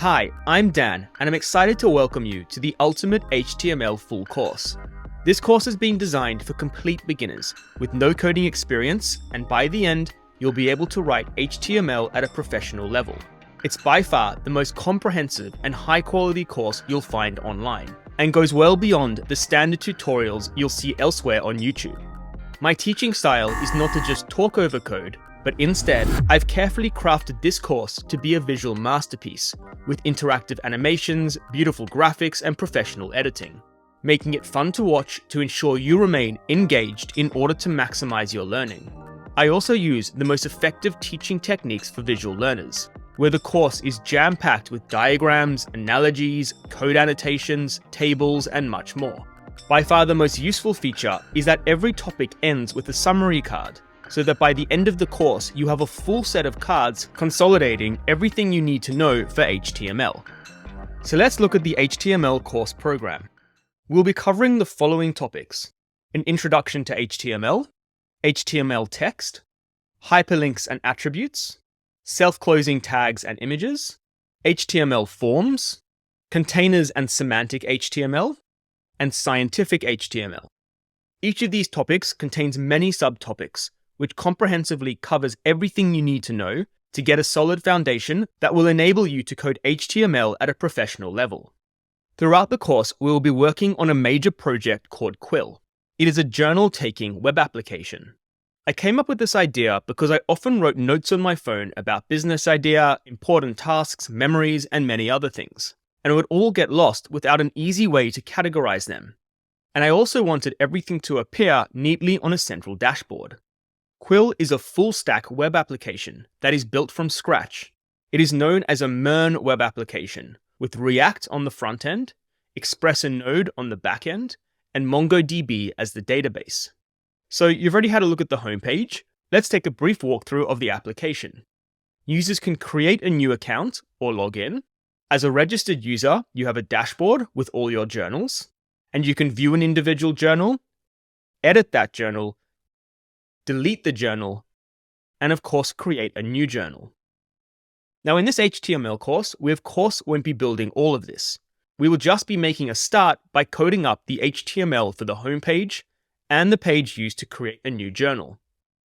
Hi, I'm Dan, and I'm excited to welcome you to the Ultimate HTML Full Course. This course has been designed for complete beginners with no coding experience, and by the end, you'll be able to write HTML at a professional level. It's by far the most comprehensive and high-quality course you'll find online, and goes well beyond the standard tutorials you'll see elsewhere on YouTube. My teaching style is not to just talk over code, but instead, I've carefully crafted this course to be a visual masterpiece, with interactive animations, beautiful graphics, and professional editing, making it fun to watch to ensure you remain engaged in order to maximize your learning. I also use the most effective teaching techniques for visual learners, where the course is jam-packed with diagrams, analogies, code annotations, tables, and much more. By far the most useful feature is that every topic ends with a summary card, so that by the end of the course, you have a full set of cards consolidating everything you need to know for HTML. So let's look at the HTML course program. We'll be covering the following topics: an introduction to HTML, HTML text, hyperlinks and attributes, self-closing tags and images, HTML forms, containers and semantic HTML, and scientific HTML. Each of these topics contains many subtopics, which comprehensively covers everything you need to know to get a solid foundation that will enable you to code HTML at a professional level. Throughout the course, we will be working on a major project called Quill. It is a journal-taking web application. I came up with this idea because I often wrote notes on my phone about business idea, important tasks, memories, and many other things, and it would all get lost without an easy way to categorize them. And I also wanted everything to appear neatly on a central dashboard. Quill is a full-stack web application that is built from scratch. It is known as a MERN web application, with React on the front end, Express and Node on the back end, and MongoDB as the database. So you've already had a look at the homepage. Let's take a brief walkthrough of the application. Users can create a new account or log in. As a registered user, you have a dashboard with all your journals, and you can view an individual journal, edit that journal, delete the journal, and of course create a new journal. Now in this HTML course, we of course won't be building all of this. We will just be making a start by coding up the HTML for the homepage and the page used to create a new journal.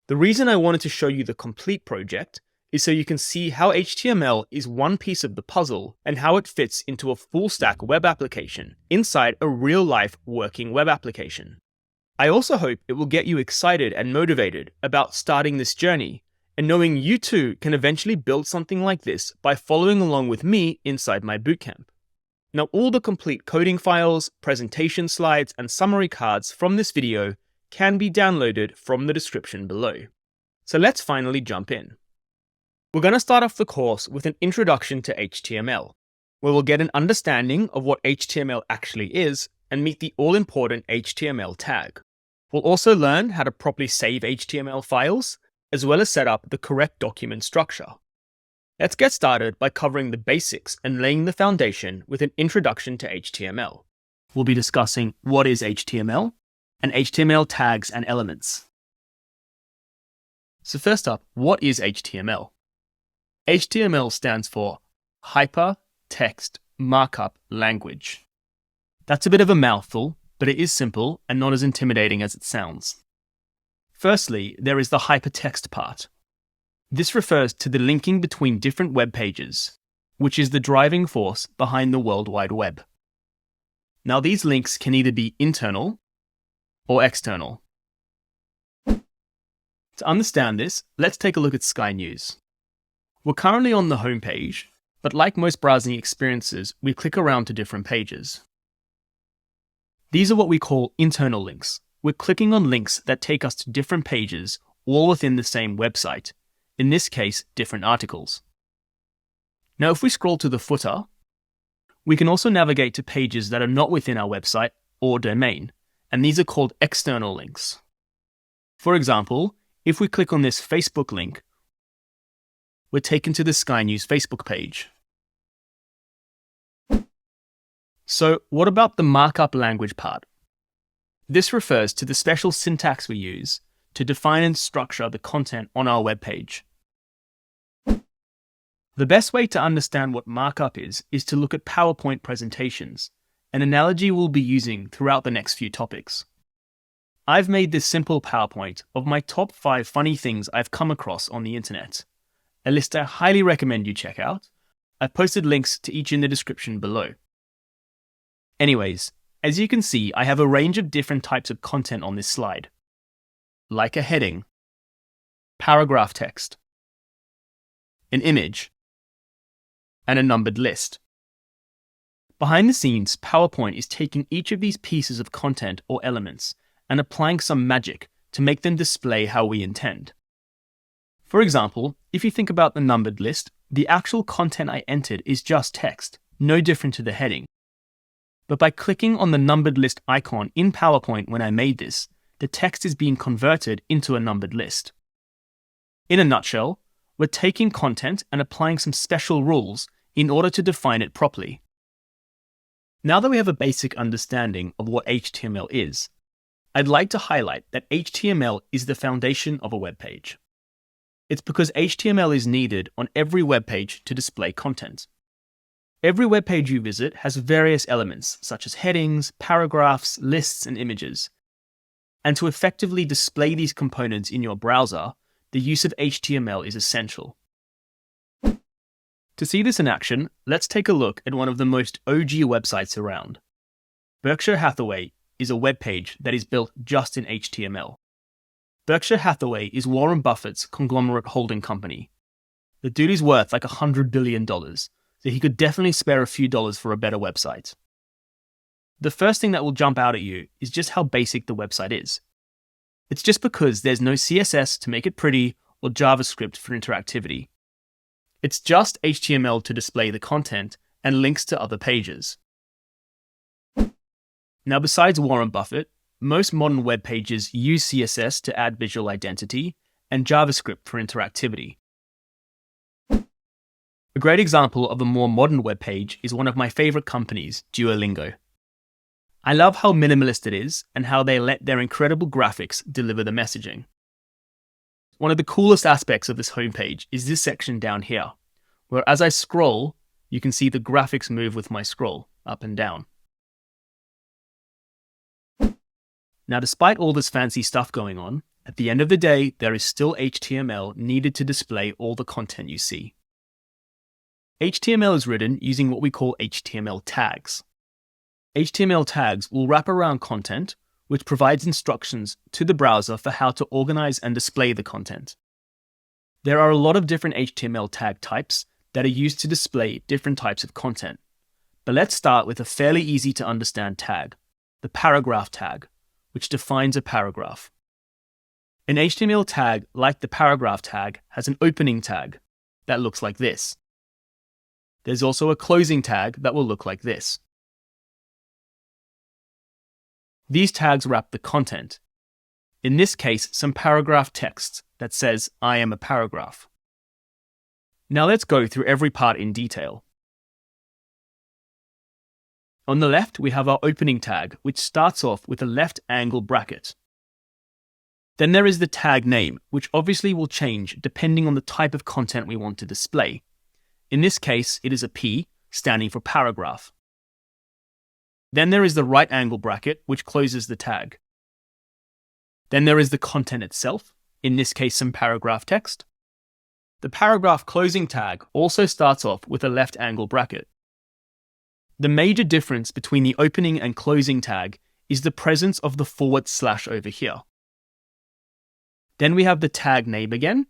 The reason I wanted to show you the complete project is so you can see how HTML is one piece of the puzzle and how it fits into a full-stack web application inside a real-life working web application. I also hope it will get you excited and motivated about starting this journey and knowing you too can eventually build something like this by following along with me inside my bootcamp. Now, all the complete coding files, presentation slides, and summary cards from this video can be downloaded from the description below. So let's finally jump in. We're going to start off the course with an introduction to HTML, where we'll get an understanding of what HTML actually is and meet the all-important HTML tag. We'll also learn how to properly save HTML files, as well as set up the correct document structure. Let's get started by covering the basics and laying the foundation with an introduction to HTML. We'll be discussing what is HTML and HTML tags and elements. So first up, what is HTML? HTML stands for Hypertext Markup Language. That's a bit of a mouthful, but it is simple and not as intimidating as it sounds. Firstly, there is the hypertext part. This refers to the linking between different web pages, which is the driving force behind the World Wide Web. Now, these links can either be internal or external. To understand this, let's take a look at Sky News. We're currently on the home page, but like most browsing experiences, we click around to different pages. These are what we call internal links. We're clicking on links that take us to different pages, all within the same website. In this case, different articles. Now, if we scroll to the footer, we can also navigate to pages that are not within our website or domain, and these are called external links. For example, if we click on this Facebook link, we're taken to the Sky News Facebook page. So what about the markup language part? This refers to the special syntax we use to define and structure the content on our web page. The best way to understand what markup is to look at PowerPoint presentations, an analogy we'll be using throughout the next few topics. I've made this simple PowerPoint of my top 5 funny things I've come across on the internet, a list I highly recommend you check out. I've posted links to each in the description below. Anyways, as you can see, I have a range of different types of content on this slide, like a heading, paragraph text, an image, and a numbered list. Behind the scenes, PowerPoint is taking each of these pieces of content or elements and applying some magic to make them display how we intend. For example, if you think about the numbered list, the actual content I entered is just text, no different to the heading. But by clicking on the numbered list icon in PowerPoint when I made this, the text is being converted into a numbered list. In a nutshell, we're taking content and applying some special rules in order to define it properly. Now that we have a basic understanding of what HTML is, I'd like to highlight that HTML is the foundation of a web page. It's because HTML is needed on every web page to display content. Every web page you visit has various elements such as headings, paragraphs, lists, and images. And to effectively display these components in your browser, the use of HTML is essential. To see this in action, let's take a look at one of the most OG websites around. Berkshire Hathaway is a web page that is built just in HTML. Berkshire Hathaway is Warren Buffett's conglomerate holding company. The dude is worth like $100 billion, so he could definitely spare a few dollars for a better website. The first thing that will jump out at you is just how basic the website is. It's just because there's no CSS to make it pretty or JavaScript for interactivity. It's just HTML to display the content and links to other pages. Now, besides Warren Buffett, most modern web pages use CSS to add visual identity and JavaScript for interactivity. A great example of a more modern web page is one of my favorite companies, Duolingo. I love how minimalist it is and how they let their incredible graphics deliver the messaging. One of the coolest aspects of this homepage is this section down here, where as I scroll, you can see the graphics move with my scroll, up and down. Now, despite all this fancy stuff going on, at the end of the day, there is still HTML needed to display all the content you see. HTML is written using what we call HTML tags. HTML tags will wrap around content, which provides instructions to the browser for how to organize and display the content. There are a lot of different HTML tag types that are used to display different types of content. But let's start with a fairly easy to understand tag, the paragraph tag, which defines a paragraph. An HTML tag, like the paragraph tag, has an opening tag that looks like this. There's also a closing tag that will look like this. These tags wrap the content. In this case, some paragraph text that says, "I am a paragraph." Now let's go through every part in detail. On the left, we have our opening tag, which starts off with a left angle bracket. Then there is the tag name, which obviously will change depending on the type of content we want to display. In this case, it is a P, standing for paragraph. Then there is the right angle bracket, which closes the tag. Then there is the content itself, in this case some paragraph text. The paragraph closing tag also starts off with a left angle bracket. The major difference between the opening and closing tag is the presence of the / over here. Then we have the tag name again,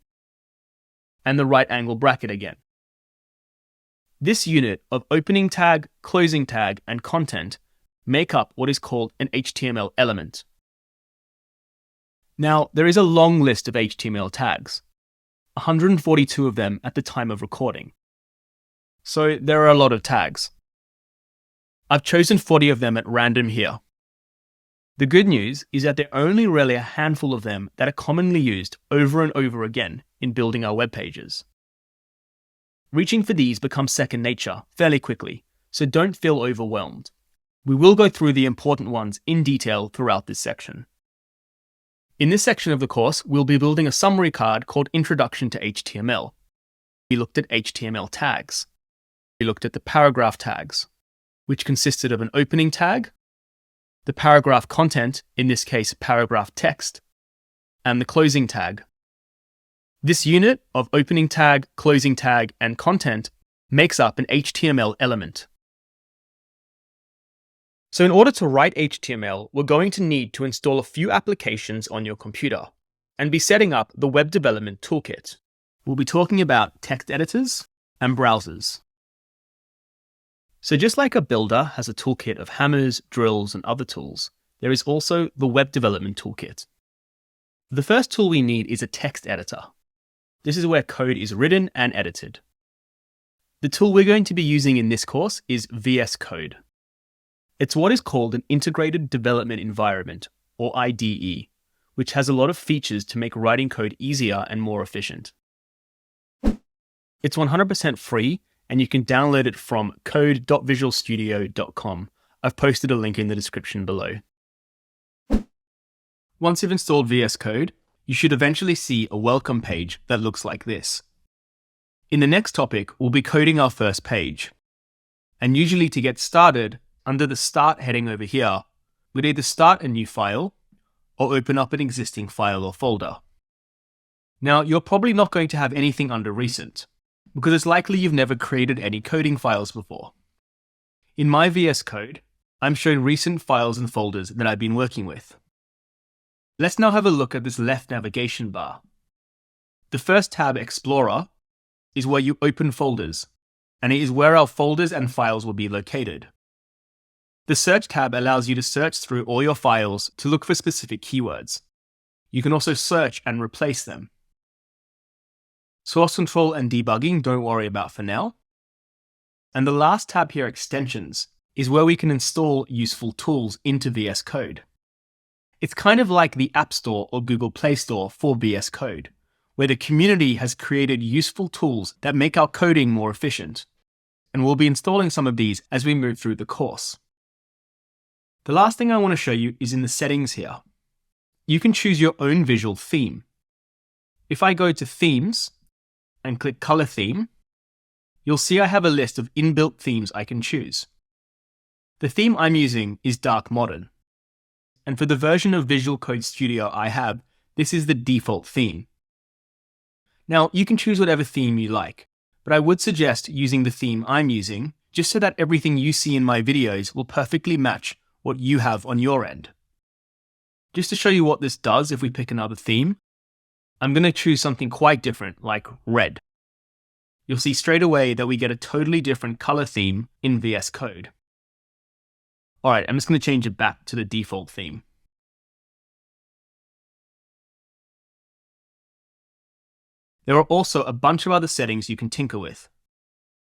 and the right angle bracket again. This unit of opening tag, closing tag, and content make up what is called an HTML element. Now, there is a long list of HTML tags, 142 of them at the time of recording. So there are a lot of tags. I've chosen 40 of them at random here. The good news is that there are only really a handful of them that are commonly used over and over again in building our web pages. Reaching for these becomes second nature fairly quickly, so don't feel overwhelmed. We will go through the important ones in detail throughout this section. In this section of the course, we'll be building a summary card called Introduction to HTML. we looked at HTML tags. We looked at the paragraph tags, which consisted of an opening tag, the paragraph content, in this case paragraph text, and the closing tag. This unit of opening tag, closing tag, and content makes up an HTML element. So in order to write HTML, we're going to need to install a few applications on your computer and be setting up the Web Development Toolkit. We'll be talking about text editors and browsers. So just like a builder has a toolkit of hammers, drills, and other tools, there is also the Web Development Toolkit. The first tool we need is a text editor. This is where code is written and edited. The tool we're going to be using in this course is VS Code. It's what is called an Integrated Development Environment, or IDE, which has a lot of features to make writing code easier and more efficient. It's 100% free, and you can download it from code.visualstudio.com. I've posted a link in the description below. Once you've installed VS Code, you should eventually see a welcome page that looks like this. In the next topic, we'll be coding our first page. And usually to get started, under the Start heading over here, we'd either start a new file or open up an existing file or folder. Now, you're probably not going to have anything under Recent, because it's likely you've never created any coding files before. In my VS Code, I'm shown recent files and folders that I've been working with. Let's now have a look at this left navigation bar. The first tab, Explorer, is where you open folders, and it is where our folders and files will be located. The Search tab allows you to search through all your files to look for specific keywords. You can also search and replace them. Source control and debugging, don't worry about for now. And the last tab here, Extensions, is where we can install useful tools into VS Code. It's kind of like the App Store or Google Play Store for VS Code, where the community has created useful tools that make our coding more efficient. And we'll be installing some of these as we move through the course. The last thing I want to show you is in the settings here. You can choose your own visual theme. If I go to Themes and click Color Theme, you'll see I have a list of inbuilt themes I can choose. The theme I'm using is Dark Modern. And for the version of Visual Code Studio I have, this is the default theme. Now, you can choose whatever theme you like, but I would suggest using the theme I'm using, just so that everything you see in my videos will perfectly match what you have on your end. Just to show you what this does if we pick another theme, I'm going to choose something quite different, like red. You'll see straight away that we get a totally different color theme in VS Code. Alright, I'm just going to change it back to the default theme. There are also a bunch of other settings you can tinker with.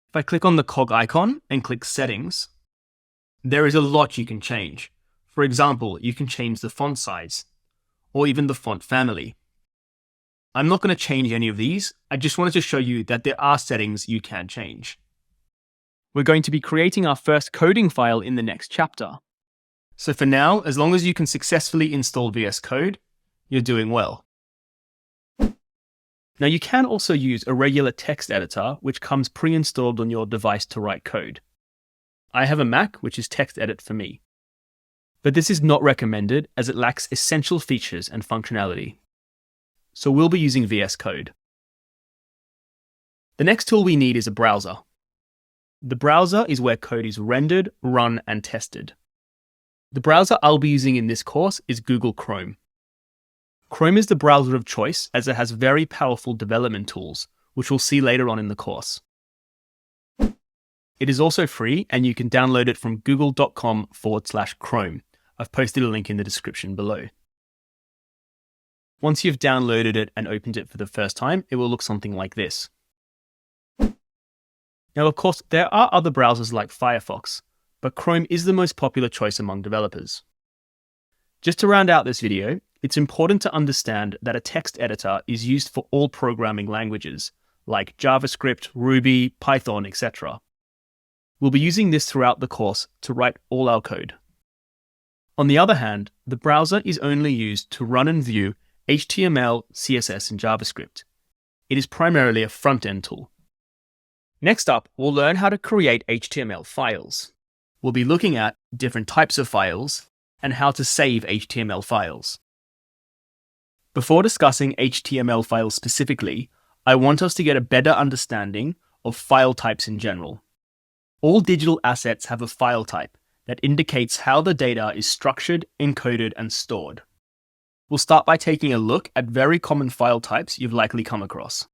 If I click on the cog icon and click Settings, there is a lot you can change. For example, you can change the font size, or even the font family. I'm not going to change any of these, I just wanted to show you that there are settings you can change. We're going to be creating our first coding file in the next chapter. So for now, as long as you can successfully install VS Code, you're doing well. Now you can also use a regular text editor which comes pre-installed on your device to write code. I have a Mac, which is TextEdit for me. But this is not recommended as it lacks essential features and functionality. So we'll be using VS Code. The next tool we need is a browser. The browser is where code is rendered, run, and tested. The browser I'll be using in this course is Google Chrome. Chrome is the browser of choice as it has very powerful development tools, which we'll see later on in the course. It is also free and you can download it from google.com/Chrome. I've posted a link in the description below. Once you've downloaded it and opened it for the first time, it will look something like this. Now, of course, there are other browsers like Firefox, but Chrome is the most popular choice among developers. Just to round out this video, it's important to understand that a text editor is used for all programming languages, like JavaScript, Ruby, Python, etc. We'll be using this throughout the course to write all our code. On the other hand, the browser is only used to run and view HTML, CSS, and JavaScript. It is primarily a front-end tool. Next up, we'll learn how to create HTML files. We'll be looking at different types of files and how to save HTML files. Before discussing HTML files specifically, I want us to get a better understanding of file types in general. All digital assets have a file type that indicates how the data is structured, encoded, and stored. We'll start by taking a look at very common file types you've likely come across.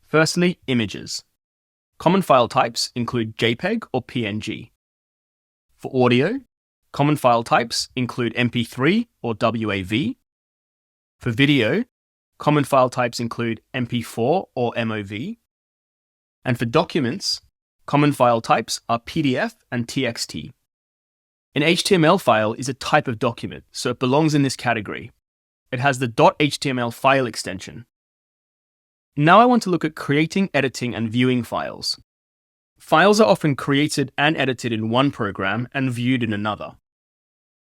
Firstly, images. Common file types include JPEG or PNG. For audio, common file types include MP3 or WAV. For video, common file types include MP4 or MOV. And for documents, common file types are PDF and TXT. An HTML file is a type of document, so it belongs in this category. It has the .html file extension. Now I want to look at creating, editing, and viewing files. Files are often created and edited in one program and viewed in another.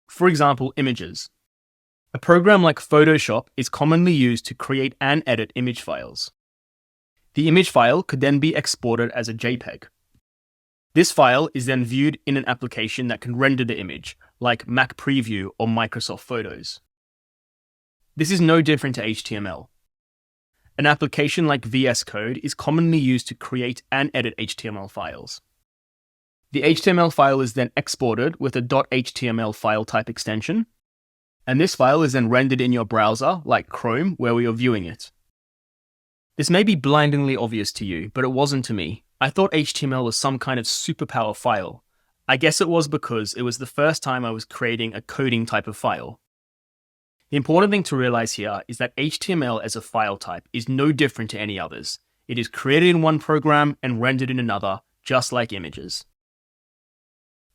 For example, images. A program like Photoshop is commonly used to create and edit image files. The image file could then be exported as a JPEG. This file is then viewed in an application that can render the image, like Mac Preview or Microsoft Photos. This is no different to HTML. An application like VS Code is commonly used to create and edit HTML files. The HTML file is then exported with a .html file type extension, and this file is then rendered in your browser, like Chrome, where we are viewing it. This may be blindingly obvious to you, but it wasn't to me. I thought HTML was some kind of superpower file. I guess it was because it was the first time I was creating a coding type of file. The important thing to realize here is that HTML as a file type is no different to any others. It is created in one program and rendered in another, just like images.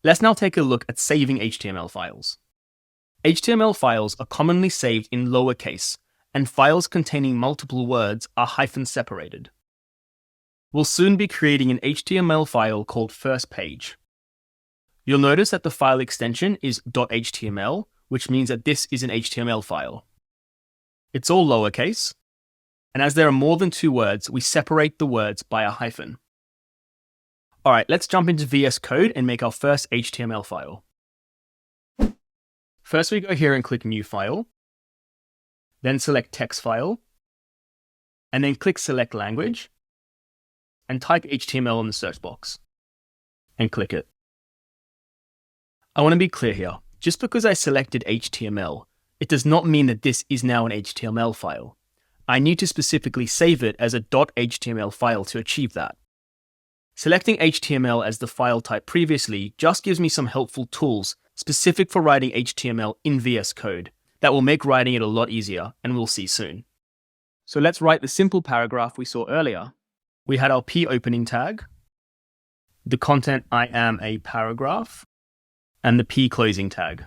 Let's now take a look at saving HTML files. HTML files are commonly saved in lowercase, and files containing multiple words are hyphen separated. We'll soon be creating an HTML file called first page. You'll notice that the file extension is .html, which means that this is an HTML file. It's all lowercase, and as there are more than two words, we separate the words by a hyphen. All right, let's jump into VS Code and make our first HTML file. First, we go here and click New File, then select Text File, and then click Select Language, and type HTML in the search box, and click it. I want to be clear here. Just because I selected HTML, it does not mean that this is now an HTML file. I need to specifically save it as a .html file to achieve that. Selecting HTML as the file type previously just gives me some helpful tools specific for writing HTML in VS Code that will make writing it a lot easier, and we'll see soon. So let's write the simple paragraph we saw earlier. We had our P opening tag, the content I am a paragraph, and the P closing tag.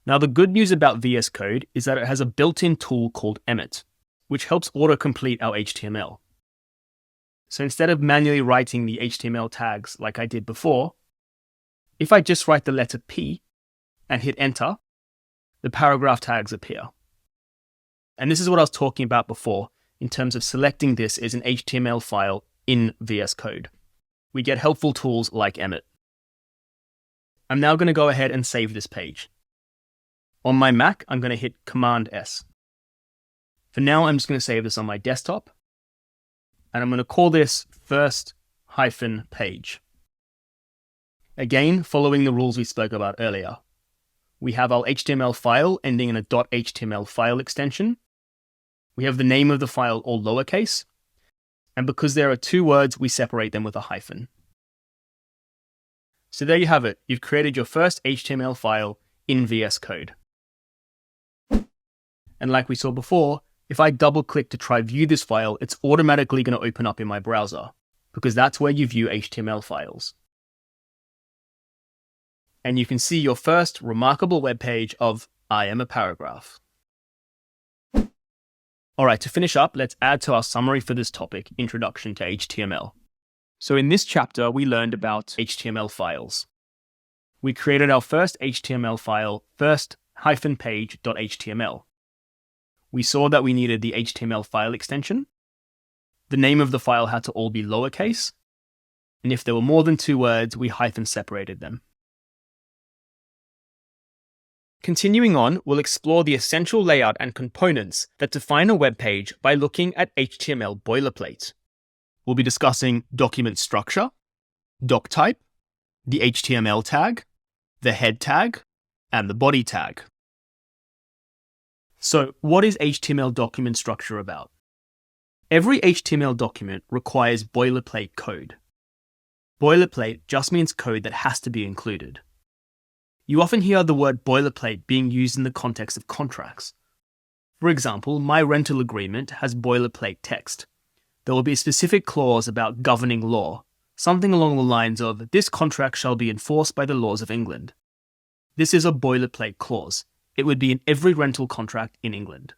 Now the good news about VS Code is that it has a built-in tool called Emmet, which helps autocomplete our HTML. So instead of manually writing the HTML tags like I did before, if I just write the letter P and hit enter, the paragraph tags appear. And this is what I was talking about before in terms of selecting this as an HTML file in VS Code. We get helpful tools like Emmet. I'm now going to go ahead and save this page. On my Mac, I'm going to hit Command S. For now, I'm just going to save this on my desktop, and I'm going to call this first-page. Again, following the rules we spoke about earlier. We have our HTML file ending in a .html file extension. We have the name of the file all lowercase, and because there are two words, we separate them with a hyphen. So there you have it. You've created your first HTML file in VS Code. And like we saw before, if I double click to try view this file, it's automatically going to open up in my browser because that's where you view HTML files. And you can see your first remarkable web page of I am a paragraph. All right, to finish up, let's add to our summary for this topic, Introduction to HTML. So in this chapter, we learned about HTML files. We created our first HTML file, first-page.html. We saw that we needed the HTML file extension. the name of the file had to all be lowercase, and if there were more than 2 words, we hyphen separated them. Continuing on, we'll explore the essential layout and components that define a web page by looking at HTML boilerplate. We'll be discussing document structure, doc type, the HTML tag, the head tag, and the body tag. So, what is HTML document structure about? Every HTML document requires boilerplate code. Boilerplate just means code that has to be included. You often hear the word boilerplate being used in the context of contracts. For example, my rental agreement has boilerplate text. There will be a specific clause about governing law, something along the lines of, "This contract shall be enforced by the laws of England." This is a boilerplate clause. It would be in every rental contract in England.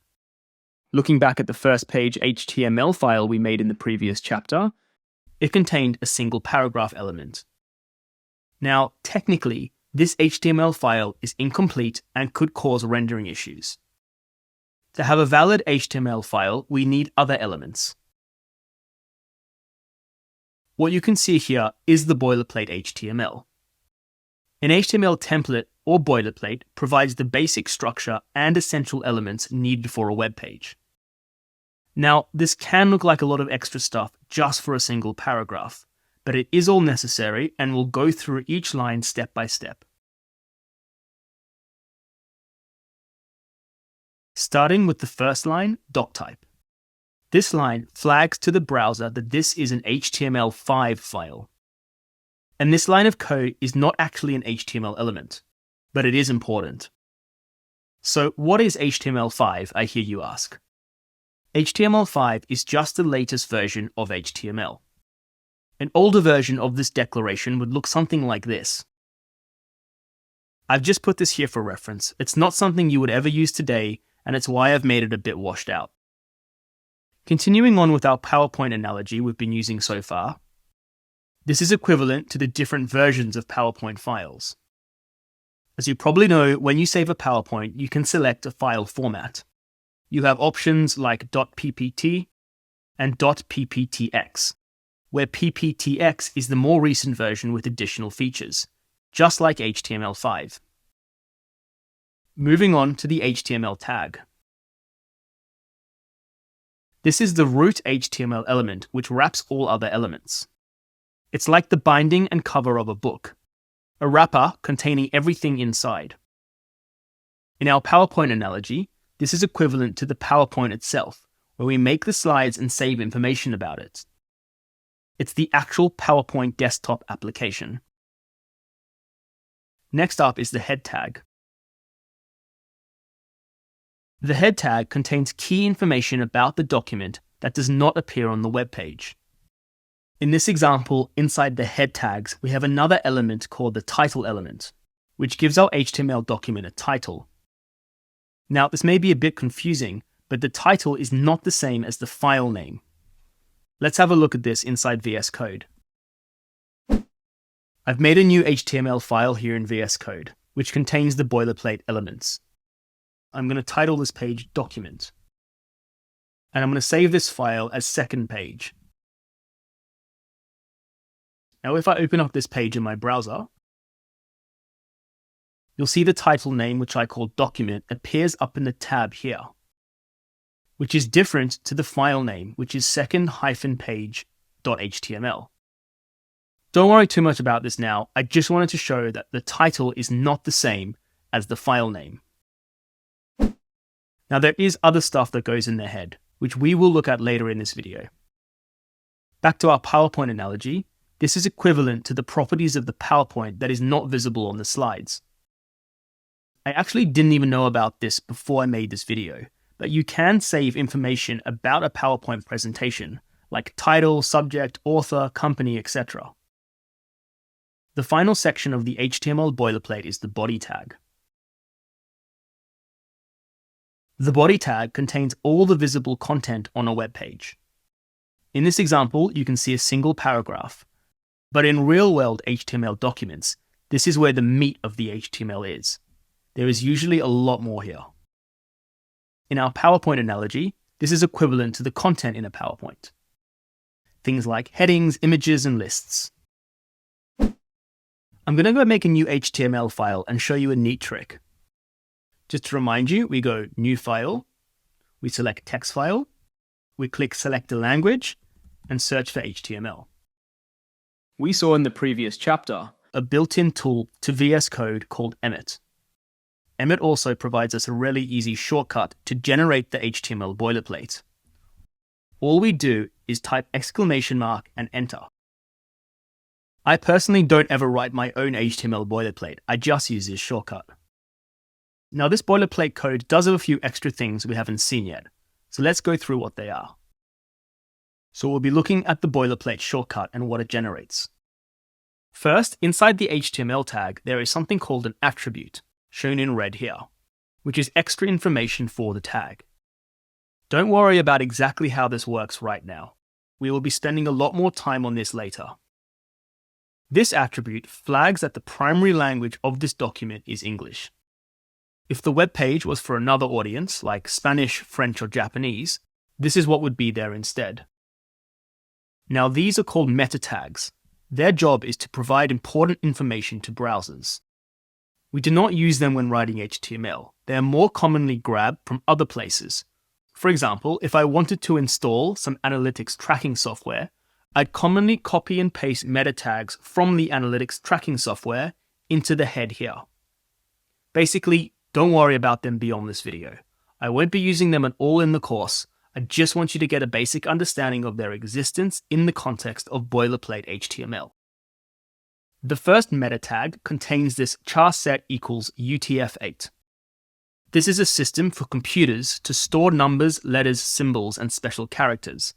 Looking back at the first page HTML file we made in the previous chapter, it contained a single paragraph element. Now, technically, this HTML file is incomplete and could cause rendering issues. To have a valid HTML file, we need other elements. What you can see here is the boilerplate HTML. An HTML template or boilerplate provides the basic structure and essential elements needed for a web page. Now, this can look like a lot of extra stuff just for a single paragraph, but it is all necessary and we'll go through each line step by step. Starting with the first line, doc type. This line flags to the browser that this is an HTML5 file. And this line of code is not actually an HTML element, but it is important. So what is HTML5, I hear you ask? HTML5 is just the latest version of HTML. An older version of this declaration would look something like this. I've just put this here for reference. It's not something you would ever use today, and it's why I've made it a bit washed out. Continuing on with our PowerPoint analogy we've been using so far, this is equivalent to the different versions of PowerPoint files. As you probably know, when you save a PowerPoint, you can select a file format. You have options like .ppt and .pptx, where pptx is the more recent version with additional features, just like HTML5. Moving on to the HTML tag. This is the root HTML element which wraps all other elements. It's like the binding and cover of a book, a wrapper containing everything inside. In our PowerPoint analogy, this is equivalent to the PowerPoint itself, where we make the slides and save information about it. It's the actual PowerPoint desktop application. Next up is the head tag. The head tag contains key information about the document that does not appear on the web page. In this example, inside the head tags, we have another element called the title element, which gives our HTML document a title. Now, this may be a bit confusing, but the title is not the same as the file name. Let's have a look at this inside VS Code. I've made a new HTML file here in VS Code, which contains the boilerplate elements. I'm going to title this page Document. And I'm going to save this file as second page. Now, if I open up this page in my browser, you'll see the title name, which I call Document, appears up in the tab here, which is different to the file name, which is second-page.html. Don't worry too much about this now. I just wanted to show that the title is not the same as the file name. Now, there is other stuff that goes in the head, which we will look at later in this video. Back to our PowerPoint analogy, this is equivalent to the properties of the PowerPoint that is not visible on the slides. I actually didn't even know about this before I made this video, but you can save information about a PowerPoint presentation, like title, subject, author, company, etc. The final section of the HTML boilerplate is the body tag. The body tag contains all the visible content on a web page. In this example, you can see a single paragraph, but in real-world HTML documents, this is where the meat of the HTML is. There is usually a lot more here. In our PowerPoint analogy, this is equivalent to the content in a PowerPoint. things like headings, images, and lists. I'm going to go make a new HTML file and show you a neat trick. Just to remind you, we go New File, we select Text File, we click Select a Language, and search for HTML. We saw in the previous chapter a built-in tool to VS Code called Emmet. Emmet also provides us a really easy shortcut to generate the HTML boilerplate. All we do is type exclamation mark and enter. I personally don't ever write my own HTML boilerplate, I just use this shortcut. Now this boilerplate code does have a few extra things we haven't seen yet, so let's go through what they are. So we'll be looking at the boilerplate shortcut and what it generates. First, inside the HTML tag, there is something called an attribute, shown in red here, which is extra information for the tag. Don't worry about exactly how this works right now. We will be spending a lot more time on this later. This attribute flags that the primary language of this document is English. If the web page was for another audience, like Spanish, French, or Japanese, this is what would be there instead. Now these are called meta tags. Their job is to provide important information to browsers. We do not use them when writing HTML. They are more commonly grabbed from other places. For example, if I wanted to install some analytics tracking software, I'd commonly copy and paste meta tags from the analytics tracking software into the head here. Basically, don't worry about them beyond this video. I won't be using them at all in the course. I just want you to get a basic understanding of their existence in the context of boilerplate HTML. The first meta tag contains this char set equals UTF-8. This is a system for computers to store numbers, letters, symbols, and special characters.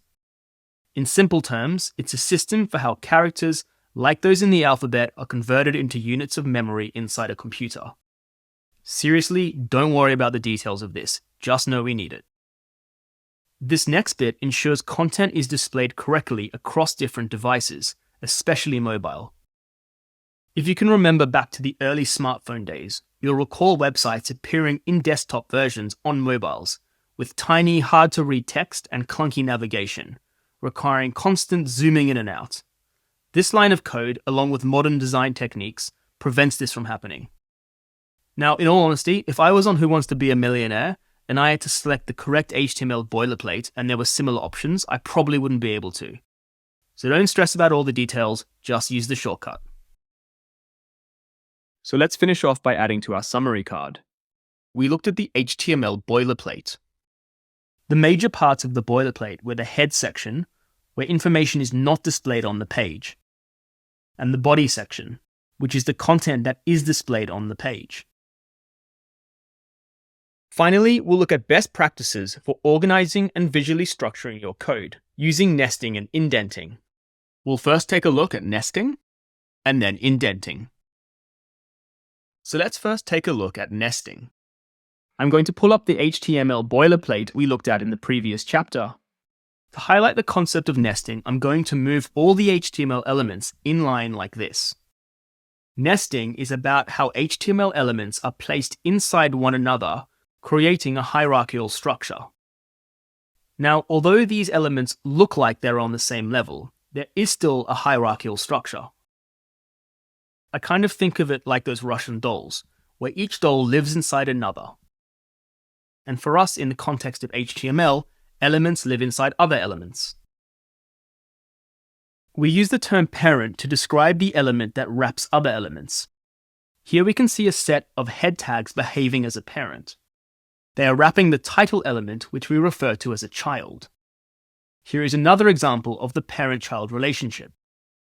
In simple terms, it's a system for how characters, like those in the alphabet, are converted into units of memory inside a computer. Seriously, don't worry about the details of this, just know we need it. This next bit ensures content is displayed correctly across different devices, especially mobile. If you can remember back to the early smartphone days, you'll recall websites appearing in desktop versions on mobiles, with tiny, hard-to-read text and clunky navigation, requiring constant zooming in and out. This line of code, along with modern design techniques, prevents this from happening. Now, in all honesty, if I was on Who Wants to Be a Millionaire, and I had to select the correct HTML boilerplate and there were similar options, I probably wouldn't be able to. So don't stress about all the details, just use the shortcut. So let's finish off by adding to our summary card. We looked at the HTML boilerplate. The major parts of the boilerplate were the head section, where information is not displayed on the page, and the body section, which is the content that is displayed on the page. Finally, we'll look at best practices for organizing and visually structuring your code using nesting and indenting. We'll first take a look at nesting and then indenting. So let's first take a look at nesting. I'm going to pull up the HTML boilerplate we looked at in the previous chapter. To highlight the concept of nesting, I'm going to move all the HTML elements in line like this. Nesting is about how HTML elements are placed inside one another, creating a hierarchical structure. Now, although these elements look like they're on the same level, there is still a hierarchical structure. I kind of think of it like those Russian dolls, where each doll lives inside another. And for us, in the context of HTML, elements live inside other elements. We use the term parent to describe the element that wraps other elements. Here we can see a set of head tags behaving as a parent. They are wrapping the title element, which we refer to as a child. Here is another example of the parent-child relationship,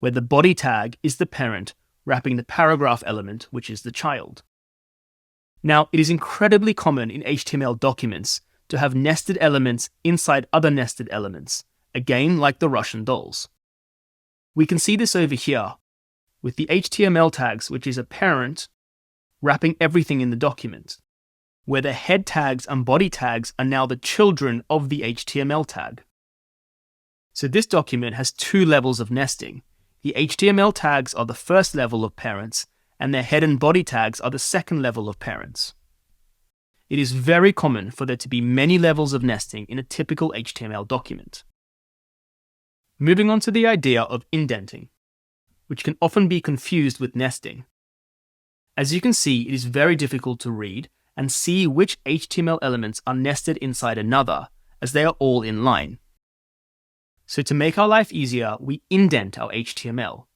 where the body tag is the parent wrapping the paragraph element, which is the child. Now, it is incredibly common in HTML documents to have nested elements inside other nested elements, again like the Russian dolls. We can see this over here, with the HTML tags, which is a parent, wrapping everything in the document, where the head tags and body tags are now the children of the HTML tag. So this document has two levels of nesting. The HTML tags are the first level of parents, and their head and body tags are the second level of parents. It is very common for there to be many levels of nesting in a typical HTML document. Moving on to the idea of indenting, which can often be confused with nesting. As you can see, it is very difficult to read and see which HTML elements are nested inside another, as they are all in line. So to make our life easier, we indent our HTML,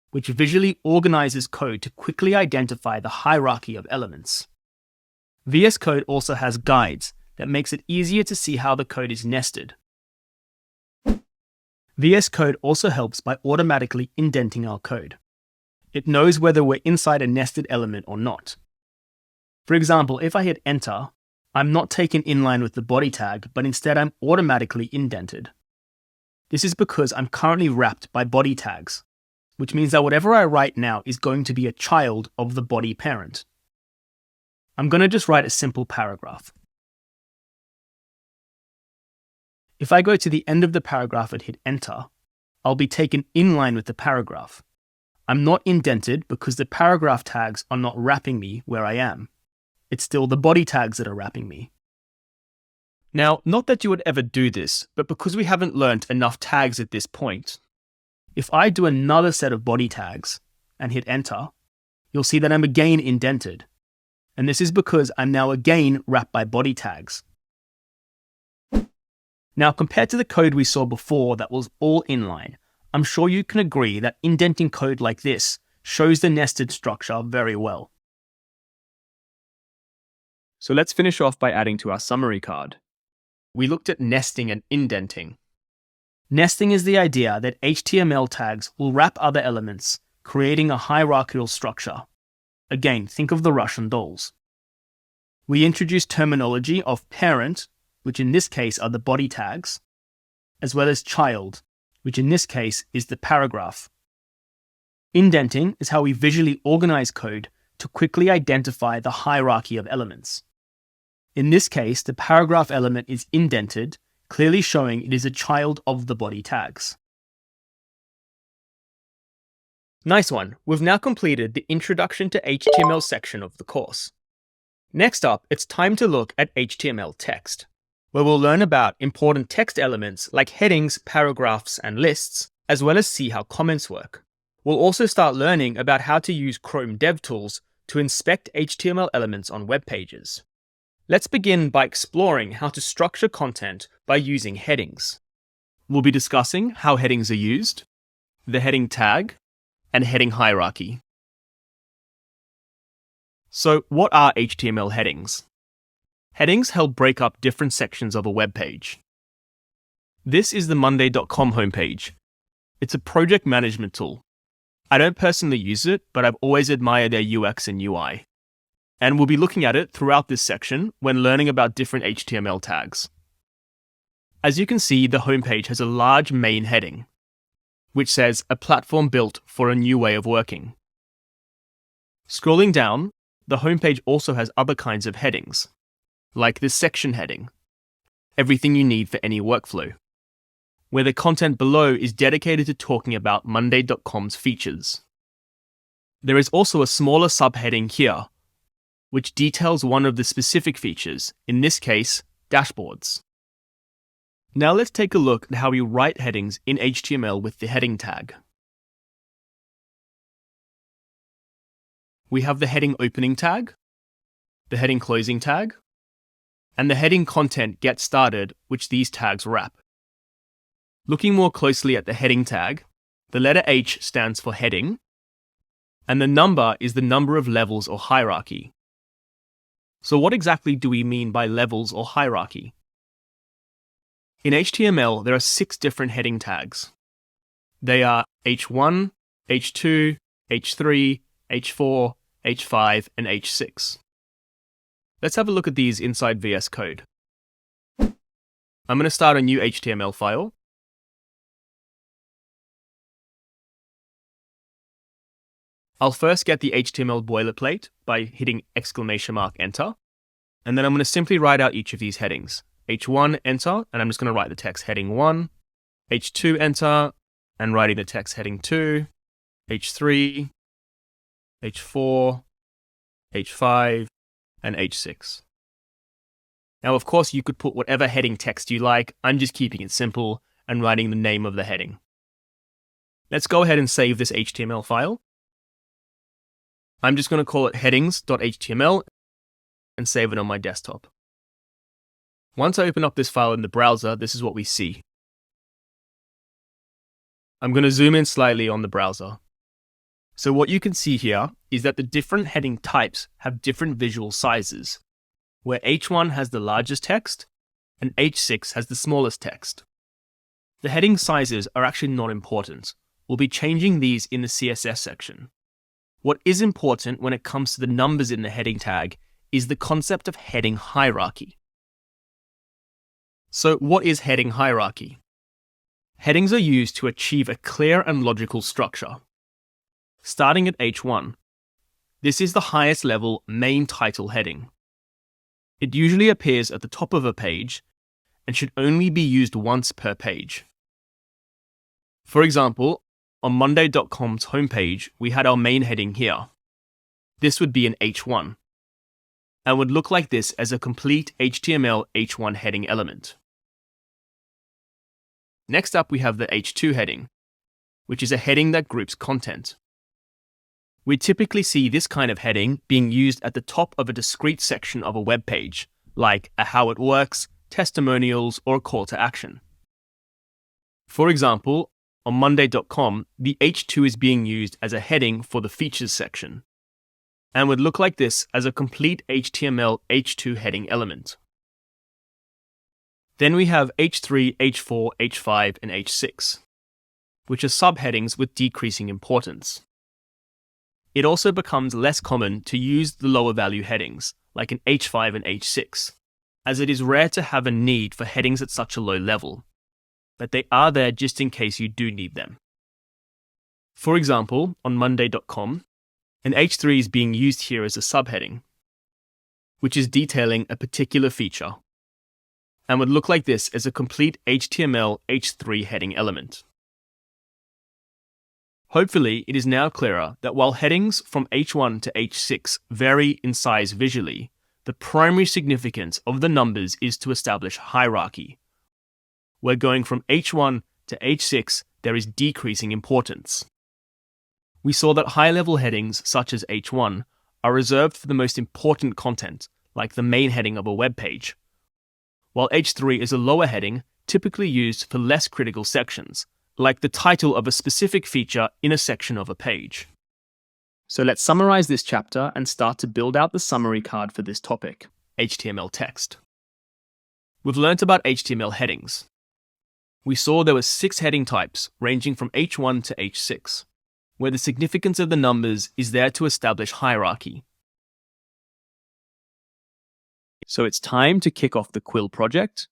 which visually organizes code to quickly identify the hierarchy of elements. VS Code also has guides that makes it easier to see how the code is nested. VS Code also helps by automatically indenting our code. It knows whether we're inside a nested element or not. For example, if I hit enter, I'm not taken inline with the body tag, but instead I'm automatically indented. This is because I'm currently wrapped by body tags, which means that whatever I write now is going to be a child of the body parent. I'm going to just write a simple paragraph. If I go to the end of the paragraph and hit enter, I'll be taken inline with the paragraph. I'm not indented because the paragraph tags are not wrapping me where I am. It's still the body tags that are wrapping me. Now, not that you would ever do this, but because we haven't learned enough tags at this point, if I do another set of body tags and hit enter, you'll see that I'm again indented. And this is because I'm now again wrapped by body tags. Now, compared to the code we saw before that was all inline, I'm sure you can agree that indenting code like this shows the nested structure very well. So let's finish off by adding to our summary card. We looked at nesting and indenting. Nesting is the idea that HTML tags will wrap other elements, creating a hierarchical structure. Again, think of the Russian dolls. We introduced terminology of parent, which in this case are the body tags, as well as child, which in this case is the paragraph. Indenting is how we visually organize code to quickly identify the hierarchy of elements. In this case, the paragraph element is indented, clearly showing it is a child of the body tags. Nice one. We've now completed the Introduction to HTML section of the course. Next up, it's time to look at HTML text, where we'll learn about important text elements like headings, paragraphs, and lists, as well as see how comments work. We'll also start learning about how to use Chrome DevTools to inspect HTML elements on web pages. Let's begin by exploring how to structure content by using headings. We'll be discussing how headings are used, the heading tag, and heading hierarchy. So, what are HTML headings? Headings help break up different sections of a web page. This is the Monday.com homepage. It's a project management tool. I don't personally use it, but I've always admired their UX and UI. And we'll be looking at it throughout this section when learning about different HTML tags. As you can see, the homepage has a large main heading, which says a platform built for a new way of working. Scrolling down, the homepage also has other kinds of headings, like this section heading, everything you need for any workflow, where the content below is dedicated to talking about Monday.com's features. There is also a smaller subheading here, which details one of the specific features, in this case, dashboards. Now let's take a look at how we write headings in HTML with the heading tag. We have the heading opening tag, the heading closing tag, and the heading content get started, which these tags wrap. Looking more closely at the heading tag, the letter H stands for heading, and the number is the number of levels or hierarchy. So what exactly do we mean by levels or hierarchy? In HTML, there are 6 different heading tags. They are H1, H2, H3, H4, H5, and H6. Let's have a look at these inside VS Code. I'm going to start a new HTML file. I'll first get the HTML boilerplate by hitting !enter, and then I'm going to simply write out each of these headings. H1, enter, and I'm just going to write the text heading 1, H2, enter, and writing the text heading 2, H3, H4, H5, and H6. Now, of course, you could put whatever heading text you like. I'm just keeping it simple and writing the name of the heading. Let's go ahead and save this HTML file. I'm just going to call it headings.html and save it on my desktop. Once I open up this file in the browser, this is what we see. I'm going to zoom in slightly on the browser. So what you can see here is that the different heading types have different visual sizes, where H1 has the largest text and H6 has the smallest text. The heading sizes are actually not important. We'll be changing these in the CSS section. What is important when it comes to the numbers in the heading tag is the concept of heading hierarchy. So what is heading hierarchy? Headings are used to achieve a clear and logical structure. Starting at H1, this is the highest level main title heading. It usually appears at the top of a page and should only be used once per page. For example, on Monday.com's homepage, we had our main heading here. This would be an H1 and would look like this as a complete HTML H1 heading element. Next up, we have the H2 heading, which is a heading that groups content. We typically see this kind of heading being used at the top of a discrete section of a web page, like a how it works, testimonials, or a call to action. For example, on Monday.com, the H2 is being used as a heading for the features section, and would look like this as a complete HTML H2 heading element. Then we have H3, H4, H5, and H6, which are subheadings with decreasing importance. It also becomes less common to use the lower value headings, like an H5 and H6, as it is rare to have a need for headings at such a low level, but they are there just in case you do need them. For example, on Monday.com, an H3 is being used here as a subheading, which is detailing a particular feature, and would look like this as a complete HTML H3 heading element. Hopefully, it is now clearer that while headings from H1 to H6 vary in size visually, the primary significance of the numbers is to establish hierarchy, where going from H1 to H6 there is decreasing importance. We saw that high-level headings such as H1 are reserved for the most important content, like the main heading of a web page, while H3 is a lower heading typically used for less critical sections, like the title of a specific feature in a section of a page. So let's summarize this chapter and start to build out the summary card for this topic, HTML text. We've learnt about HTML headings. We saw there were 6 heading types ranging from H1 to H6, where the significance of the numbers is there to establish hierarchy. So it's time to kick off the Quill project.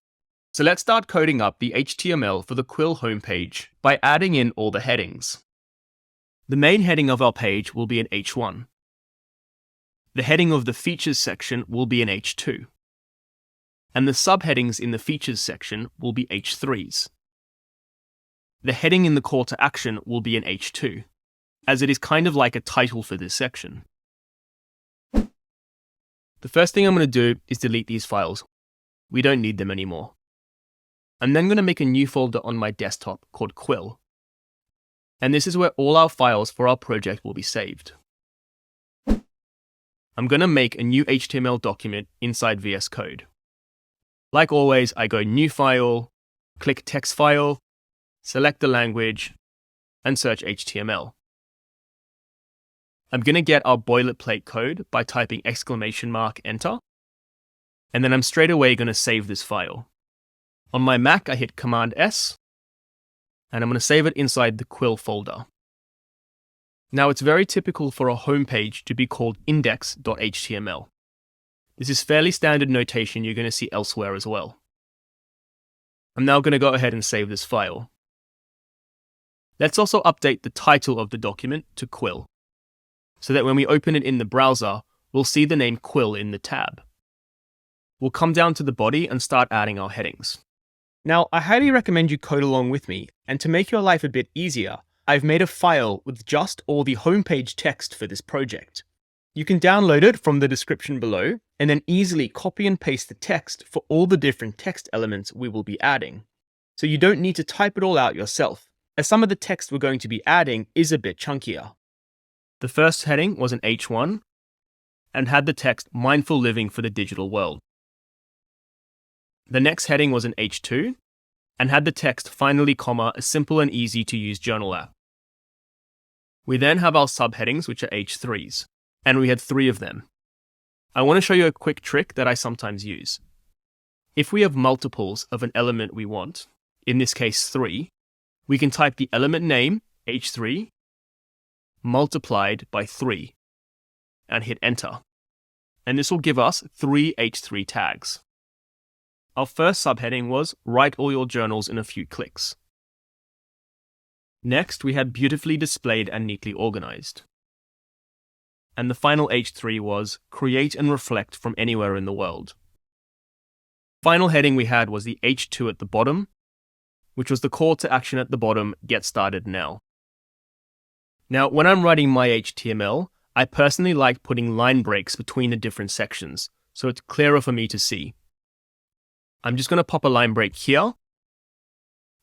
So let's start coding up the HTML for the Quill homepage by adding in all the headings. The main heading of our page will be an H1. The heading of the features section will be an H2. And the subheadings in the features section will be H3s. The heading in the call to action will be an H2, as it is kind of like a title for this section. The first thing I'm going to do is delete these files. We don't need them anymore. I'm then going to make a new folder on my desktop called Quill. And this is where all our files for our project will be saved. I'm going to make a new HTML document inside VS Code. Like always, I go New File, click Text File, select the language, and search HTML. I'm going to get our boilerplate code by typing !enter, and then I'm straight away going to save this file. On my Mac, I hit Command S, and I'm going to save it inside the Quill folder. Now, it's very typical for a homepage to be called index.html. This is fairly standard notation you're going to see elsewhere as well. I'm now going to go ahead and save this file. Let's also update the title of the document to Quill, so that when we open it in the browser, we'll see the name Quill in the tab. We'll come down to the body and start adding our headings. Now, I highly recommend you code along with me, and to make your life a bit easier, I've made a file with just all the homepage text for this project. You can download it from the description below, and then easily copy and paste the text for all the different text elements we will be adding. So you don't need to type it all out yourself. as some of the text we're going to be adding is a bit chunkier. The first heading was an H1 and had the text "Mindful Living for the Digital World." The next heading was an H2 and had the text "Finally, a simple and easy to use journal app." We then have our subheadings, which are H3s, and we had 3 of them. I want to show you a quick trick that I sometimes use. If we have multiples of an element we want, in this case 3, we can type the element name, H3, multiplied by 3, and hit enter. And this will give us 3 H3 tags. Our first subheading was "Write all your journals in a few clicks." Next, we had "Beautifully displayed and neatly organized." And the final H3 was "Create and reflect from anywhere in the world." Final heading we had was the H2 at the bottom, which was the call to action at the bottom, "Get started now." Now, when I'm writing my HTML, I personally like putting line breaks between the different sections, so it's clearer for me to see. I'm just going to pop a line break here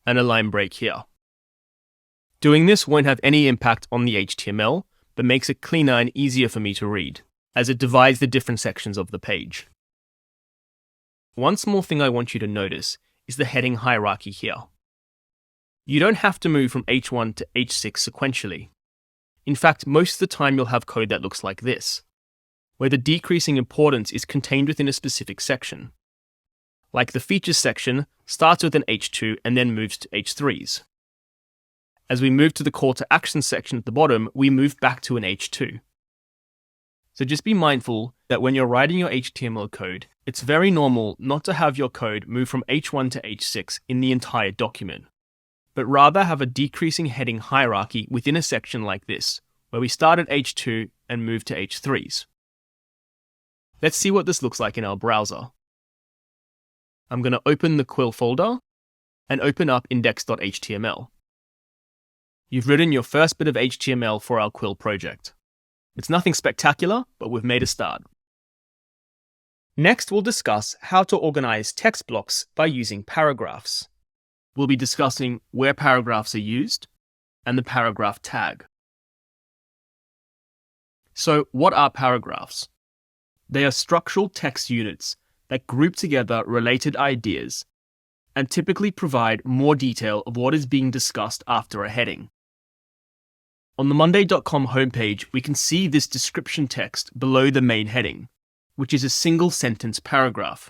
and a line break here. Doing this won't have any impact on the HTML, but makes it cleaner and easier for me to read, as it divides the different sections of the page. One small thing I want you to notice is the heading hierarchy here. You don't have to move from H1 to H6 sequentially. In fact, most of the time you'll have code that looks like this, where the decreasing importance is contained within a specific section. Like the features section starts with an H2 and then moves to H3s. As we move to the call to action section at the bottom, we move back to an H2. So just be mindful that when you're writing your HTML code, it's very normal not to have your code move from H1 to H6 in the entire document, but rather have a decreasing heading hierarchy within a section like this, where we start at H2 and move to H3s. Let's see what this looks like in our browser. I'm going to open the Quill folder and open up index.html. You've written your first bit of HTML for our Quill project. It's nothing spectacular, but we've made a start. Next, we'll discuss how to organize text blocks by using paragraphs. We'll be discussing where paragraphs are used and the paragraph tag. So, what are paragraphs? They are structural text units that group together related ideas and typically provide more detail of what is being discussed after a heading. On the Monday.com homepage, we can see this description text below the main heading, which is a single sentence paragraph.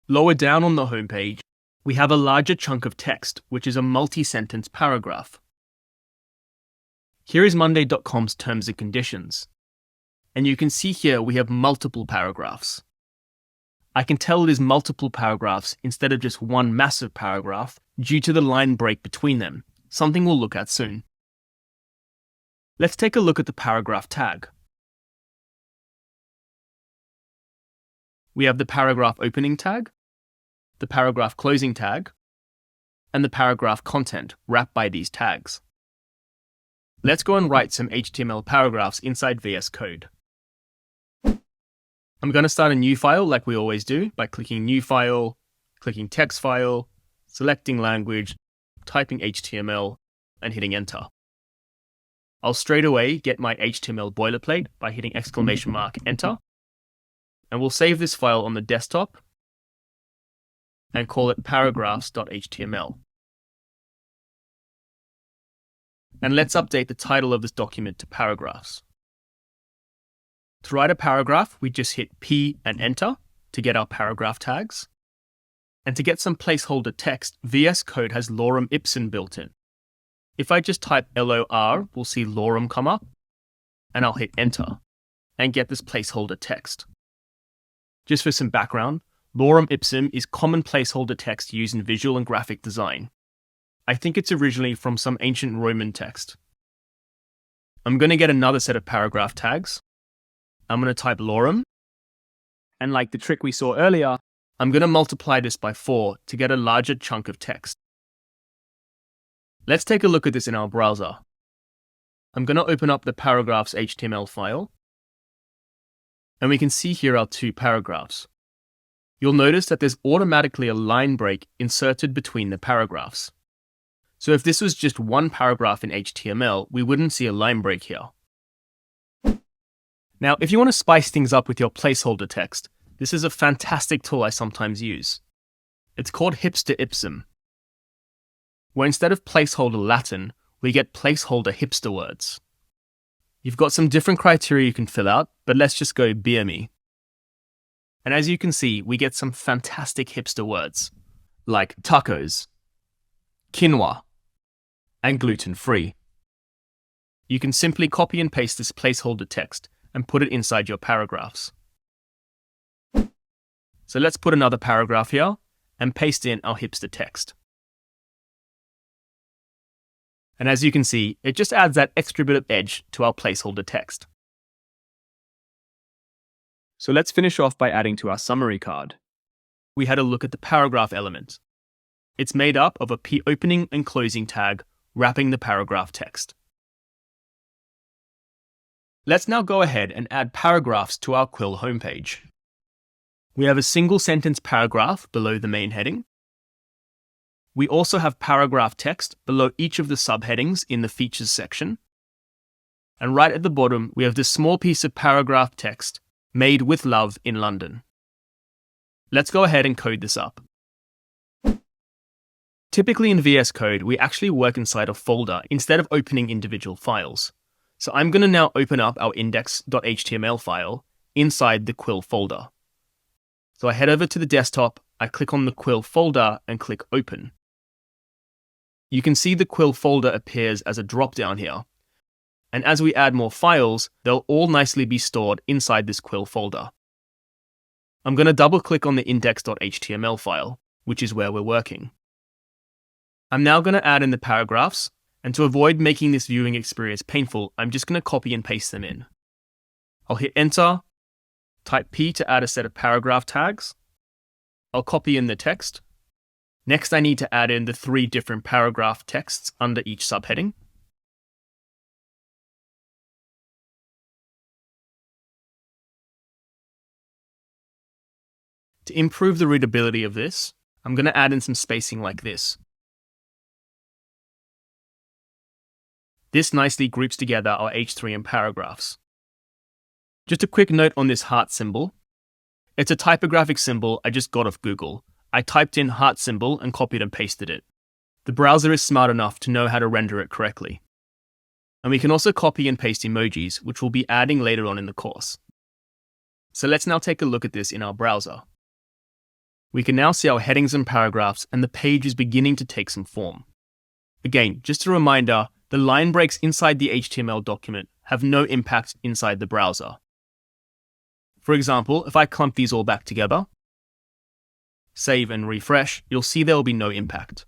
Lower down on the homepage, we have a larger chunk of text, which is a multi-sentence paragraph. Here is Monday.com's terms and conditions. And you can see here we have multiple paragraphs. I can tell it is multiple paragraphs instead of just one massive paragraph due to the line break between them, something we'll look at soon. Let's take a look at the paragraph tag. We have the paragraph opening tag, the paragraph closing tag, and the paragraph content wrapped by these tags. Let's go and write some HTML paragraphs inside VS Code. I'm going to start a new file like we always do by clicking New File, clicking Text File, selecting Language, typing HTML, and hitting Enter. I'll straight away get my HTML boilerplate by hitting !Enter, and we'll save this file on the desktop and call it paragraphs.html. And let's update the title of this document to paragraphs. To write a paragraph, we just hit P and Enter to get our paragraph tags. And to get some placeholder text, VS Code has lorem ipsum built in. If I just type LOR, we'll see lorem come up, and I'll hit Enter and get this placeholder text. Just for some background, lorem ipsum is common placeholder text used in visual and graphic design. I think it's originally from some ancient Roman text. I'm going to get another set of paragraph tags. I'm going to type lorem, and like the trick we saw earlier, I'm going to multiply this by 4 to get a larger chunk of text. Let's take a look at this in our browser. I'm going to open up the paragraphs HTML file, and we can see here our 2 paragraphs. You'll notice that there's automatically a line break inserted between the paragraphs. So if this was just one paragraph in HTML, we wouldn't see a line break here. Now, if you want to spice things up with your placeholder text, this is a fantastic tool I sometimes use. It's called hipster ipsum, where instead of placeholder Latin, we get placeholder hipster words. You've got some different criteria you can fill out, but let's just go BME. And as you can see, we get some fantastic hipster words, like tacos, quinoa, and gluten-free. You can simply copy and paste this placeholder text and put it inside your paragraphs. So let's put another paragraph here and paste in our hipster text. And as you can see, it just adds that extra bit of edge to our placeholder text. So let's finish off by adding to our summary card. We had a look at the paragraph element. It's made up of a opening and closing tag wrapping the paragraph text. Let's now go ahead and add paragraphs to our Quill homepage. We have a single sentence paragraph below the main heading. We also have paragraph text below each of the subheadings in the features section. And right at the bottom, we have this small piece of paragraph text, made with love in London. Let's go ahead and code this up. Typically in VS Code, we actually work inside a folder instead of opening individual files. So I'm going to now open up our index.html file inside the Quill folder. So I head over to the desktop, I click on the Quill folder and click Open. You can see the Quill folder appears as a drop-down here. And as we add more files, they'll all nicely be stored inside this Quill folder. I'm going to double-click on the index.html file, which is where we're working. I'm now going to add in the paragraphs, and to avoid making this viewing experience painful, I'm just going to copy and paste them in. I'll hit Enter, type P to add a set of paragraph tags. I'll copy in the text. Next, I need to add in the 3 different paragraph texts under each subheading. To improve the readability of this, I'm going to add in some spacing like this. This nicely groups together our H3 and paragraphs. Just a quick note on this heart symbol. It's a typographic symbol I just got off Google. I typed in heart symbol and copied and pasted it. The browser is smart enough to know how to render it correctly. And we can also copy and paste emojis, which we'll be adding later on in the course. So let's now take a look at this in our browser. We can now see our headings and paragraphs, and the page is beginning to take some form. Again, just a reminder, the line breaks inside the HTML document have no impact inside the browser. For example, if I clump these all back together, save and refresh, you'll see there will be no impact.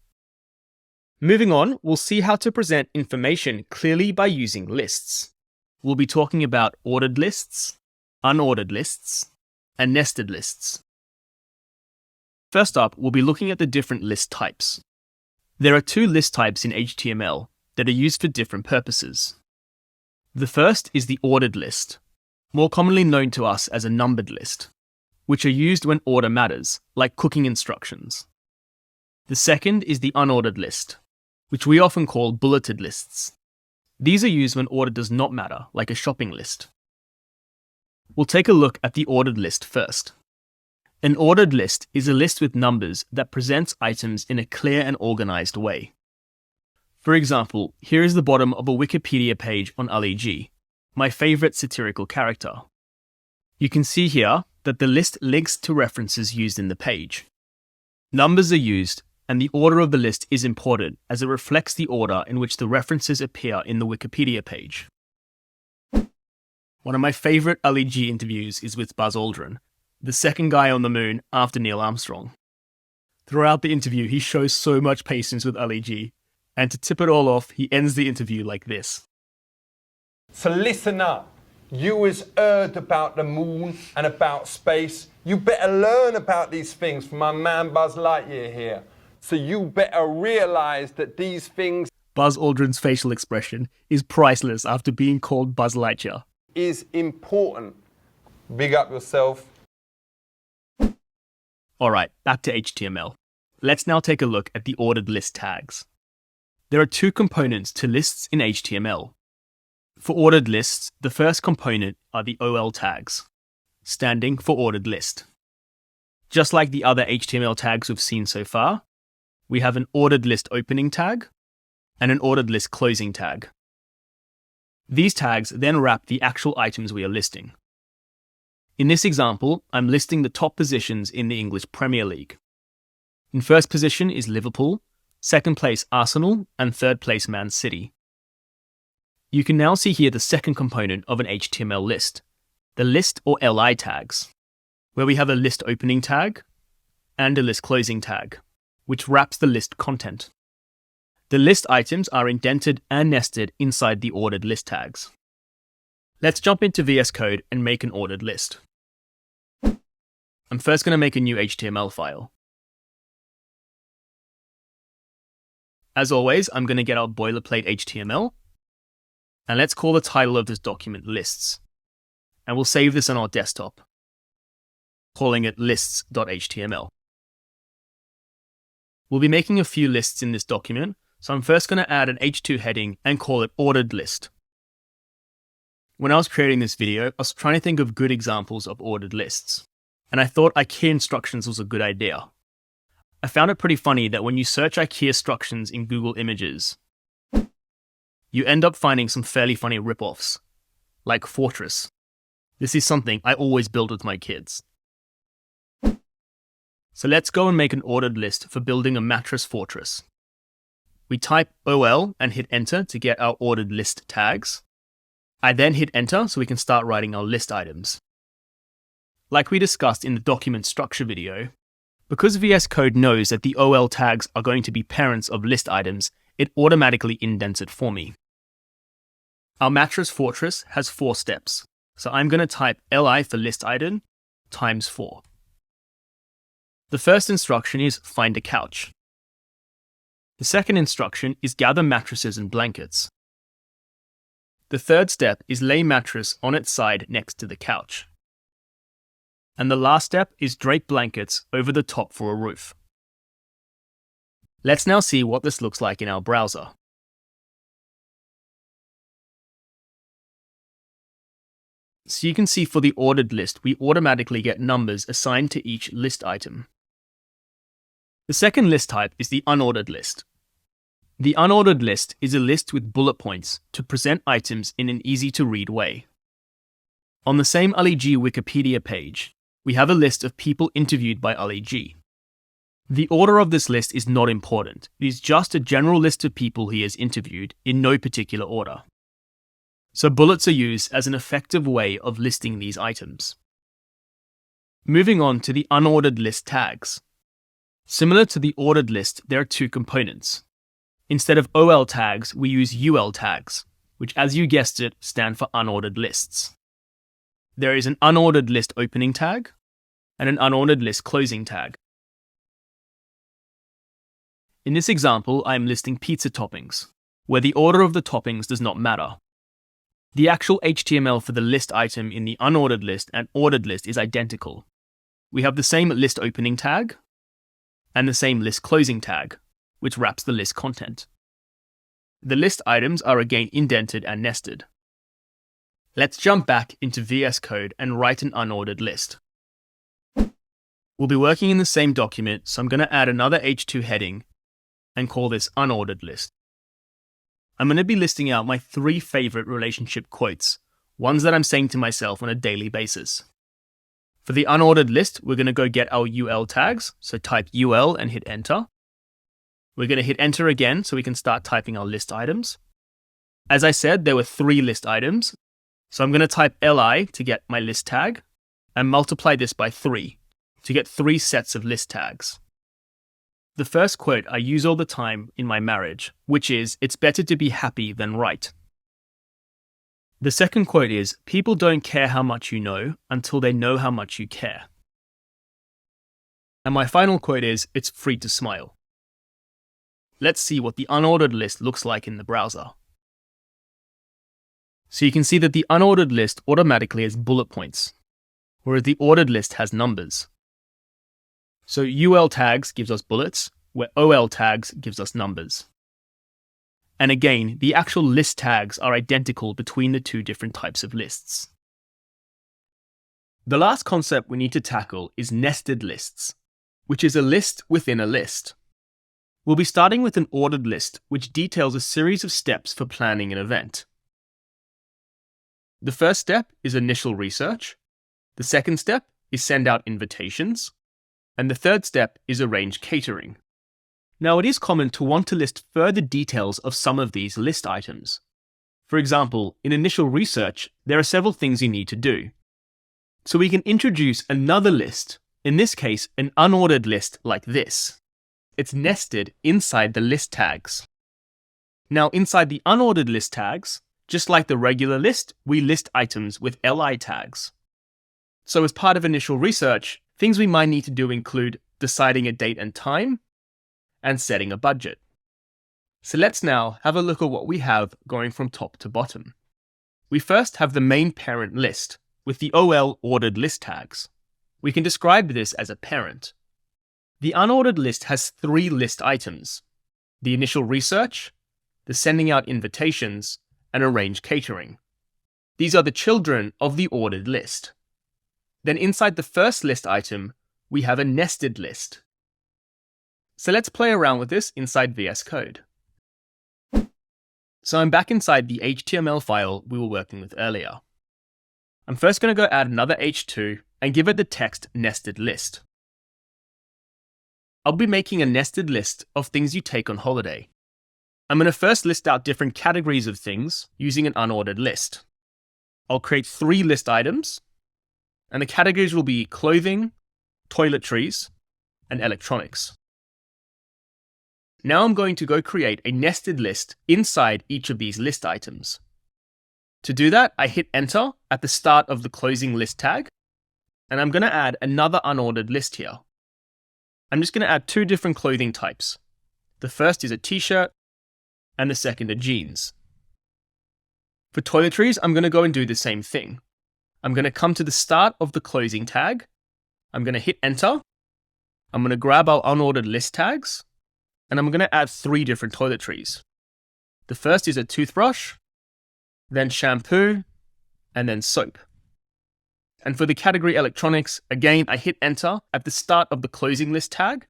Moving on, we'll see how to present information clearly by using lists. We'll be talking about ordered lists, unordered lists, and nested lists. First up, we'll be looking at the different list types. There are 2 list types in HTML that are used for different purposes. The first is the ordered list, more commonly known to us as a numbered list, which are used when order matters, like cooking instructions. The second is the unordered list, which we often call bulleted lists. These are used when order does not matter, like a shopping list. We'll take a look at the ordered list first. An ordered list is a list with numbers that presents items in a clear and organized way. For example, here is the bottom of a Wikipedia page on Ali G, my favorite satirical character. You can see here that the list links to references used in the page. Numbers are used, and the order of the list is important as it reflects the order in which the references appear in the Wikipedia page. One of my favorite Ali G interviews is with Buzz Aldrin, the second guy on the moon after Neil Armstrong. Throughout the interview, he shows so much patience with Ali G, and to tip it all off, he ends the interview like this. So listen up. You has heard about the moon and about space. You better learn about these things from my man Buzz Lightyear here. So you better realize that these things... Buzz Aldrin's facial expression is priceless after being called Buzz Lightyear. ...is important. Big up yourself. Alright, back to HTML. Let's now take a look at the ordered list tags. There are two components to lists in HTML. For ordered lists, the first component are the OL tags, standing for ordered list. Just like the other HTML tags we've seen so far, we have an ordered list opening tag and an ordered list closing tag. These tags then wrap the actual items we are listing. In this example, I'm listing the top positions in the English Premier League. In first position is Liverpool, second place Arsenal, and third place Man City. You can now see here the second component of an HTML list, the list or LI tags, where we have a list opening tag and a list closing tag, which wraps the list content. The list items are indented and nested inside the ordered list tags. Let's jump into VS Code and make an ordered list. I'm first going to make a new HTML file. As always, I'm going to get our boilerplate HTML, and let's call the title of this document lists, and we'll save this on our desktop, calling it lists.html. We'll be making a few lists in this document, so I'm first going to add an H2 heading and call it ordered list. When I was creating this video, I was trying to think of good examples of ordered lists, and I thought IKEA instructions was a good idea. I found it pretty funny that when you search IKEA instructions in Google Images, you end up finding some fairly funny rip-offs, like Fortress. This is something I always build with my kids. So let's go and make an ordered list for building a mattress fortress. We type OL and hit enter to get our ordered list tags. I then hit enter so we can start writing our list items. Like we discussed in the document structure video, because VS Code knows that the OL tags are going to be parents of list items, it automatically indents it for me. Our mattress fortress has 4 steps, so I'm going to type li for list item times 4. The first instruction is find a couch. The second instruction is gather mattresses and blankets. The third step is lay mattress on its side next to the couch. And the last step is drape blankets over the top for a roof. Let's now see what this looks like in our browser. So you can see for the ordered list, we automatically get numbers assigned to each list item. The second list type is the unordered list. The unordered list is a list with bullet points to present items in an easy-to-read way. On the same Ali G Wikipedia page, we have a list of people interviewed by Ali G. The order of this list is not important. It is just a general list of people he has interviewed in no particular order. So bullets are used as an effective way of listing these items. Moving on to the unordered list tags. Similar to the ordered list, there are 2 components. Instead of OL tags, we use UL tags, which, as you guessed it, stand for unordered lists. There is an unordered list opening tag and an unordered list closing tag. In this example, I am listing pizza toppings, where the order of the toppings does not matter. The actual HTML for the list item in the unordered list and ordered list is identical. We have the same list opening tag and the same list closing tag, which wraps the list content. The list items are again indented and nested. Let's jump back into VS Code and write an unordered list. We'll be working in the same document, so I'm going to add another H2 heading and call this unordered list. I'm going to be listing out my 3 favorite relationship quotes, ones that I'm saying to myself on a daily basis. For the unordered list, we're going to go get our UL tags, so type UL and hit enter. We're going to hit enter again so we can start typing our list items. As I said, there were 3 list items, so I'm going to type li to get my list tag and multiply this by 3 to get 3 sets of list tags. The first quote I use all the time in my marriage, which is, "It's better to be happy than right." The second quote is, "People don't care how much you know until they know how much you care." And my final quote is, "It's free to smile." Let's see what the unordered list looks like in the browser. So you can see that the unordered list automatically has bullet points, whereas the ordered list has numbers. So UL tags gives us bullets, where OL tags gives us numbers. And again, the actual list tags are identical between the two different types of lists. The last concept we need to tackle is nested lists, which is a list within a list. We'll be starting with an ordered list, which details a series of steps for planning an event. The first step is initial research. The second step is send out invitations. And the third step is arrange catering. Now, it is common to want to list further details of some of these list items. For example, in initial research, there are several things you need to do. So we can introduce another list, in this case, an unordered list like this. It's nested inside the list tags. Now, inside the unordered list tags, just like the regular list, we list items with li tags. So as part of initial research, things we might need to do include deciding a date and time, and setting a budget. So let's now have a look at what we have going from top to bottom. We first have the main parent list with the OL ordered list tags. We can describe this as a parent. The unordered list has 3 list items: the initial research, the sending out invitations, and arrange catering. These are the children of the ordered list. Then inside the first list item, we have a nested list. So let's play around with this inside VS Code. So I'm back inside the HTML file we were working with earlier. I'm first going to go add another H2 and give it the text nested list. I'll be making a nested list of things you take on holiday. I'm going to first list out different categories of things using an unordered list. I'll create 3 list items, and the categories will be clothing, toiletries, and electronics. Now I'm going to go create a nested list inside each of these list items. To do that, I hit enter at the start of the closing list tag, and I'm going to add another unordered list here. I'm just going to add 2 different clothing types. The first is a t-shirt, and the second are jeans. For toiletries, I'm going to go and do the same thing. I'm going to come to the start of the closing tag. I'm going to hit enter. I'm going to grab our unordered list tags, and I'm going to add 3 different toiletries. The first is a toothbrush, then shampoo, and then soap. And for the category electronics, again, I hit enter at the start of the closing list tag.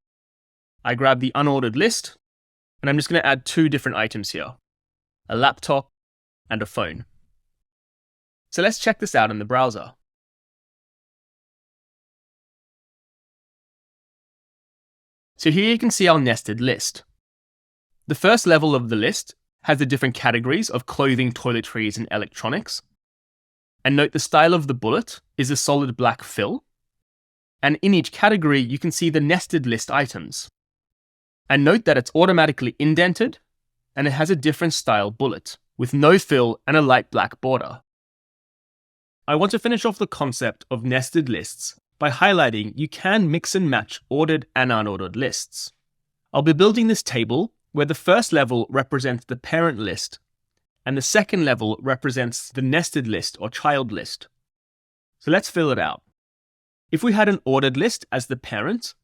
I grab the unordered list, and I'm just going to add 2 different items here: a laptop and a phone. So let's check this out in the browser. So here you can see our nested list. The first level of the list has the different categories of clothing, toiletries, and electronics. And note the style of the bullet is a solid black fill. And in each category, you can see the nested list items. And note that it's automatically indented, and it has a different style bullet, with no fill and a light black border. I want to finish off the concept of nested lists by highlighting you can mix and match ordered and unordered lists. I'll be building this table where the first level represents the parent list, and the second level represents the nested list or child list. So let's fill it out. If we had an ordered list as the parent,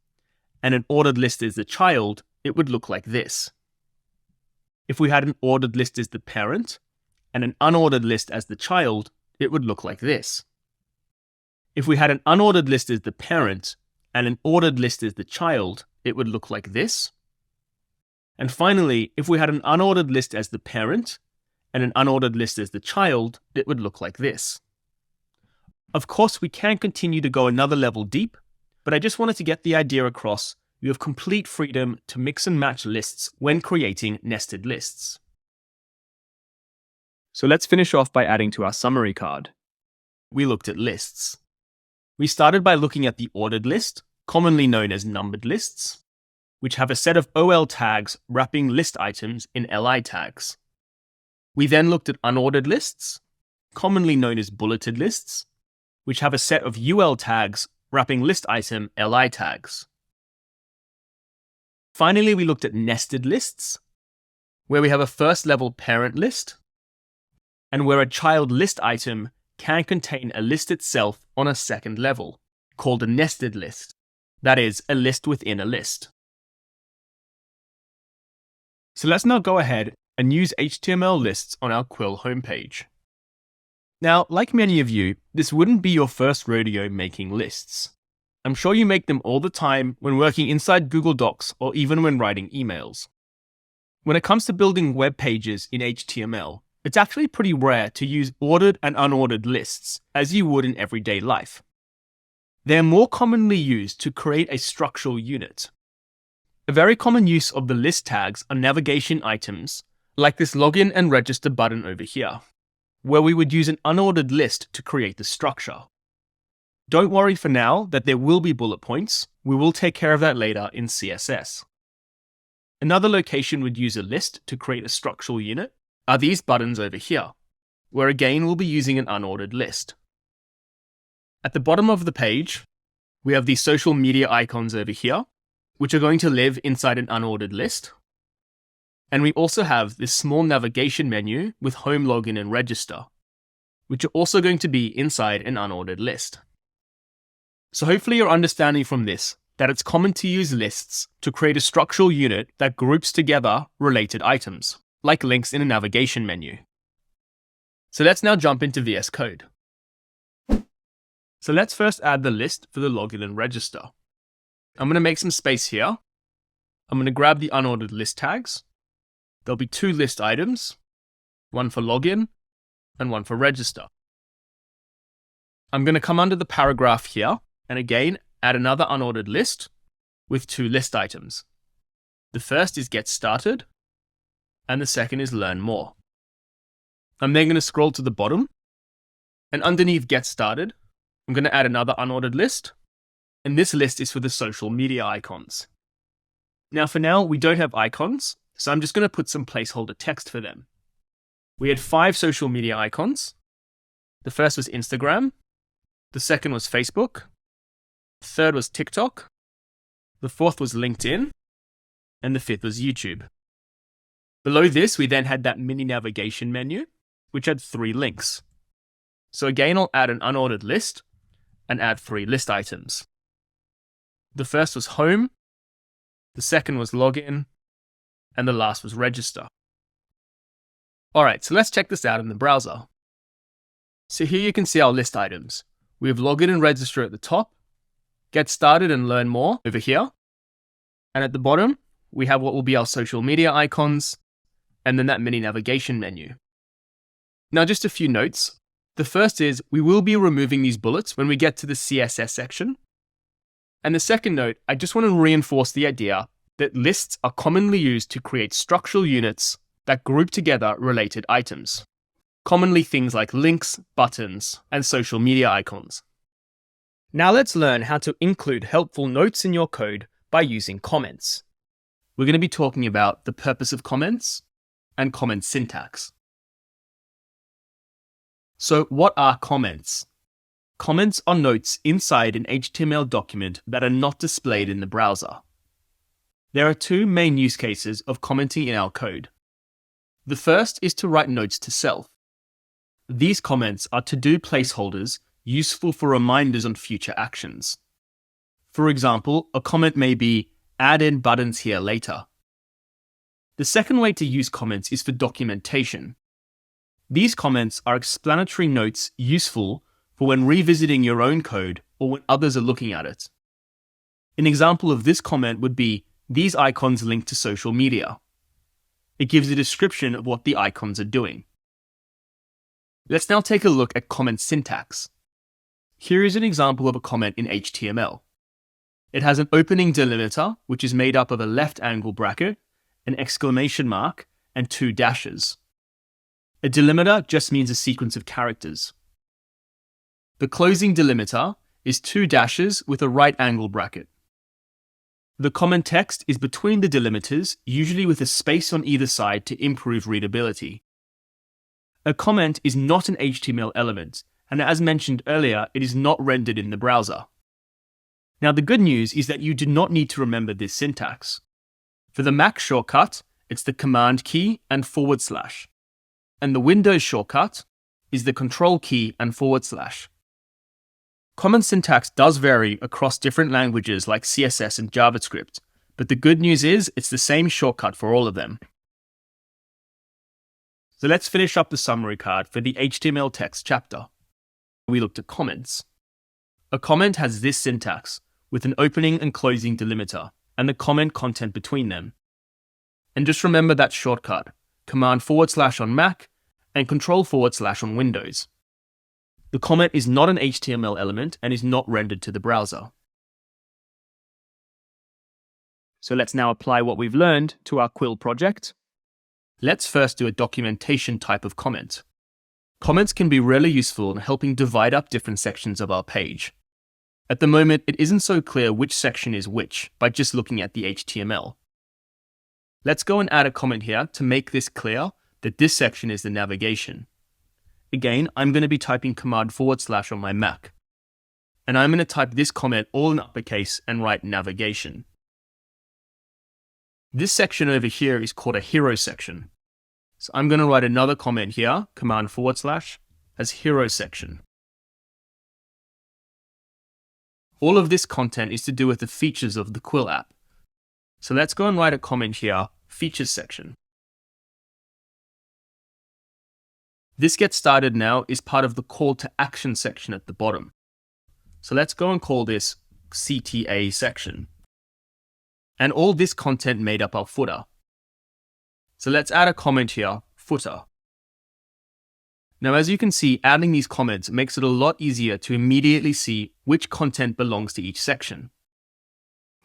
and an ordered list as the child, it would look like this. If we had an ordered list as the parent, and an unordered list as the child, it would look like this. If we had an unordered list as the parent, and an ordered list as the child, it would look like this. And finally, if we had an unordered list as the parent, and an unordered list as the child, it would look like this. Of course, we can continue to go another level deep, but I just wanted to get the idea across. You have complete freedom to mix and match lists when creating nested lists. So let's finish off by adding to our summary card. We looked at lists. We started by looking at the ordered list, commonly known as numbered lists, which have a set of OL tags wrapping list items in LI tags. We then looked at unordered lists, commonly known as bulleted lists, which have a set of UL tags wrapping list item LI tags. Finally, we looked at nested lists, where we have a first level parent list, and where a child list item can contain a list itself on a second level, called a nested list. That is, a list within a list. So let's now go ahead and use HTML lists on our Quill homepage. Now, like many of you, this wouldn't be your first rodeo making lists. I'm sure you make them all the time when working inside Google Docs or even when writing emails. When it comes to building web pages in HTML, it's actually pretty rare to use ordered and unordered lists as you would in everyday life. They are more commonly used to create a structural unit. A very common use of the list tags are navigation items, like this login and register button over here, where we would use an unordered list to create the structure. Don't worry for now that there will be bullet points. We will take care of that later in CSS. Another location we'd use a list to create a structural unit are these buttons over here, where again we'll be using an unordered list. At the bottom of the page, we have these social media icons over here, which are going to live inside an unordered list. And we also have this small navigation menu with home, login, and register, which are also going to be inside an unordered list. So hopefully you're understanding from this that it's common to use lists to create a structural unit that groups together related items, like links in a navigation menu. So let's now jump into VS Code. So let's first add the list for the login and register. I'm going to make some space here. I'm going to grab the unordered list tags. There'll be two list items, one for login and one for register. I'm going to come under the paragraph here and again add another unordered list with two list items. The first is get started and the second is learn more. I'm then going to scroll to the bottom and underneath get started, I'm going to add another unordered list, and this list is for the social media icons. Now for now, we don't have icons, so I'm just going to put some placeholder text for them. We had 5 social media icons. The first was Instagram, the second was Facebook, the third was TikTok, the fourth was LinkedIn, and the fifth was YouTube. Below this, we then had that mini navigation menu, which had 3 links. So again, I'll add an unordered list and add 3 list items. The first was home, the second was login, and the last was register. Alright, so let's check this out in the browser. So here you can see our list items. We have login and register at the top, get started and learn more over here, and at the bottom, we have what will be our social media icons, and then that mini navigation menu. Now just a few notes. The first is we will be removing these bullets when we get to the CSS section. And the second note, I just want to reinforce the idea that lists are commonly used to create structural units that group together related items, commonly things like links, buttons, and social media icons. Now let's learn how to include helpful notes in your code by using comments. We're going to be talking about the purpose of comments and comment syntax. So what are comments? Comments are notes inside an HTML document that are not displayed in the browser. There are 2 main use cases of commenting in our code. The first is to write notes to self. These comments are to-do placeholders useful for reminders on future actions. For example, a comment may be, add in buttons here later. The second way to use comments is for documentation. These comments are explanatory notes useful for when revisiting your own code or when others are looking at it. An example of this comment would be, these icons link to social media. It gives a description of what the icons are doing. Let's now take a look at comment syntax. Here is an example of a comment in HTML. It has an opening delimiter, which is made up of a left angle bracket, an exclamation mark, and 2 dashes. A delimiter just means a sequence of characters. The closing delimiter is 2 dashes with a right angle bracket. The comment text is between the delimiters, usually with a space on either side to improve readability. A comment is not an HTML element, and as mentioned earlier, it is not rendered in the browser. Now the good news is that you do not need to remember this syntax. For the Mac shortcut, it's the Command key and /, and the Windows shortcut is the Control key and /. Comment syntax does vary across different languages like CSS and JavaScript, but the good news is it's the same shortcut for all of them. So let's finish up the summary card for the HTML text chapter. We looked at comments. A comment has this syntax with an opening and closing delimiter and the comment content between them. And just remember that shortcut, Command / on Mac and Control / on Windows. The comment is not an HTML element and is not rendered to the browser. So let's now apply what we've learned to our Quill project. Let's first do a documentation type of comment. Comments can be really useful in helping divide up different sections of our page. At the moment, it isn't so clear which section is which by just looking at the HTML. Let's go and add a comment here to make this clear that this section is the navigation. Again, I'm going to be typing Command / on my Mac. And I'm going to type this comment all in uppercase and write navigation. This section over here is called a hero section. So I'm going to write another comment here, Command / as hero section. All of this content is to do with the features of the Quill app. So let's go and write a comment here, features section. This Get Started Now is part of the call to action section at the bottom. So let's go and call this CTA section. And all this content made up our footer. So let's add a comment here, footer. Now, as you can see, adding these comments makes it a lot easier to immediately see which content belongs to each section.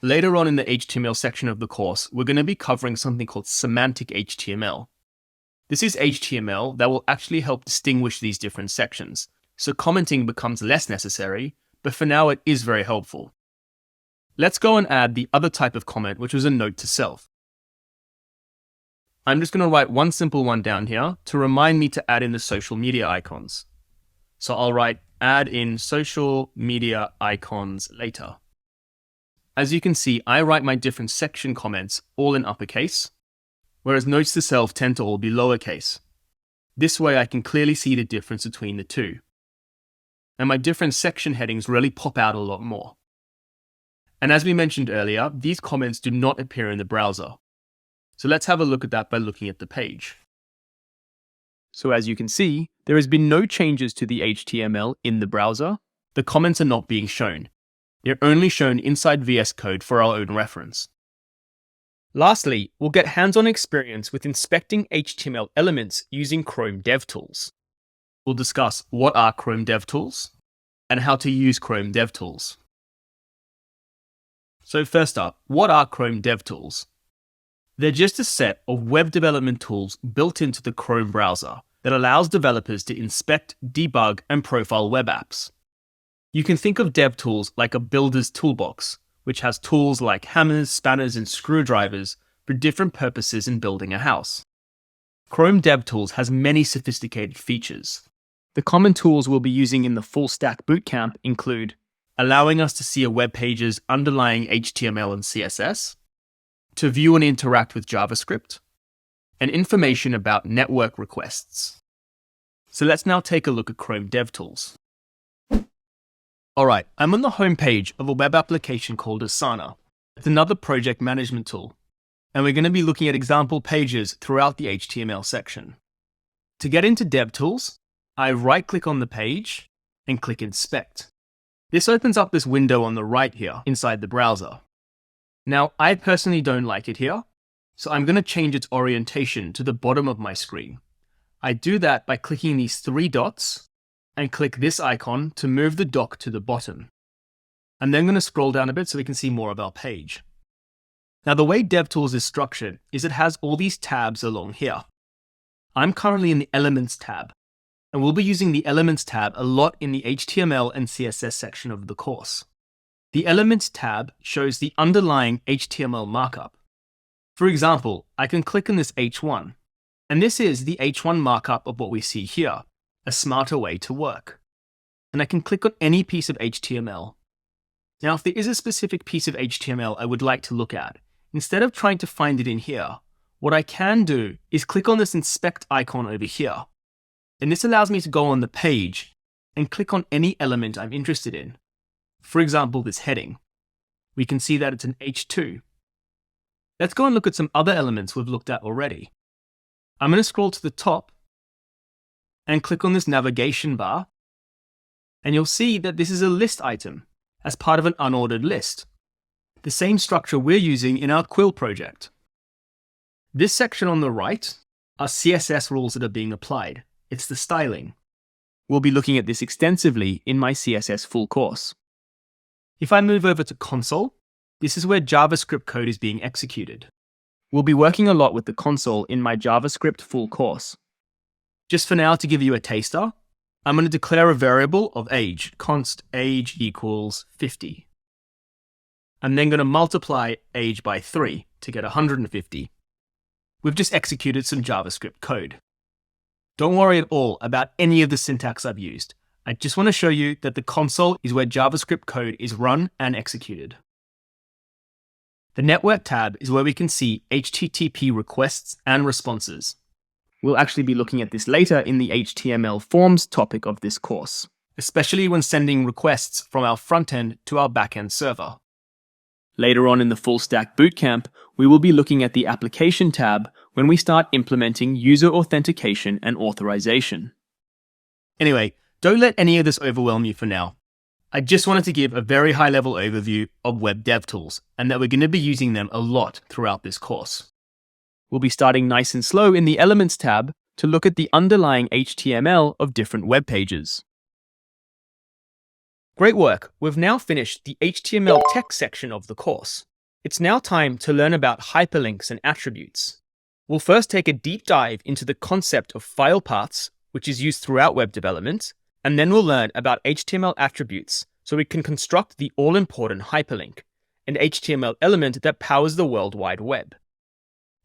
Later on in the HTML section of the course, we're going to be covering something called Semantic HTML. This is HTML that will actually help distinguish these different sections, so commenting becomes less necessary, but for now it is very helpful. Let's go and add the other type of comment, which was a note to self. I'm just going to write one simple one down here to remind me to add in the social media icons. So I'll write add in social media icons later. As you can see, I write my different section comments all in uppercase, whereas notes to self tend to all be lowercase. This way I can clearly see the difference between the two. And my different section headings really pop out a lot more. And as we mentioned earlier, these comments do not appear in the browser. So let's have a look at that by looking at the page. So as you can see, there has been no changes to the HTML in the browser. The comments are not being shown. They're only shown inside VS Code for our own reference. Lastly, we'll get hands-on experience with inspecting HTML elements using Chrome DevTools. We'll discuss what are Chrome DevTools and how to use Chrome DevTools. So first up, what are Chrome DevTools? They're just a set of web development tools built into the Chrome browser that allows developers to inspect, debug, and profile web apps. You can think of DevTools like a builder's toolbox, which has tools like hammers, spanners, and screwdrivers for different purposes in building a house. Chrome DevTools has many sophisticated features. The common tools we'll be using in the Full Stack Bootcamp include allowing us to see a web page's underlying HTML and CSS, to view and interact with JavaScript, and information about network requests. So let's now take a look at Chrome DevTools. Alright, I'm on the home page of a web application called Asana. It's another project management tool, and we're going to be looking at example pages throughout the HTML section. To get into DevTools, I right-click on the page and click Inspect. This opens up this window on the right here inside the browser. Now, I personally don't like it here, so I'm going to change its orientation to the bottom of my screen. I do that by clicking these three dots and click this icon to move the dock to the bottom. I'm then going to scroll down a bit so we can see more of our page. Now, the way DevTools is structured is it has all these tabs along here. I'm currently in the Elements tab, and we'll be using the Elements tab a lot in the HTML and CSS section of the course. The Elements tab shows the underlying HTML markup. For example, I can click on this H1, and this is the H1 markup of what we see here, a smarter way to work. And I can click on any piece of HTML. Now, if there is a specific piece of HTML I would like to look at, instead of trying to find it in here, what I can do is click on this Inspect icon over here. And this allows me to go on the page and click on any element I'm interested in. For example, this heading. We can see that it's an H2. Let's go and look at some other elements we've looked at already. I'm going to scroll to the top and click on this navigation bar, and you'll see that this is a list item as part of an unordered list, the same structure we're using in our Quill project. This section on the right are CSS rules that are being applied. It's the styling. We'll be looking at this extensively in my CSS full course. If I move over to console, this is where JavaScript code is being executed. We'll be working a lot with the console in my JavaScript full course. Just for now, to give you a taster, I'm going to declare a variable of age, const age equals 50. I'm then going to multiply age by 3 to get 150. We've just executed some JavaScript code. Don't worry at all about any of the syntax I've used. I just want to show you that the console is where JavaScript code is run and executed. The Network tab is where we can see HTTP requests and responses. We'll actually be looking at this later in the HTML forms topic of this course, especially when sending requests from our front end to our backend server. Later on in the Full Stack Bootcamp, we will be looking at the Application tab when we start implementing user authentication and authorization. Anyway, don't let any of this overwhelm you for now. I just wanted to give a very high-level overview of web dev tools, and that we're going to be using them a lot throughout this course. We'll be starting nice and slow in the Elements tab to look at the underlying HTML of different web pages. Great work! We've now finished the HTML text section of the course. It's now time to learn about hyperlinks and attributes. We'll first take a deep dive into the concept of file paths, which is used throughout web development, and then we'll learn about HTML attributes so we can construct the all-important hyperlink, an HTML element that powers the World Wide Web.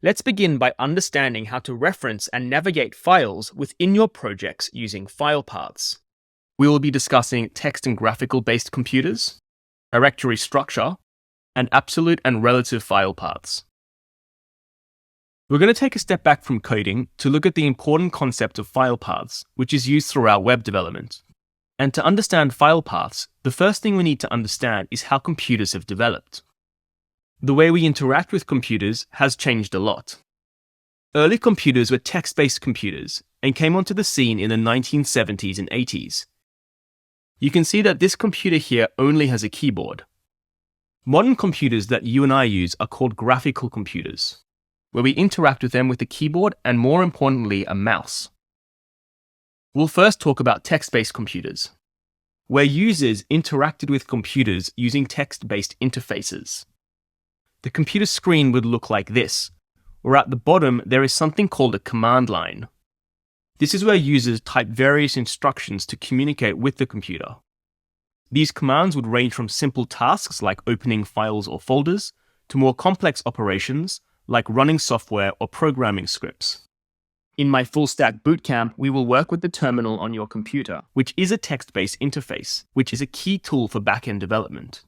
Let's begin by understanding how to reference and navigate files within your projects using file paths. We will be discussing text and graphical-based computers, directory structure, and absolute and relative file paths. We're going to take a step back from coding to look at the important concept of file paths, which is used throughout web development. And to understand file paths, the first thing we need to understand is how computers have developed. The way we interact with computers has changed a lot. Early computers were text-based computers and came onto the scene in the 1970s and 80s. You can see that this computer here only has a keyboard. Modern computers that you and I use are called graphical computers, where we interact with them with a keyboard and, more importantly, a mouse. We'll first talk about text-based computers, where users interacted with computers using text-based interfaces. The computer screen would look like this, where at the bottom there is something called a command line. This is where users type various instructions to communicate with the computer. These commands would range from simple tasks like opening files or folders to more complex operations like running software or programming scripts. In my Full Stack Bootcamp, we will work with the terminal on your computer, which is a text-based interface, which is a key tool for back-end development.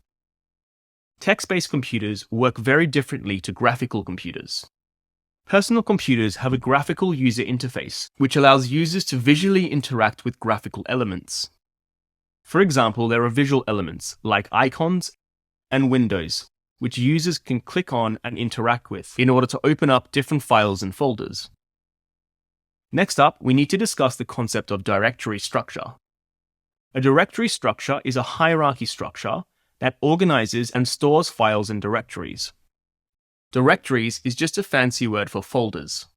Text-based computers work very differently to graphical computers. Personal computers have a graphical user interface, which allows users to visually interact with graphical elements. For example, there are visual elements like icons and windows, which users can click on and interact with in order to open up different files and folders. Next up, we need to discuss the concept of directory structure. A directory structure is a hierarchy structure that organizes and stores files and directories. Directories is just a fancy word for folders.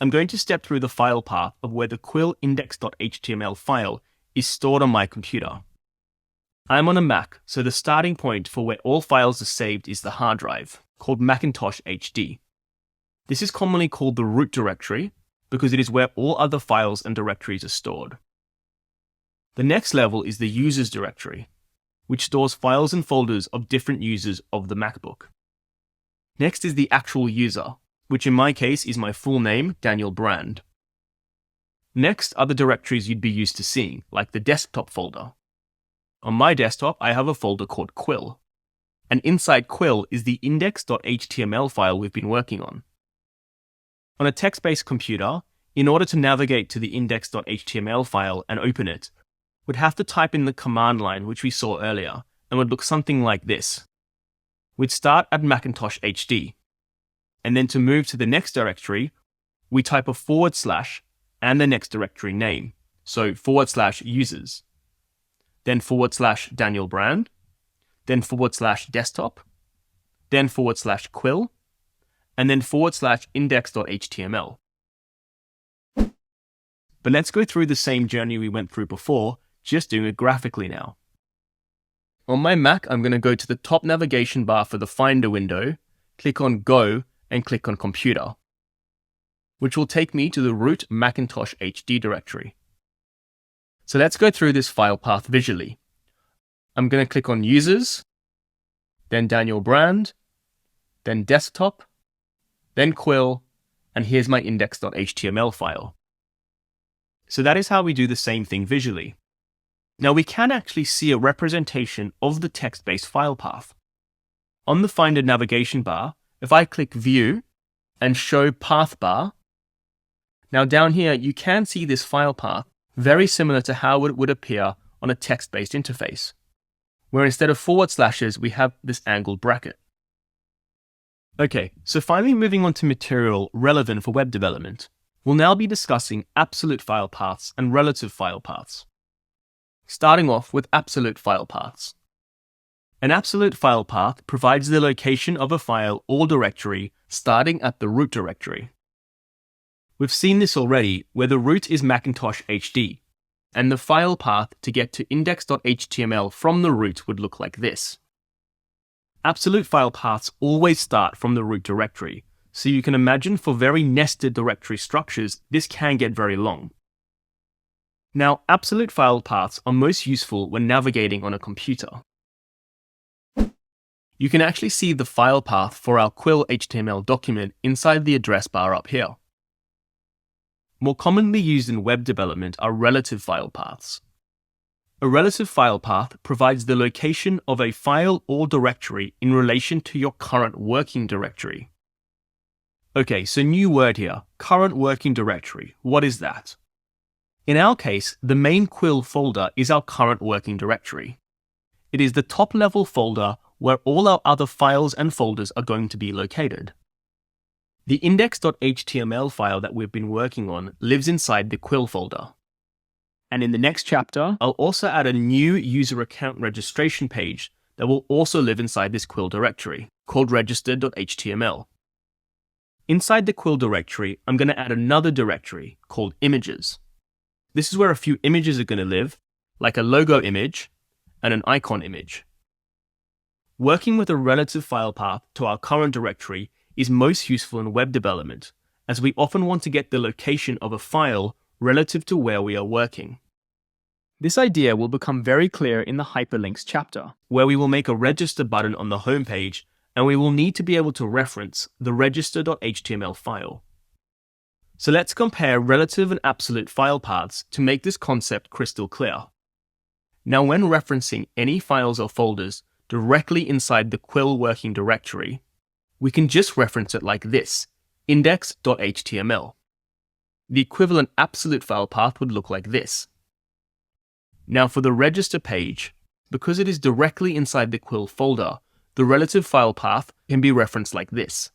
I'm going to step through the file path of where the quill index.html file is stored on my computer. I'm on a Mac, so the starting point for where all files are saved is the hard drive, called Macintosh HD. This is commonly called the root directory because it is where all other files and directories are stored. The next level is the users directory, which stores files and folders of different users of the MacBook. Next is the actual user, which in my case is my full name, Daniel Brand. Next are the directories you'd be used to seeing, like the desktop folder. On my desktop, I have a folder called Quill. And inside Quill is the index.html file we've been working on. On a text-based computer, in order to navigate to the index.html file and open it, we'd have to type in the command line which we saw earlier, and would look something like this. We'd start at Macintosh HD, and then to move to the next directory, we type a / and the next directory name. So /users, then /Daniel Brand, then /desktop, then /quill, and then /index.html. But let's go through the same journey we went through before, just doing it graphically now. On my Mac, I'm going to go to the top navigation bar for the Finder window, click on Go, and click on Computer, which will take me to the root Macintosh HD directory. So let's go through this file path visually. I'm going to click on Users, then Daniel Brand, then Desktop, then Quill, and here's my index.html file. So that is how we do the same thing visually. Now we can actually see a representation of the text-based file path. On the Finder navigation bar, if I click View and Show Path Bar, now down here you can see this file path very similar to how it would appear on a text-based interface, where instead of /, we have this angled bracket. Okay, so finally moving on to material relevant for web development. We'll now be discussing absolute file paths and relative file paths. Starting off with absolute file paths. An absolute file path provides the location of a file or directory starting at the root directory. We've seen this already, where the root is Macintosh HD, and the file path to get to index.html from the root would look like this. Absolute file paths always start from the root directory, so you can imagine for very nested directory structures, this can get very long. Now, absolute file paths are most useful when navigating on a computer. You can actually see the file path for our Quill HTML document inside the address bar up here. More commonly used in web development are relative file paths. A relative file path provides the location of a file or directory in relation to your current working directory. Okay, so new word here, current working directory. What is that? In our case, the main Quill folder is our current working directory. It is the top level folder where all our other files and folders are going to be located. The index.html file that we've been working on lives inside the Quill folder. And in the next chapter, I'll also add a new user account registration page that will also live inside this Quill directory, called register.html. Inside the Quill directory, I'm going to add another directory called images. This is where a few images are going to live, like a logo image and an icon image. Working with a relative file path to our current directory is most useful in web development, as we often want to get the location of a file relative to where we are working. This idea will become very clear in the Hyperlinks chapter, where we will make a register button on the homepage, and we will need to be able to reference the register.html file. So let's compare relative and absolute file paths to make this concept crystal clear. Now, when referencing any files or folders directly inside the Quill working directory, we can just reference it like this, index.html. The equivalent absolute file path would look like this. Now for the register page, because it is directly inside the Quill folder, the relative file path can be referenced like this,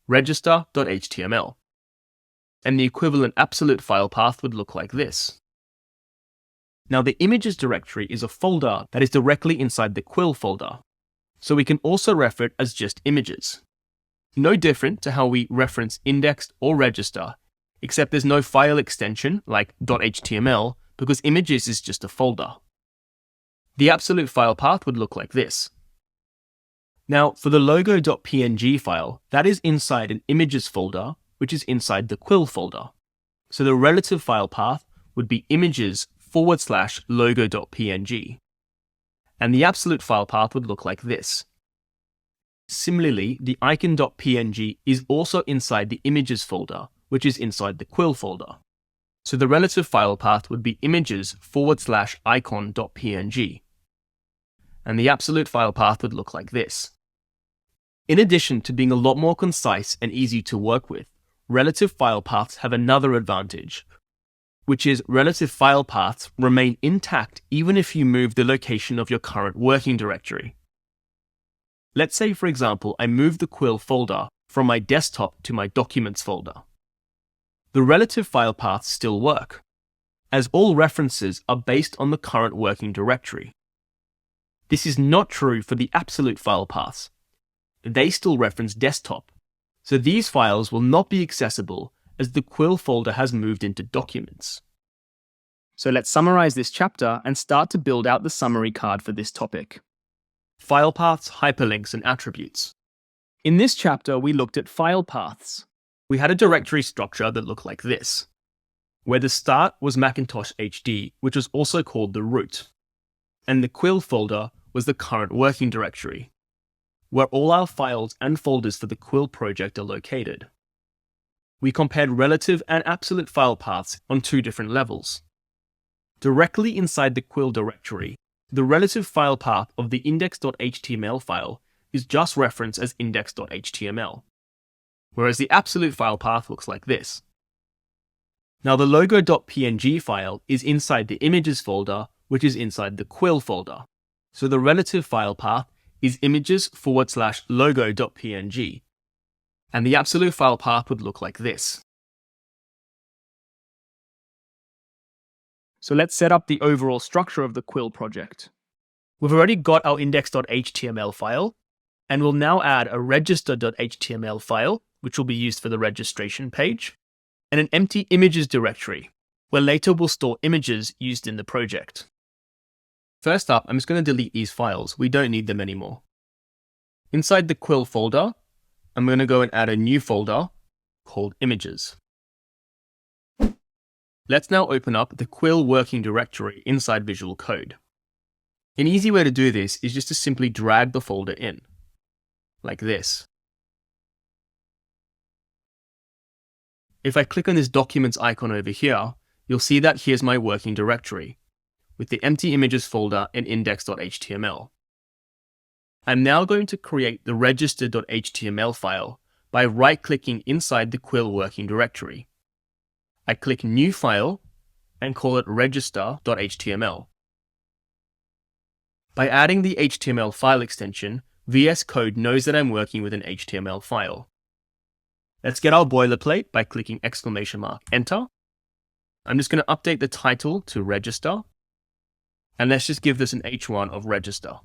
register.html. And the equivalent absolute file path would look like this. Now the images directory is a folder that is directly inside the Quill folder, so we can also refer it as just images. No different to how we reference indexed or register, except there's no file extension like .html because images is just a folder. The absolute file path would look like this. Now for the logo.png file, that is inside an images folder, which is inside the Quill folder. So the relative file path would be images/logo.png. And the absolute file path would look like this. Similarly, the icon.png is also inside the images folder, which is inside the Quill folder. So the relative file path would be images/icon.png. And the absolute file path would look like this. In addition to being a lot more concise and easy to work with, relative file paths have another advantage, which is relative file paths remain intact even if you move the location of your current working directory. Let's say, for example, I move the Quill folder from my desktop to my documents folder. the relative file paths still work, as all references are based on the current working directory. This is not true for the absolute file paths. They still reference desktop, so these files will not be accessible as the Quill folder has moved into Documents. So let's summarize this chapter and start to build out the summary card for this topic. File paths, hyperlinks, and attributes. In this chapter, we looked at file paths. We had a directory structure that looked like this, where the start was Macintosh HD, which was also called the root, and the Quill folder was the current working directory, where all our files and folders for the Quill project are located. We compared relative and absolute file paths on two different levels. Directly inside the Quill directory, the relative file path of the index.html file is just referenced as index.html, whereas the absolute file path looks like this. Now the logo.png file is inside the images folder, which is inside the Quill folder. So the relative file path is images/logo.png, and the absolute file path would look like this. So let's set up the overall structure of the Quill project. We've already got our index.html file, and we'll now add a register.html file, which will be used for the registration page, and an empty images directory, where later we'll store images used in the project. First up, I'm just going to delete these files. We don't need them anymore. Inside the Quill folder, I'm going to go and add a new folder called Images. Let's now open up the Quill working directory inside Visual Code. An easy way to do this is just to simply drag the folder in, like this. If I click on this Documents icon over here, you'll see that here's my working directory, with the empty images folder and index.html. I'm now going to create the register.html file by right-clicking inside the Quill working directory. I click New File and call it register.html. By adding the HTML file extension, VS Code knows that I'm working with an HTML file. Let's get our boilerplate by clicking !Enter. I'm just going to update the title to Register, and let's just give this an H1 of Register.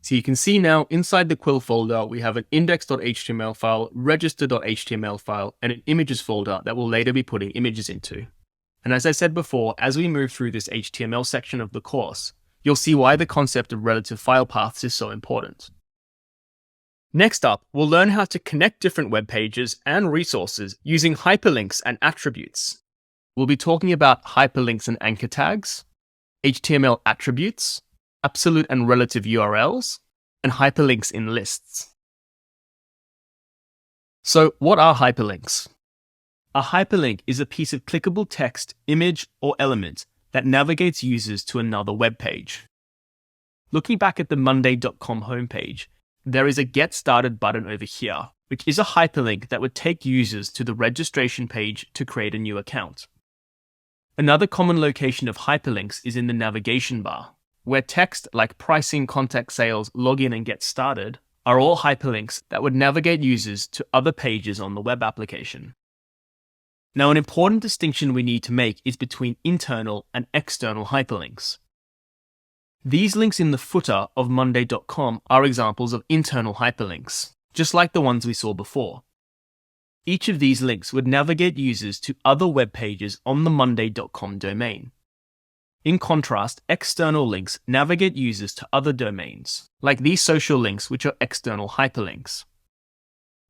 So you can see now inside the Quill folder, we have an index.html file, register.html file, and an images folder that we'll later be putting images into. And as I said before, as we move through this HTML section of the course, you'll see why the concept of relative file paths is so important. Next up, we'll learn how to connect different web pages and resources using hyperlinks and attributes. We'll be talking about hyperlinks and anchor tags, HTML attributes, absolute and relative URLs, and hyperlinks in lists. So what are hyperlinks? A hyperlink is a piece of clickable text, image, or element that navigates users to another web page. Looking back at the Monday.com homepage, there is a Get Started button over here, which is a hyperlink that would take users to the registration page to create a new account. Another common location of hyperlinks is in the navigation bar, where text like pricing, contact sales, login, and get started are all hyperlinks that would navigate users to other pages on the web application. Now, an important distinction we need to make is between internal and external hyperlinks. These links in the footer of Monday.com are examples of internal hyperlinks, just like the ones we saw before. Each of these links would navigate users to other web pages on the Monday.com domain. In contrast, external links navigate users to other domains, like these social links, which are external hyperlinks.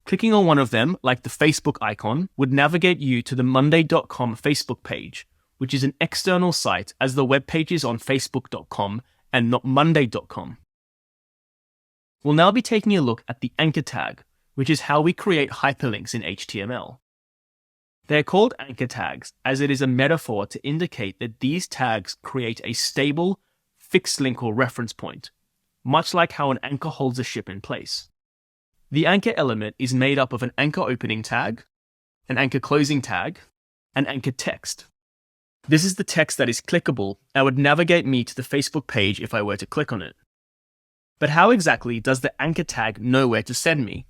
Clicking on one of them, like the Facebook icon, would navigate you to the Monday.com Facebook page, which is an external site as the web page is on Facebook.com and not Monday.com. We'll now be taking a look at the anchor tag, which is how we create hyperlinks in HTML. They're called anchor tags as it is a metaphor to indicate that these tags create a stable, fixed link or reference point, much like how an anchor holds a ship in place. The anchor element is made up of an anchor opening tag, an anchor closing tag, and anchor text. This is the text that is clickable and would navigate me to the Facebook page if I were to click on it. But how exactly does the anchor tag know where to send me?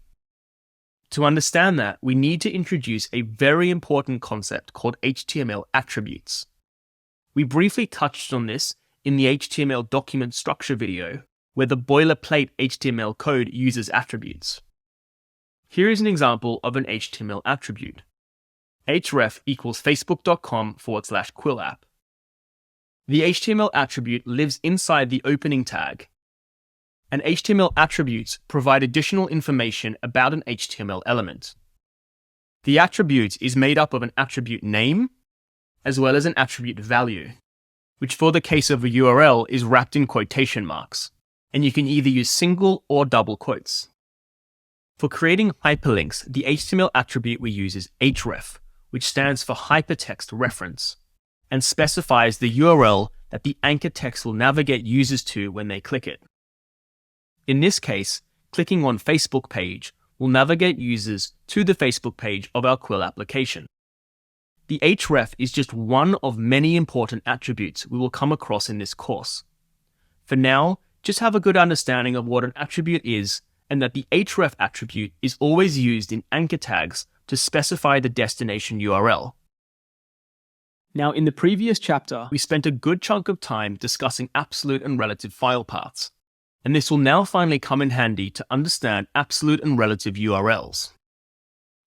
To understand that, we need to introduce a very important concept called HTML attributes. We briefly touched on this in the HTML document structure video, where the boilerplate HTML code uses attributes. Here is an example of an HTML attribute. href equals facebook.com/quillapp. The HTML attribute lives inside the opening tag, and HTML attributes provide additional information about an HTML element. The attribute is made up of an attribute name, as well as an attribute value, which for the case of a URL is wrapped in quotation marks, and you can either use single or double quotes. For creating hyperlinks, the HTML attribute we use is href, which stands for hypertext reference, and specifies the URL that the anchor text will navigate users to when they click it. In this case, clicking on Facebook page will navigate users to the Facebook page of our Quill application. The href is just one of many important attributes we will come across in this course. For now, just have a good understanding of what an attribute is, and that the href attribute is always used in anchor tags to specify the destination URL. Now, in the previous chapter, we spent a good chunk of time discussing absolute and relative file paths, and this will now finally come in handy to understand absolute and relative URLs.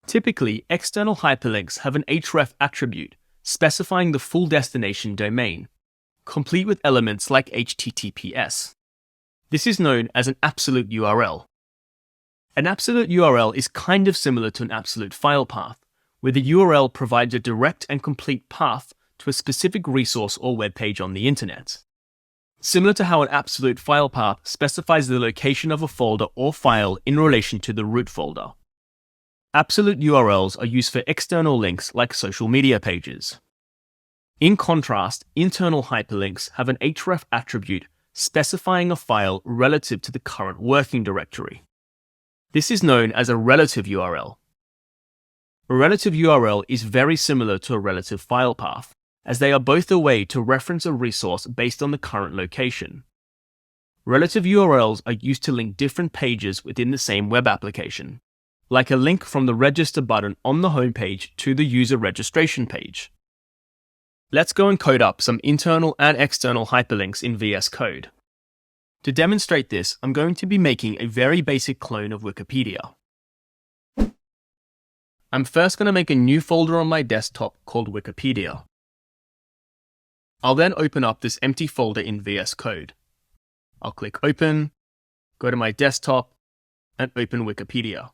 Typically, external hyperlinks have an href attribute specifying the full destination domain, complete with elements like HTTPS. This is known as an absolute URL. An absolute URL is kind of similar to an absolute file path, where the URL provides a direct and complete path to a specific resource or web page on the internet. Similar to how an absolute file path specifies the location of a folder or file in relation to the root folder. Absolute URLs are used for external links like social media pages. In contrast, internal hyperlinks have an href attribute specifying a file relative to the current working directory. This is known as a relative URL. A relative URL is very similar to a relative file path, as they are both a way to reference a resource based on the current location. Relative URLs are used to link different pages within the same web application, like a link from the register button on the homepage to the user registration page. Let's go and code up some internal and external hyperlinks in VS Code. To demonstrate this, I'm going to be making a very basic clone of Wikipedia. I'm first going to make a new folder on my desktop called Wikipedia. I'll then open up this empty folder in VS Code. I'll click Open, go to my desktop, and open Wikipedia.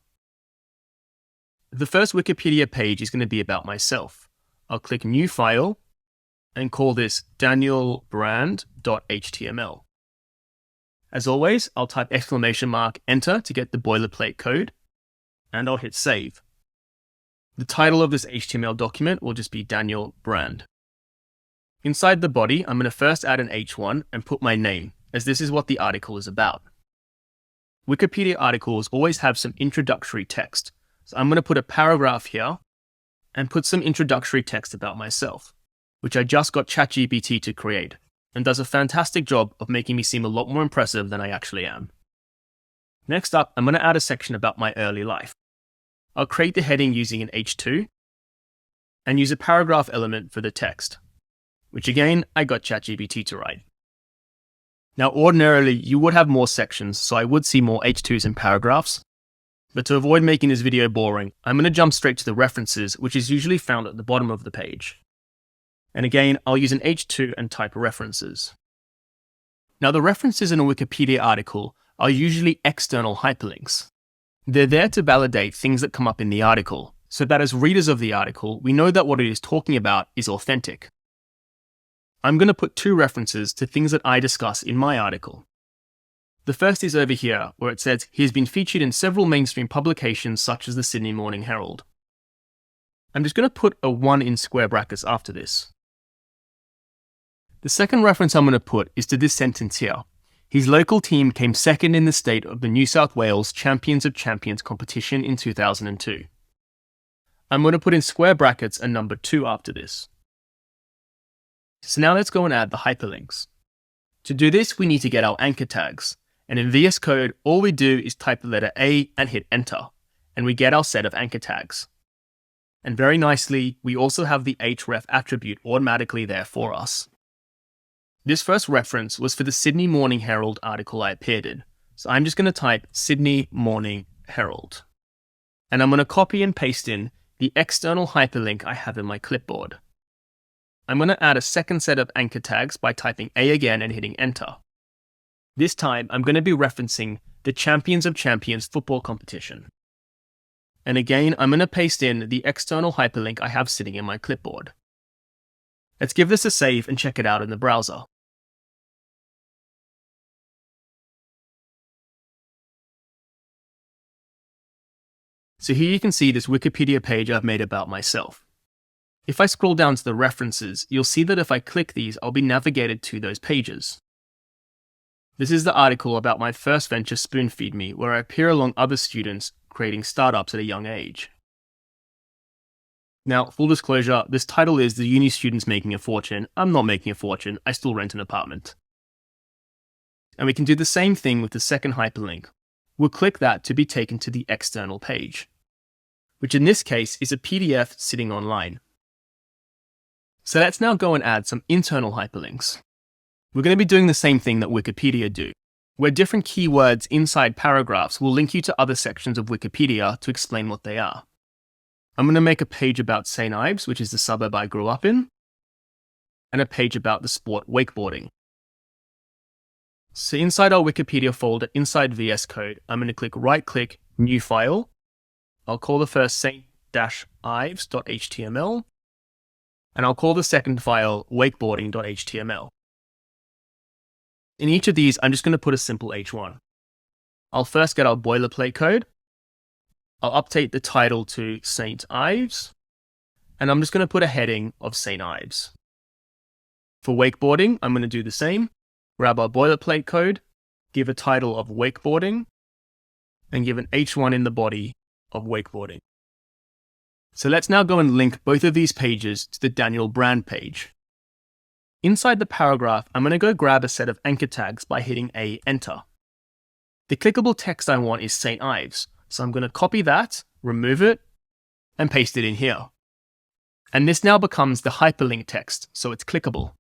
The first Wikipedia page is going to be about myself. I'll click New File, and call this danielbrand.html. As always, I'll type !enter to get the boilerplate code, and I'll hit Save. The title of this HTML document will just be Daniel Brand. Inside the body, I'm going to first add an H1 and put my name, as this is what the article is about. Wikipedia articles always have some introductory text, so I'm going to put a paragraph here and put some introductory text about myself, which I just got ChatGPT to create, and does a fantastic job of making me seem a lot more impressive than I actually am. Next up, I'm going to add a section about my early life. I'll create the heading using an H2 and use a paragraph element for the text, which again, I got ChatGPT to write. Now, ordinarily, you would have more sections, so I would see more H2s and paragraphs, but to avoid making this video boring, I'm going to jump straight to the references, which is usually found at the bottom of the page. And again, I'll use an H2 and type references. Now, the references in a Wikipedia article are usually external hyperlinks. They're there to validate things that come up in the article, so that as readers of the article, we know that what it is talking about is authentic. I'm going to put two references to things that I discuss in my article. The first is over here, where it says he has been featured in several mainstream publications such as the Sydney Morning Herald. I'm just going to put a 1 in square brackets after this. The second reference I'm going to put is to this sentence here. His local team came second in the state of the New South Wales Champions of Champions competition in 2002. I'm going to put in square brackets a number 2 after this. So now let's go and add the hyperlinks. To do this, we need to get our anchor tags. And in VS Code, all we do is type the letter A and hit Enter. and we get our set of anchor tags. And very nicely, we also have the href attribute automatically there for us. This first reference was for the Sydney Morning Herald article I appeared in. So I'm just going to type Sydney Morning Herald. And I'm going to copy and paste in the external hyperlink I have in my clipboard. I'm going to add a second set of anchor tags by typing A again and hitting enter. This time, I'm going to be referencing the Champions of Champions football competition. And again, I'm going to paste in the external hyperlink I have sitting in my clipboard. Let's give this a save and check it out in the browser. So here you can see this Wikipedia page I've made about myself. If I scroll down to the references, you'll see that if I click these, I'll be navigated to those pages. This is the article about my first venture, Spoonfeed Me, where I appear along other students creating startups at a young age. Now, full disclosure, this title is The Uni Students Making a Fortune. I'm not making a fortune, I still rent an apartment. And we can do the same thing with the second hyperlink. We'll click that to be taken to the external page, which in this case is a PDF sitting online. So let's now go and add some internal hyperlinks. We're going to be doing the same thing that Wikipedia do, where different keywords inside paragraphs will link you to other sections of Wikipedia to explain what they are. I'm going to make a page about St. Ives, which is the suburb I grew up in, and a page about the sport wakeboarding. So inside our Wikipedia folder, inside VS Code, I'm going to click right-click, New File. I'll call the first St-Ives.html, and I'll call the second file wakeboarding.html. In each of these, I'm just going to put a simple H1. I'll first get our boilerplate code. I'll update the title to St. Ives, and I'm just going to put a heading of St. Ives. For wakeboarding, I'm going to do the same. Grab our boilerplate code, give a title of wakeboarding, and give an H1 in the body of wakeboarding. So let's now go and link both of these pages to the Daniel Brand page. Inside the paragraph, I'm going to go grab a set of anchor tags by hitting A, enter. The clickable text I want is St. Ives, so I'm going to copy that, remove it, and paste it in here. And this now becomes the hyperlink text, so it's clickable.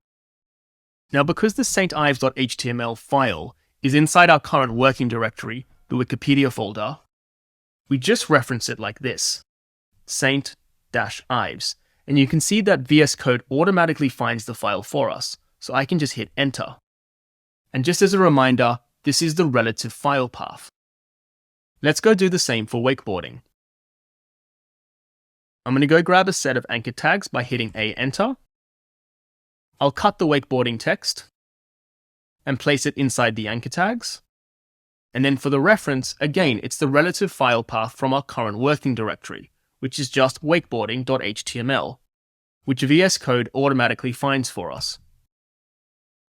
Now, because the St.Ives.html file is inside our current working directory, the Wikipedia folder, we just reference it like this, St-Ives, and you can see that VS Code automatically finds the file for us, so I can just hit enter. And just as a reminder, this is the relative file path. Let's go do the same for wakeboarding. I'm going to go grab a set of anchor tags by hitting A, enter. I'll cut the wakeboarding text and place it inside the anchor tags. And then for the reference, again, it's the relative file path from our current working directory, which is just wakeboarding.html, which VS Code automatically finds for us.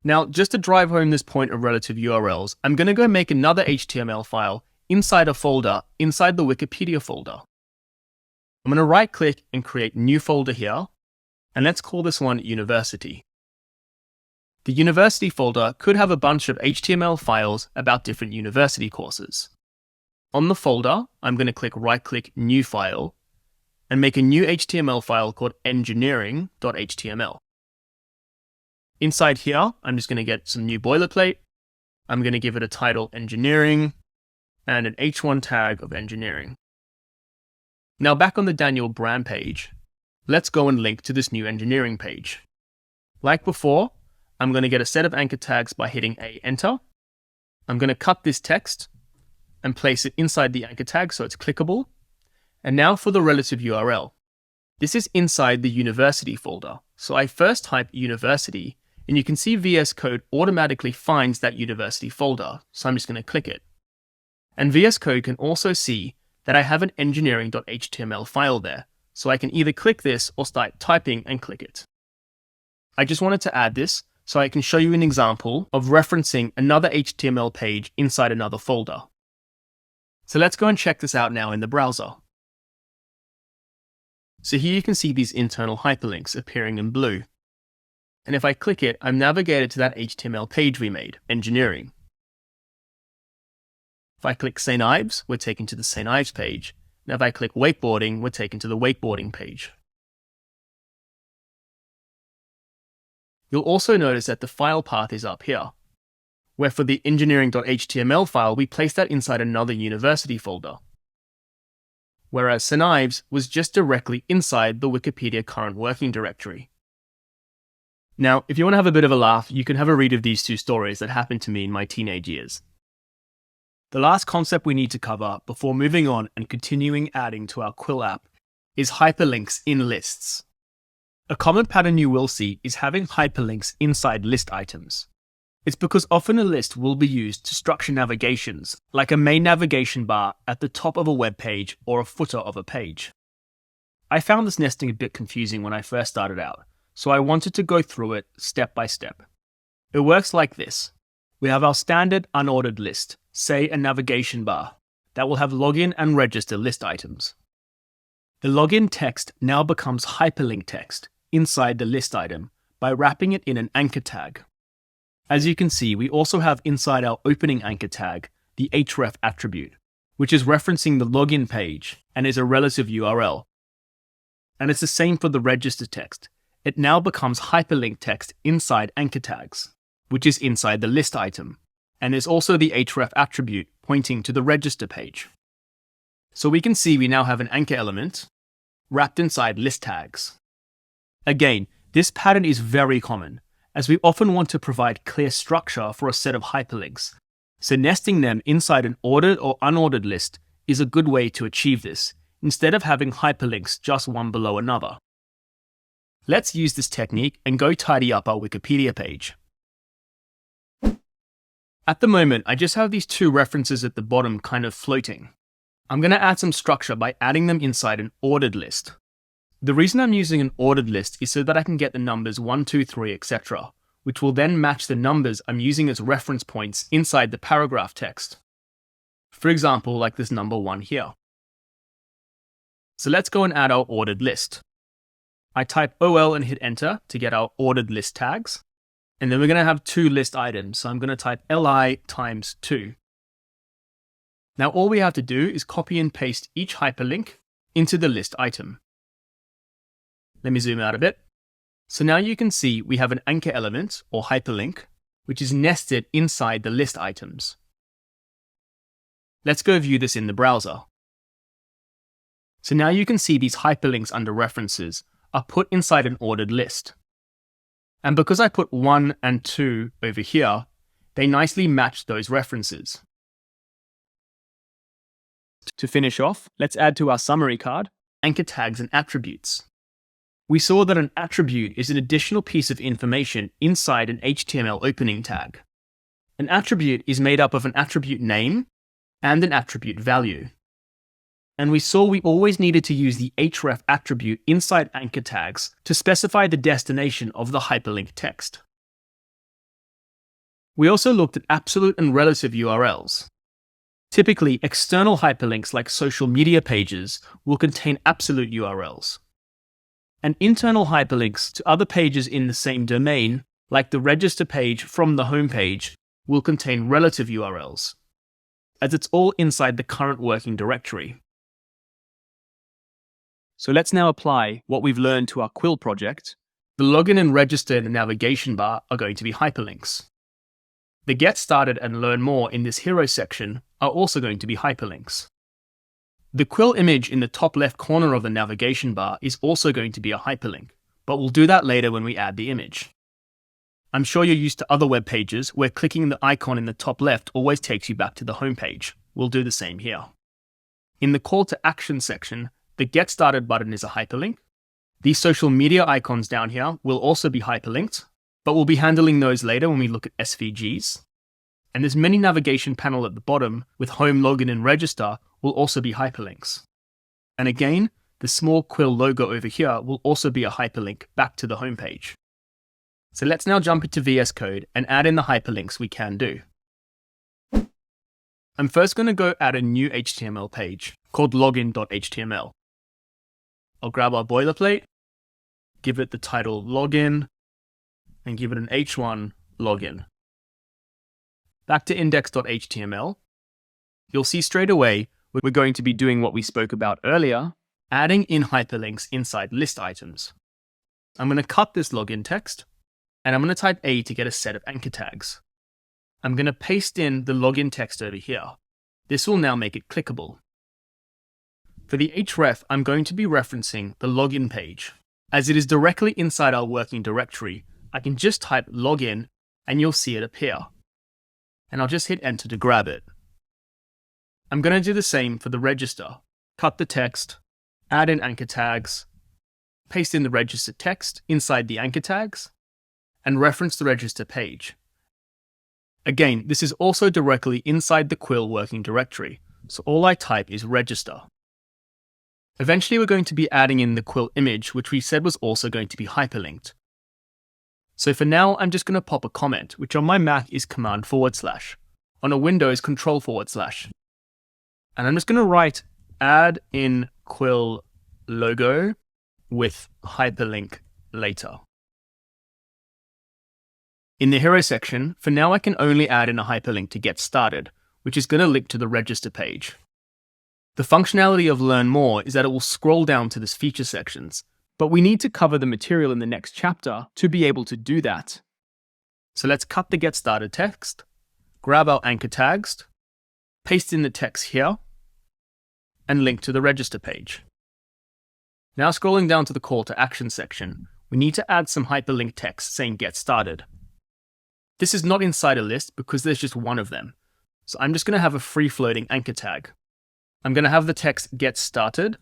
Now, just to drive home this point of relative URLs, I'm going to go make another HTML file inside a folder inside the Wikipedia folder. I'm going to right-click and create new folder here, and let's call this one University. The University folder could have a bunch of HTML files about different university courses. On the folder, I'm going to click right-click New File, and make a new HTML file called engineering.html. Inside here, I'm just going to get some new boilerplate. I'm going to give it a title engineering and an H1 tag of engineering. Now back on the Daniel Brand page, let's go and link to this new engineering page. Like before, I'm going to get a set of anchor tags by hitting A, enter. I'm going to cut this text and place it inside the anchor tag so it's clickable. And now for the relative URL. This is inside the university folder. So I first type university, and you can see VS Code automatically finds that university folder. So I'm just going to click it. And VS Code can also see that I have an engineering.html file there. So I can either click this or start typing and click it. I just wanted to add this so I can show you an example of referencing another HTML page inside another folder. So let's go and check this out now in the browser. So here you can see these internal hyperlinks appearing in blue. And if I click it, I'm navigated to that HTML page we made, engineering. If I click St. Ives, we're taken to the St. Ives page. Now if I click wakeboarding, we're taken to the wakeboarding page. You'll also notice that the file path is up here, where for the engineering.html file, we placed that inside another university folder, whereas Senives was just directly inside the Wikipedia current working directory. Now, if you want to have a bit of a laugh, you can have a read of these two stories that happened to me in my teenage years. The last concept we need to cover before moving on and continuing adding to our Quill app is hyperlinks in lists. A common pattern you will see is having hyperlinks inside list items. It's because often a list will be used to structure navigations, like a main navigation bar at the top of a web page or a footer of a page. I found this nesting a bit confusing when I first started out, so I wanted to go through it step by step. It works like this. We have our standard unordered list, say a navigation bar, that will have login and register list items. The login text now becomes hyperlink text inside the list item by wrapping it in an anchor tag. As you can see, we also have inside our opening anchor tag the href attribute, which is referencing the login page and is a relative URL. And it's the same for the register text. It now becomes hyperlink text inside anchor tags, which is inside the list item, and is also the href attribute pointing to the register page. So we can see we now have an anchor element wrapped inside list tags. Again, this pattern is very common, as we often want to provide clear structure for a set of hyperlinks, so nesting them inside an ordered or unordered list is a good way to achieve this, instead of having hyperlinks just one below another. Let's use this technique and go tidy up our Wikipedia page. At the moment, I just have these two references at the bottom kind of floating. I'm going to add some structure by adding them inside an ordered list. The reason I'm using an ordered list is so that I can get the numbers 1, 2, 3, etc., which will then match the numbers I'm using as reference points inside the paragraph text. For example, like this number 1 here. So let's go and add our ordered list. I type OL and hit enter to get our ordered list tags. And then we're going to have two list items. So I'm going to type li times 2. Now all we have to do is copy and paste each hyperlink into the list item. Let me zoom out a bit. So now you can see we have an anchor element or hyperlink, which is nested inside the list items. Let's go view this in the browser. So now you can see these hyperlinks under references are put inside an ordered list. And because I put 1 and 2 over here, they nicely match those references. To finish off, let's add to our summary card, anchor tags and attributes. We saw that an attribute is an additional piece of information inside an HTML opening tag. An attribute is made up of an attribute name and an attribute value. And we saw we always needed to use the href attribute inside anchor tags to specify the destination of the hyperlink text. We also looked at absolute and relative URLs. Typically, external hyperlinks like social media pages will contain absolute URLs. And internal hyperlinks to other pages in the same domain, like the register page from the home page, will contain relative URLs, as it's all inside the current working directory. So let's now apply what we've learned to our Quill project. The login and register in the navigation bar are going to be hyperlinks. The Get Started and Learn More in this Hero section are also going to be hyperlinks. The Quill image in the top left corner of the navigation bar is also going to be a hyperlink, but we'll do that later when we add the image. I'm sure you're used to other web pages where clicking the icon in the top left always takes you back to the home page. We'll do the same here. In the Call to Action section, the Get Started button is a hyperlink. These social media icons down here will also be hyperlinked, but we'll be handling those later when we look at SVGs. And this menu navigation panel at the bottom with Home, Login and Register will also be hyperlinks. And again, the small Quill logo over here will also be a hyperlink back to the home page. So let's now jump into VS Code and add in the hyperlinks we can do. I'm first going to go add a new HTML page called login.html. I'll grab our boilerplate, give it the title login, and give it an h1 login. Back to index.html, you'll see straight away we're going to be doing what we spoke about earlier, adding in hyperlinks inside list items. I'm going to cut this login text, and I'm going to type A to get a set of anchor tags. I'm going to paste in the login text over here. This will now make it clickable. For the href, I'm going to be referencing the login page. As it is directly inside our working directory, I can just type login and you'll see it appear. And I'll just hit enter to grab it. I'm going to do the same for the register. Cut the text, add in anchor tags, paste in the register text inside the anchor tags, and reference the register page. Again, this is also directly inside the Quill working directory, so all I type is register. Eventually we're going to be adding in the Quill image, which we said was also going to be hyperlinked. So for now, I'm just going to pop a comment, which on my Mac is Command/, on a Windows Control/. And I'm just going to write add in Quill logo with hyperlink later. In the hero section, for now I can only add in a hyperlink to get started, which is going to link to the register page. The functionality of Learn More is that it will scroll down to this feature sections, but we need to cover the material in the next chapter to be able to do that. So let's cut the Get Started text, grab our anchor tags, paste in the text here, and link to the register page. Now scrolling down to the call to action section, we need to add some hyperlink text saying Get Started. This is not inside a list because there's just one of them. So I'm just going to have a free-floating anchor tag. I'm going to have the text Get Started,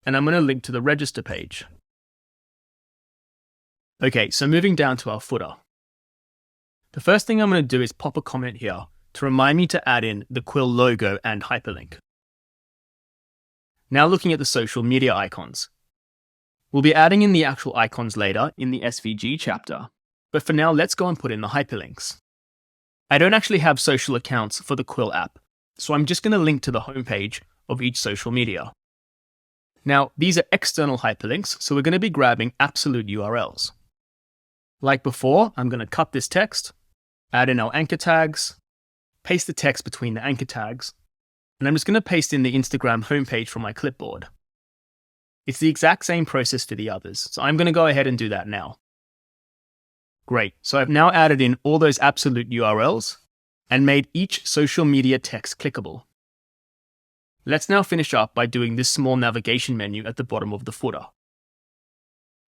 and I'm going to link to the register page. Okay, so moving down to our footer. The first thing I'm going to do is pop a comment here to remind me to add in the Quill logo and hyperlink. Now looking at the social media icons. We'll be adding in the actual icons later in the SVG chapter, but for now let's go and put in the hyperlinks. I don't actually have social accounts for the Quill app, so I'm just going to link to the homepage of each social media. Now, these are external hyperlinks, so we're going to be grabbing absolute URLs. Like before, I'm going to cut this text, add in our anchor tags, paste the text between the anchor tags, and I'm just going to paste in the Instagram homepage from my clipboard. It's the exact same process for the others, so I'm going to go ahead and do that now. Great, so I've now added in all those absolute URLs and made each social media text clickable. Let's now finish up by doing this small navigation menu at the bottom of the footer.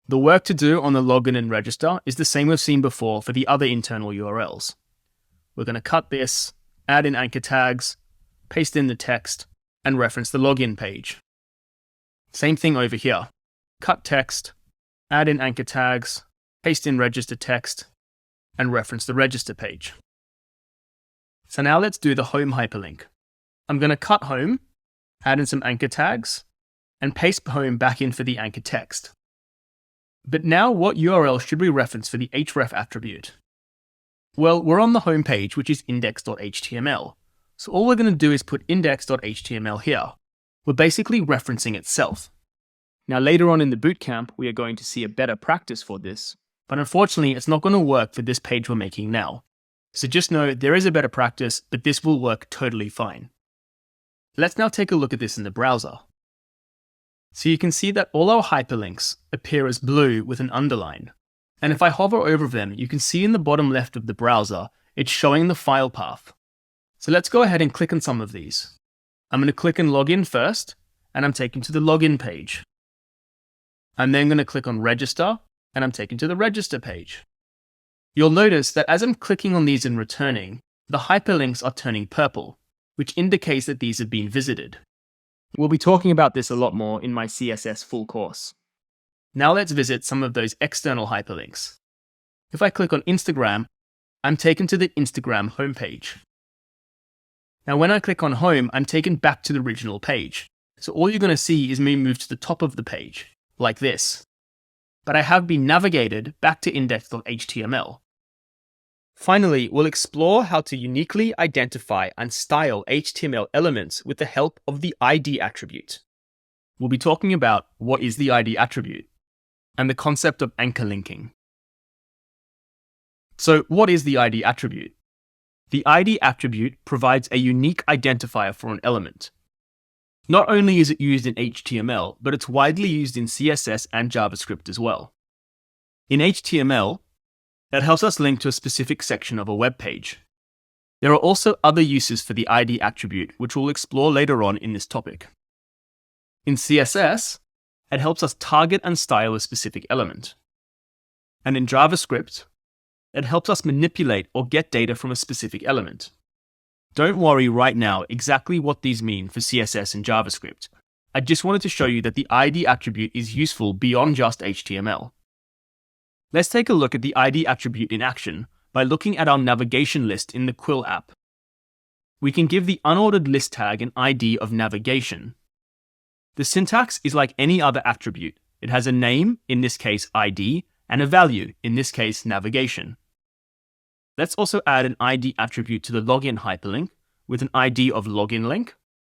The work to do on the login and register is the same we've seen before for the other internal URLs. We're going to cut this, add in anchor tags, paste in the text, and reference the login page. Same thing over here. Cut text, add in anchor tags, paste in register text, and reference the register page. So now let's do the home hyperlink. I'm going to cut home, add in some anchor tags, and paste home back in for the anchor text. But now what URL should we reference for the href attribute? Well, we're on the home page, which is index.html. So all we're going to do is put index.html here. We're basically referencing itself. Now later on in the bootcamp, we are going to see a better practice for this, but unfortunately it's not going to work for this page we're making now. So just know there is a better practice, but this will work totally fine. Let's now take a look at this in the browser. So you can see that all our hyperlinks appear as blue with an underline. And if I hover over them, you can see in the bottom left of the browser, it's showing the file path. So let's go ahead and click on some of these. I'm going to click on login first, and I'm taken to the login page. I'm then going to click on register, and I'm taken to the register page. You'll notice that as I'm clicking on these and returning, the hyperlinks are turning purple, which indicates that these have been visited. We'll be talking about this a lot more in my CSS full course. Now let's visit some of those external hyperlinks. If I click on Instagram, I'm taken to the Instagram homepage. Now when I click on home, I'm taken back to the original page. So all you're going to see is me move to the top of the page, like this. But I have been navigated back to index.html. Finally, we'll explore how to uniquely identify and style HTML elements with the help of the ID attribute. We'll be talking about what is the ID attribute and the concept of anchor linking. So what is the ID attribute? The ID attribute provides a unique identifier for an element. Not only is it used in HTML, but it's widely used in CSS and JavaScript as well. In HTML, that helps us link to a specific section of a web page. There are also other uses for the ID attribute, which we'll explore later on in this topic. In CSS, it helps us target and style a specific element. And in JavaScript, it helps us manipulate or get data from a specific element. Don't worry right now exactly what these mean for CSS and JavaScript. I just wanted to show you that the ID attribute is useful beyond just HTML. Let's take a look at the ID attribute in action by looking at our navigation list in the Quill app. We can give the unordered list tag an ID of navigation. The syntax is like any other attribute. It has a name, in this case ID, and a value, in this case navigation. Let's also add an ID attribute to the login hyperlink with an ID of login link,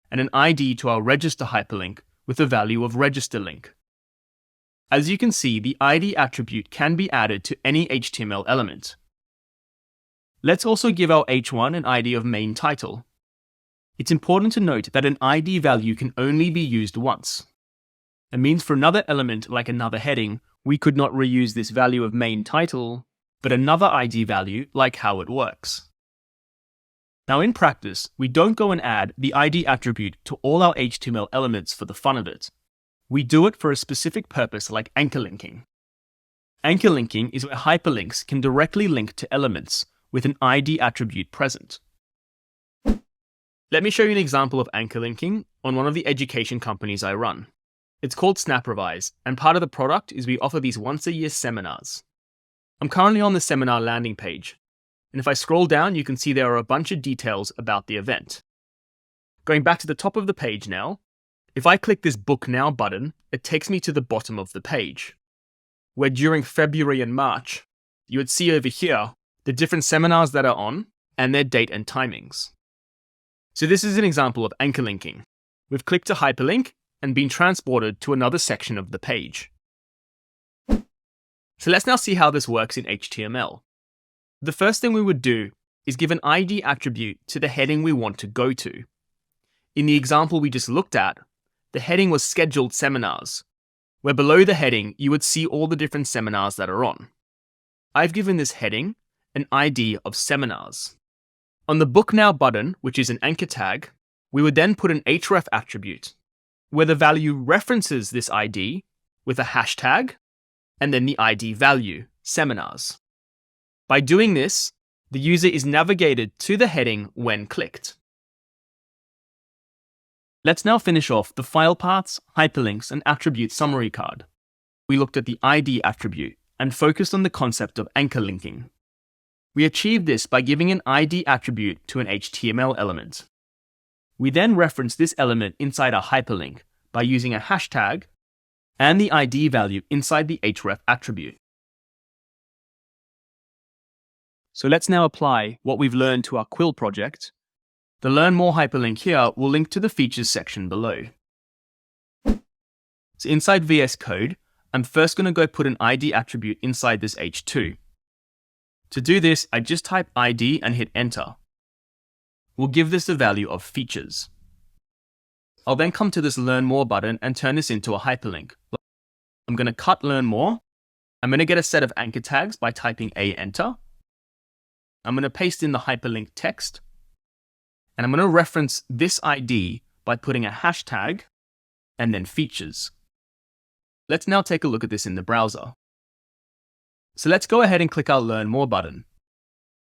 and an ID to our register hyperlink with a value of register link. As you can see, the ID attribute can be added to any HTML element. Let's also give our h1 an ID of main title. It's important to note that an ID value can only be used once. It means for another element like another heading, we could not reuse this value of main title, but another ID value like how it works. Now in practice, we don't go and add the ID attribute to all our HTML elements for the fun of it. We do it for a specific purpose like anchor linking. Anchor linking is where hyperlinks can directly link to elements with an ID attribute present. Let me show you an example of anchor linking on one of the education companies I run. It's called SnapRevise, and part of the product is we offer these once-a-year seminars. I'm currently on the seminar landing page, and if I scroll down, you can see there are a bunch of details about the event. Going back to the top of the page now, if I click this Book Now button, it takes me to the bottom of the page, where during February and March, you would see over here the different seminars that are on and their date and timings. So this is an example of anchor linking. We've clicked a hyperlink and been transported to another section of the page. So let's now see how this works in HTML. The first thing we would do is give an ID attribute to the heading we want to go to. In the example we just looked at, the heading was Scheduled Seminars, where below the heading you would see all the different seminars that are on. I've given this heading an ID of seminars. On the Book Now button, which is an anchor tag, we would then put an href attribute, where the value references this ID with a hashtag, and then the ID value, seminars. By doing this, the user is navigated to the heading when clicked. Let's now finish off the file paths, hyperlinks, and attribute summary card. We looked at the ID attribute and focused on the concept of anchor linking. We achieved this by giving an ID attribute to an HTML element. We then reference this element inside our hyperlink by using a hashtag and the ID value inside the href attribute. So let's now apply what we've learned to our Quill project. The Learn More hyperlink here will link to the features section below. So inside VS Code, I'm first going to go put an ID attribute inside this h2. To do this, I just type ID and hit enter. We'll give this the value of features. I'll then come to this Learn More button and turn this into a hyperlink. I'm going to cut Learn More. I'm going to get a set of anchor tags by typing enter. I'm going to paste in the hyperlink text. And I'm going to reference this ID by putting a hashtag and then features. Let's now take a look at this in the browser. So let's go ahead and click our Learn More button.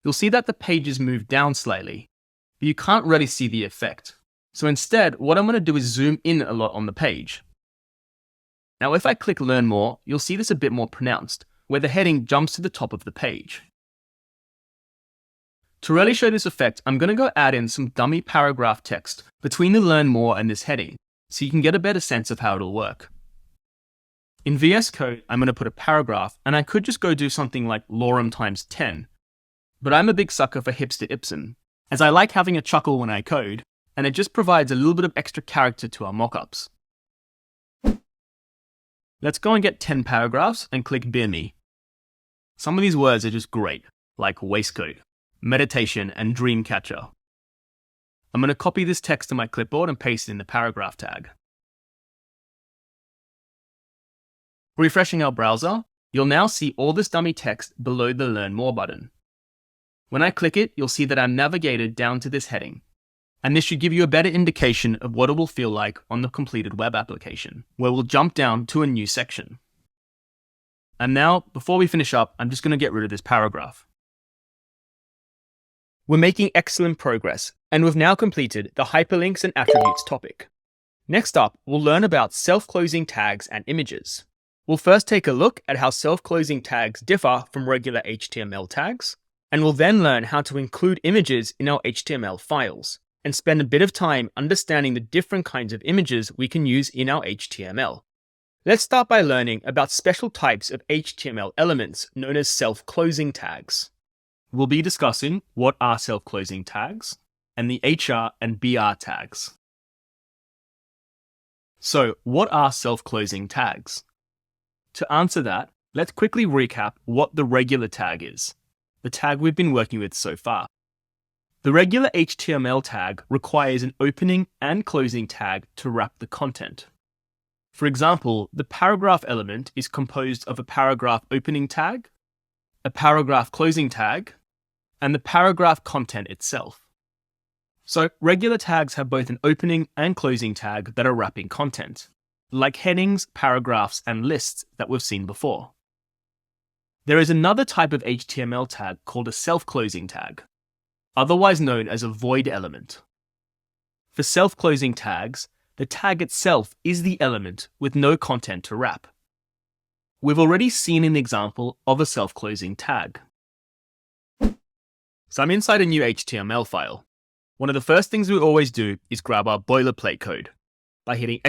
You'll see that the page is moved down slightly, but you can't really see the effect. So instead, what I'm going to do is zoom in a lot on the page. Now if I click Learn More, you'll see this a bit more pronounced, where the heading jumps to the top of the page. To really show this effect, I'm going to go add in some dummy paragraph text between the Learn More and this heading, so you can get a better sense of how it'll work. In VS Code, I'm going to put a paragraph, and I could just go do something like lorem times 10. But I'm a big sucker for hipster ipsum, as I like having a chuckle when I code, and it just provides a little bit of extra character to our mockups. Let's go and get 10 paragraphs and click Beer Me. Some of these words are just great, like waistcoat. meditation, and dreamcatcher. I'm going to copy this text to my clipboard and paste it in the paragraph tag. Refreshing our browser, you'll now see all this dummy text below the Learn More button. When I click it, you'll see that I'm navigated down to this heading. And this should give you a better indication of what it will feel like on the completed web application, where we'll jump down to a new section. And now, before we finish up, I'm just going to get rid of this paragraph. We're making excellent progress, and we've now completed the hyperlinks and attributes topic. Next up, we'll learn about self-closing tags and images. We'll first take a look at how self-closing tags differ from regular HTML tags, and we'll then learn how to include images in our HTML files, and spend a bit of time understanding the different kinds of images we can use in our HTML. Let's start by learning about special types of HTML elements known as self-closing tags. We'll be discussing what are self-closing tags, and the HR and BR tags. So, what are self-closing tags? To answer that, let's quickly recap what the regular tag is, the tag we've been working with so far. The regular HTML tag requires an opening and closing tag to wrap the content. For example, the paragraph element is composed of a paragraph opening tag, a paragraph closing tag, and the paragraph content itself. So regular tags have both an opening and closing tag that are wrapping content, like headings, paragraphs, and lists that we've seen before. There is another type of HTML tag called a self-closing tag, otherwise known as a void element. For self-closing tags, the tag itself is the element with no content to wrap. We've already seen an example of a self-closing tag. So I'm inside a new HTML file. One of the first things we always do is grab our boilerplate code by hitting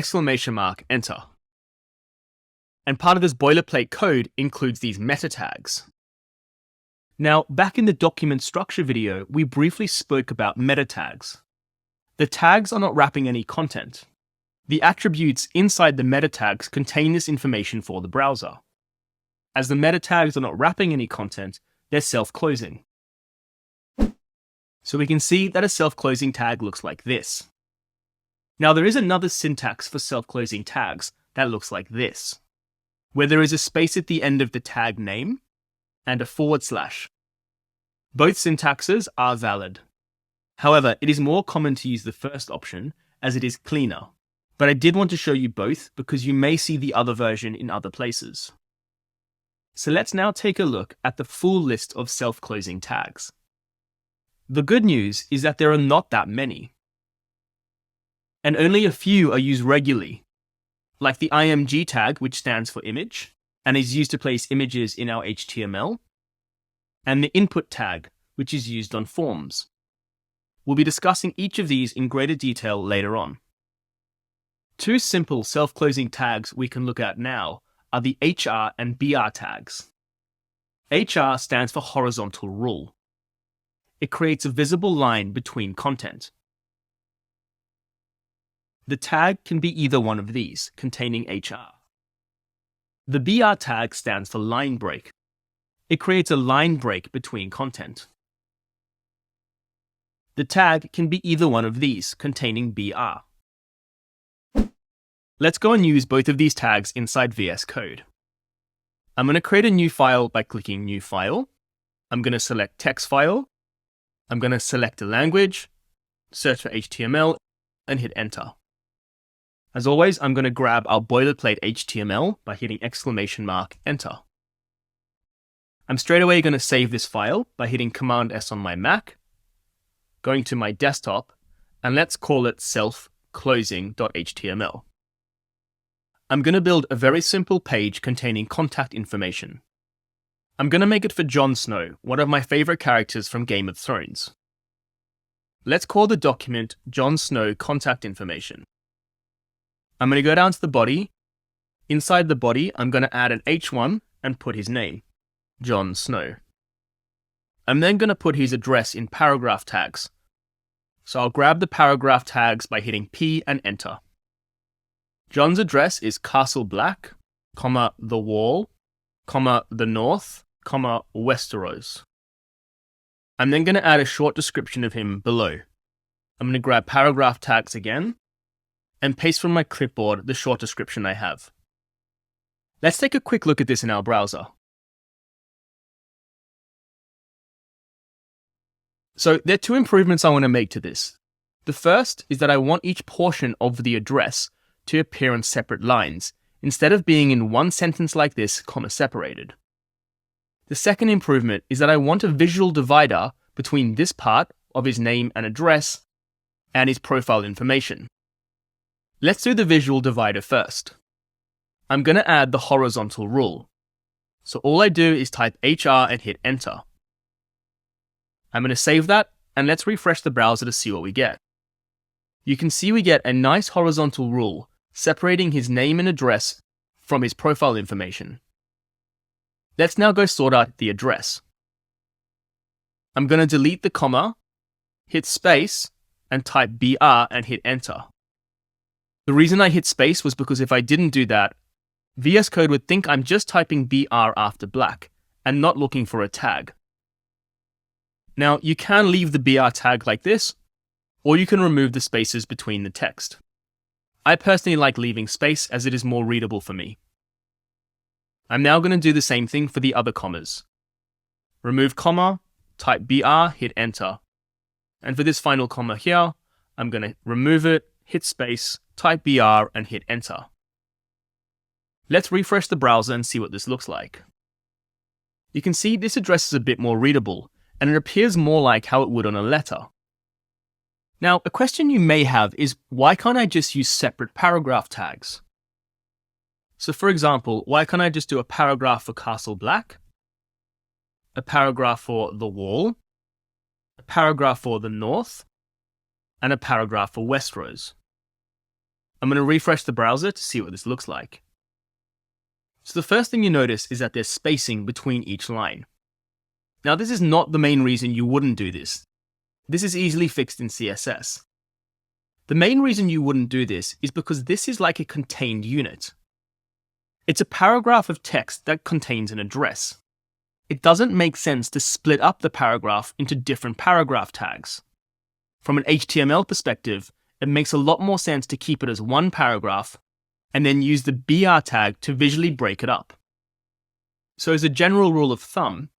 !enter. And part of this boilerplate code includes these meta tags. Now, back in the document structure video, we briefly spoke about meta tags. The tags are not wrapping any content. The attributes inside the meta tags contain this information for the browser. As the meta tags are not wrapping any content, they're self-closing. So we can see that a self-closing tag looks like this. Now there is another syntax for self-closing tags that looks like this, where there is a space at the end of the tag name and a /. Both syntaxes are valid. However, it is more common to use the first option as it is cleaner, but I did want to show you both because you may see the other version in other places. So let's now take a look at the full list of self-closing tags. The good news is that there are not that many, and only a few are used regularly, like the img tag, which stands for image, and is used to place images in our HTML, and the input tag, which is used on forms. We'll be discussing each of these in greater detail later on. Two simple self-closing tags we can look at now are the HR and BR tags. HR stands for horizontal rule. It creates a visible line between content. The tag can be either one of these, containing HR. The BR tag stands for line break. It creates a line break between content. The tag can be either one of these, containing BR. Let's go and use both of these tags inside VS Code. I'm going to create a new file by clicking New File. I'm going to select Text File. I'm going to select a language, search for HTML, and hit Enter. As always, I'm going to grab our boilerplate HTML by hitting !Enter. I'm straight away going to save this file by hitting Command S on my Mac, going to my desktop, and let's call it self-closing.html. I'm going to build a very simple page containing contact information. I'm going to make it for Jon Snow, one of my favorite characters from Game of Thrones. Let's call the document Jon Snow Contact Information. I'm going to go down to the body. Inside the body, I'm going to add an H1 and put his name, Jon Snow. I'm then going to put his address in paragraph tags. So I'll grab the paragraph tags by hitting P and Enter. Jon's address is Castle Black, the Wall, the North, Westeros. I'm then going to add a short description of him below. I'm going to grab paragraph tags again and paste from my clipboard the short description I have. Let's take a quick look at this in our browser. So there are two improvements I want to make to this. The first is that I want each portion of the address to appear on separate lines, instead of being in one sentence like this, comma separated. The second improvement is that I want a visual divider between this part of his name and address and his profile information. Let's do the visual divider first. I'm going to add the horizontal rule. So all I do is type HR and hit enter. I'm going to save that, and let's refresh the browser to see what we get. You can see we get a nice horizontal rule separating his name and address from his profile information. Let's now go sort out the address. I'm going to delete the comma, hit space, and type BR and hit enter. The reason I hit space was because if I didn't do that, VS Code would think I'm just typing BR after black and not looking for a tag. Now, you can leave the BR tag like this, or you can remove the spaces between the text. I personally like leaving space as it is more readable for me. I'm now going to do the same thing for the other commas. Remove comma, type BR, hit enter. And for this final comma here, I'm going to remove it, hit space, type BR, and hit enter. Let's refresh the browser and see what this looks like. You can see this address is a bit more readable, and it appears more like how it would on a letter. Now, a question you may have is, why can't I just use separate paragraph tags? So for example, why can't I just do a paragraph for Castle Black, a paragraph for the wall, a paragraph for the north, and a paragraph for Westeros? I'm going to refresh the browser to see what this looks like. So the first thing you notice is that there's spacing between each line. Now this is not the main reason you wouldn't do this. This is easily fixed in CSS. The main reason you wouldn't do this is because this is like a contained unit. It's a paragraph of text that contains an address. It doesn't make sense to split up the paragraph into different paragraph tags. From an HTML perspective, it makes a lot more sense to keep it as one paragraph and then use the BR tag to visually break it up. So as a general rule of thumb,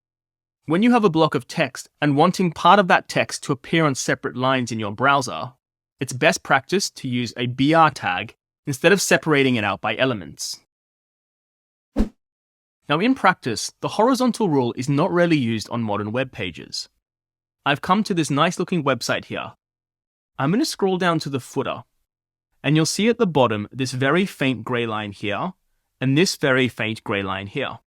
when you have a block of text and wanting part of that text to appear on separate lines in your browser, it's best practice to use a BR tag instead of separating it out by elements. Now in practice, the horizontal rule is not rarely used on modern web pages. I've come to this nice looking website here. I'm going to scroll down to the footer, and you'll see at the bottom this very faint grey line here, and this very faint grey line here.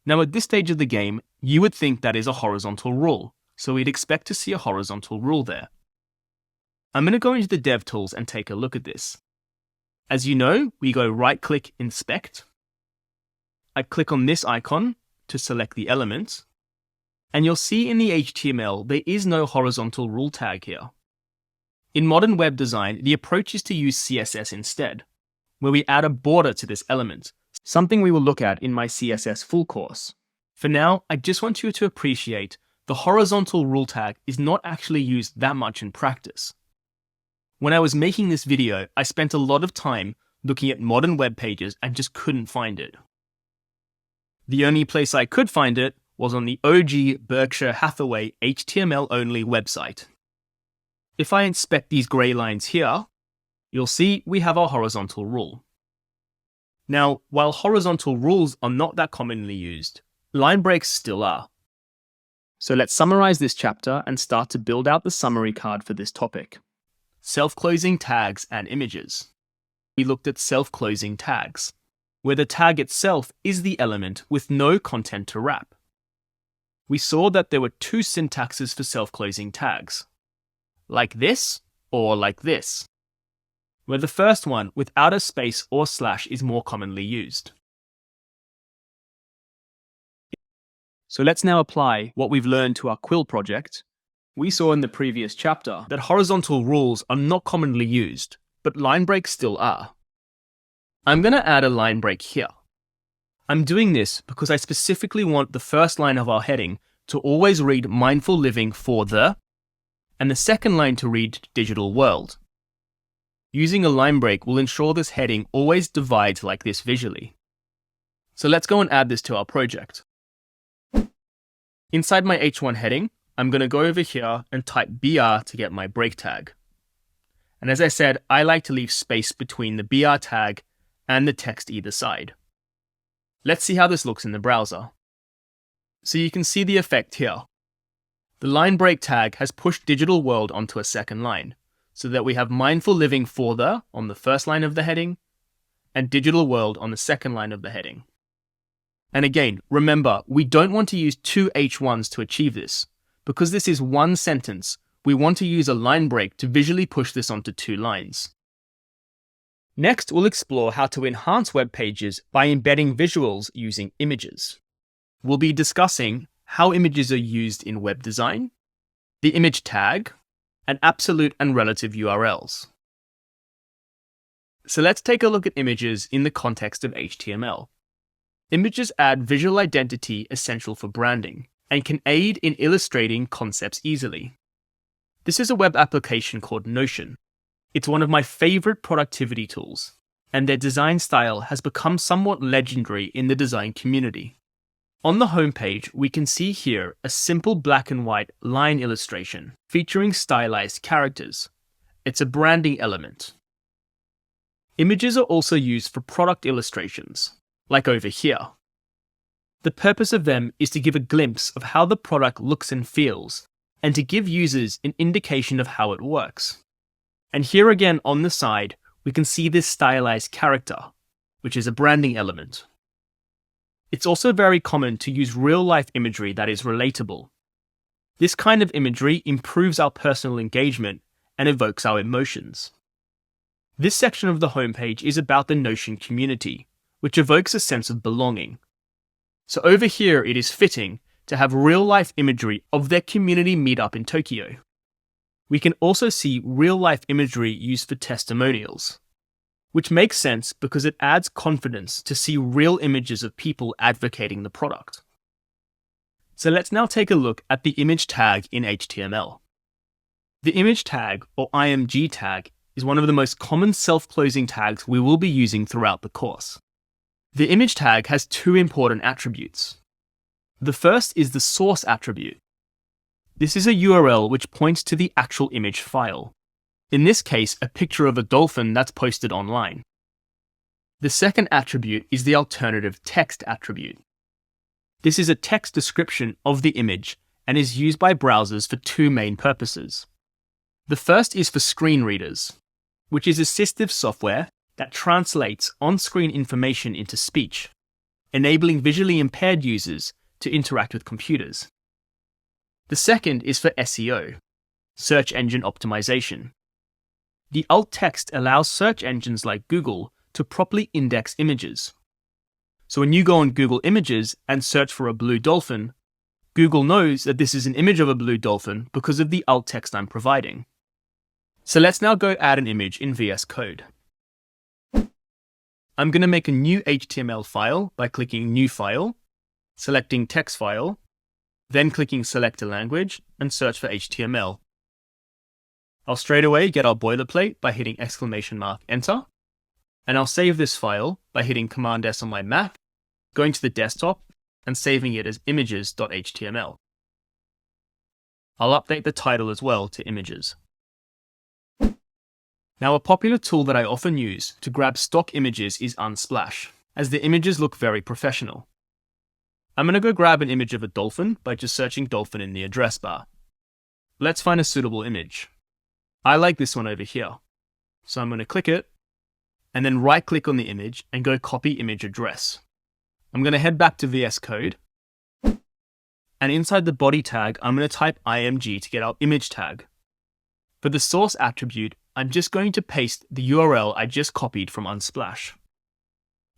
Now at this stage of the game, you would think that is a horizontal rule, so we'd expect to see a horizontal rule there. I'm going to go into the Dev Tools and take a look at this. As you know, we go right-click, Inspect. I click on this icon to select the element, and you'll see in the HTML there is no horizontal rule tag here. In modern web design, the approach is to use CSS instead, where we add a border to this element, something we will look at in my CSS full course. For now, I just want you to appreciate the horizontal rule tag is not actually used that much in practice. When I was making this video, I spent a lot of time looking at modern web pages and just couldn't find it. The only place I could find it was on the OG Berkshire Hathaway HTML-only website. If I inspect these grey lines here, you'll see we have our horizontal rule. Now, while horizontal rules are not that commonly used, line breaks still are. So let's summarize this chapter and start to build out the summary card for this topic. Self-closing tags and images. We looked at self-closing tags, where the tag itself is the element with no content to wrap. We saw that there were two syntaxes for self-closing tags, like this or like this, where the first one without a space or slash is more commonly used. So let's now apply what we've learned to our Quill project. We saw in the previous chapter that horizontal rules are not commonly used, but line breaks still are. I'm going to add a line break here. I'm doing this because I specifically want the first line of our heading to always read mindful living for the, and the second line to read digital world. Using a line break will ensure this heading always divides like this visually. So let's go and add this to our project. Inside my H1 heading, I'm going to go over here and type BR to get my break tag. And as I said, I like to leave space between the BR tag and the text either side. Let's see how this looks in the browser. So you can see the effect here. The line break tag has pushed digital world onto a second line, so that we have mindful living for the on the first line of the heading, and digital world on the second line of the heading. And again, remember, we don't want to use two H1s to achieve this. Because this is one sentence, we want to use a line break to visually push this onto two lines. Next, we'll explore how to enhance web pages by embedding visuals using images. We'll be discussing how images are used in web design, the image tag, and absolute and relative URLs. So let's take a look at images in the context of HTML. Images add visual identity essential for branding, and can aid in illustrating concepts easily. This is a web application called Notion. It's one of my favorite productivity tools, and their design style has become somewhat legendary in the design community. On the homepage, we can see here a simple black and white line illustration featuring stylized characters. It's a branding element. Images are also used for product illustrations, like over here. The purpose of them is to give a glimpse of how the product looks and feels, and to give users an indication of how it works. And here again on the side, we can see this stylized character, which is a branding element. It's also very common to use real-life imagery that is relatable. This kind of imagery improves our personal engagement and evokes our emotions. This section of the homepage is about the Notion community, which evokes a sense of belonging. So over here, it is fitting to have real-life imagery of their community meetup in Tokyo. We can also see real-life imagery used for testimonials, which makes sense because it adds confidence to see real images of people advocating the product. So let's now take a look at the image tag in HTML. The image tag, or IMG tag, is one of the most common self-closing tags we will be using throughout the course. The image tag has two important attributes. The first is the source attribute. This is a URL which points to the actual image file. In this case, a picture of a dolphin that's posted online. The second attribute is the alternative text attribute. This is a text description of the image and is used by browsers for two main purposes. The first is for screen readers, which is assistive software that translates on-screen information into speech, enabling visually impaired users to interact with computers. The second is for SEO, search engine optimization. The alt text allows search engines like Google to properly index images. So when you go on Google Images and search for a blue dolphin, Google knows that this is an image of a blue dolphin because of the alt text I'm providing. So let's now go add an image in VS Code. I'm going to make a new HTML file by clicking New File, selecting Text File, then clicking Select a Language and search for HTML. I'll straight away get our boilerplate by hitting !Enter, and I'll save this file by hitting Command S on my Mac, going to the desktop, and saving it as images.html. I'll update the title as well to images. Now, a popular tool that I often use to grab stock images is Unsplash, as the images look very professional. I'm going to go grab an image of a dolphin by just searching dolphin in the address bar. Let's find a suitable image. I like this one over here. So I'm going to click it, and then right-click on the image and go copy image address. I'm going to head back to VS Code, and inside the body tag, I'm going to type IMG to get our image tag. For the source attribute, I'm just going to paste the URL I just copied from Unsplash.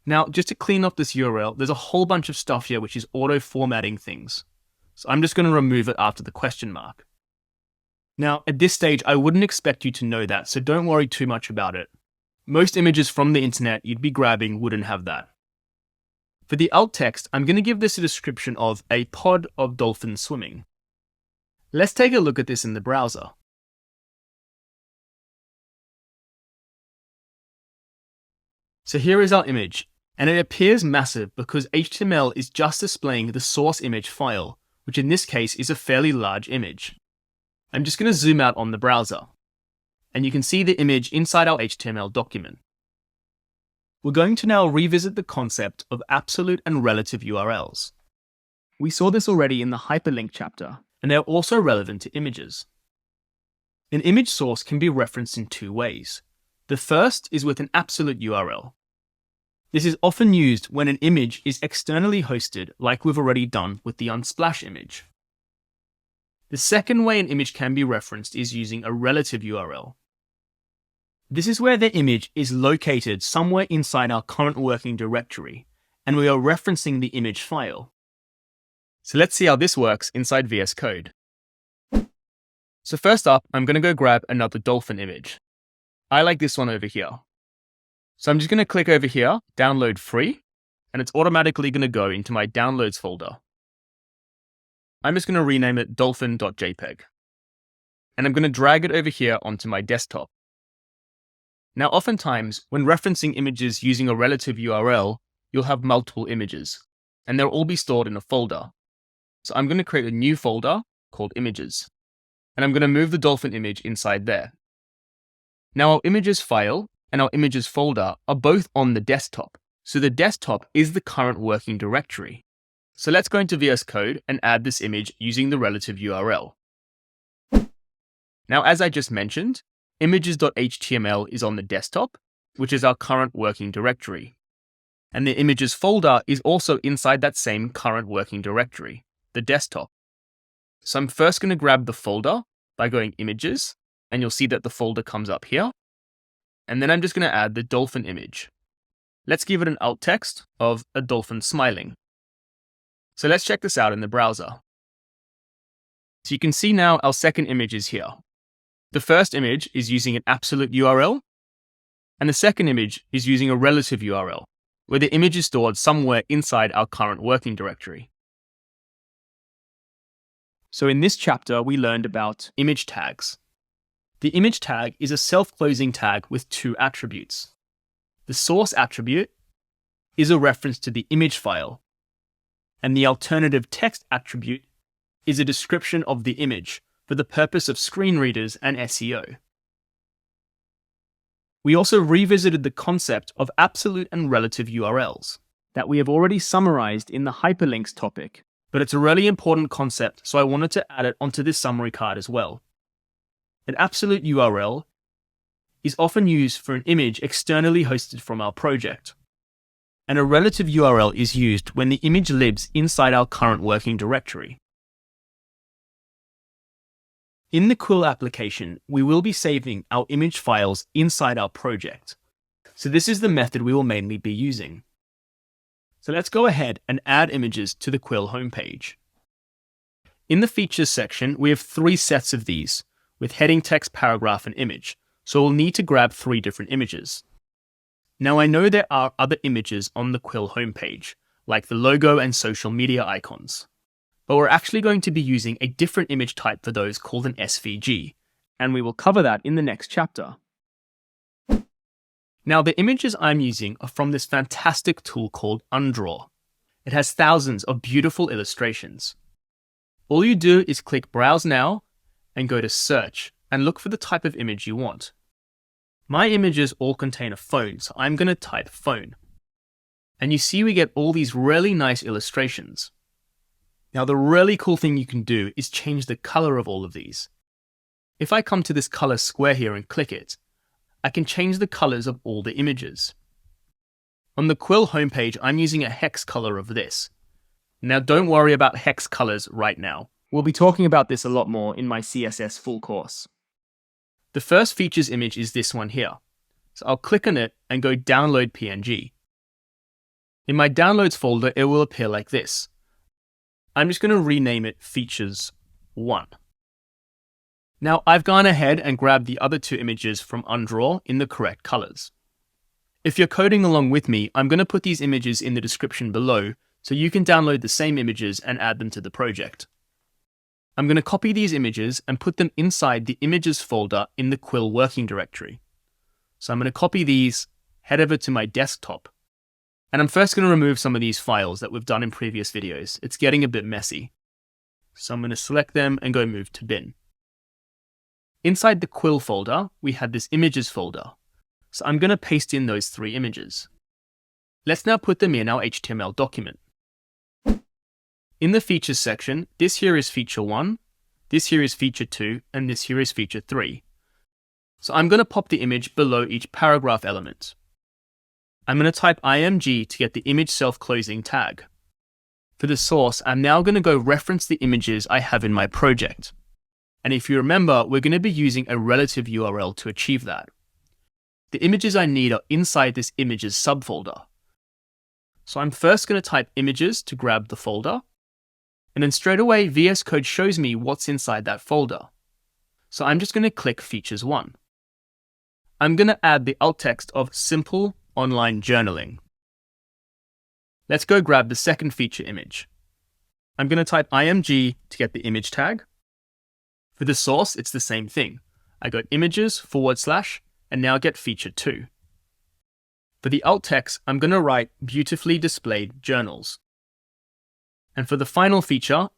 Now, just to clean up this URL, there's a whole bunch of stuff here which is auto-formatting things. So I'm just going to remove it after the question mark. Now, at this stage, I wouldn't expect you to know that, so don't worry too much about it. Most images from the internet you'd be grabbing wouldn't have that. For the alt text, I'm going to give this a description of a pod of dolphins swimming. Let's take a look at this in the browser. So here is our image, and it appears massive because HTML is just displaying the source image file, which in this case is a fairly large image. I'm just going to zoom out on the browser, and you can see the image inside our HTML document. We're going to now revisit the concept of absolute and relative URLs. We saw this already in the hyperlink chapter, and they're also relevant to images. An image source can be referenced in two ways. The first is with an absolute URL. This is often used when an image is externally hosted, like we've already done with the Unsplash image. The second way an image can be referenced is using a relative URL. This is where the image is located somewhere inside our current working directory, and we are referencing the image file. So let's see how this works inside VS Code. So first up, I'm going to go grab another dolphin image. I like this one over here. So I'm just going to click over here, download free, and it's automatically going to go into my downloads folder. I'm just going to rename it dolphin.jpg. And I'm going to drag it over here onto my desktop. Now, oftentimes, when referencing images using a relative URL, you'll have multiple images, and they'll all be stored in a folder. So I'm going to create a new folder called images, and I'm going to move the dolphin image inside there. Now, our images file and our images folder are both on the desktop, so the desktop is the current working directory. So let's go into VS Code and add this image using the relative URL. Now, as I just mentioned, images.html is on the desktop, which is our current working directory. And the images folder is also inside that same current working directory, the desktop. So I'm first going to grab the folder by going images, and you'll see that the folder comes up here. And then I'm just going to add the dolphin image. Let's give it an alt text of a dolphin smiling. So let's check this out in the browser. So you can see now our second image is here. The first image is using an absolute URL, and the second image is using a relative URL, where the image is stored somewhere inside our current working directory. So in this chapter, we learned about image tags. The image tag is a self-closing tag with two attributes. The source attribute is a reference to the image file, and the alternative text attribute is a description of the image for the purpose of screen readers and SEO. We also revisited the concept of absolute and relative URLs that we have already summarized in the hyperlinks topic, but it's a really important concept, so I wanted to add it onto this summary card as well. An absolute URL is often used for an image externally hosted from our project, and a relative URL is used when the image lives inside our current working directory. In the Quill application, we will be saving our image files inside our project. So this is the method we will mainly be using. So let's go ahead and add images to the Quill homepage. In the features section, we have three sets of these, with heading, text, paragraph, and image. So we'll need to grab three different images. Now I know there are other images on the Quill homepage, like the logo and social media icons. But we're actually going to be using a different image type for those called an SVG, and we will cover that in the next chapter. Now, the images I'm using are from this fantastic tool called Undraw. It has thousands of beautiful illustrations. All you do is click Browse Now and go to Search and look for the type of image you want. My images all contain a phone, so I'm going to type phone. And you see we get all these really nice illustrations. Now, the really cool thing you can do is change the color of all of these. If I come to this color square here and click it, I can change the colors of all the images. On the Quill homepage, I'm using a hex color of this. Now, don't worry about hex colors right now. We'll be talking about this a lot more in my CSS full course. The first features image is this one here. So I'll click on it and go Download PNG. In my Downloads folder, it will appear like this. I'm just going to rename it Features 1. Now, I've gone ahead and grabbed the other two images from Undraw in the correct colors. If you're coding along with me, I'm going to put these images in the description below so you can download the same images and add them to the project. I'm going to copy these images and put them inside the images folder in the Quill working directory. So I'm going to copy these, head over to my desktop, and I'm first going to remove some of these files that we've done in previous videos. It's getting a bit messy. So I'm going to select them and go move to bin. Inside the Quill folder, we had this images folder. So I'm going to paste in those 3 images. Let's now put them in our HTML document. In the features section, this here is feature 1, this here is feature 2, and this here is feature 3. So I'm going to pop the image below each paragraph element. I'm going to type img to get the image self-closing tag. For the source, I'm now going to go reference the images I have in my project. And if you remember, we're going to be using a relative URL to achieve that. The images I need are inside this images subfolder. So I'm first going to type images to grab the folder. And then straight away, VS Code shows me what's inside that folder. So I'm just going to click Features 1. I'm going to add the alt text of Simple Online Journaling. Let's go grab the second feature image. I'm going to type img to get the image tag. For the source, it's the same thing. I go images / and now get feature 2. For the alt text, I'm going to write beautifully displayed journals. And for the final feature,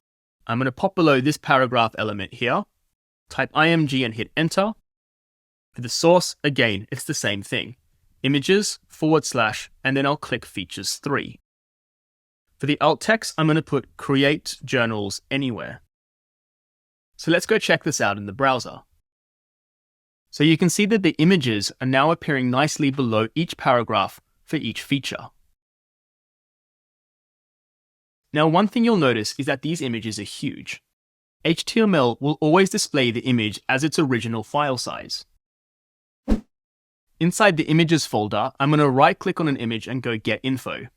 I'm going to pop below this paragraph element here, type img and hit enter. For the source, again, it's the same thing. Images / and then I'll click features 3. For the alt text, I'm going to put create journals anywhere. So let's go check this out in the browser. So you can see that the images are now appearing nicely below each paragraph for each feature. Now, one thing you'll notice is that these images are huge. HTML will always display the image as its original file size. Inside the images folder, I'm going to right-click on an image and go Get Info.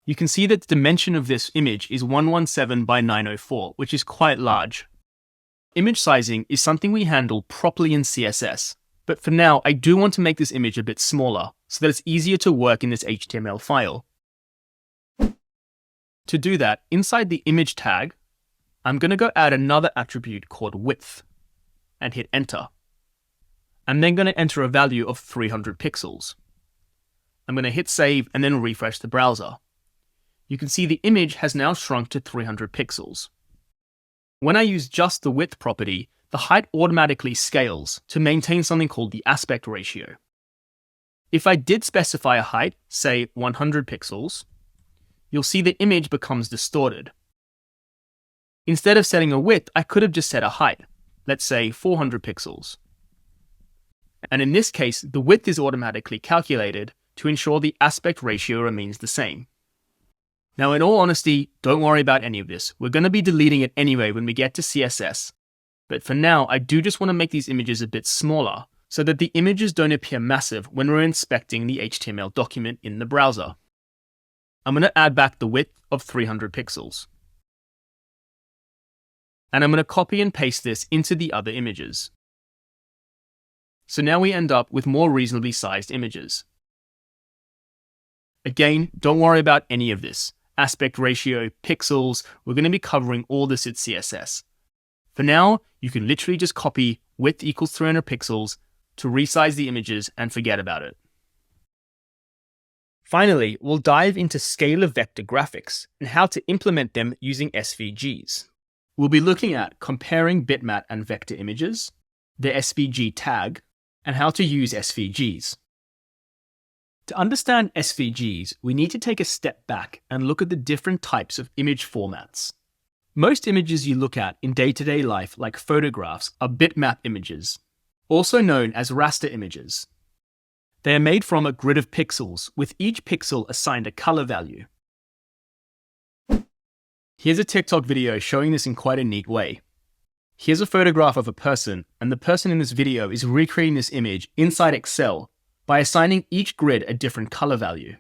You can see that the dimension of this image is 117 by 904, which is quite large. Image sizing is something we handle properly in CSS, but for now, I do want to make this image a bit smaller so that it's easier to work in this HTML file. To do that, inside the image tag, I'm going to go add another attribute called width and hit enter. I'm then going to enter a value of 300 pixels. I'm going to hit save and then refresh the browser. You can see the image has now shrunk to 300 pixels. When I use just the width property, the height automatically scales to maintain something called the aspect ratio. If I did specify a height, say 100 pixels, you'll see the image becomes distorted. Instead of setting a width, I could have just set a height, let's say 400 pixels. And in this case, the width is automatically calculated to ensure the aspect ratio remains the same. Now, in all honesty, don't worry about any of this. We're going to be deleting it anyway when we get to CSS. But for now, I do just want to make these images a bit smaller so that the images don't appear massive when we're inspecting the HTML document in the browser. I'm going to add back the width of 300 pixels. And I'm going to copy and paste this into the other images. So now we end up with more reasonably sized images. Again, don't worry about any of this. Aspect ratio, pixels, we're going to be covering all this in CSS. For now, you can literally just copy width equals 300 pixels to resize the images and forget about it. Finally, we'll dive into scalar vector graphics and how to implement them using SVGs. We'll be looking at comparing bitmap and vector images, the SVG tag, and how to use SVGs. To understand SVGs, we need to take a step back and look at the different types of image formats. Most images you look at in day-to-day life, like photographs, are bitmap images, also known as raster images. They are made from a grid of pixels, with each pixel assigned a color value. Here's a TikTok video showing this in quite a neat way. Here's a photograph of a person, and the person in this video is recreating this image inside Excel by assigning each grid a different color value.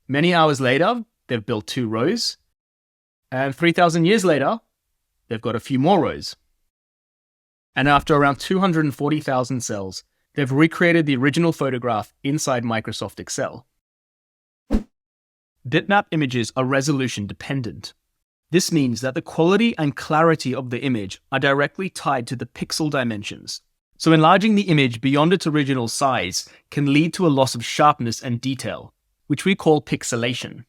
Many hours later, they've built 2 rows, and 3,000 years later, they've got a few more rows. And after around 240,000 cells, they've recreated the original photograph inside Microsoft Excel. Bitmap images are resolution dependent. This means that the quality and clarity of the image are directly tied to the pixel dimensions. So enlarging the image beyond its original size can lead to a loss of sharpness and detail, which we call pixelation.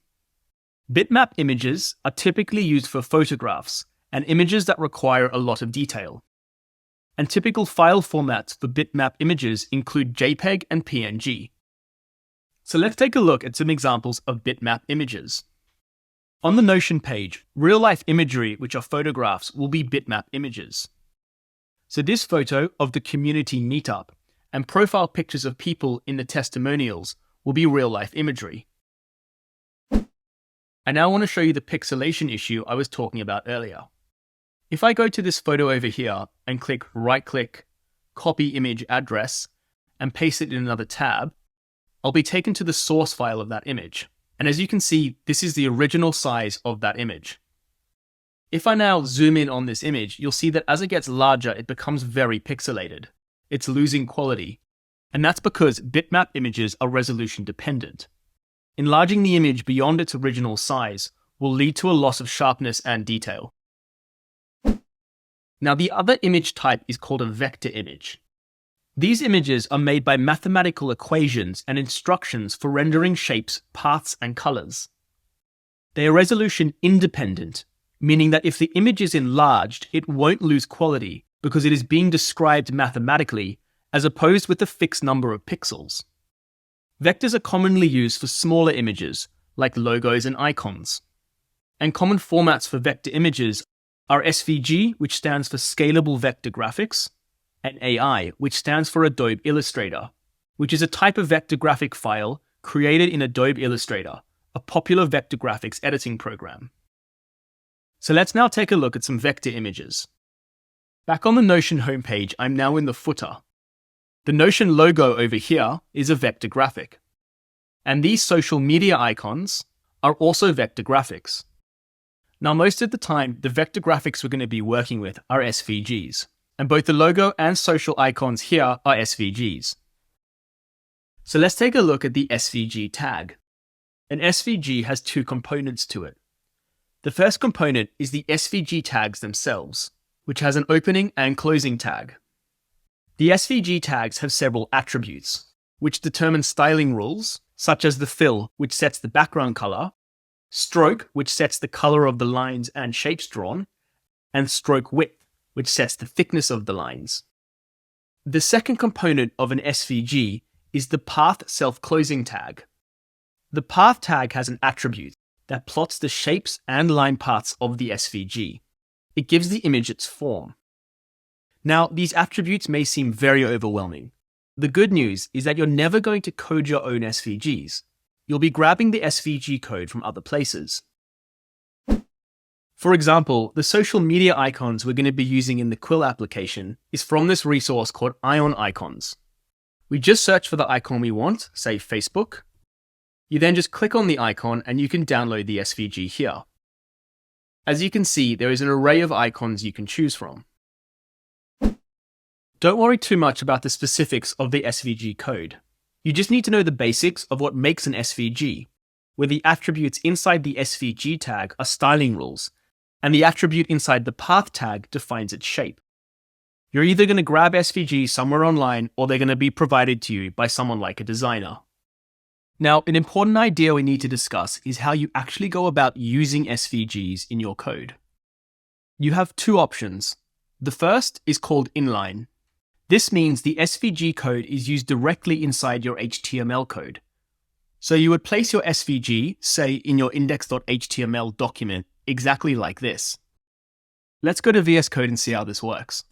Bitmap images are typically used for photographs and images that require a lot of detail. And typical file formats for bitmap images include JPEG and PNG. So let's take a look at some examples of bitmap images. On the Notion page, real-life imagery, which are photographs, will be bitmap images. So this photo of the community meetup and profile pictures of people in the testimonials will be real-life imagery. I now want to show you the pixelation issue I was talking about earlier. If I go to this photo over here and click right-click, copy image address, and paste it in another tab, I'll be taken to the source file of that image. And as you can see, this is the original size of that image. If I now zoom in on this image, you'll see that as it gets larger, it becomes very pixelated. It's losing quality. And that's because bitmap images are resolution dependent. Enlarging the image beyond its original size will lead to a loss of sharpness and detail. Now, the other image type is called a vector image. These images are made by mathematical equations and instructions for rendering shapes, paths, and colors. They are resolution independent, meaning that if the image is enlarged, it won't lose quality because it is being described mathematically as opposed with a fixed number of pixels. Vectors are commonly used for smaller images, like logos and icons. And common formats for vector images are SVG, which stands for Scalable Vector Graphics, and AI, which stands for Adobe Illustrator, which is a type of vector graphic file created in Adobe Illustrator, a popular vector graphics editing program. So let's now take a look at some vector images. Back on the Notion homepage, I'm now in the footer. The Notion logo over here is a vector graphic. And these social media icons are also vector graphics. Now, most of the time, the vector graphics we're going to be working with are SVGs. And both the logo and social icons here are SVGs. So let's take a look at the SVG tag. An SVG has two components to it. The first component is the SVG tags themselves, which has an opening and closing tag. The SVG tags have several attributes, which determine styling rules, such as the fill, which sets the background color, stroke, which sets the color of the lines and shapes drawn, and stroke width, which sets the thickness of the lines. The second component of an SVG is the path self-closing tag. The path tag has an attribute that plots the shapes and line paths of the SVG. It gives the image its form. Now, these attributes may seem very overwhelming. The good news is that you're never going to code your own SVGs. You'll be grabbing the SVG code from other places. For example, the social media icons we're going to be using in the Quill application is from this resource called Ion Icons. We just search for the icon we want, say Facebook. You then just click on the icon and you can download the SVG here. As you can see, there is an array of icons you can choose from. Don't worry too much about the specifics of the SVG code. You just need to know the basics of what makes an SVG, where the attributes inside the SVG tag are styling rules, and the attribute inside the path tag defines its shape. You're either going to grab SVG somewhere online, or they're going to be provided to you by someone like a designer. Now, an important idea we need to discuss is how you actually go about using SVGs in your code. You have two options. The first is called Inline. This means the SVG code is used directly inside your HTML code. So you would place your SVG, say in your index.html document, exactly like this. Let's go to VS Code and see how this works.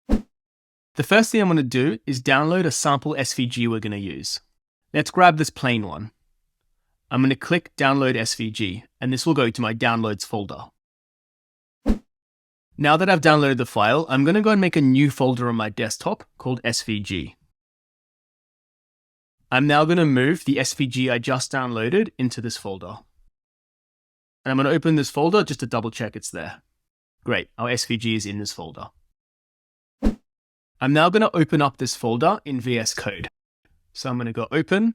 The first thing I'm going to do is download a sample SVG we're going to use. Let's grab this plain one. I'm going to click Download SVG, and this will go to my Downloads folder. Now that I've downloaded the file, I'm going to go and make a new folder on my desktop called SVG. I'm now going to move the SVG I just downloaded into this folder. And I'm going to open this folder just to double check it's there. Great, our SVG is in this folder. I'm I'm now going to open up this folder in VS Code. So I'm going to go open,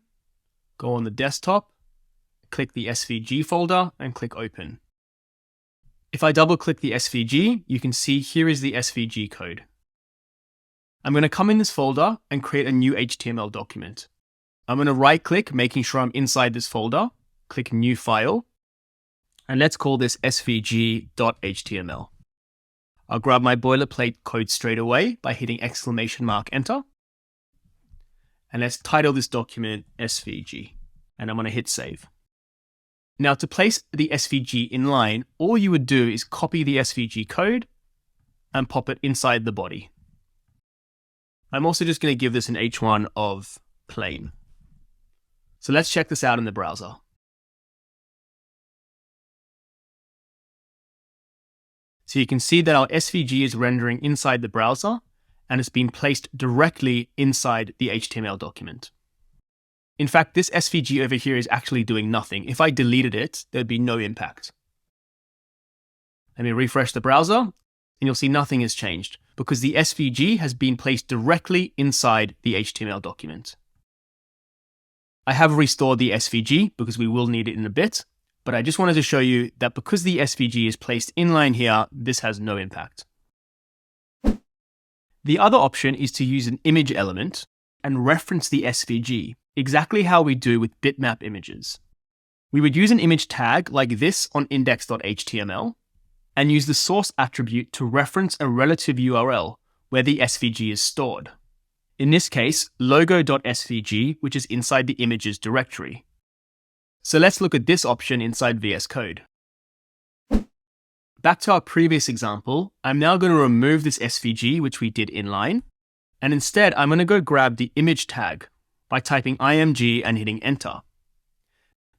go on the desktop, click the SVG folder and click open. If I double click the SVG, you can see here is the SVG code. I'm going to come in this folder and create a new HTML document. I'm going to right click, making sure I'm inside this folder, click new file, and let's call this svg.html. I'll grab my boilerplate code straight away by hitting !enter. And let's title this document SVG. And I'm going to hit save. Now to place the SVG inline, all you would do is copy the SVG code and pop it inside the body. I'm also just going to give this an h1 of plain. So let's check this out in the browser. So you can see that our SVG is rendering inside the browser and it's been placed directly inside the HTML document. In fact, this SVG over here is actually doing nothing. If I deleted it, there'd be no impact. Let me refresh the browser and you'll see nothing has changed because the SVG has been placed directly inside the HTML document. I have restored the SVG because we will need it in a bit, but I just wanted to show you that because the SVG is placed inline here, this has no impact. The other option is to use an image element and reference the SVG, exactly how we do with bitmap images. We would use an image tag like this on index.html and use the source attribute to reference a relative URL where the SVG is stored. In this case, logo.svg, which is inside the images directory. So let's look at this option inside VS Code. Back to our previous example, I'm now going to remove this SVG, which we did inline, and instead I'm going to go grab the image tag by typing img and hitting enter.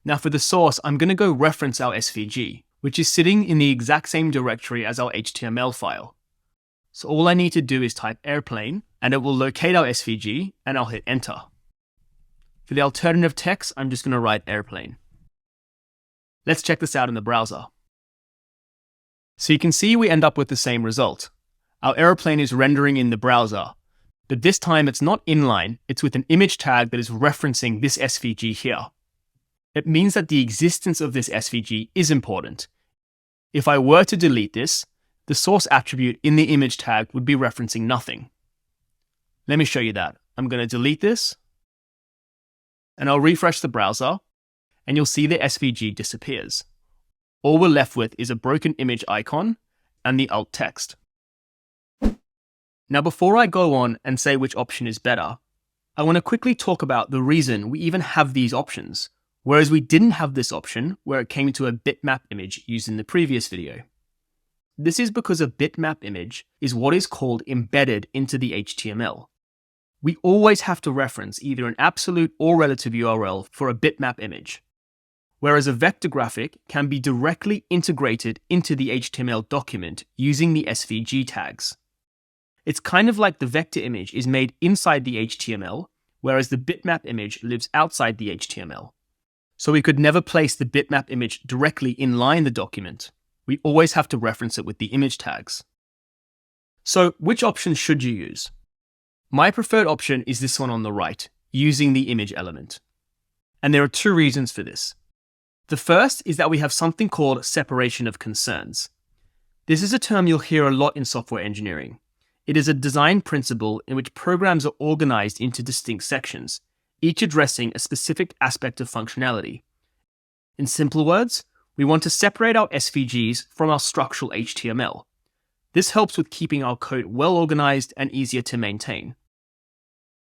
Now for the source, I'm going to go reference our SVG, which is sitting in the exact same directory as our HTML file. So all I need to do is type airplane, and it will locate our SVG, and I'll hit enter. For the alternative text, I'm just going to write airplane. Let's check this out in the browser. So you can see we end up with the same result. Our airplane is rendering in the browser, but this time it's not inline, it's with an image tag that is referencing this SVG here. It means that the existence of this SVG is important. If I were to delete this, the source attribute in the image tag would be referencing nothing. Let me show you that. I'm going to delete this, and I'll refresh the browser, and you'll see the SVG disappears. All we're left with is a broken image icon and the alt text. Now before I go on and say which option is better, I want to quickly talk about the reason we even have these options, whereas we didn't have this option where it came to a bitmap image used in the previous video. This is because a bitmap image is what is called embedded into the HTML. We always have to reference either an absolute or relative URL for a bitmap image, whereas a vector graphic can be directly integrated into the HTML document using the SVG tags. It's kind of like the vector image is made inside the HTML, whereas the bitmap image lives outside the HTML. So we could never place the bitmap image directly inline the document. We always have to reference it with the image tags. So which option should you use? My preferred option is this one on the right, using the image element. And there are two reasons for this. The first is that we have something called separation of concerns. This is a term you'll hear a lot in software engineering. It is a design principle in which programs are organized into distinct sections, each addressing a specific aspect of functionality. In simple words, we want to separate our SVGs from our structural HTML. This helps with keeping our code well organized and easier to maintain.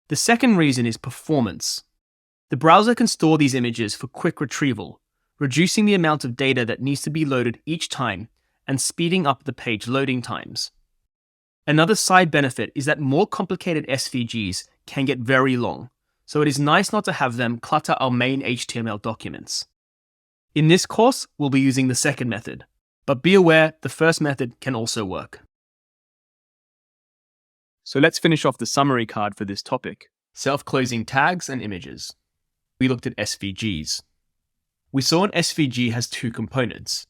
The second reason is performance. The browser can store these images for quick retrieval, reducing the amount of data that needs to be loaded each time and speeding up the page loading times. Another side benefit is that more complicated SVGs can get very long, so it is nice not to have them clutter our main HTML documents. In this course, we'll be using the second method, but be aware the first method can also work. So let's finish off the summary card for this topic. Self-closing tags and images. We looked at SVGs. We saw an SVG has two components.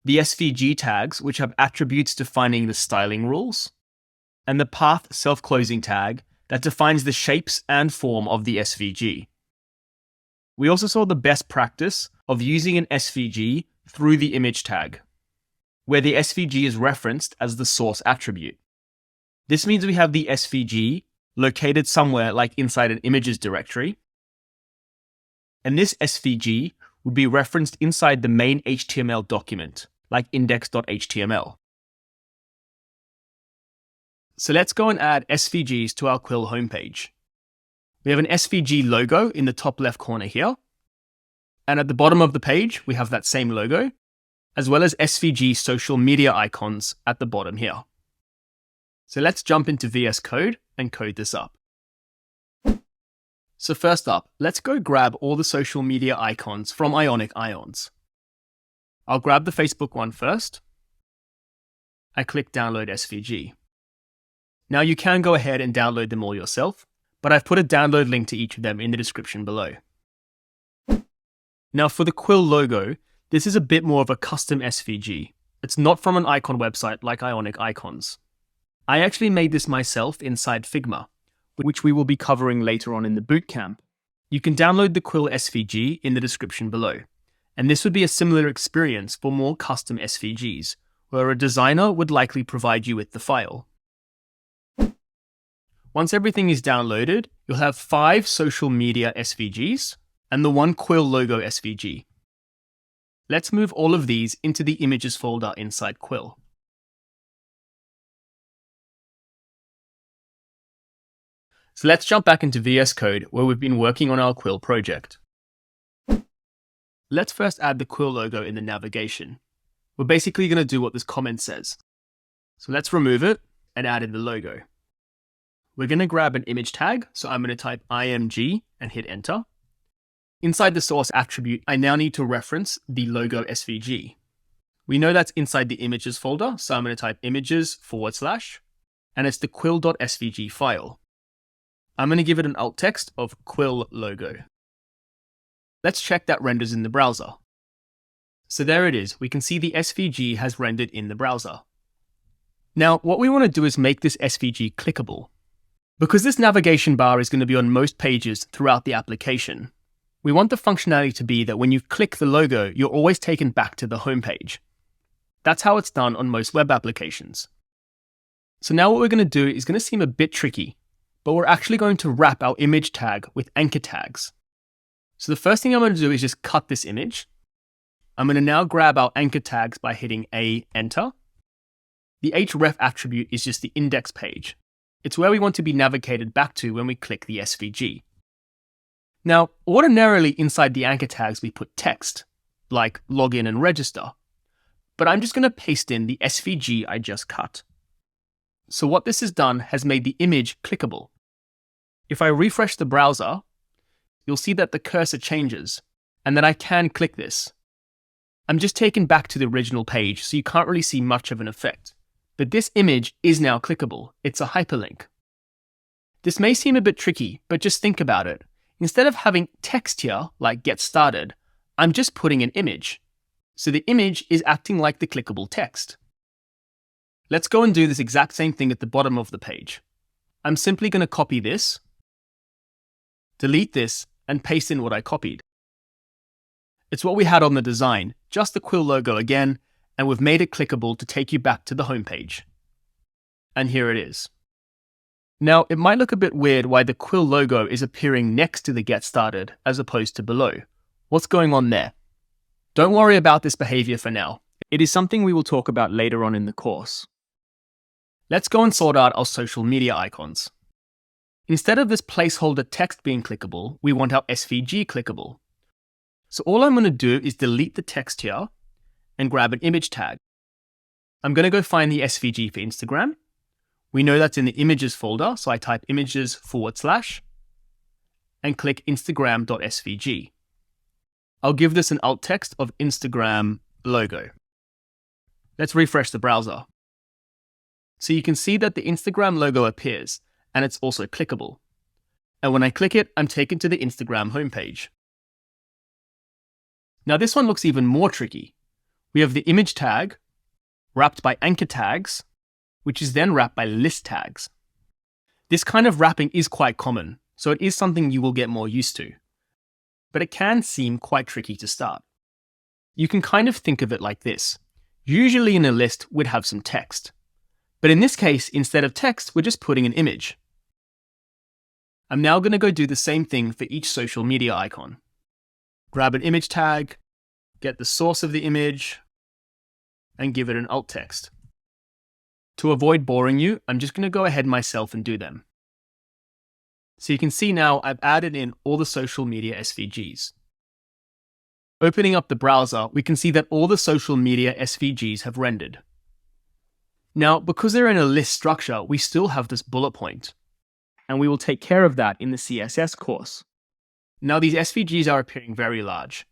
The SVG tags, which have attributes defining the styling rules, and the path self-closing tag that defines the shapes and form of the SVG. We also saw the best practice of using an SVG through the image tag, where the SVG is referenced as the source attribute. This means we have the SVG located somewhere like inside an images directory, and this SVG would be referenced inside the main HTML document, like index.html. So let's go and add SVGs to our Quill homepage. We have an SVG logo in the top left corner here, and at the bottom of the page, we have that same logo, as well as SVG social media icons at the bottom here. So let's jump into VS Code and code this up. So first up, let's go grab all the social media icons from Ionic Ions. I'll grab the Facebook one first. I click Download SVG. Now you can go ahead and download them all yourself, but I've put a download link to each of them in the description below. Now for the Quill logo, this is a bit more of a custom SVG. It's not from an icon website like Ionic Icons. I actually made this myself inside Figma, which we will be covering later on in the bootcamp. You can download the Quill SVG in the description below, and this would be a similar experience for more custom SVGs, where a designer would likely provide you with the file. Once everything is downloaded, you'll have 5 social media SVGs and the 1 Quill logo SVG. Let's move all of these into the images folder inside Quill. So let's jump back into VS Code where we've been working on our Quill project. Let's first add the Quill logo in the navigation. We're basically going to do what this comment says. So let's remove it and add in the logo. We're going to grab an image tag, so I'm going to type img and hit enter. Inside the source attribute, I now need to reference the logo SVG. We know that's inside the images folder, so I'm going to type images / and it's the quill.svg file. I'm going to give it an alt text of Quill logo. Let's check that renders in the browser. So there it is, we can see the SVG has rendered in the browser. Now, what we want to do is make this SVG clickable. Because this navigation bar is going to be on most pages throughout the application, we want the functionality to be that when you click the logo, you're always taken back to the home page. That's how it's done on most web applications. So now what we're going to do is going to seem a bit tricky, but we're actually going to wrap our image tag with anchor tags. So the first thing I'm going to do is just cut this image. I'm going to now grab our anchor tags by hitting A, enter. The href attribute is just the index page. It's where we want to be navigated back to when we click the SVG. Now, ordinarily inside the anchor tags we put text, like login and register, but I'm just going to paste in the SVG I just cut. So what this has done has made the image clickable. If I refresh the browser, you'll see that the cursor changes, and that I can click this. I'm just taken back to the original page, so you can't really see much of an effect. But this image is now clickable. It's a hyperlink. This may seem a bit tricky, but just think about it. Instead of having text here, like get started, I'm just putting an image. So the image is acting like the clickable text. Let's go and do this exact same thing at the bottom of the page. I'm simply going to copy this, delete this, and paste in what I copied. It's what we had on the design, just the Quill logo again, and we've made it clickable to take you back to the home page. And here it is. Now, it might look a bit weird why the Quill logo is appearing next to the Get Started as opposed to below. What's going on there? Don't worry about this behavior for now. It is something we will talk about later on in the course. Let's go and sort out our social media icons. Instead of this placeholder text being clickable, we want our SVG clickable. So all I'm going to do is delete the text here and grab an image tag. I'm going to go find the SVG for Instagram. We know that's in the images folder, so I type images / and click instagram.svg. I'll give this an alt text of Instagram logo. Let's refresh the browser. So you can see that the Instagram logo appears, and it's also clickable. And when I click it, I'm taken to the Instagram homepage. Now this one looks even more tricky. We have the image tag, wrapped by anchor tags, which is then wrapped by list tags. This kind of wrapping is quite common, so it is something you will get more used to. But it can seem quite tricky to start. You can kind of think of it like this. Usually in a list, we'd have some text. But in this case, instead of text, we're just putting an image. I'm now going to go do the same thing for each social media icon. Grab an image tag, get the source of the image, and give it an alt text. To avoid boring you, I'm just going to go ahead myself and do them. So you can see now I've added in all the social media SVGs. Opening up the browser, we can see that all the social media SVGs have rendered. Now, because they're in a list structure, we still have this bullet point, and we will take care of that in the CSS course. Now, these SVGs are appearing very large,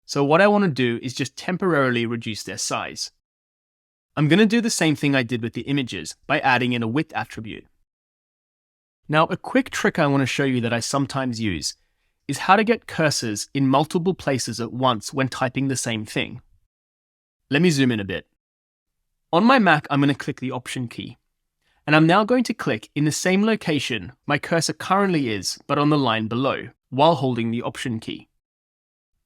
so what I want to do is just temporarily reduce their size. I'm going to do the same thing I did with the images by adding in a width attribute. Now, a quick trick I want to show you that I sometimes use is how to get cursors in multiple places at once when typing the same thing. Let me zoom in a bit. On my Mac, I'm going to click the Option key, and I'm now going to click in the same location my cursor currently is, but on the line below, while holding the Option key.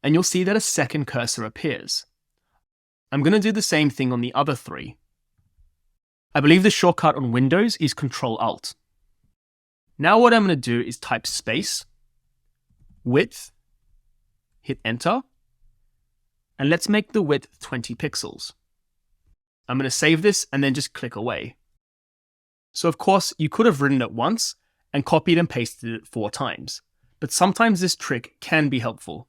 And you'll see that a second cursor appears. I'm going to do the same thing on the other three. I believe the shortcut on Windows is Control-Alt. Now what I'm going to do is type space, width, hit enter, and let's make the width 20 pixels. I'm going to save this and then just click away. So of course, you could have written it once and copied and pasted it 4 times, but sometimes this trick can be helpful.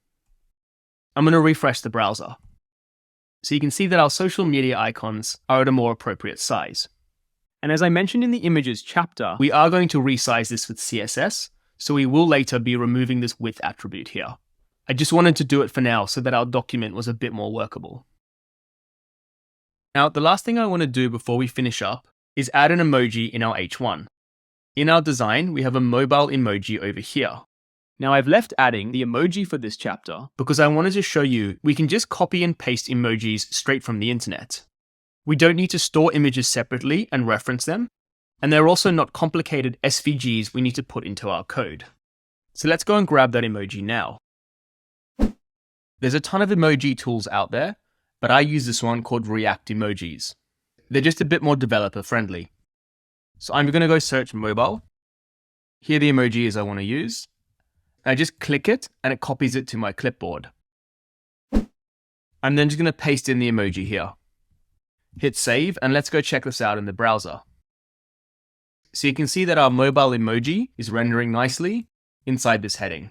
I'm going to refresh the browser. So you can see that our social media icons are at a more appropriate size. And as I mentioned in the images chapter, we are going to resize this with CSS, so we will later be removing this width attribute here. I just wanted to do it for now so that our document was a bit more workable. Now, the last thing I want to do before we finish up is add an emoji in our H1. In our design, we have a mobile emoji over here. Now, I've left adding the emoji for this chapter because I wanted to show you we can just copy and paste emojis straight from the internet. We don't need to store images separately and reference them, and they're also not complicated SVGs we need to put into our code. So let's go and grab that emoji now. There's a ton of emoji tools out there, but I use this one called React Emojis. They're just a bit more developer friendly. So I'm going to go search mobile. Here are the emojis I want to use. I just click it and it copies it to my clipboard. I'm then just going to paste in the emoji here. Hit save and let's go check this out in the browser. So you can see that our mobile emoji is rendering nicely inside this heading.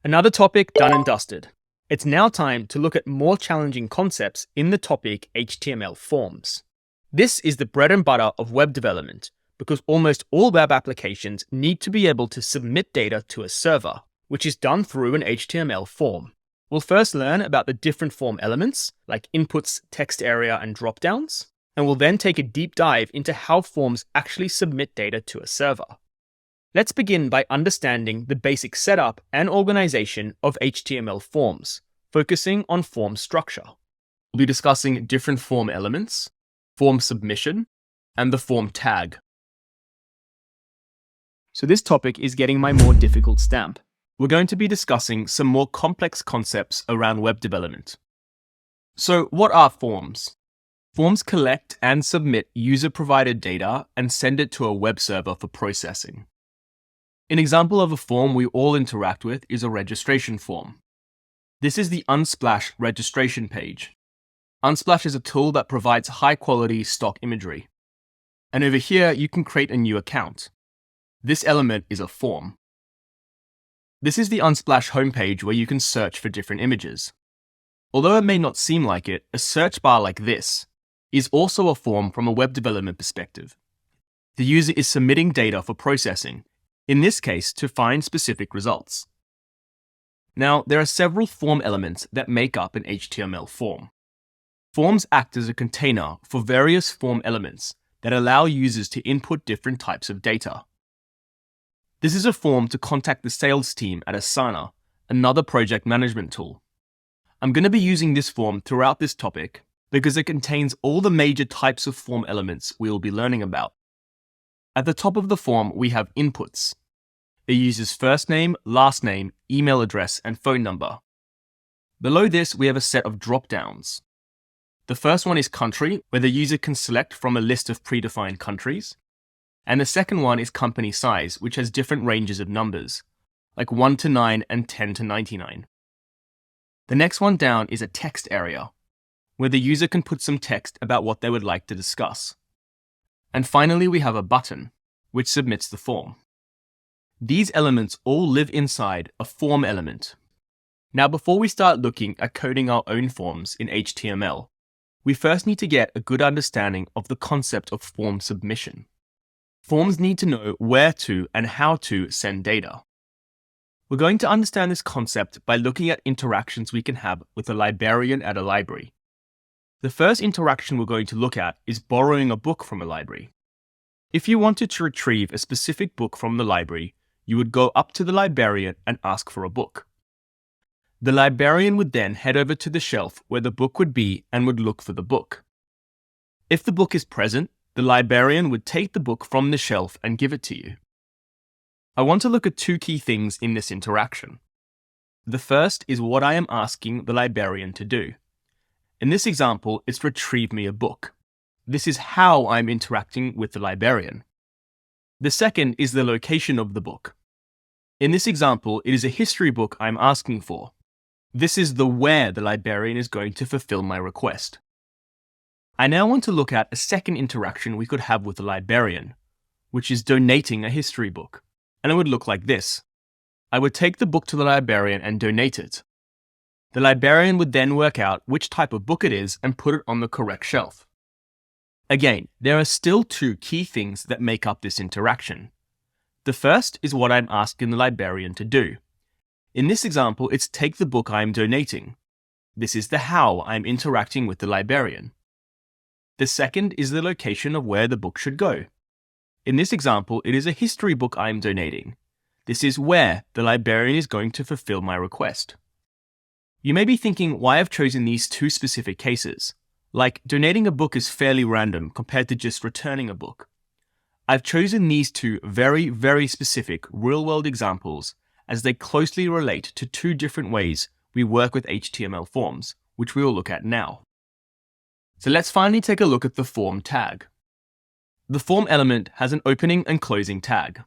Another topic done and dusted. It's now time to look at more challenging concepts in the topic HTML forms. This is the bread and butter of web development because almost all web applications need to be able to submit data to a server, which is done through an HTML form. We'll first learn about the different form elements like inputs, Textarea, and Dropdowns, and we'll then take a deep dive into how forms actually submit data to a server. Let's begin by understanding the basic setup and organization of HTML forms, focusing on form structure. We'll be discussing different form elements, form submission, and the form tag. So this topic is getting my more difficult stamp. We're going to be discussing some more complex concepts around web development. So what are forms? Forms collect and submit user-provided data and send it to a web server for processing. An example of a form we all interact with is a registration form. This is the Unsplash registration page. Unsplash is a tool that provides high-quality stock imagery. And over here, you can create a new account. This element is a form. This is the Unsplash homepage where you can search for different images. Although it may not seem like it, a search bar like this is also a form from a web development perspective. The user is submitting data for processing, in this case to find specific results. Now, there are several form elements that make up an HTML form. Forms act as a container for various form elements that allow users to input different types of data. This is a form to contact the sales team at Asana, another project management tool. I'm going to be using this form throughout this topic, because it contains all the major types of form elements we will be learning about. At the top of the form, we have inputs. It uses first name, last name, email address, and phone number. Below this, we have a set of dropdowns. The first one is country, where the user can select from a list of predefined countries. And the second one is company size, which has different ranges of numbers, like 1 to 9 and 10 to 99. The next one down is a text area, where the user can put some text about what they would like to discuss. And finally, we have a button, which submits the form. These elements all live inside a form element. Now, before we start looking at coding our own forms in HTML, we first need to get a good understanding of the concept of form submission. Forms need to know where to and how to send data. We're going to understand this concept by looking at interactions we can have with a librarian at a library. The first interaction we're going to look at is borrowing a book from a library. If you wanted to retrieve a specific book from the library, you would go up to the librarian and ask for a book. The librarian would then head over to the shelf where the book would be and would look for the book. If the book is present, the librarian would take the book from the shelf and give it to you. I want to look at two key things in this interaction. The first is what I am asking the librarian to do. In this example, it's retrieve me a book. This is how I'm interacting with the librarian. The second is the location of the book. In this example, it is a history book I'm asking for. This is the where the librarian is going to fulfill my request. I now want to look at a second interaction we could have with the librarian, which is donating a history book. And it would look like this. I would take the book to the librarian and donate it. The librarian would then work out which type of book it is and put it on the correct shelf. Again, there are still two key things that make up this interaction. The first is what I'm asking the librarian to do. In this example, it's take the book I am donating. This is the how I'm interacting with the librarian. The second is the location of where the book should go. In this example, it is a history book I am donating. This is where the librarian is going to fulfill my request. You may be thinking why I've chosen these two specific cases. Like, donating a book is fairly random compared to just returning a book. I've chosen these two very, very specific real-world examples as they closely relate to two different ways we work with HTML forms, which we will look at now. So let's finally take a look at the form tag. The form element has an opening and closing tag.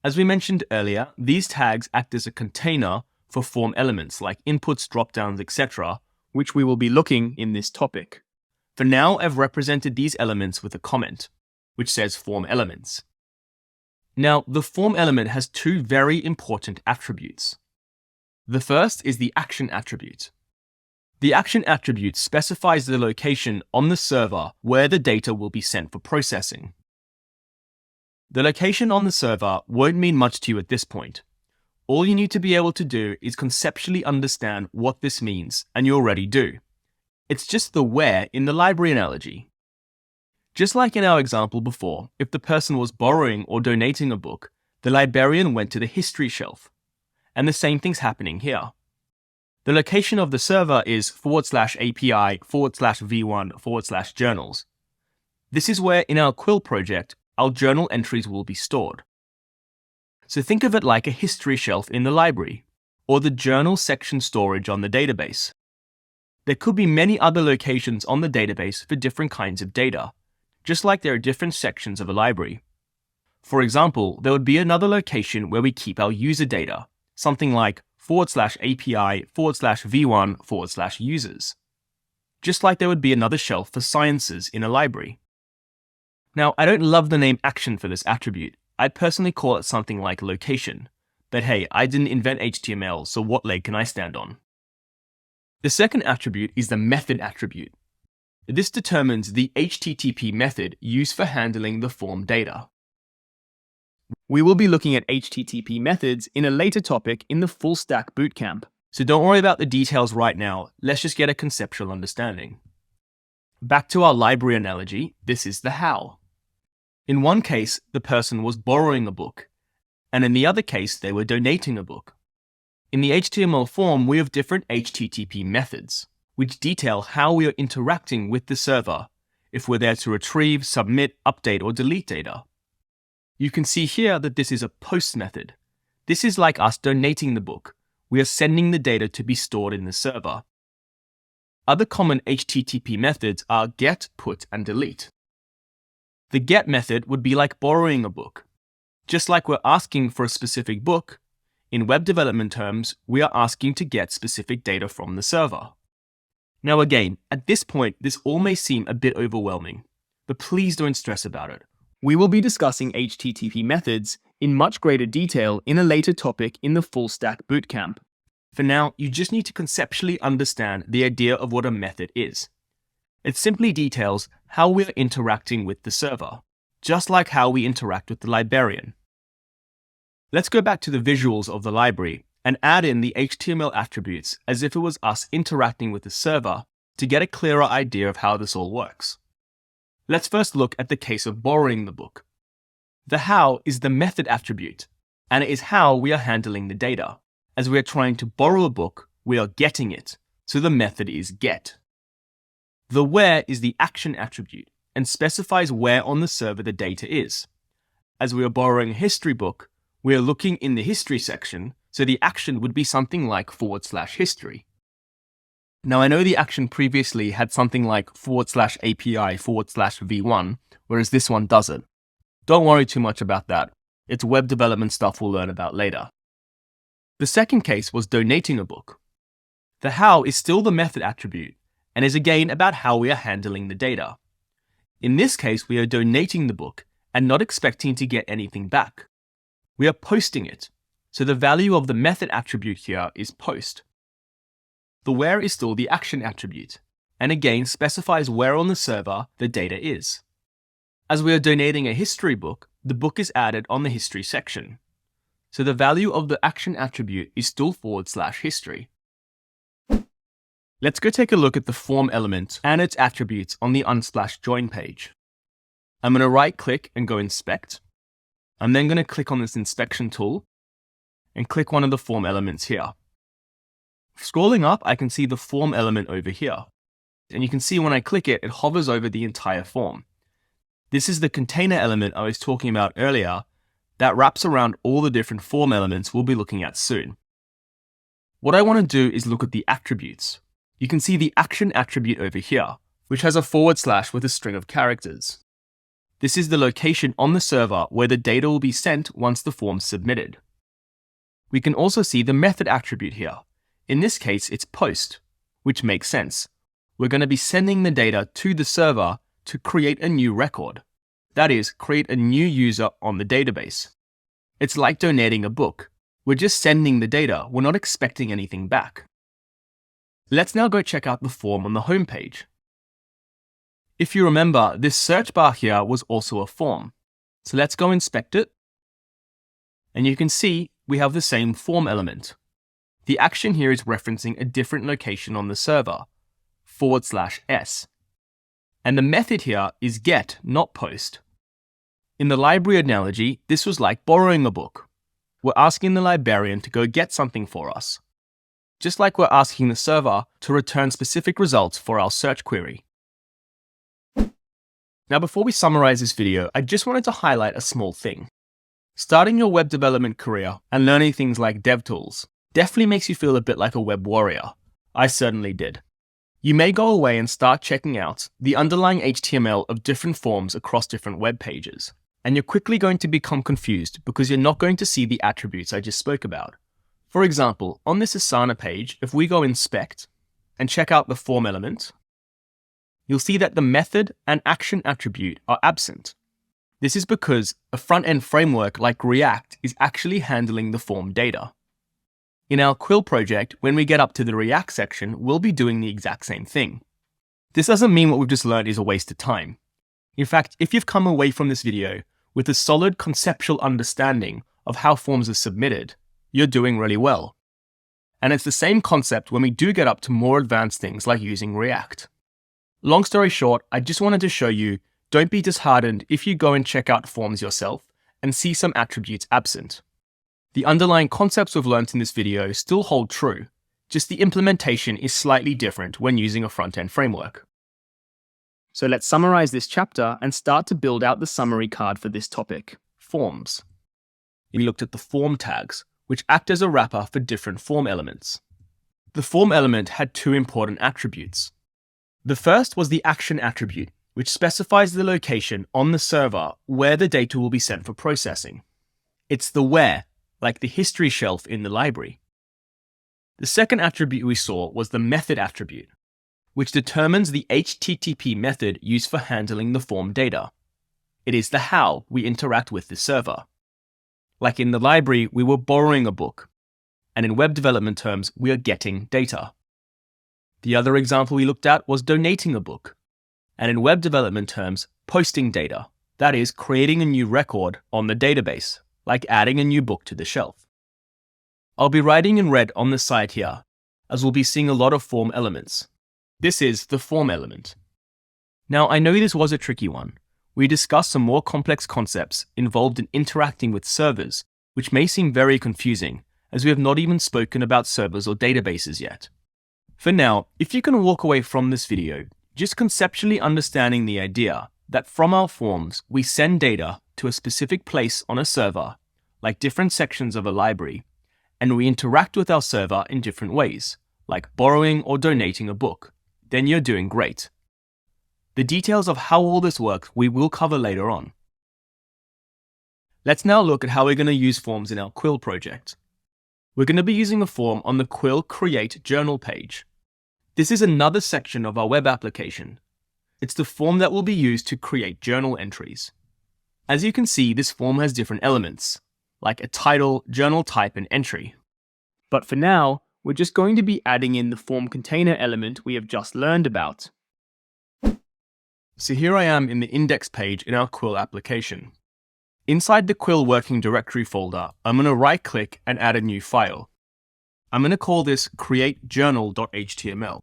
As we mentioned earlier, these tags act as a container for form elements like inputs, dropdowns, etc., which we will be looking in this topic. For now, I've represented these elements with a comment, which says form elements. Now, the form element has two very important attributes. The first is the action attribute. The action attribute specifies the location on the server where the data will be sent for processing. The location on the server won't mean much to you at this point. All you need to be able to do is conceptually understand what this means, and you already do. It's just the where in the library analogy. Just like in our example before, if the person was borrowing or donating a book, the librarian went to the history shelf. And the same thing's happening here. The location of the server is /API/v1/journals. This is where in our Quill project, our journal entries will be stored. So think of it like a history shelf in the library, or the journal section storage on the database. There could be many other locations on the database for different kinds of data, just like there are different sections of a library. For example, there would be another location where we keep our user data, something like /API/v1/users. Just like there would be another shelf for sciences in a library. Now, I don't love the name action for this attribute. I'd personally call it something like location. But hey, I didn't invent HTML, so what leg can I stand on? The second attribute is the method attribute. This determines the HTTP method used for handling the form data. We will be looking at HTTP methods in a later topic in the Full Stack Bootcamp, so don't worry about the details right now, let's just get a conceptual understanding. Back to our library analogy, this is the how. In one case, the person was borrowing a book, and in the other case, they were donating a book. In the HTML form, we have different HTTP methods, which detail how we are interacting with the server, if we're there to retrieve, submit, update, or delete data. You can see here that this is a post method. This is like us donating the book. We are sending the data to be stored in the server. Other common HTTP methods are get, put, and delete. The get method would be like borrowing a book. Just like we're asking for a specific book, in web development terms, we are asking to get specific data from the server. Now again, at this point, this all may seem a bit overwhelming, but please don't stress about it. We will be discussing HTTP methods in much greater detail in a later topic in the Full Stack Bootcamp. For now, you just need to conceptually understand the idea of what a method is. It simply details how we're interacting with the server, just like how we interact with the librarian. Let's go back to the visuals of the library and add in the HTML attributes as if it was us interacting with the server to get a clearer idea of how this all works. Let's first look at the case of borrowing the book. The how is the method attribute, and it is how we are handling the data. As we are trying to borrow a book, we are getting it, so the method is get. The where is the action attribute and specifies where on the server the data is. As we are borrowing a history book, we are looking in the history section, so the action would be something like /history. Now I know the action previously had something like /API/v1, whereas this one doesn't. Don't worry too much about that. It's web development stuff we'll learn about later. The second case was donating a book. The how is still the method attribute and is again about how we are handling the data. In this case, we are donating the book and not expecting to get anything back. We are posting it, so the value of the method attribute here is post. The where is still the action attribute, and again specifies where on the server the data is. As we are donating a history book, the book is added on the history section. So the value of the action attribute is still /history. Let's go take a look at the form element and its attributes on the Unsplash join page. I'm going to right click and go inspect. I'm then going to click on this inspection tool and click one of the form elements here. Scrolling up, I can see the form element over here. And you can see when I click it, it hovers over the entire form. This is the container element I was talking about earlier that wraps around all the different form elements we'll be looking at soon. What I want to do is look at the attributes. You can see the action attribute over here, which has a / with a string of characters. This is the location on the server where the data will be sent once the form's submitted. We can also see the method attribute here. In this case, it's post, which makes sense. We're going to be sending the data to the server to create a new record. That is, create a new user on the database. It's like donating a book. We're just sending the data. We're not expecting anything back. Let's now go check out the form on the home page. If you remember, this search bar here was also a form. So let's go inspect it. And you can see we have the same form element. The action here is referencing a different location on the server, /s. And the method here is get, not post. In the library analogy, this was like borrowing a book. We're asking the librarian to go get something for us, just like we're asking the server to return specific results for our search query. Now, before we summarize this video, I just wanted to highlight a small thing. Starting your web development career and learning things like DevTools definitely makes you feel a bit like a web warrior. I certainly did. You may go away and start checking out the underlying HTML of different forms across different web pages, and you're quickly going to become confused because you're not going to see the attributes I just spoke about. For example, on this Asana page, if we go inspect and check out the form element, you'll see that the method and action attribute are absent. This is because a front-end framework like React is actually handling the form data. In our Quill project, when we get up to the React section, we'll be doing the exact same thing. This doesn't mean what we've just learned is a waste of time. In fact, if you've come away from this video with a solid conceptual understanding of how forms are submitted, you're doing really well. And it's the same concept when we do get up to more advanced things like using React. Long story short, I just wanted to show you, don't be disheartened if you go and check out forms yourself and see some attributes absent. The underlying concepts we've learned in this video still hold true. just the implementation is slightly different when using a front-end framework. So let's summarize this chapter and start to build out the summary card for this topic, forms. We looked at the form tags, which act as a wrapper for different form elements. The form element had two important attributes. The first was the action attribute, which specifies the location on the server where the data will be sent for processing. It's the where, like the history shelf in the library. The second attribute we saw was the method attribute, which determines the HTTP method used for handling the form data. It is the how we interact with the server. Like in the library, we were borrowing a book, and in web development terms, we are getting data. The other example we looked at was donating a book, and in web development terms, posting data, that is, creating a new record on the database, like adding a new book to the shelf. I'll be writing in red on the side here, as we'll be seeing a lot of form elements. This is the form element. Now, I know this was a tricky one. We discussed some more complex concepts involved in interacting with servers, which may seem very confusing, as we have not even spoken about servers or databases yet. For now, if you can walk away from this video, just conceptually understanding the idea that from our forms, we send data to a specific place on a server, like different sections of a library, and we interact with our server in different ways, like borrowing or donating a book, then you're doing great. The details of how all this works we will cover later on. Let's now look at how we're going to use forms in our Quill project. We're going to be using a form on the Quill Create Journal page. This is another section of our web application. It's the form that will be used to create journal entries. As you can see, this form has different elements, like a title, journal type, and entry. But for now, we're just going to be adding in the form container element we have just learned about. So here I am in the index page in our Quill application. Inside the Quill working directory folder, I'm going to right-click and add a new file. I'm going to call this createjournal.html.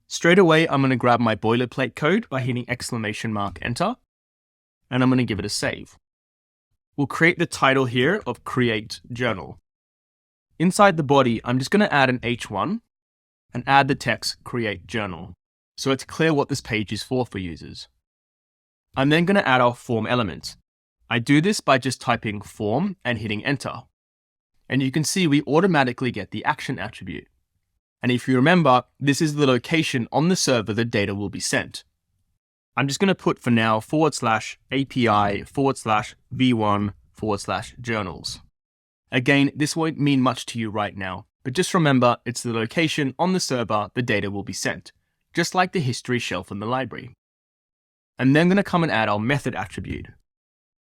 Straight away, I'm going to grab my boilerplate code by hitting !enter, and I'm going to give it a save. We'll create the title here of Create Journal. Inside the body, I'm just going to add an H1 and add the text Create Journal, so it's clear what this page is for users. I'm then going to add our form element. I do this by just typing form and hitting enter. And you can see we automatically get the action attribute. And if you remember, this is the location on the server the data will be sent. I'm just going to put for now /API/v1/journals. Again, this won't mean much to you right now, but just remember it's the location on the server the data will be sent, just like the history shelf in the library. And then I'm going to come and add our method attribute.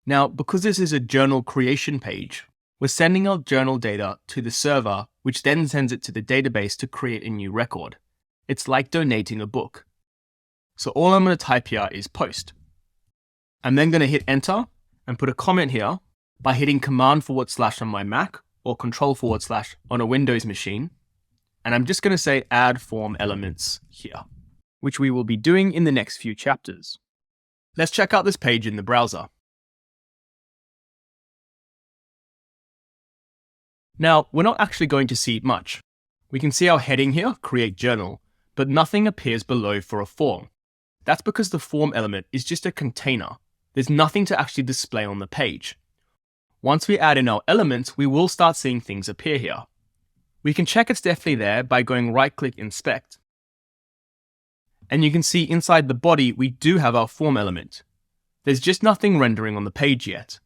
Now, because this is a journal creation page, we're sending our journal data to the server, which then sends it to the database to create a new record. It's like donating a book. So all I'm going to type here is post. I'm then going to hit enter and put a comment here by hitting Command/ on my Mac or Control/ on a Windows machine. And I'm just going to say add form elements here, which we will be doing in the next few chapters. Let's check out this page in the browser. Now, we're not actually going to see much. We can see our heading here, Create Journal, but nothing appears below for a form. That's because the form element is just a container. There's nothing to actually display on the page. Once we add in our elements, we will start seeing things appear here. We can check it's definitely there by going right-click Inspect. And you can see inside the body, we do have our form element. There's just nothing rendering on the page yet.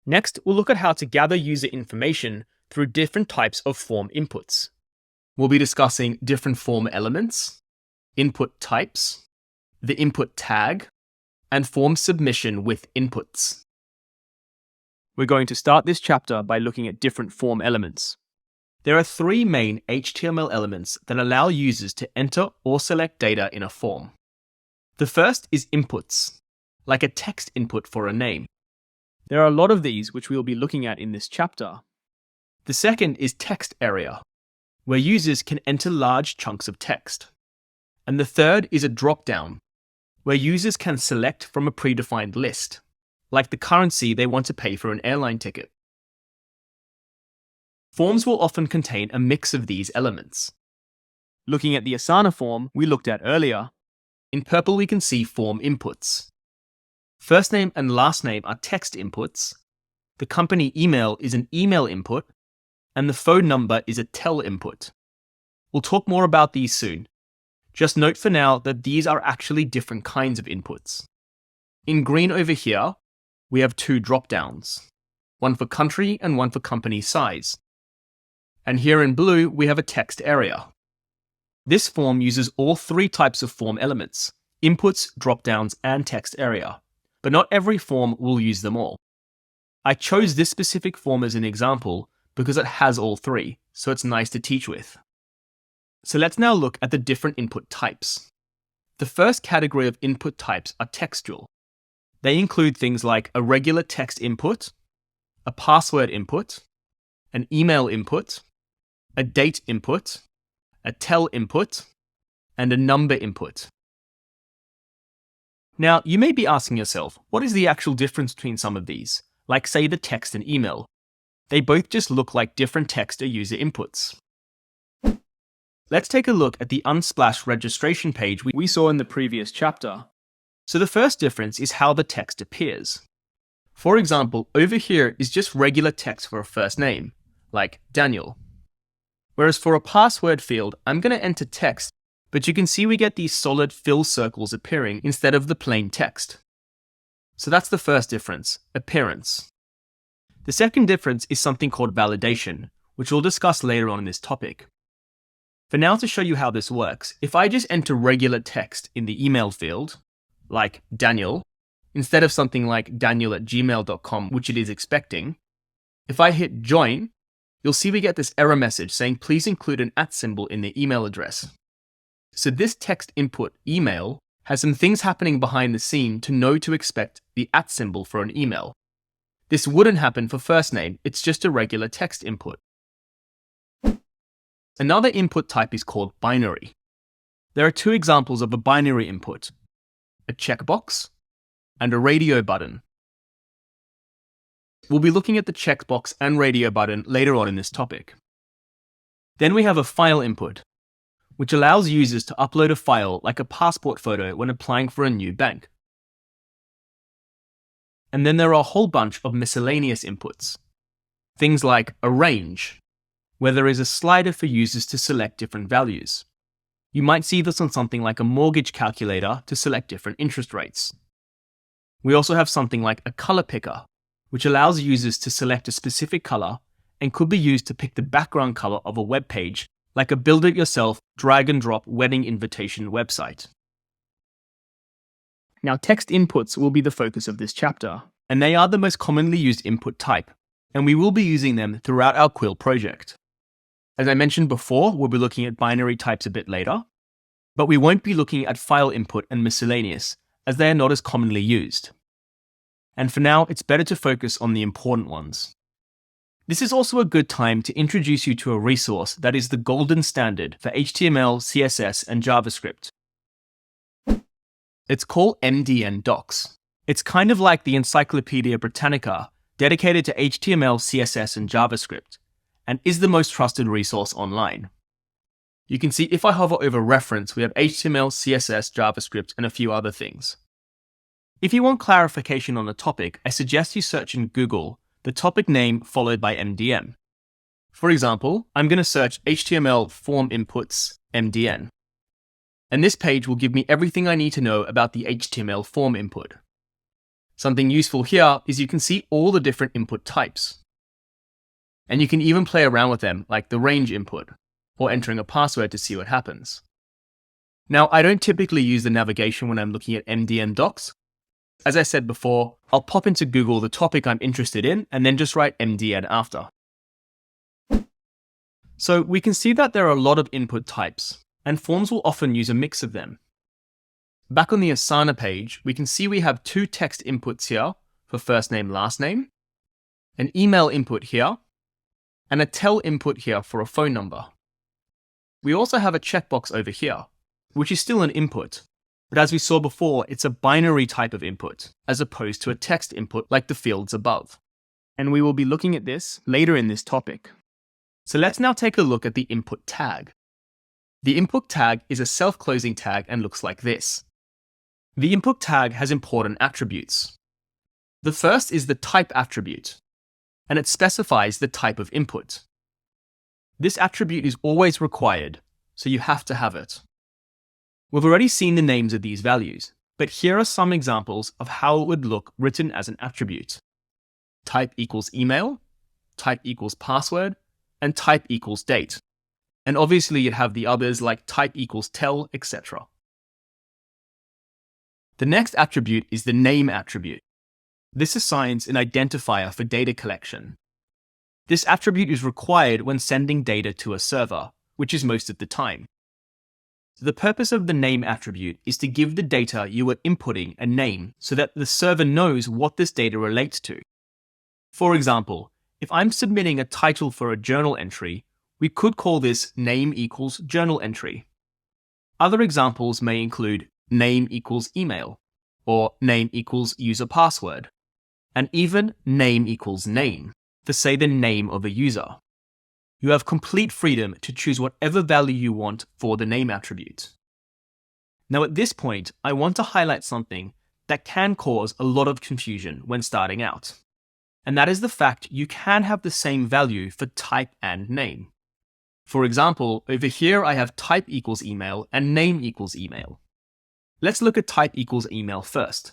Next, we'll look at how to gather user information through different types of form inputs. We'll be discussing different form elements, input types, the input tag, and form submission with inputs. We're going to start this chapter by looking at different form elements. There are three main HTML elements that allow users to enter or select data in a form. The first is inputs, like a text input for a name. There are a lot of these which we will be looking at in this chapter. The second is Textarea, where users can enter large chunks of text. And the third is a dropdown, where users can select from a predefined list, like the currency they want to pay for an airline ticket. Forms will often contain a mix of these elements. Looking at the Asana form we looked at earlier, in purple we can see form inputs. First name and last name are text inputs, the company email is an email input, and the phone number is a tel input. We'll talk more about these soon. Just note for now that these are actually different kinds of inputs. In green over here, we have two dropdowns, one for country and one for company size. And here in blue, we have a text area. This form uses all three types of form elements, inputs, dropdowns, and text area, but not every form will use them all. I chose this specific form as an example because it has all three, so it's nice to teach with. So let's now look at the different input types. The first category of input types are textual. They include things like a regular text input, a password input, an email input, a date input, a tel input, and a number input. Now, you may be asking yourself, what is the actual difference between some of these? Like say the text and email. They both just look like different text or user inputs. Let's take a look at the Unsplash registration page we saw in the previous chapter. So the first difference is how the text appears. For example, over here is just regular text for a first name, like Daniel. Whereas for a password field, I'm going to enter text, but you can see we get these solid fill circles appearing instead of the plain text. So that's the first difference, appearance. The second difference is something called validation, which we'll discuss later on in this topic. For now, to show you how this works, if I just enter regular text in the email field, like Daniel, instead of something like daniel@gmail.com, which it is expecting, if I hit join, you'll see we get this error message saying please include an @ symbol in the email address. So this text input email has some things happening behind the scene to know to expect the @ symbol for an email. This wouldn't happen for first name, it's just a regular text input. Another input type is called binary. There are two examples of a binary input, a checkbox and a radio button. We'll be looking at the checkbox and radio button later on in this topic. Then we have a file input, which allows users to upload a file like a passport photo when applying for a new bank. And then there are a whole bunch of miscellaneous inputs. Things like a range, where there is a slider for users to select different values. You might see this on something like a mortgage calculator to select different interest rates. We also have something like a color picker, which allows users to select a specific color and could be used to pick the background color of a web page, like a build-it-yourself drag-and-drop wedding invitation website. Now, text inputs will be the focus of this chapter, and they are the most commonly used input type, and we will be using them throughout our Quill project. As I mentioned before, we'll be looking at binary types a bit later, but we won't be looking at file input and miscellaneous, as they are not as commonly used. And for now, it's better to focus on the important ones. This is also a good time to introduce you to a resource that is the golden standard for HTML, CSS, and JavaScript. It's called MDN Docs. It's kind of like the Encyclopedia Britannica, dedicated to HTML, CSS, and JavaScript, and is the most trusted resource online. You can see if I hover over reference, we have HTML, CSS, JavaScript, and a few other things. If you want clarification on a topic, I suggest you search in Google the topic name followed by MDN. For example, I'm going to search HTML form inputs MDN. And this page will give me everything I need to know about the HTML form input. Something useful here is you can see all the different input types. And you can even play around with them, like the range input, or entering a password to see what happens. Now, I don't typically use the navigation when I'm looking at MDN docs. As I said before, I'll pop into Google the topic I'm interested in and then just write MDN after. So we can see that there are a lot of input types, and forms will often use a mix of them. Back on the Asana page, we can see we have two text inputs here for first name, last name, an email input here, and a tel input here for a phone number. We also have a checkbox over here, which is still an input, but as we saw before, it's a binary type of input, as opposed to a text input like the fields above. And we will be looking at this later in this topic. So let's now take a look at the input tag. The input tag is a self-closing tag and looks like this. The input tag has important attributes. The first is the type attribute, and it specifies the type of input. This attribute is always required, so you have to have it. We've already seen the names of these values, but here are some examples of how it would look written as an attribute. Type equals email, type equals password, and type equals date. And obviously you'd have the others like type equals tel, etc. The next attribute is the name attribute. This assigns an identifier for data collection. This attribute is required when sending data to a server, which is most of the time. The purpose of the name attribute is to give the data you are inputting a name so that the server knows what this data relates to. For example, if I'm submitting a title for a journal entry, we could call this name equals journal entry. Other examples may include name equals email, or name equals user password, and even name equals name, to say the name of a user. You have complete freedom to choose whatever value you want for the name attribute. Now at this point, I want to highlight something that can cause a lot of confusion when starting out. And that is the fact you can have the same value for type and name. For example, over here I have type equals email and name equals email. Let's look at type equals email first.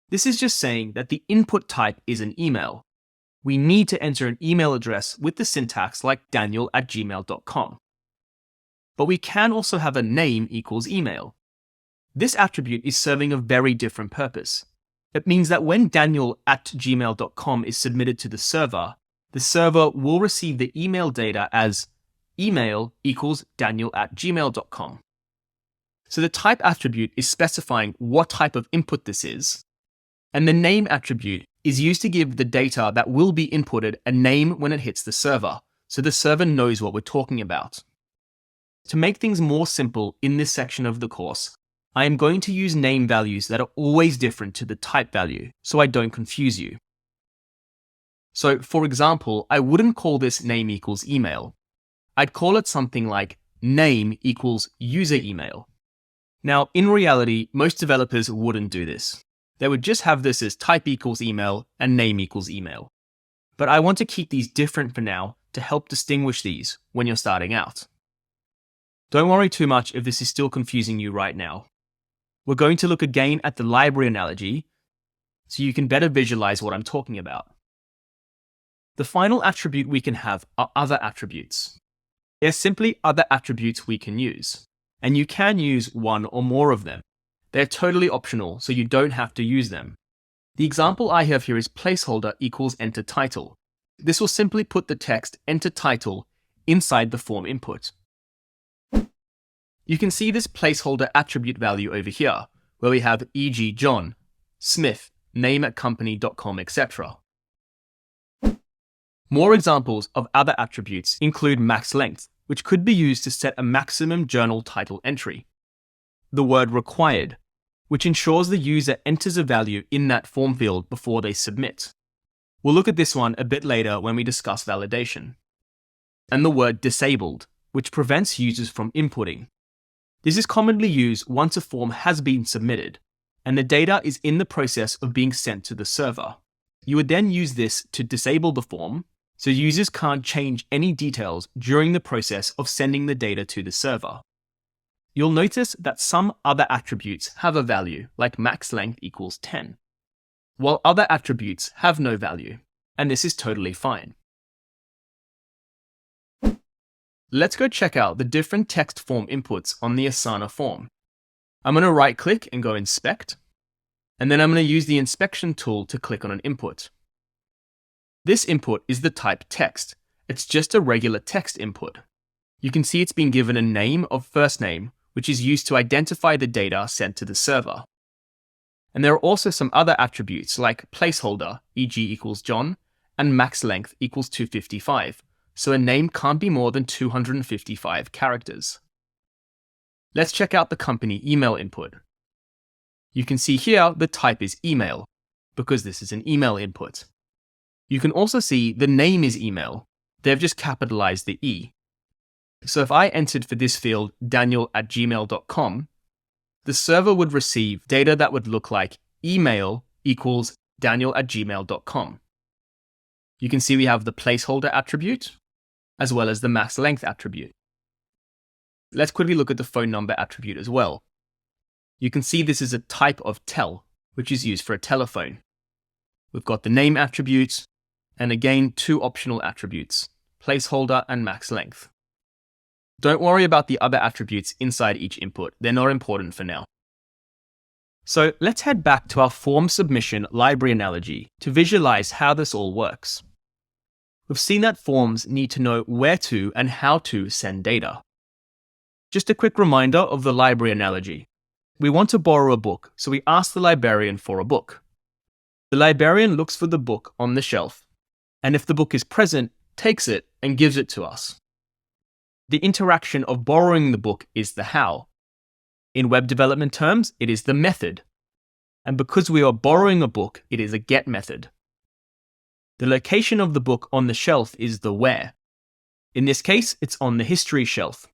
This is just saying that the input type is an email. We need to enter an email address with the syntax like daniel@gmail.com. But we can also have a name equals email. This attribute is serving a very different purpose. It means that when daniel@gmail.com is submitted to the server will receive the email data as email equals daniel@gmail.com. So the type attribute is specifying what type of input this is, and the name attribute is used to give the data that will be inputted a name when it hits the server, so the server knows what we're talking about. To make things more simple in this section of the course, I am going to use name values that are always different to the type value, so I don't confuse you. So for example, I wouldn't call this name equals email. I'd call it something like name equals user email. Now, in reality, most developers wouldn't do this. They would just have this as type equals email and name equals email. But I want to keep these different for now to help distinguish these when you're starting out. Don't worry too much if this is still confusing you right now. We're going to look again at the library analogy so you can better visualize what I'm talking about. The final attribute we can have are other attributes. They're simply other attributes we can use, and you can use one or more of them. They're totally optional, so you don't have to use them. The example I have here is placeholder equals enter title. This will simply put the text enter title inside the form input. You can see this placeholder attribute value over here, where we have e.g. John, Smith, name@company.com, etc. More examples of other attributes include max length, which could be used to set a maximum journal title entry. The word required, which ensures the user enters a value in that form field before they submit. We'll look at this one a bit later when we discuss validation. And the word disabled, which prevents users from inputting. This is commonly used once a form has been submitted, and the data is in the process of being sent to the server. You would then use this to disable the form, so users can't change any details during the process of sending the data to the server. You'll notice that some other attributes have a value, like max length equals 10, while other attributes have no value, and this is totally fine. Let's go check out the different text form inputs on the Asana form. I'm going to right-click and go Inspect, and then I'm going to use the inspection tool to click on an input. This input is the type text. It's just a regular text input. You can see it's been given a name of first name, which is used to identify the data sent to the server. And there are also some other attributes like placeholder, e.g. equals John, and max length equals 255, so a name can't be more than 255 characters. Let's check out the company email input. You can see here the type is email, because this is an email input. You can also see the name is email, they've just capitalized the E. So if I entered for this field daniel@gmail.com, the server would receive data that would look like email equals daniel@gmail.com. You can see we have the placeholder attribute as well as the max length attribute. Let's quickly look at the phone number attribute as well. You can see this is a type of tel, which is used for a telephone. We've got the name attribute, and again, two optional attributes, placeholder and max length. Don't worry about the other attributes inside each input. They're not important for now. So let's head back to our form submission library analogy to visualize how this all works. We've seen that forms need to know where to and how to send data. Just a quick reminder of the library analogy. We want to borrow a book, so we ask the librarian for a book. The librarian looks for the book on the shelf, and if the book is present, takes it and gives it to us. The interaction of borrowing the book is the how. In web development terms, it is the method. And because we are borrowing a book, it is a get method. The location of the book on the shelf is the where. In this case, it's on the history shelf.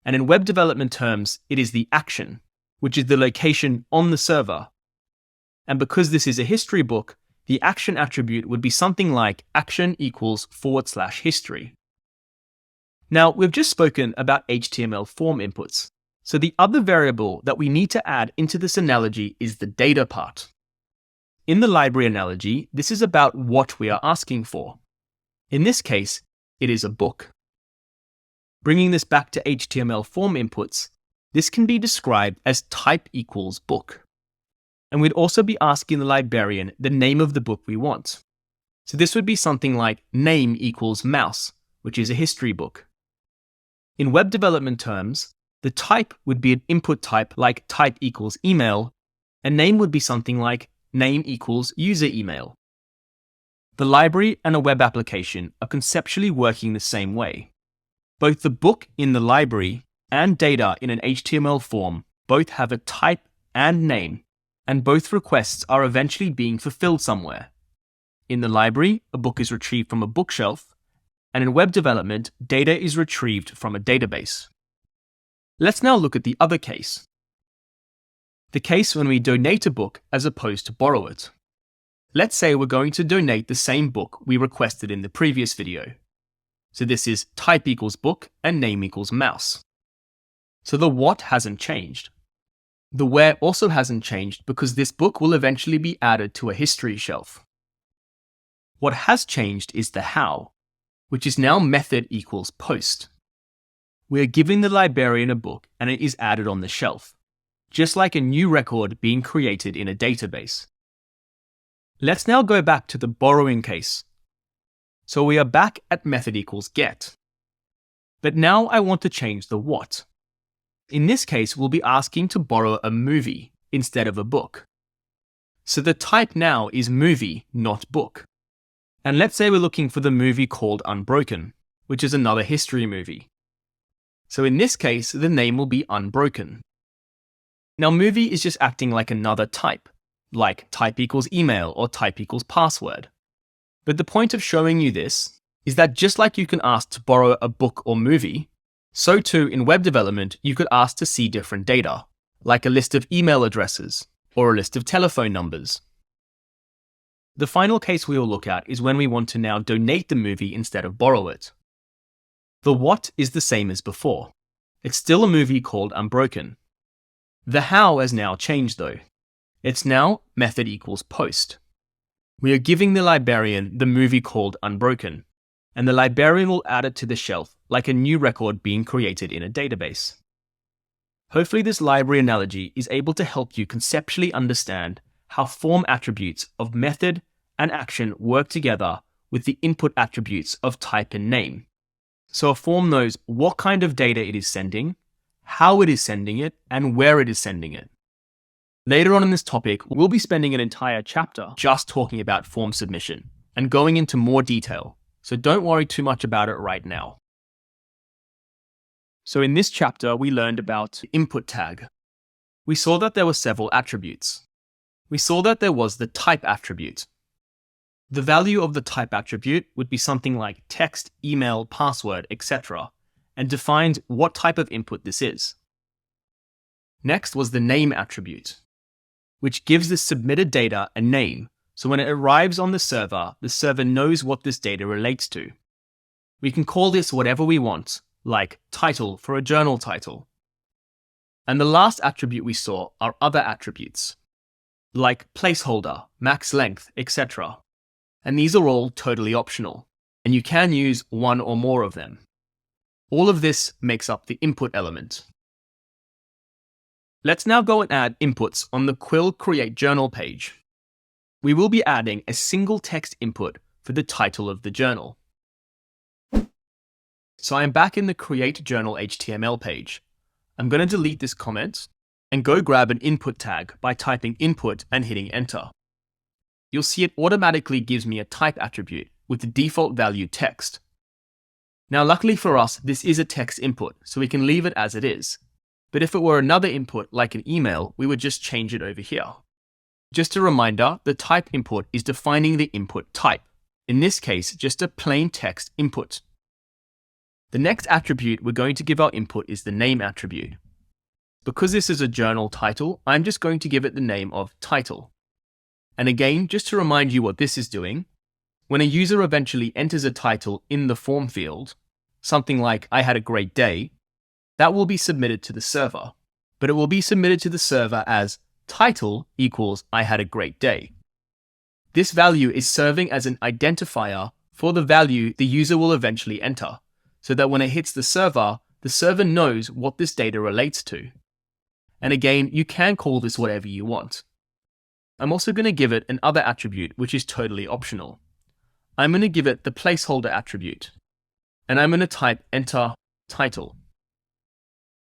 And in web development terms, it is the action, which is the location on the server. And because this is a history book, the action attribute would be something like action equals /history. Now, we've just spoken about HTML form inputs. So the other variable that we need to add into this analogy is the data part. In the library analogy, this is about what we are asking for. In this case, it is a book. Bringing this back to HTML form inputs, this can be described as type equals book. And we'd also be asking the librarian the name of the book we want. So this would be something like name equals mouse, which is a history book. In web development terms, the type would be an input type like type equals email, and name would be something like name equals user email. The library and a web application are conceptually working the same way. Both the book in the library and data in an HTML form both have a type and name, and both requests are eventually being fulfilled somewhere. In the library, a book is retrieved from a bookshelf, and in web development, data is retrieved from a database. Let's now look at the other case. The case when we donate a book as opposed to borrow it. Let's say we're going to donate the same book we requested in the previous video. So this is type equals book and name equals mouse. So the what hasn't changed. The where also hasn't changed because this book will eventually be added to a history shelf. What has changed is the how, which is now method equals post. We are giving the librarian a book and it is added on the shelf, just like a new record being created in a database. Let's now go back to the borrowing case. So we are back at method equals get. But now I want to change the what. In this case, we'll be asking to borrow a movie instead of a book. So the type now is movie, not book. And let's say we're looking for the movie called Unbroken, which is another history movie. So in this case, the name will be Unbroken. Now movie is just acting like another type, like type equals email or type equals password. But the point of showing you this is that just like you can ask to borrow a book or movie, so too in web development you could ask to see different data, like a list of email addresses or a list of telephone numbers. The final case we will look at is when we want to now donate the movie instead of borrow it. The what is the same as before. It's still a movie called Unbroken. The how has now changed though. It's now method equals post. We are giving the librarian the movie called Unbroken, and the librarian will add it to the shelf like a new record being created in a database. Hopefully this library analogy is able to help you conceptually understand how form attributes of method and action work together with the input attributes of type and name. So a form knows what kind of data it is sending, how it is sending it, and where it is sending it. Later on in this topic, we'll be spending an entire chapter just talking about form submission and going into more detail, so don't worry too much about it right now. So in this chapter, we learned about the input tag. We saw that there were several attributes. We saw that there was the type attribute. The value of the type attribute would be something like text, email, password, etc., and defined what type of input this is. Next was the name attribute, which gives the submitted data a name, so when it arrives on the server knows what this data relates to. We can call this whatever we want, like title for a journal title. And the last attribute we saw are other attributes, like placeholder, max length, etc. And these are all totally optional, and you can use one or more of them. All of this makes up the input element. Let's now go and add inputs on the Quill Create Journal page. We will be adding a single text input for the title of the journal. So I am back in the Create Journal HTML page. I'm going to delete this comment and go grab an input tag by typing input and hitting enter. You'll see it automatically gives me a type attribute with the default value text. Now luckily for us, this is a text input, so we can leave it as it is. But if it were another input like an email, we would just change it over here. Just a reminder, the type input is defining the input type. In this case, just a plain text input. The next attribute we're going to give our input is the name attribute. Because this is a journal title, I'm just going to give it the name of title. And again, just to remind you what this is doing, when a user eventually enters a title in the form field, something like I had a great day, that will be submitted to the server. But it will be submitted to the server as title equals I had a great day. This value is serving as an identifier for the value the user will eventually enter, so that when it hits the server knows what this data relates to. And again, you can call this whatever you want. I'm also going to give it another attribute, which is totally optional. I'm going to give it the placeholder attribute, and I'm going to type enter title.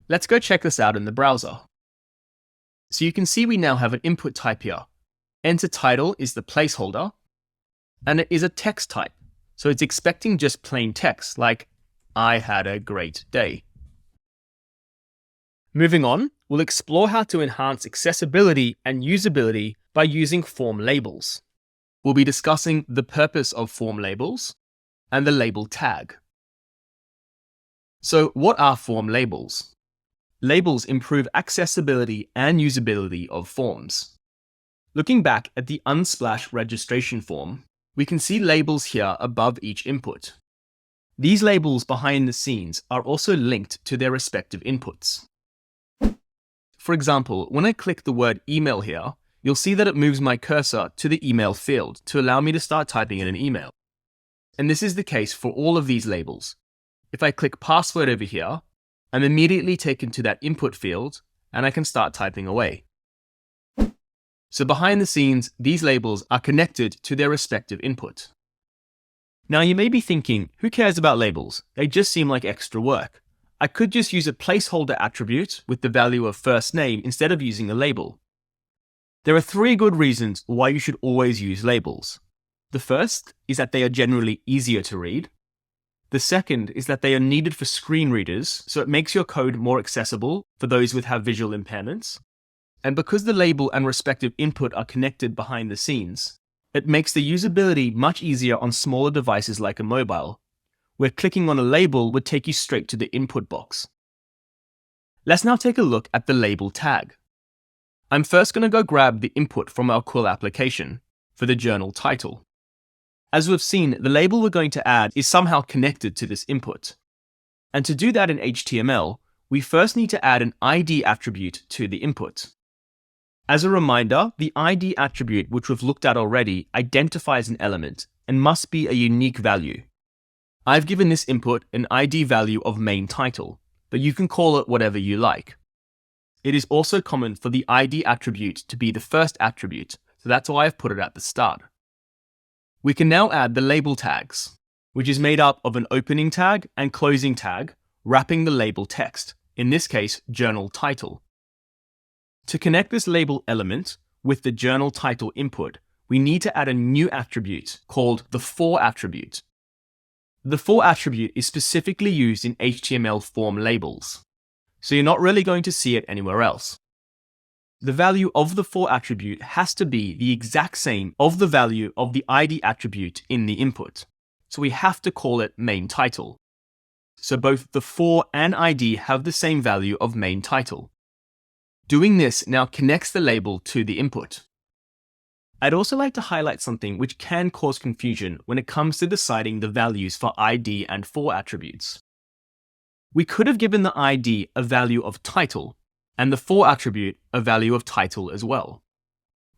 Let's go check this out in the browser. So you can see we now have an input type here. Enter title is the placeholder, and it is a text type. So it's expecting just plain text, like I had a great day. Moving on, we'll explore how to enhance accessibility and usability by using form labels. We'll be discussing the purpose of form labels and the label tag. So what are form labels? Labels improve accessibility and usability of forms. Looking back at the Unsplash registration form, we can see labels here above each input. These labels behind the scenes are also linked to their respective inputs. For example, when I click the word email here, you'll see that it moves my cursor to the email field to allow me to start typing in an email. And this is the case for all of these labels. If I click password over here, I'm immediately taken to that input field and I can start typing away. So behind the scenes, these labels are connected to their respective input. Now you may be thinking, who cares about labels? They just seem like extra work. I could just use a placeholder attribute with the value of first name instead of using a label. There are 3 good reasons why you should always use labels. The first is that they are generally easier to read. The second is that they are needed for screen readers, so it makes your code more accessible for those who have visual impairments. And because the label and respective input are connected behind the scenes, it makes the usability much easier on smaller devices like a mobile, where clicking on a label would take you straight to the input box. Let's now take a look at the label tag. I'm first going to go grab the input from our Quill application for the journal title. As we've seen, the label we're going to add is somehow connected to this input. And to do that in HTML, we first need to add an ID attribute to the input. As a reminder, the ID attribute, which we've looked at already, identifies an element and must be a unique value. I've given this input an ID value of main title, but you can call it whatever you like. It is also common for the ID attribute to be the first attribute, so that's why I've put it at the start. We can now add the label tags, which is made up of an opening tag and closing tag, wrapping the label text, in this case, journal title. To connect this label element with the journal title input, we need to add a new attribute called the for attribute. The for attribute is specifically used in HTML form labels, so you're not really going to see it anywhere else. the value of the for attribute has to be the exact same of the value of the ID attribute in the input. So we have to call it main title. So both the for and ID have the same value of main title. Doing this now connects the label to the input. I'd also like to highlight something which can cause confusion when it comes to deciding the values for ID and for attributes. We could have given the ID a value of title, and the for attribute a value of title as well.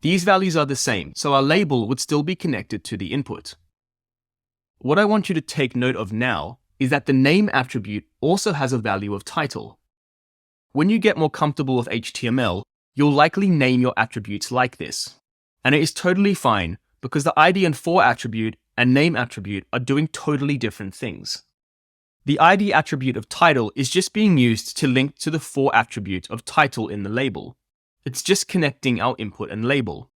These values are the same, so our label would still be connected to the input. What I want you to take note of now is that the name attribute also has a value of title. When you get more comfortable with HTML, you'll likely name your attributes like this. And it is totally fine because the ID and for attribute and name attribute are doing totally different things. The ID attribute of title is just being used to link to the for attribute of title in the label. It's just connecting our input and label.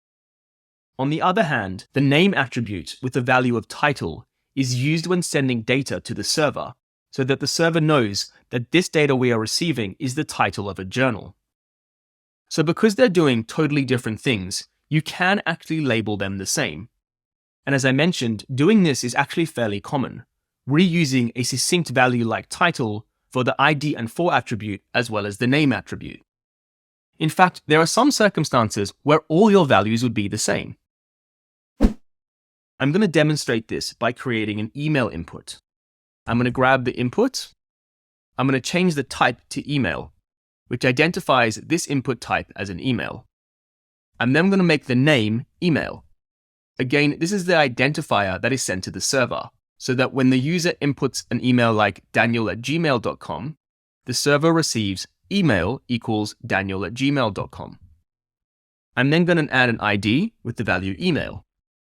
On the other hand, the name attribute with the value of title is used when sending data to the server, so that the server knows that this data we are receiving is the title of a journal. So because they're doing totally different things, you can actually label them the same. And as I mentioned, doing this is actually fairly common, reusing a succinct value like title for the ID and for attribute as well as the name attribute. In fact, there are some circumstances where all your values would be the same. I'm going to demonstrate this by creating an email input. I'm going to grab the input. I'm going to change the type to email, which identifies this input type as an email. I'm then going to make the name email. Again, this is the identifier that is sent to the server, so that when the user inputs an email like daniel@gmail.com, the server receives email equals daniel@gmail.com. I'm then going to add an ID with the value email,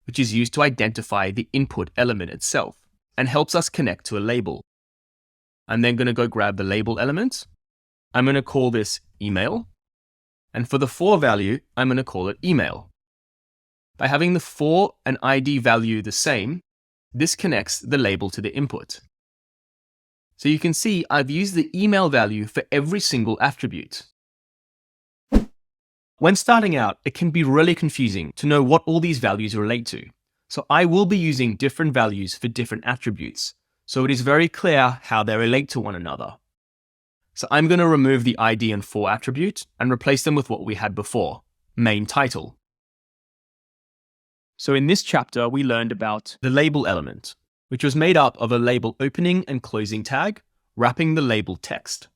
which is used to identify the input element itself and helps us connect to a label. I'm then going to go grab the label element. I'm going to call this email. And for the for value, I'm going to call it email. By having the for and ID value the same, this connects the label to the input. So you can see I've used the email value for every single attribute. When starting out, it can be really confusing to know what all these values relate to. So I will be using different values for different attributes, so it is very clear how they relate to one another. So I'm going to remove the ID and for attribute and replace them with what we had before, main title. So in this chapter, we learned about the label element, which was made up of a label opening and closing tag, wrapping the label text.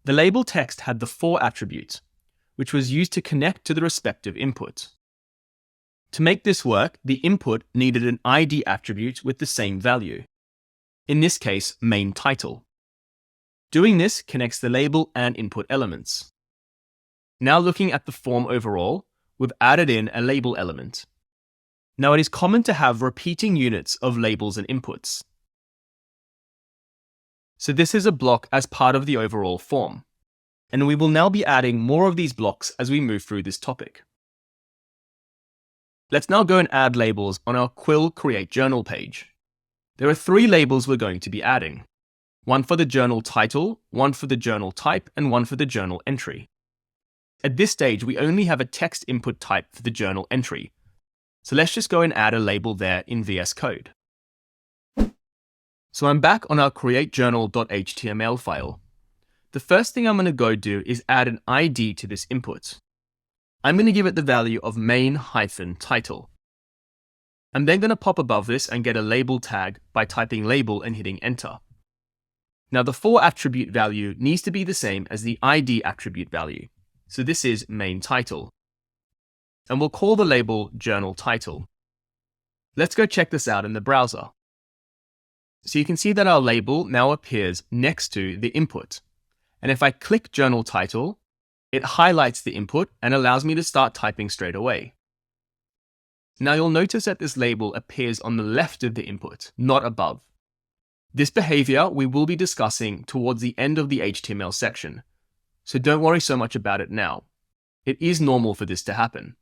The label text had the for attribute, which was used to connect to the respective input. To make this work, the input needed an ID attribute with the same value. In this case, main title. Doing this connects the label and input elements. Now looking at the form overall, we've added in a label element. Now it is common to have repeating units of labels and inputs. So this is a block as part of the overall form. And we will now be adding more of these blocks as we move through this topic. Let's now go and add labels on our Quill Create Journal page. There are 3 labels we're going to be adding. One for the journal title, one for the journal type, and one for the journal entry. At this stage, we only have a text input type for the journal entry. So let's just go and add a label there in VS Code. So I'm back on our createjournal.html file. The first thing I'm going to go do is add an ID to this input. I'm going to give it the value of main-title. I'm then going to pop above this and get a label tag by typing label and hitting enter. Now the for attribute value needs to be the same as the ID attribute value. So this is main title. And we'll call the label journal title. Let's go check this out in the browser. So you can see that our label now appears next to the input. And if I click journal title, it highlights the input and allows me to start typing straight away. Now you'll notice that this label appears on the left of the input, not above. This behavior we will be discussing towards the end of the HTML section, so don't worry so much about it now. It is normal for this to happen.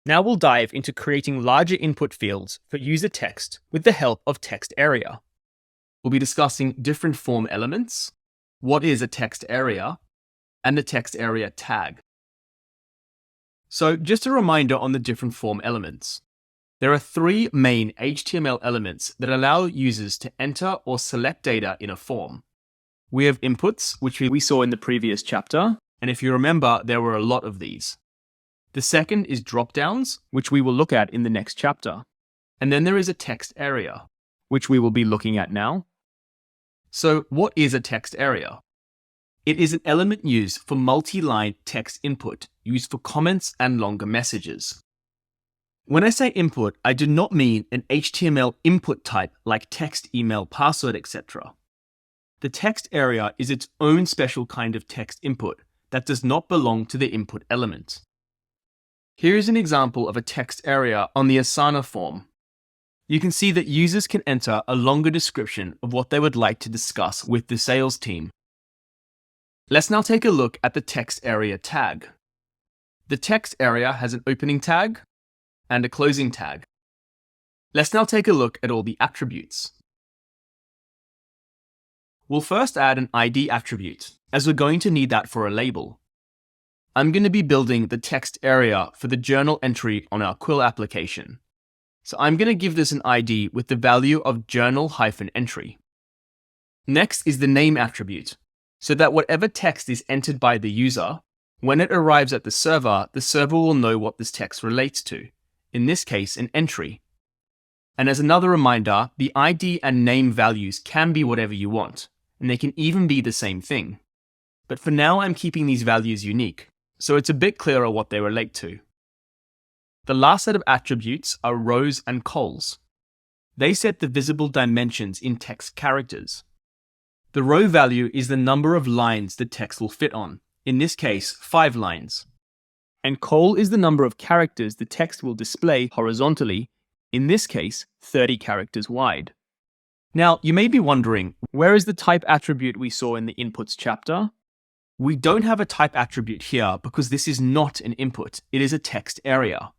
Now we'll dive into creating larger input fields for user text with the help of Textarea. We'll be discussing different form elements, what is a text area, and the text area tag. So just a reminder on the different form elements. There are three main HTML elements that allow users to enter or select data in a form. We have inputs, which we saw in the previous chapter, and if you remember, there were a lot of these. The second is dropdowns, which we will look at in the next chapter. And then there is a text area, which we will be looking at now. So what is a text area? It is an element used for multi-line text input, used for comments and longer messages. When I say input, I do not mean an HTML input type like text, email, password, etc. The text area is its own special kind of text input that does not belong to the input element. Here is an example of a text area on the Asana form. You can see that users can enter a longer description of what they would like to discuss with the sales team. Let's now take a look at the text area tag. The text area has an opening tag and a closing tag. Let's now take a look at all the attributes. We'll first add an ID attribute, as we're going to need that for a label. I'm going to be building the text area for the journal entry on our Quill application. So I'm going to give this an ID with the value of journal-entry. Next is the name attribute, so that whatever text is entered by the user, when it arrives at the server will know what this text relates to, in this case an entry. And as another reminder, the ID and name values can be whatever you want, and they can even be the same thing. But for now I'm keeping these values unique, so it's a bit clearer what they relate to. The last set of attributes are rows and cols. They set the visible dimensions in text characters. The row value is the number of lines the text will fit on, in this case 5 lines. And col is the number of characters the text will display horizontally, in this case 30 characters wide. Now you may be wondering, where is the type attribute we saw in the inputs chapter? We don't have a type attribute here because this is not an input, it is a text area.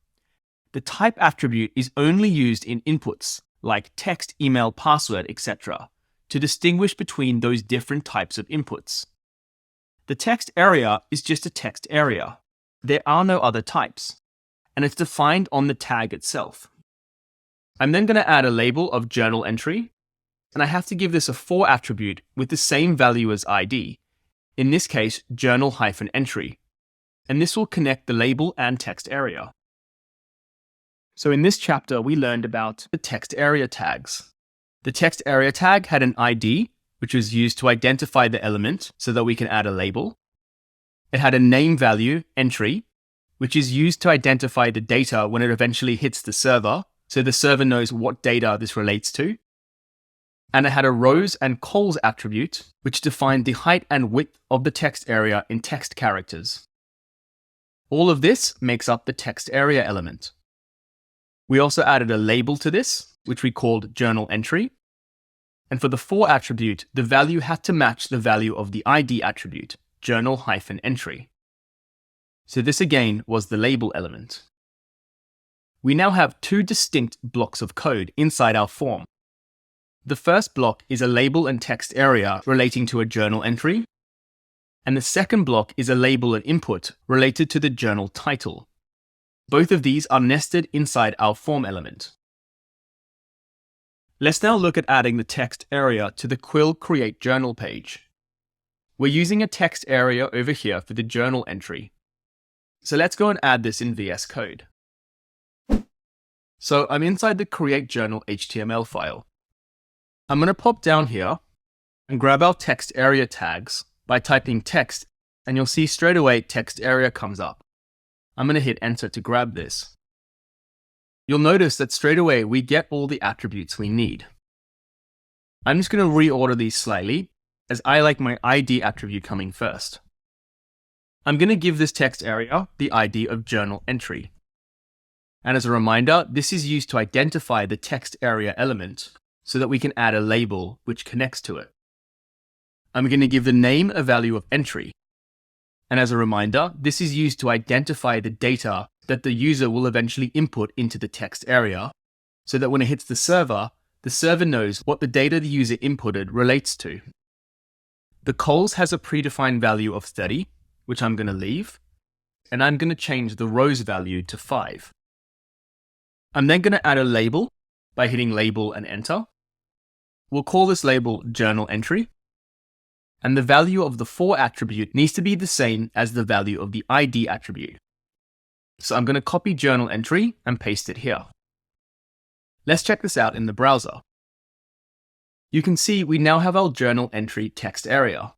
The type attribute is only used in inputs, like text, email, password, etc., to distinguish between those different types of inputs. The text area is just a text area. There are no other types, and it's defined on the tag itself. I'm then going to add a label of journal entry, and I have to give this a for attribute with the same value as ID, in this case journal-entry, and this will connect the label and text area. So in this chapter, we learned about the text area tags. The text area tag had an ID, which was used to identify the element so that we can add a label. It had a name value, entry, which is used to identify the data when it eventually hits the server, so the server knows what data this relates to. And it had a rows and cols attribute, which defined the height and width of the text area in text characters. All of this makes up the text area element. We also added a label to this, which we called journal entry. And for the for attribute, the value had to match the value of the ID attribute, journal-entry. So this again was the label element. We now have two distinct blocks of code inside our form. The first block is a label and text area relating to a journal entry. And the second block is a label and input related to the journal title. Both of these are nested inside our form element. Let's now look at adding the text area to the Quill Create Journal page. We're using a text area over here for the journal entry. So let's go and add this in VS Code. So I'm inside the Create Journal HTML file. I'm going to pop down here and grab our text area tags by typing text, and you'll see straight away text area comes up. I'm going to hit enter to grab this. You'll notice that straight away we get all the attributes we need. I'm just going to reorder these slightly, as I like my ID attribute coming first. I'm going to give this text area the ID of journal entry. And as a reminder, this is used to identify the text area element so that we can add a label which connects to it. I'm going to give the name a value of entry. And as a reminder, this is used to identify the data that the user will eventually input into the text area, so that when it hits the server knows what the data the user inputted relates to. The cols has a predefined value of 30, which I'm going to leave. and I'm going to change the rows value to 5. I'm then going to add a label by hitting label and enter. We'll call this label journal entry. And the value of the for attribute needs to be the same as the value of the ID attribute. So I'm going to copy journal entry and paste it here. Let's check this out in the browser. You can see we now have our journal entry text area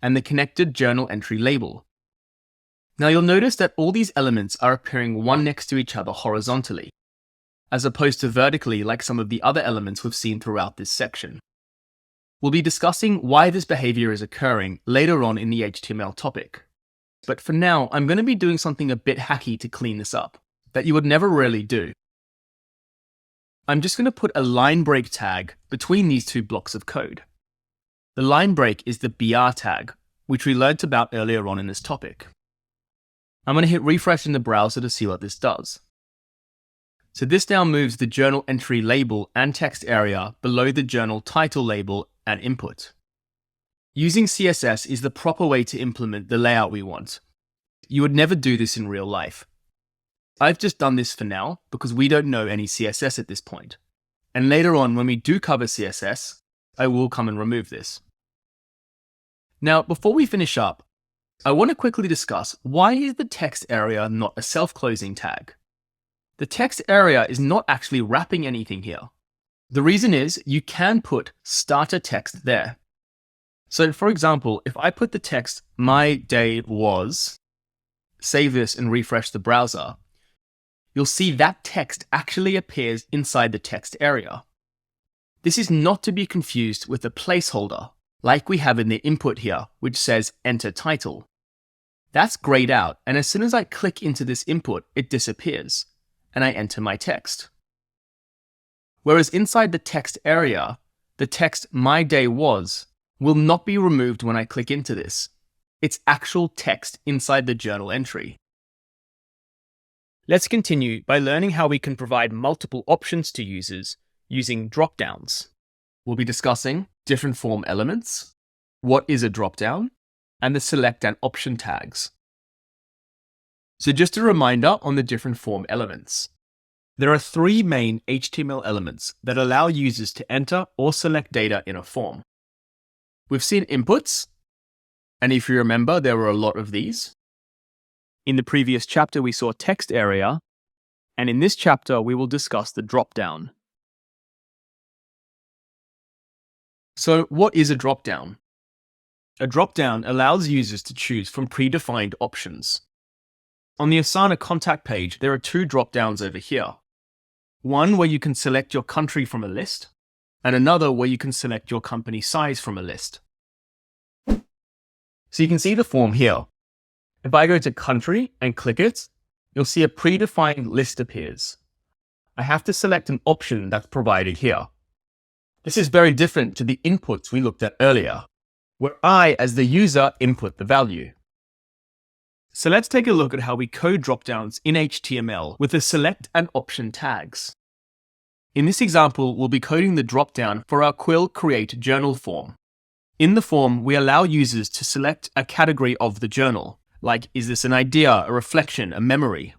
and the connected journal entry label. Now you'll notice that all these elements are appearing one next to each other horizontally, as opposed to vertically like some of the other elements we've seen throughout this section. We'll be discussing why this behavior is occurring later on in the HTML topic. But for now, I'm going to be doing something a bit hacky to clean this up, that you would never really do. I'm just going to put a line break tag between these two blocks of code. The line break is the BR tag, which we learned about earlier on in this topic. I'm going to hit refresh in the browser to see what this does. So this now moves the journal entry label and text area below the journal title label and input. Using CSS is the proper way to implement the layout we want. You would never do this in real life. I've just done this for now because we don't know any CSS at this point. And later on, when we do cover CSS, I will come and remove this. Now, before we finish up, I want to quickly discuss why is the text area not a self-closing tag? The text area is not actually wrapping anything here. The reason is you can put starter text there. So for example, if I put the text, my day was, save this and refresh the browser, you'll see that text actually appears inside the text area. This is not to be confused with a placeholder, like we have in the input here, which says enter title. That's grayed out, and as soon as I click into this input, it disappears, and I enter my text. Whereas inside the text area, the text my day was will not be removed when I click into this. It's actual text inside the journal entry. Let's continue by learning how we can provide multiple options to users using dropdowns. We'll be discussing different form elements, what is a dropdown, and the select and option tags. So just a reminder on the different form elements. There are 3 main HTML elements that allow users to enter or select data in a form. We've seen inputs, and if you remember, there were a lot of these. In the previous chapter, we saw text area, and in this chapter, we will discuss the dropdown. So what is a dropdown? A dropdown allows users to choose from predefined options. On the Asana contact page, there are 2 dropdowns over here. One where you can select your country from a list, and another where you can select your company size from a list. So you can see the form here. If I go to country and click it, you'll see a predefined list appears. I have to select an option that's provided here. This is very different to the inputs we looked at earlier, where I, as the user, input the value. So let's take a look at how we code dropdowns in HTML with the select and option tags. In this example, we'll be coding the dropdown for our Quill Create Journal form. In the form, we allow users to select a category of the journal, like is this an idea, a reflection, a memory?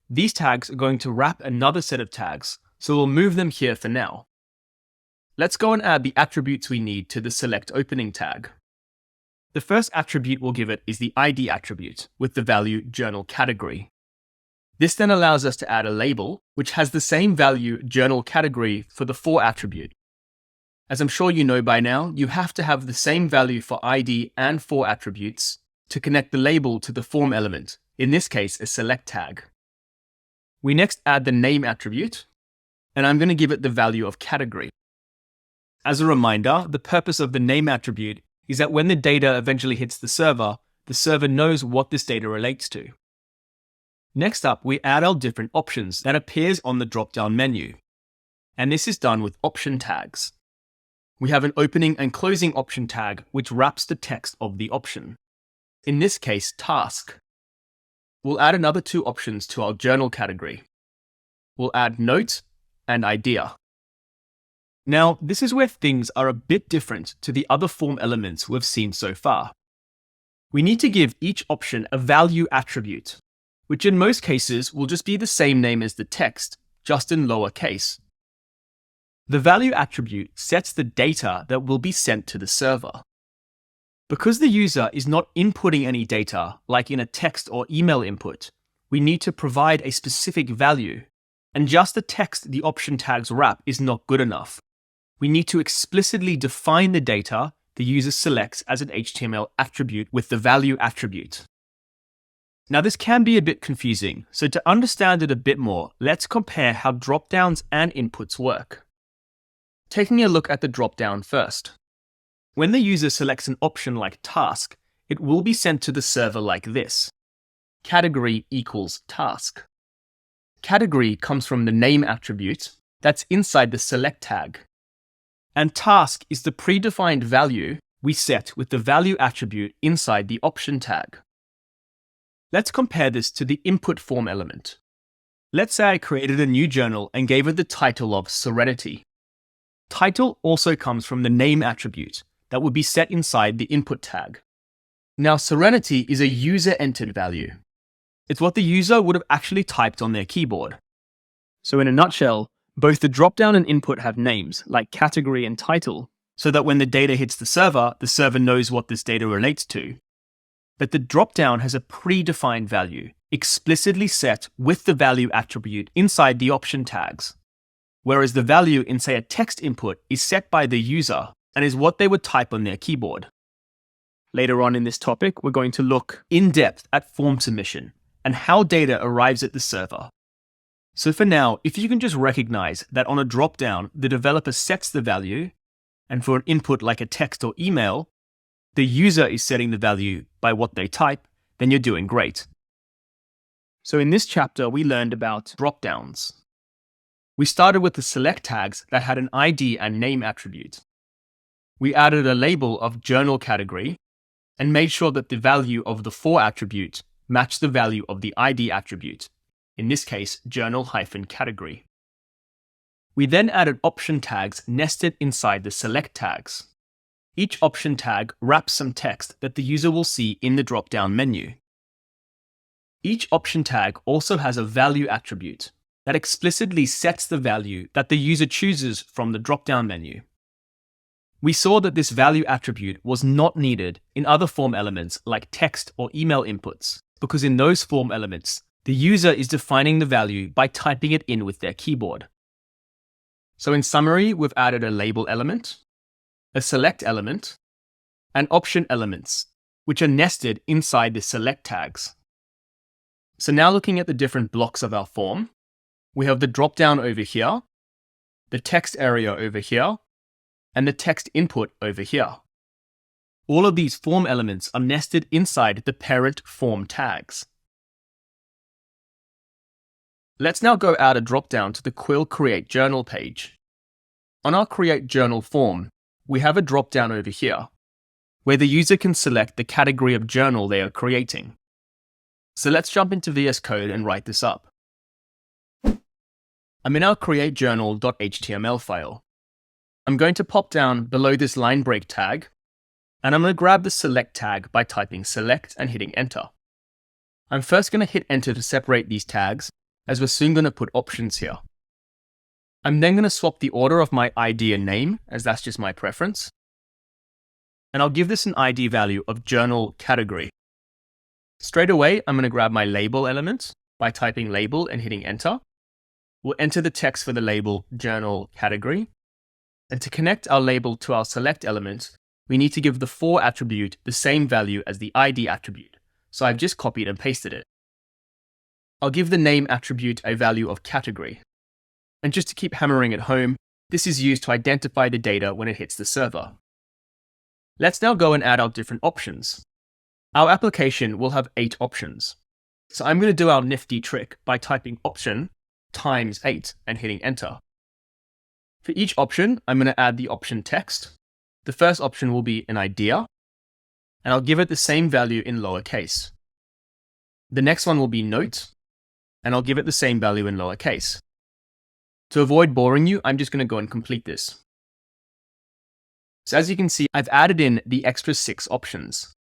These tags are going to wrap another set of tags, so we'll move them here for now. Let's go and add the attributes we need to the select opening tag. The first attribute we'll give it is the ID attribute with the value journal category. This then allows us to add a label, which has the same value journal category for the for attribute. As I'm sure you know by now, you have to have the same value for ID and for attributes to connect the label to the form element, in this case, a select tag. We next add the name attribute, and I'm going to give it the value of category. As a reminder, the purpose of the name attribute is that when the data eventually hits the server knows what this data relates to. Next up, we add our different options that appears on the drop-down menu. And this is done with option tags. We have an opening and closing option tag, which wraps the text of the option. In this case, task. We'll add another 2 options to our journal category. We'll add note and idea. Now, this is where things are a bit different to the other form elements we've seen so far. We need to give each option a value attribute, which in most cases will just be the same name as the text, just in lowercase. The value attribute sets the data that will be sent to the server. Because the user is not inputting any data, like in a text or email input, we need to provide a specific value, and just the text the option tags wrap is not good enough. We need to explicitly define the data the user selects as an HTML attribute with the value attribute. Now this can be a bit confusing, so to understand it a bit more, let's compare how dropdowns and inputs work. Taking a look at the dropdown first. When the user selects an option like task, it will be sent to the server like this. Category equals task. Category comes from the name attribute that's inside the select tag. And task is the predefined value we set with the value attribute inside the option tag. Let's compare this to the input form element. Let's say I created a new journal and gave it the title of Serenity. Title also comes from the name attribute that would be set inside the input tag. Now, Serenity is a user-entered value. It's what the user would have actually typed on their keyboard. So in a nutshell, both the dropdown and input have names, like category and title, so that when the data hits the server knows what this data relates to. But the dropdown has a predefined value, explicitly set with the value attribute inside the option tags. Whereas the value in, say, a text input is set by the user and is what they would type on their keyboard. Later on in this topic, we're going to look in depth at form submission and how data arrives at the server. So for now, if you can just recognize that on a dropdown, the developer sets the value, and for an input like a text or email, the user is setting the value by what they type, then you're doing great. So in this chapter, we learned about dropdowns. We started with the select tags that had an ID and name attribute. We added a label of journal category and made sure that the value of the for attribute matched the value of the ID attribute, in this case, journal-category. We then added option tags nested inside the select tags. Each option tag wraps some text that the user will see in the drop-down menu. Each option tag also has a value attribute that explicitly sets the value that the user chooses from the drop-down menu. We saw that this value attribute was not needed in other form elements like text or email inputs, because in those form elements, the user is defining the value by typing it in with their keyboard. So in summary, we've added a label element, a select element, and option elements, which are nested inside the select tags. So now looking at the different blocks of our form, we have the dropdown over here, the text area over here, and the text input over here. All of these form elements are nested inside the parent form tags. Let's now go add a dropdown to the Quill Create Journal page. On our Create Journal form, we have a dropdown over here, where the user can select the category of journal they are creating. So let's jump into VS Code and write this up. I'm in our createjournal.html file. I'm going to pop down below this line break tag, and I'm going to grab the select tag by typing select and hitting enter. I'm first going to hit enter to separate these tags, as we're soon going to put options here. I'm then going to swap the order of my ID and name, as that's just my preference. And I'll give this an ID value of journal category. Straight away, I'm going to grab my label element by typing label and hitting enter. We'll enter the text for the label journal category. And to connect our label to our select element, we need to give the for attribute the same value as the ID attribute. So I've just copied and pasted it. I'll give the name attribute a value of category. And just to keep hammering it home, this is used to identify the data when it hits the server. Let's now go and add our different options. Our application will have 8 options. So I'm going to do our nifty trick by typing option times 8 and hitting enter. For each option, I'm going to add the option text. The first option will be an idea, and I'll give it the same value in lowercase. The next one will be note, and I'll give it the same value in lowercase. To avoid boring you, I'm just going to go and complete this. So as you can see, I've added in the extra 6 options.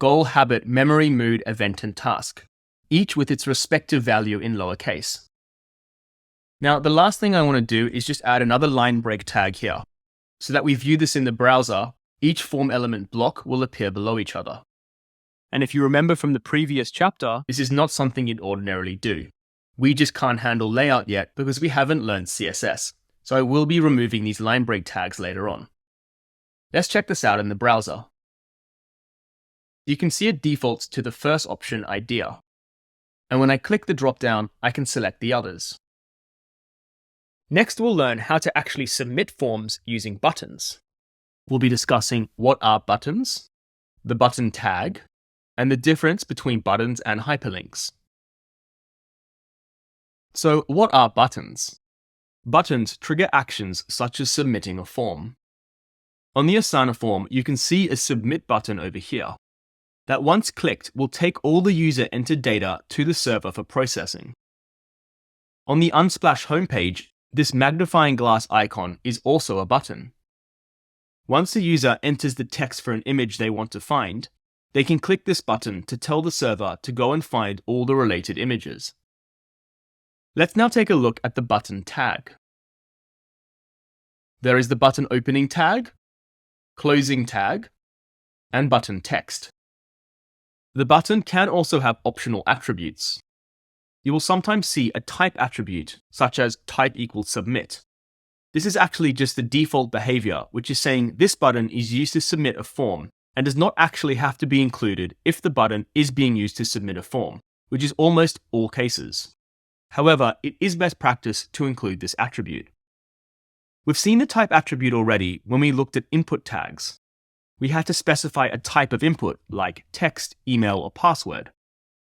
goal, habit, memory, mood, event, and task, each with its respective value in lowercase. Now, the last thing I want to do is just add another line break tag here, so that we view this in the browser. Each form element block will appear below each other. And if you remember from the previous chapter, this is not something you'd ordinarily do. We just can't handle layout yet because we haven't learned CSS. So I will be removing these line break tags later on. Let's check this out in the browser. You can see it defaults to the first option, idea. And when I click the dropdown, I can select the others. Next, we'll learn how to actually submit forms using buttons. We'll be discussing what are buttons, the button tag, and the difference between buttons and hyperlinks. So, what are buttons? Buttons trigger actions such as submitting a form. On the Asana form, you can see a submit button over here that once clicked will take all the user entered data to the server for processing. On the Unsplash homepage, this magnifying glass icon is also a button. Once the user enters the text for an image they want to find, they can click this button to tell the server to go and find all the related images. Let's now take a look at the button tag. There is the button opening tag, closing tag, and button text. The button can also have optional attributes. You will sometimes see a type attribute, such as type equals submit. This is actually just the default behavior, which is saying this button is used to submit a form and does not actually have to be included if the button is being used to submit a form, which is almost all cases. However, it is best practice to include this attribute. We've seen the type attribute already when we looked at input tags. We had to specify a type of input like text, email, or password.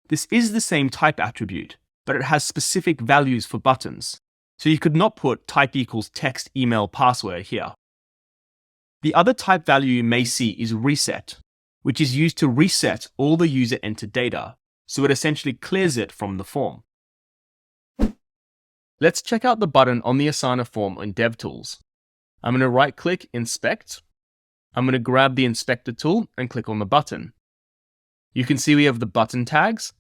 This is the same type attribute, but it has specific values for buttons, so you could not put type equals text, email, password here. The other type value you may see is reset, which is used to reset all the user entered data, so it essentially clears it from the form. Let's check out the button on the Asana form in DevTools. I'm going to right-click Inspect. I'm going to grab the Inspector tool and click on the button. You can see we have the button tags,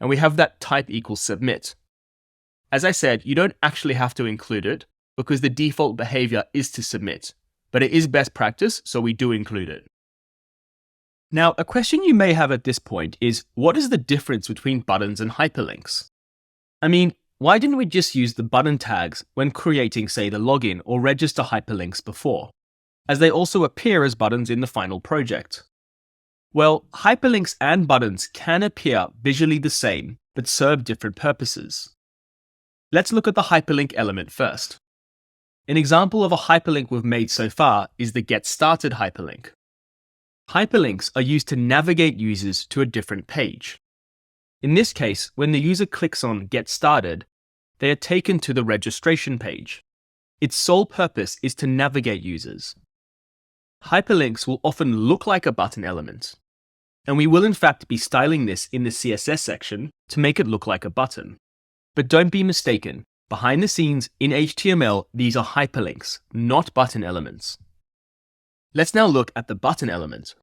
and we have that type equals submit. As I said, you don't actually have to include it because the default behavior is to submit, but it is best practice, so we do include it. Now, a question you may have at this point is, what is the difference between buttons and hyperlinks? I mean, why didn't we just use the button tags when creating, say, the login or register hyperlinks before, as they also appear as buttons in the final project? Well, hyperlinks and buttons can appear visually the same, but serve different purposes. Let's look at the hyperlink element first. An example of a hyperlink we've made so far is the Get Started hyperlink. Hyperlinks are used to navigate users to a different page. In this case, when the user clicks on Get Started, they are taken to the registration page. Its sole purpose is to navigate users. Hyperlinks will often look like a button element, and we will in fact be styling this in the CSS section to make it look like a button. But don't be mistaken, behind the scenes in HTML, these are hyperlinks, not button elements. Let's now look at the button element.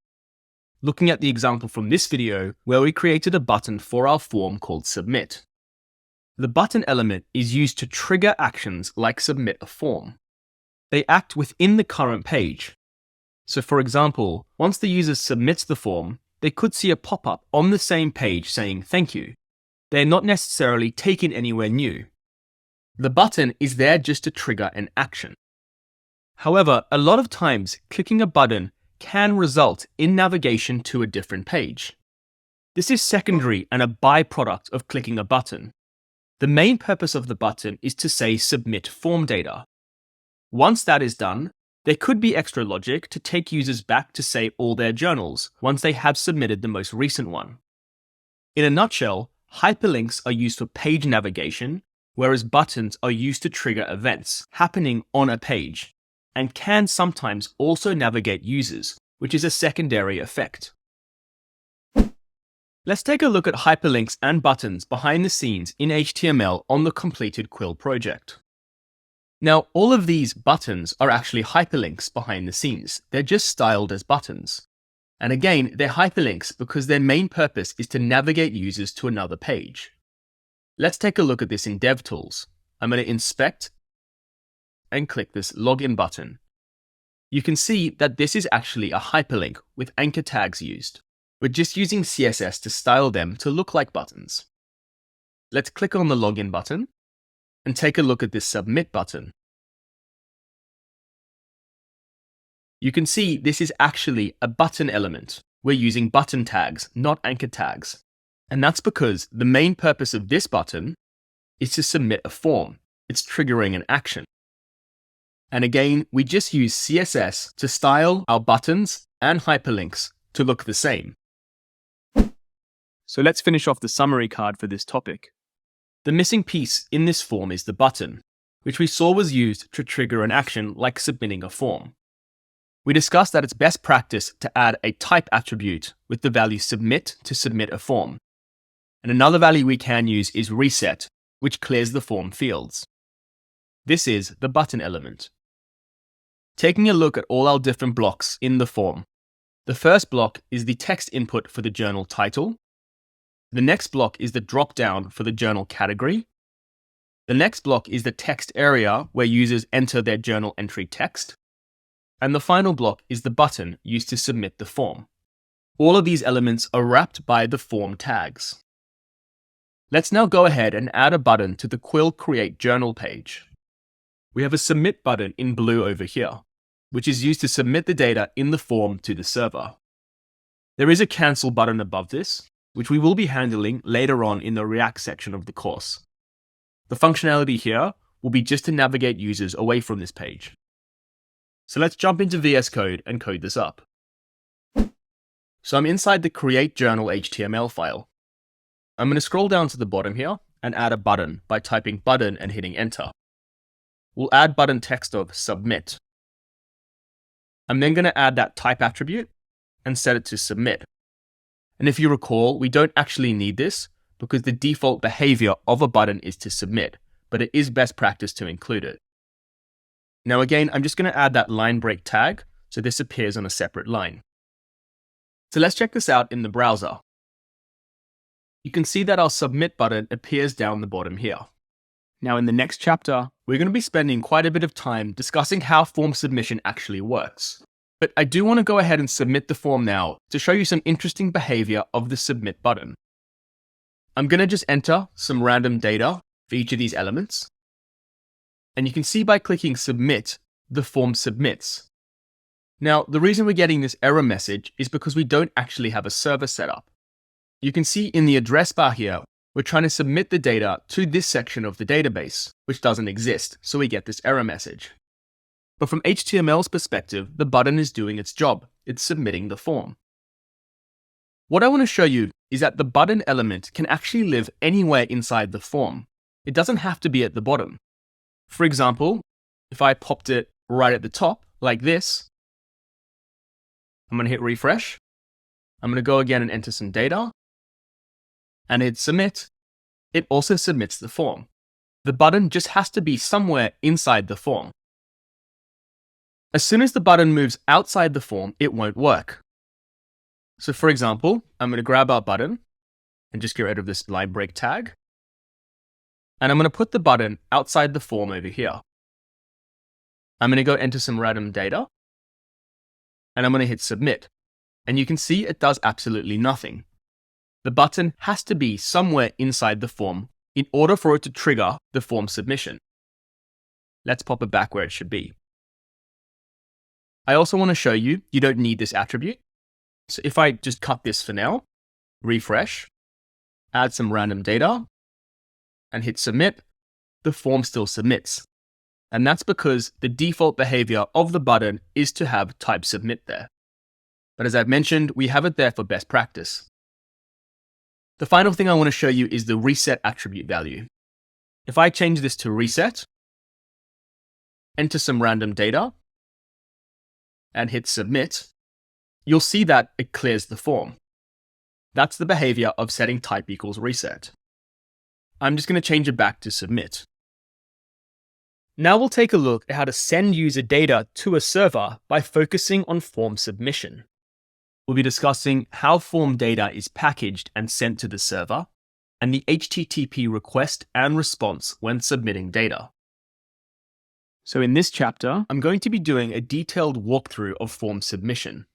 Looking at the example from this video where we created a button for our form called Submit. The button element is used to trigger actions like submit a form. They act within the current page. So for example, once the user submits the form, they could see a pop-up on the same page saying thank you. They're not necessarily taken anywhere new. The button is there just to trigger an action. However, a lot of times clicking a button can result in navigation to a different page. This is secondary and a byproduct of clicking a button. The main purpose of the button is to say submit form data. Once that is done, there could be extra logic to take users back to say all their journals once they have submitted the most recent one. In a nutshell, hyperlinks are used for page navigation, whereas buttons are used to trigger events happening on a page, and can sometimes also navigate users, which is a secondary effect. Let's take a look at hyperlinks and buttons behind the scenes in HTML on the completed Quill project. Now, all of these buttons are actually hyperlinks behind the scenes. They're just styled as buttons. And again, they're hyperlinks because their main purpose is to navigate users to another page. Let's take a look at this in DevTools. I'm going to inspect and click this login button. You can see that this is actually a hyperlink with anchor tags used. We're just using CSS to style them to look like buttons. Let's click on the login button and take a look at this submit button. You can see this is actually a button element. We're using button tags, not anchor tags. And that's because the main purpose of this button is to submit a form. It's triggering an action. And again, we just use CSS to style our buttons and hyperlinks to look the same. So let's finish off the summary card for this topic. The missing piece in this form is the button, which we saw was used to trigger an action like submitting a form. We discussed that it's best practice to add a type attribute with the value submit to submit a form. And another value we can use is reset, which clears the form fields. This is the button element. Taking a look at all our different blocks in the form. The first block is the text input for the journal title. The next block is the dropdown for the journal category. The next block is the text area where users enter their journal entry text. And the final block is the button used to submit the form. All of these elements are wrapped by the form tags. Let's now go ahead and add a button to the Quill Create Journal page. We have a submit button in blue over here, which is used to submit the data in the form to the server. There is a cancel button above this, which we will be handling later on in the React section of the course. The functionality here will be just to navigate users away from this page. So let's jump into VS Code and code this up. So I'm inside the Create Journal HTML file. I'm going to scroll down to the bottom here and add a button by typing button and hitting enter. We'll add button text of submit. I'm then going to add that type attribute and set it to submit. And if you recall, we don't actually need this because the default behavior of a button is to submit, but it is best practice to include it. Now again, I'm just going to add that line break tag, so this appears on a separate line. So let's check this out in the browser. You can see that our submit button appears down the bottom here. Now in the next chapter, we're going to be spending quite a bit of time discussing how form submission actually works. But I do want to go ahead and submit the form now to show you some interesting behavior of the submit button. I'm going to just enter some random data for each of these elements. And you can see by clicking submit, the form submits. Now, the reason we're getting this error message is because we don't actually have a server set up. You can see in the address bar here, we're trying to submit the data to this section of the database, which doesn't exist, so we get this error message. But from HTML's perspective, the button is doing its job. It's submitting the form. What I want to show you is that the button element can actually live anywhere inside the form. It doesn't have to be at the bottom. For example, if I popped it right at the top, like this, I'm going to hit refresh. I'm going to go again and enter some data. And hit submit. It also submits the form. The button just has to be somewhere inside the form. As soon as the button moves outside the form, it won't work. So for example, I'm going to grab our button and just get rid of this line break tag. And I'm going to put the button outside the form over here. I'm going to go enter some random data. And I'm going to hit submit. And you can see it does absolutely nothing. The button has to be somewhere inside the form in order for it to trigger the form submission. Let's pop it back where it should be. I also want to show you don't need this attribute. So if I just cut this for now, refresh, add some random data, and hit submit, the form still submits. And that's because the default behavior of the button is to have type submit there. But as I've mentioned, we have it there for best practice. The final thing I want to show you is the reset attribute value. If I change this to reset, enter some random data, and hit submit, you'll see that it clears the form. That's the behavior of setting type equals reset. I'm just going to change it back to submit. Now we'll take a look at how to send user data to a server by focusing on form submission. We'll be discussing how form data is packaged and sent to the server, and the HTTP request and response when submitting data. So in this chapter, I'm going to be doing a detailed walkthrough of form submission.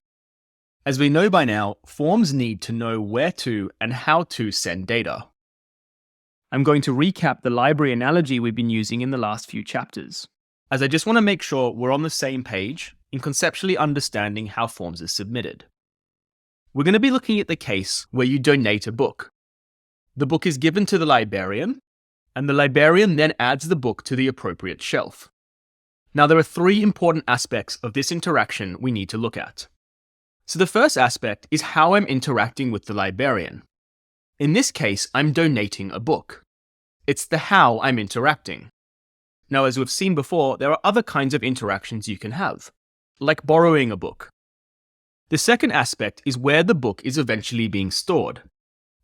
As we know by now, forms need to know where to and how to send data. I'm going to recap the library analogy we've been using in the last few chapters, as I just want to make sure we're on the same page in conceptually understanding how forms are submitted. We're going to be looking at the case where you donate a book. The book is given to the librarian, and the librarian then adds the book to the appropriate shelf. Now, there are three important aspects of this interaction we need to look at. So the first aspect is how I'm interacting with the librarian. In this case, I'm donating a book. It's the how I'm interacting. Now, as we've seen before, there are other kinds of interactions you can have, like borrowing a book. The second aspect is where the book is eventually being stored.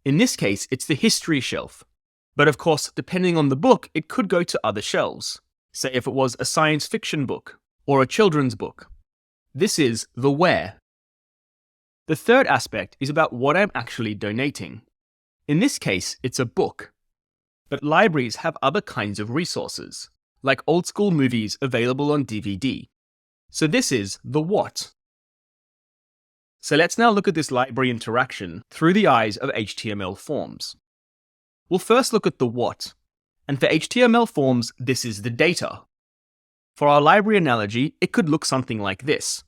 In this case, it's the history shelf. But of course, depending on the book, it could go to other shelves. Say if it was a science fiction book or a children's book. This is the where. The third aspect is about what I'm actually donating. In this case, it's a book. But libraries have other kinds of resources, like old school movies available on DVD. So this is the what. So let's now look at this library interaction through the eyes of HTML forms. We'll first look at the what. And for HTML forms, this is the data. For our library analogy, it could look something like this.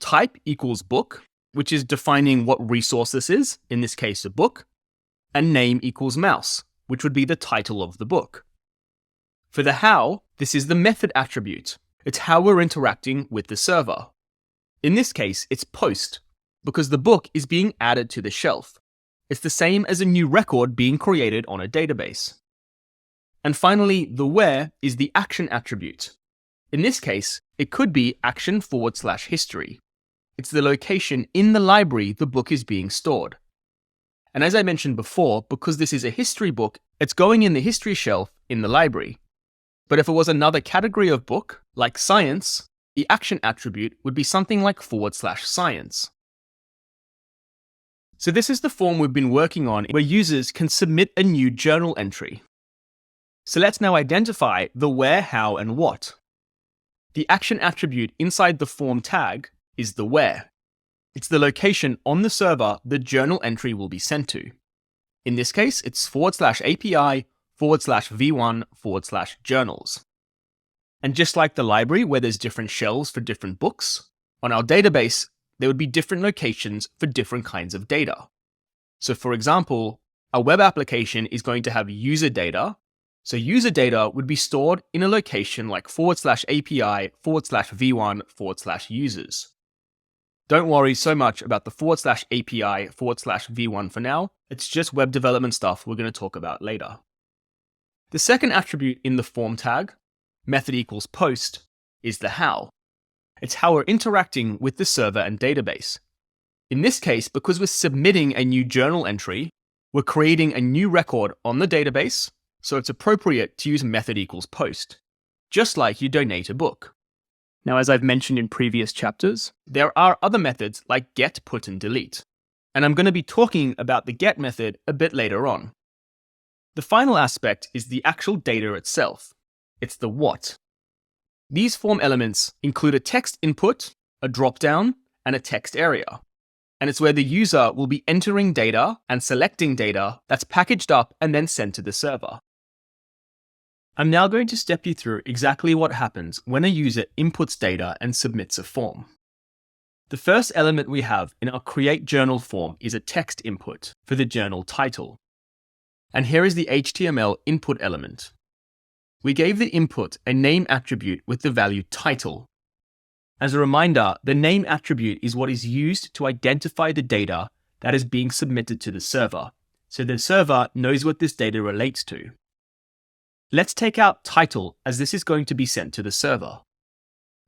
Type equals book, which is defining what resource this is, in this case a book, and name equals mouse, which would be the title of the book. For the how, this is the method attribute. It's how we're interacting with the server. In this case, it's post, because the book is being added to the shelf. It's the same as a new record being created on a database. And finally, the where is the action attribute. In this case, it could be action/history. It's the location in the library the book is being stored. And as I mentioned before, because this is a history book, it's going in the history shelf in the library. But if it was another category of book, like science, the action attribute would be something like /science. So this is the form we've been working on where users can submit a new journal entry. So let's now identify the where, how, and what. The action attribute inside the form tag is the where. It's the location on the server the journal entry will be sent to. In this case, it's /API/v1/journals. And just like the library where there's different shelves for different books, on our database, there would be different locations for different kinds of data. So for example, a web application is going to have user data. So user data would be stored in a location like /API/v1/users. Don't worry so much about the /API/v1 for now. It's just web development stuff we're going to talk about later. The second attribute in the form tag, method equals post, is the how. It's how we're interacting with the server and database. In this case, because we're submitting a new journal entry, we're creating a new record on the database, so it's appropriate to use method equals post, just like you donate a book. Now, as I've mentioned in previous chapters, there are other methods like get, put, and delete. And I'm going to be talking about the get method a bit later on. The final aspect is the actual data itself. It's the what. These form elements include a text input, a dropdown, and a text area. And it's where the user will be entering data and selecting data that's packaged up and then sent to the server. I'm now going to step you through exactly what happens when a user inputs data and submits a form. The first element we have in our create journal form is a text input for the journal title. And here is the HTML input element. We gave the input a name attribute with the value title. As a reminder, the name attribute is what is used to identify the data that is being submitted to the server, so the server knows what this data relates to. Let's take out title, as this is going to be sent to the server.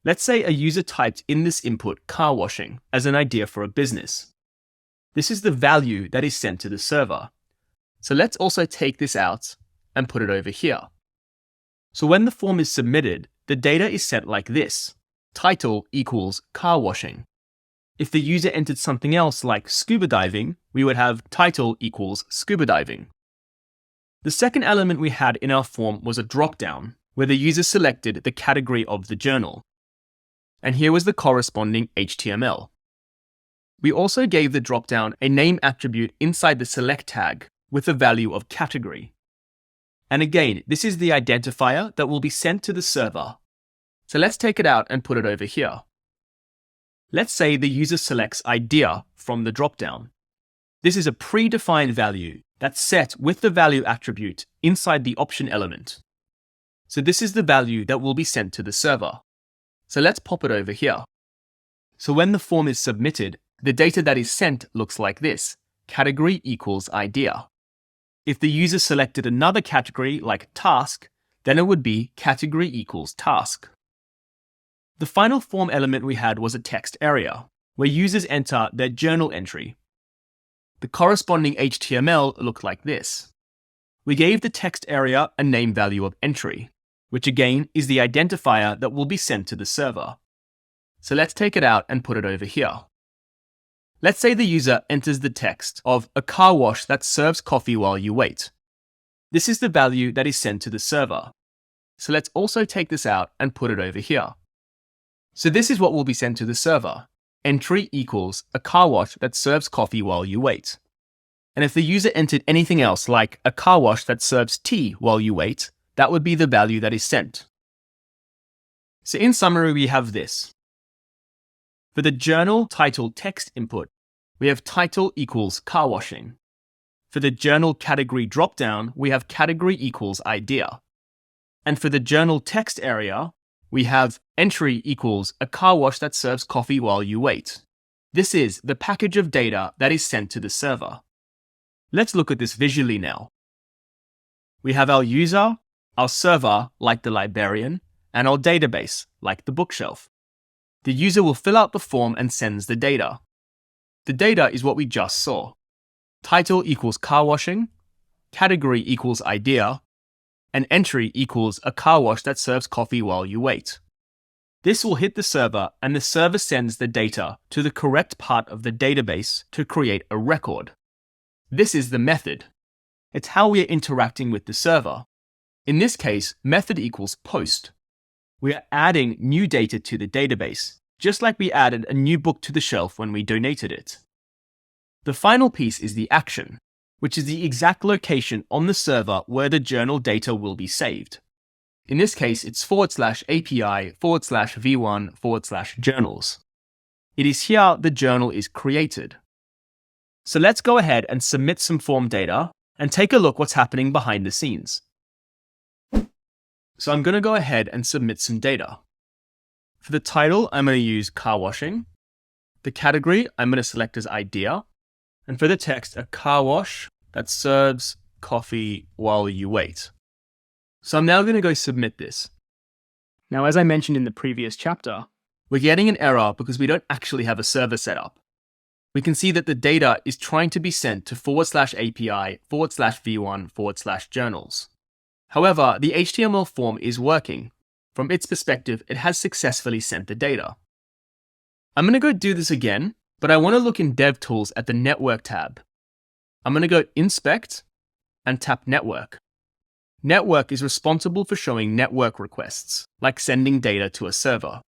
Let's say a user typed in this input car washing as an idea for a business. This is the value that is sent to the server. So let's also take this out and put it over here. So when the form is submitted, the data is sent like this. Title equals car washing. If the user entered something else like scuba diving, we would have title equals scuba diving. The second element we had in our form was a dropdown, where the user selected the category of the journal. And here was the corresponding HTML. We also gave the dropdown a name attribute inside the select tag with the value of category. And again, this is the identifier that will be sent to the server. So let's take it out and put it over here. Let's say the user selects idea from the dropdown. This is a predefined value that's set with the value attribute inside the option element. So this is the value that will be sent to the server. So let's pop it over here. So when the form is submitted, the data that is sent looks like this: category equals idea. If the user selected another category like task, then it would be category equals task. The final form element we had was a text area, where users enter their journal entry. The corresponding HTML looked like this. We gave the text area a name value of entry, which again is the identifier that will be sent to the server. So let's take it out and put it over here. Let's say the user enters the text of a car wash that serves coffee while you wait. This is the value that is sent to the server. So let's also take this out and put it over here. So this is what will be sent to the server. Entry equals a car wash that serves coffee while you wait. And if the user entered anything else like a car wash that serves tea while you wait, that would be the value that is sent. So in summary, we have this. For the journal title text input, we have title equals car washing. For the journal category dropdown, we have category equals idea. And for the journal text area, we have entry equals a car wash that serves coffee while you wait. This is the package of data that is sent to the server. Let's look at this visually now. We have our user, our server, like the librarian, and our database, like the bookshelf. The user will fill out the form and sends the data. The data is what we just saw. Title equals car washing, category equals idea, and entry equals a car wash that serves coffee while you wait. This will hit the server, and the server sends the data to the correct part of the database to create a record. This is the method. It's how we are interacting with the server. In this case, method equals post. We are adding new data to the database, just like we added a new book to the shelf when we donated it. The final piece is the action, which is the exact location on the server where the journal data will be saved. In this case, it's /API/v1/journals. It is here the journal is created. So let's go ahead and submit some form data and take a look what's happening behind the scenes. So I'm going to go ahead and submit some data. For the title, I'm going to use car washing. The category, I'm going to select as idea. And for the text, a car wash that serves coffee while you wait. So I'm now going to go submit this. Now, as I mentioned in the previous chapter, we're getting an error because we don't actually have a server set up. We can see that the data is trying to be sent to /API/v1/journals. However, the HTML form is working. From its perspective, it has successfully sent the data. I'm going to go do this again, but I want to look in DevTools at the Network tab. I'm going to go Inspect and tap Network. Network is responsible for showing network requests, like sending data to a server.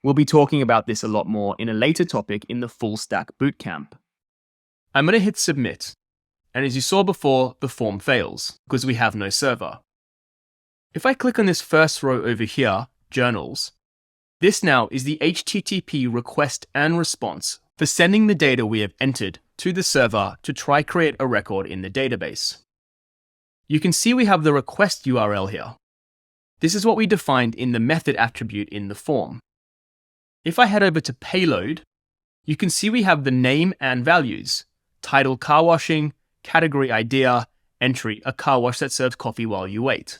We'll be talking about this a lot more in a later topic in the Full Stack Bootcamp. I'm going to hit Submit. And as you saw before, the form fails because we have no server. If I click on this first row over here, Journals, this now is the HTTP request and response for sending the data we have entered to the server to try create a record in the database. You can see we have the request URL here. This is what we defined in the method attribute in the form. If I head over to Payload, you can see we have the name and values, title car washing, category idea, entry a car wash that serves coffee while you wait.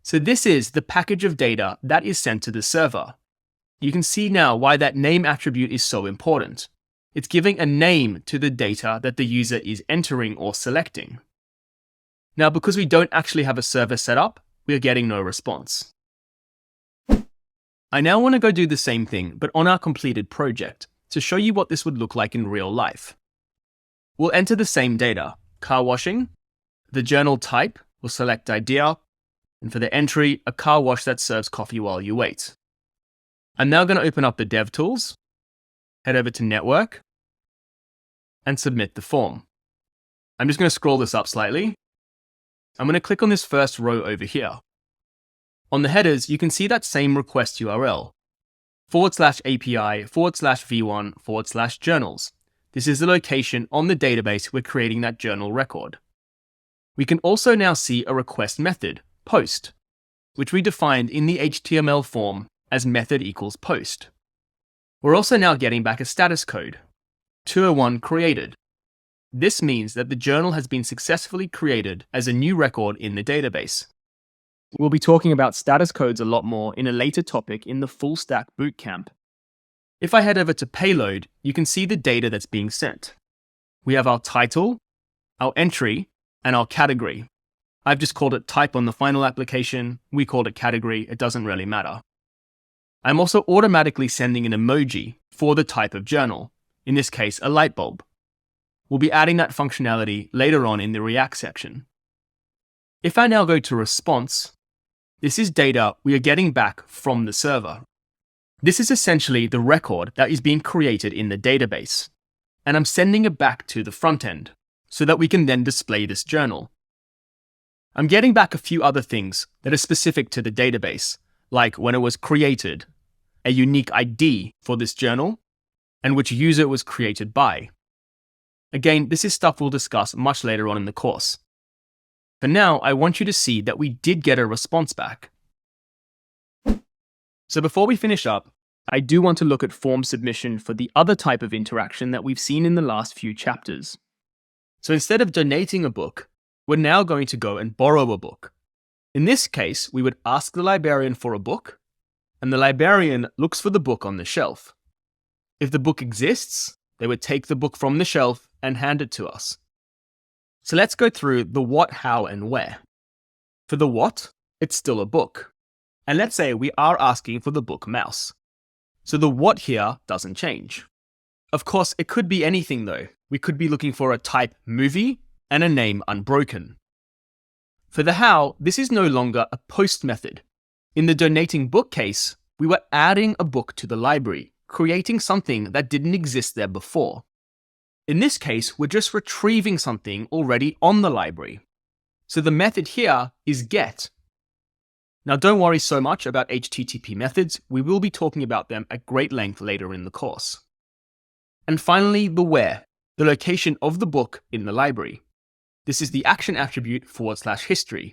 So this is the package of data that is sent to the server. You can see now why that name attribute is so important. It's giving a name to the data that the user is entering or selecting. Now, because we don't actually have a server set up, we are getting no response. I now want to go do the same thing, but on our completed project. to show you what this would look like in real life. We'll enter the same data, car washing, the journal type, we'll select idea, and for the entry, a car wash that serves coffee while you wait. I'm now going to open up the Dev Tools, head over to Network, and submit the form. I'm just going to scroll this up slightly. I'm going to click on this first row over here. On the headers, you can see that same request URL, /API/v1/journals. This is the location on the database we're creating that journal record. We can also now see a request method, post, which we defined in the HTML form as method equals post. We're also now getting back a status code, 201 created. This means that the journal has been successfully created as a new record in the database. We'll be talking about status codes a lot more in a later topic in the Full Stack Bootcamp. If I head over to Payload, you can see the data that's being sent. We have our title, our entry, and our category. I've just called it type on the final application. We called it category. It doesn't really matter. I'm also automatically sending an emoji for the type of journal, in this case, a light bulb. We'll be adding that functionality later on in the React section. If I now go to response, this is data we are getting back from the server. This is essentially the record that is being created in the database, and I'm sending it back to the front end so that we can then display this journal. I'm getting back a few other things that are specific to the database, like when it was created, a unique ID for this journal, and which user it was created by. Again, this is stuff we'll discuss much later on in the course. For now, I want you to see that we did get a response back. So before we finish up, I do want to look at form submission for the other type of interaction that we've seen in the last few chapters. So instead of donating a book, we're now going to go and borrow a book. In this case, we would ask the librarian for a book, and the librarian looks for the book on the shelf. If the book exists, they would take the book from the shelf and hand it to us. So let's go through the what, how, and where. For the what, it's still a book. And let's say we are asking for the book Mouse. So the what here doesn't change. Of course, it could be anything though. We could be looking for a type movie and a name Unbroken. For the how, this is no longer a post method. In the donating book case, we were adding a book to the library, creating something that didn't exist there before. In this case, we're just retrieving something already on the library. So the method here is get. Now don't worry so much about HTTP methods, we will be talking about them at great length later in the course. And finally, the where, the location of the book in the library. This is the action attribute /history.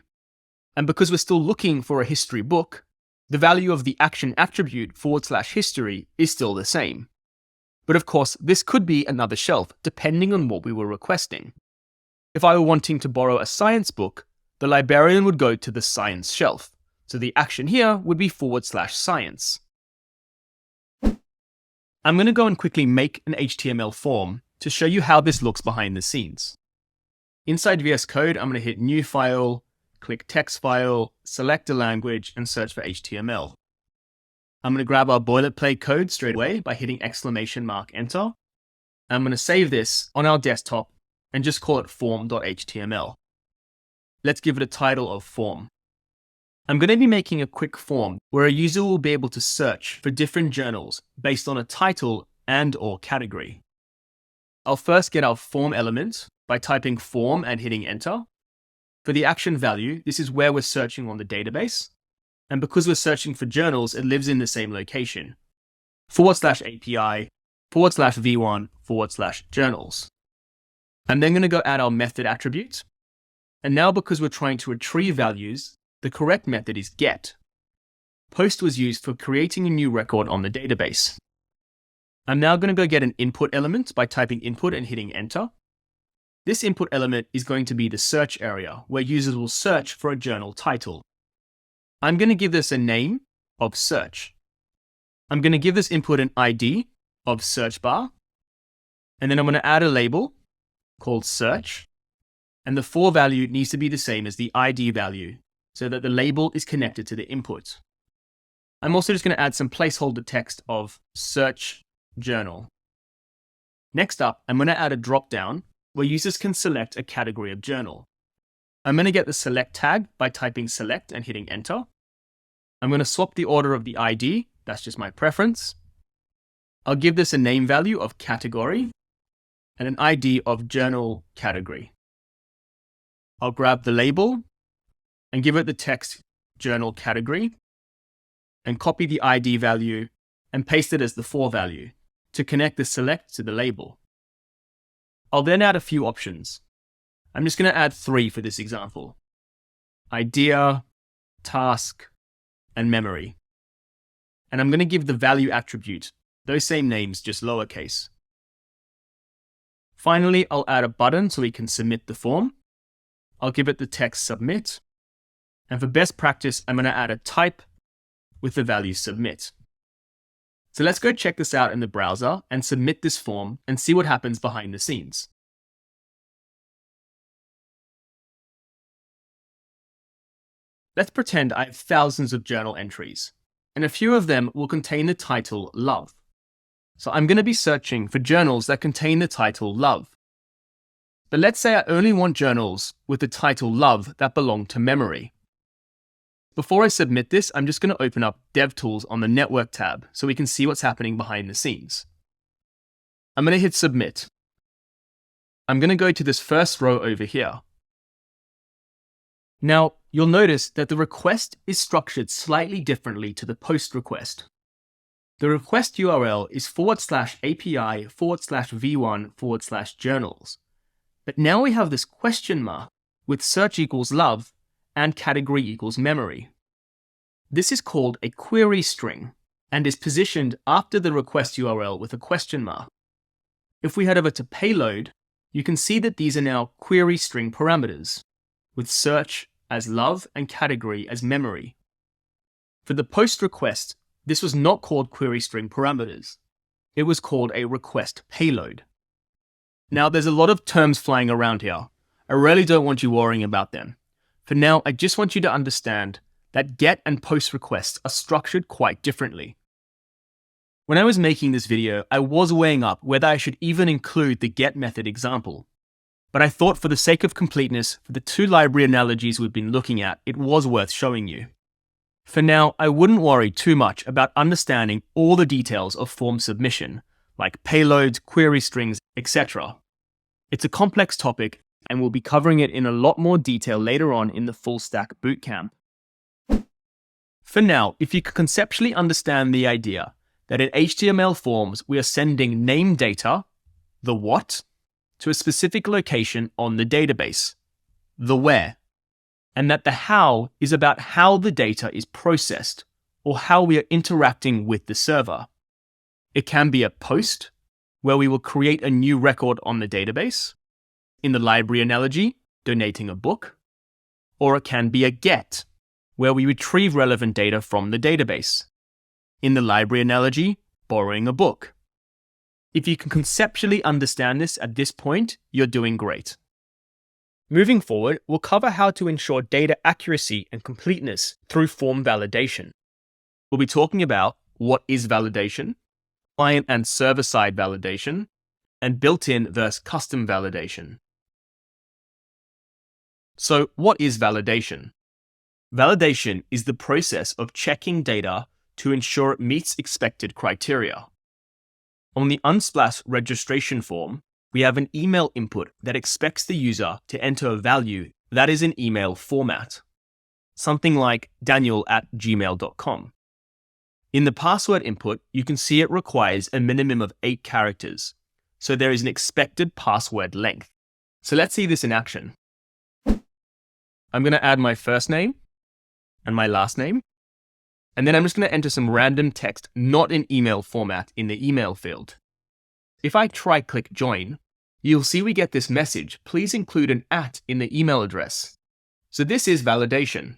And because we're still looking for a history book, the value of the action attribute /history is still the same. But of course, this could be another shelf, depending on what we were requesting. If I were wanting to borrow a science book, the librarian would go to the science shelf. So the action here would be /science. I'm going to go and quickly make an HTML form to show you how this looks behind the scenes. Inside VS Code, I'm going to hit New File, click Text File, select a language, and search for HTML. I'm going to grab our boilerplate code straight away by hitting !Enter. I'm going to save this on our desktop and just call it form.html. Let's give it a title of form. I'm going to be making a quick form where a user will be able to search for different journals based on a title and/or category. I'll first get our form element by typing form and hitting enter. For the action value, this is where we're searching on the database. And because we're searching for journals, it lives in the same location. /API /v1/journals. I'm then going to go add our method attribute. And now because we're trying to retrieve values, the correct method is get. Post was used for creating a new record on the database. I'm now going to go get an input element by typing input and hitting enter. This input element is going to be the search area where users will search for a journal title. I'm going to give this a name of search. I'm going to give this input an ID of search bar. And then I'm going to add a label called search. And the for value needs to be the same as the ID value so that the label is connected to the input. I'm also just going to add some placeholder text of search journal. Next up, I'm going to add a dropdown where users can select a category of journal. I'm going to get the select tag by typing select and hitting enter. I'm going to swap the order of the ID, that's just my preference. I'll give this a name value of category and an ID of journal category. I'll grab the label and give it the text journal category and copy the ID value and paste it as the for value to connect the select to the label. I'll then add a few options. I'm just going to add 3 for this example: idea, task, and memory. And I'm going to give the value attribute those same names, just lowercase. Finally, I'll add a button so we can submit the form. I'll give it the text submit. And for best practice, I'm going to add a type with the value submit. So let's go check this out in the browser and submit this form and see what happens behind the scenes. Let's pretend I have thousands of journal entries, and a few of them will contain the title love. So I'm going to be searching for journals that contain the title love. But let's say I only want journals with the title love that belong to memory. Before I submit this, I'm just going to open up DevTools on the Network tab so we can see what's happening behind the scenes. I'm going to hit submit. I'm going to go to this first row over here. Now, you'll notice that the request is structured slightly differently to the post request. The request URL is /API/v1/journals. But now we have this question mark with search equals love and category equals memory. This is called a query string and is positioned after the request URL with a question mark. If we head over to payload, you can see that these are now query string parameters, with search as love and category as memory. For the post request, this was not called query string parameters. It was called a request payload. Now, there's a lot of terms flying around here. I really don't want you worrying about them. For now, I just want you to understand that GET and POST requests are structured quite differently. When I was making this video, I was weighing up whether I should even include the GET method example. But I thought for the sake of completeness, for the 2 library analogies we've been looking at, it was worth showing you. For now, I wouldn't worry too much about understanding all the details of form submission, like payloads, query strings, etc. It's a complex topic, and we'll be covering it in a lot more detail later on in the Full Stack Bootcamp. For now, if you could conceptually understand the idea that in HTML forms we are sending name data, the what, to a specific location on the database, the where, and that the how is about how the data is processed or how we are interacting with the server. It can be a post, where we will create a new record on the database, in the library analogy, donating a book, or it can be a get, where we retrieve relevant data from the database, in the library analogy, borrowing a book. If you can conceptually understand this at this point, you're doing great. Moving forward, we'll cover how to ensure data accuracy and completeness through form validation. We'll be talking about what is validation, client and server-side validation, and built-in versus custom validation. So, what is validation? Validation is the process of checking data to ensure it meets expected criteria. On the Unsplash registration form, we have an email input that expects the user to enter a value that is in email format, something like daniel@gmail.com. In the password input, you can see it requires a minimum of 8 characters, so there is an expected password length. So let's see this in action. I'm going to add my first name and my last name, and then I'm just going to enter some random text not in email format in the email field. If I try click join, you'll see we get this message, please include an @ in the email address. So this is validation.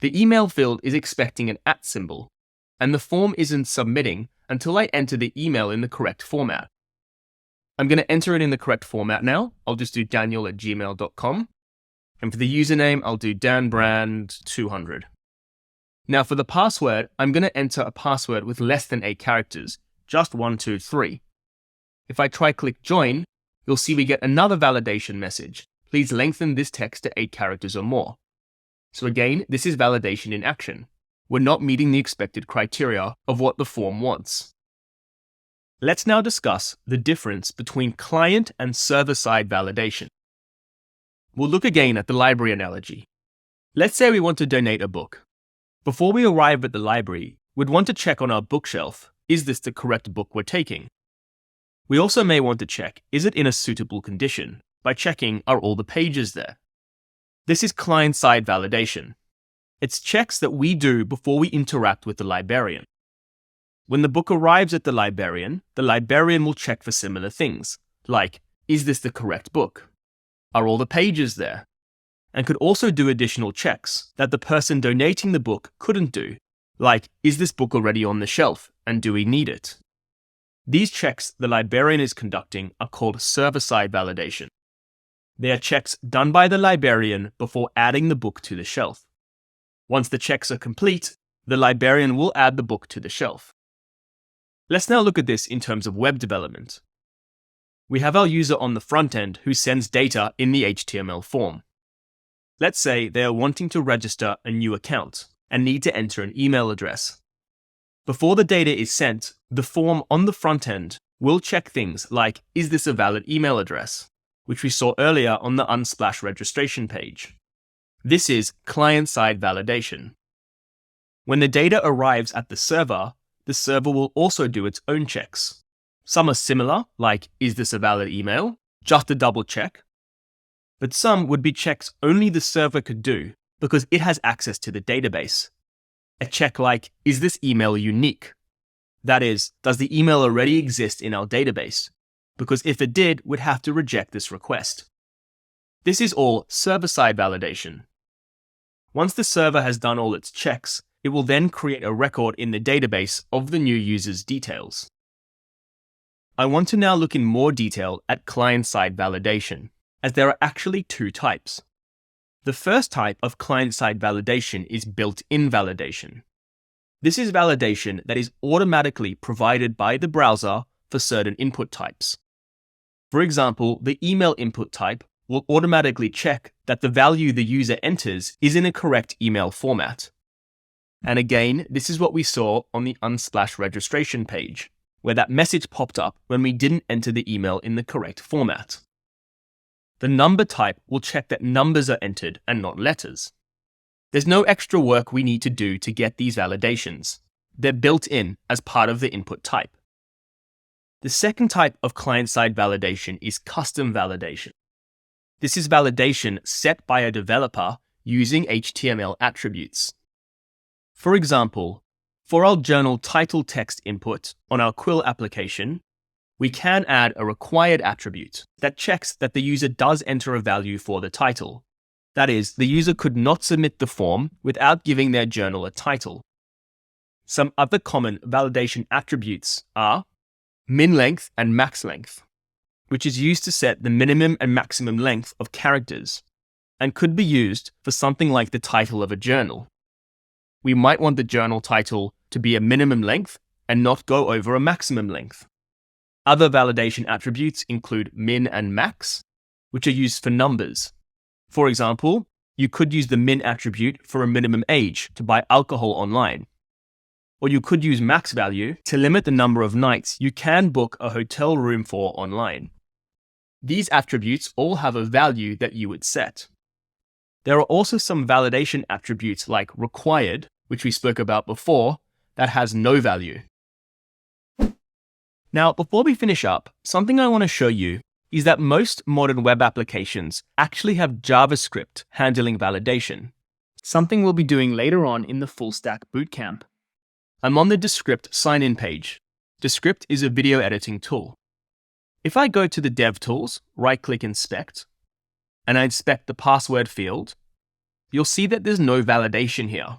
The email field is expecting an @ symbol, and the form isn't submitting until I enter the email in the correct format. I'm going to enter it in the correct format now. I'll just do daniel@gmail.com. And for the username, I'll do danbrand200. Now for the password, I'm going to enter a password with less than 8 characters, just 1, 2, 3. If I try click join, you'll see we get another validation message. Please lengthen this text to 8 characters or more. So again, this is validation in action. We're not meeting the expected criteria of what the form wants. Let's now discuss the difference between client and server-side validation. We'll look again at the library analogy. Let's say we want to donate a book. Before we arrive at the library, we'd want to check on our bookshelf, is this the correct book we're taking? We also may want to check, is it in a suitable condition, by checking, are all the pages there? This is client-side validation. It's checks that we do before we interact with the librarian. When the book arrives at the librarian will check for similar things, like, is this the correct book? Are all the pages there? And could also do additional checks that the person donating the book couldn't do, like, is this book already on the shelf, and do we need it? These checks the librarian is conducting are called server-side validation. They are checks done by the librarian before adding the book to the shelf. Once the checks are complete, the librarian will add the book to the shelf. Let's now look at this in terms of web development. We have our user on the front end who sends data in the HTML form. Let's say they are wanting to register a new account and need to enter an email address. Before the data is sent, the form on the front end will check things like, is this a valid email address, which we saw earlier on the Unsplash registration page. This is client-side validation. When the data arrives at the server will also do its own checks. Some are similar, like, is this a valid email? Just a double check. But some would be checks only the server could do because it has access to the database. A check like, is this email unique? That is, does the email already exist in our database? Because if it did, we'd have to reject this request. This is all server-side validation. Once the server has done all its checks, it will then create a record in the database of the new user's details. I want to now look in more detail at client-side validation, as there are actually 2 types. The first type of client-side validation is built-in validation. This is validation that is automatically provided by the browser for certain input types. For example, the email input type will automatically check that the value the user enters is in a correct email format. And again, this is what we saw on the Unsplash registration page, where that message popped up when we didn't enter the email in the correct format. The number type will check that numbers are entered and not letters. There's no extra work we need to do to get these validations. They're built in as part of the input type. The second type of client-side validation is custom validation. This is validation set by a developer using HTML attributes. For example, for our journal title text input on our Quill application, we can add a required attribute that checks that the user does enter a value for the title. That is, the user could not submit the form without giving their journal a title. Some other common validation attributes are min length and max length, which is used to set the minimum and maximum length of characters, and could be used for something like the title of a journal. We might want the journal title to be a minimum length and not go over a maximum length. Other validation attributes include min and max, which are used for numbers. For example, you could use the min attribute for a minimum age to buy alcohol online. Or you could use max value to limit the number of nights you can book a hotel room for online. These attributes all have a value that you would set. There are also some validation attributes like required, which we spoke about before, that has no value. Now, before we finish up, something I want to show you is that most modern web applications actually have JavaScript handling validation, something we'll be doing later on in the Full Stack Bootcamp. I'm on the Descript sign-in page. Descript is a video editing tool. If I go to the Dev Tools, right-click Inspect, and I inspect the password field, you'll see that there's no validation here.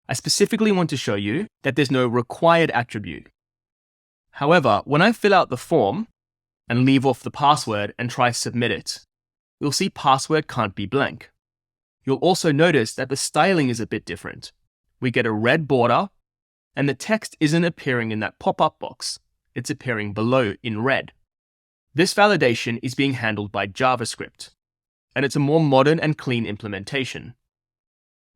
I specifically want to show you that there's no required attribute. However, when I fill out the form and leave off the password and try submit it, you'll see password can't be blank. You'll also notice that the styling is a bit different. We get a red border, and the text isn't appearing in that pop-up box. It's appearing below in red. This validation is being handled by JavaScript, and it's a more modern and clean implementation.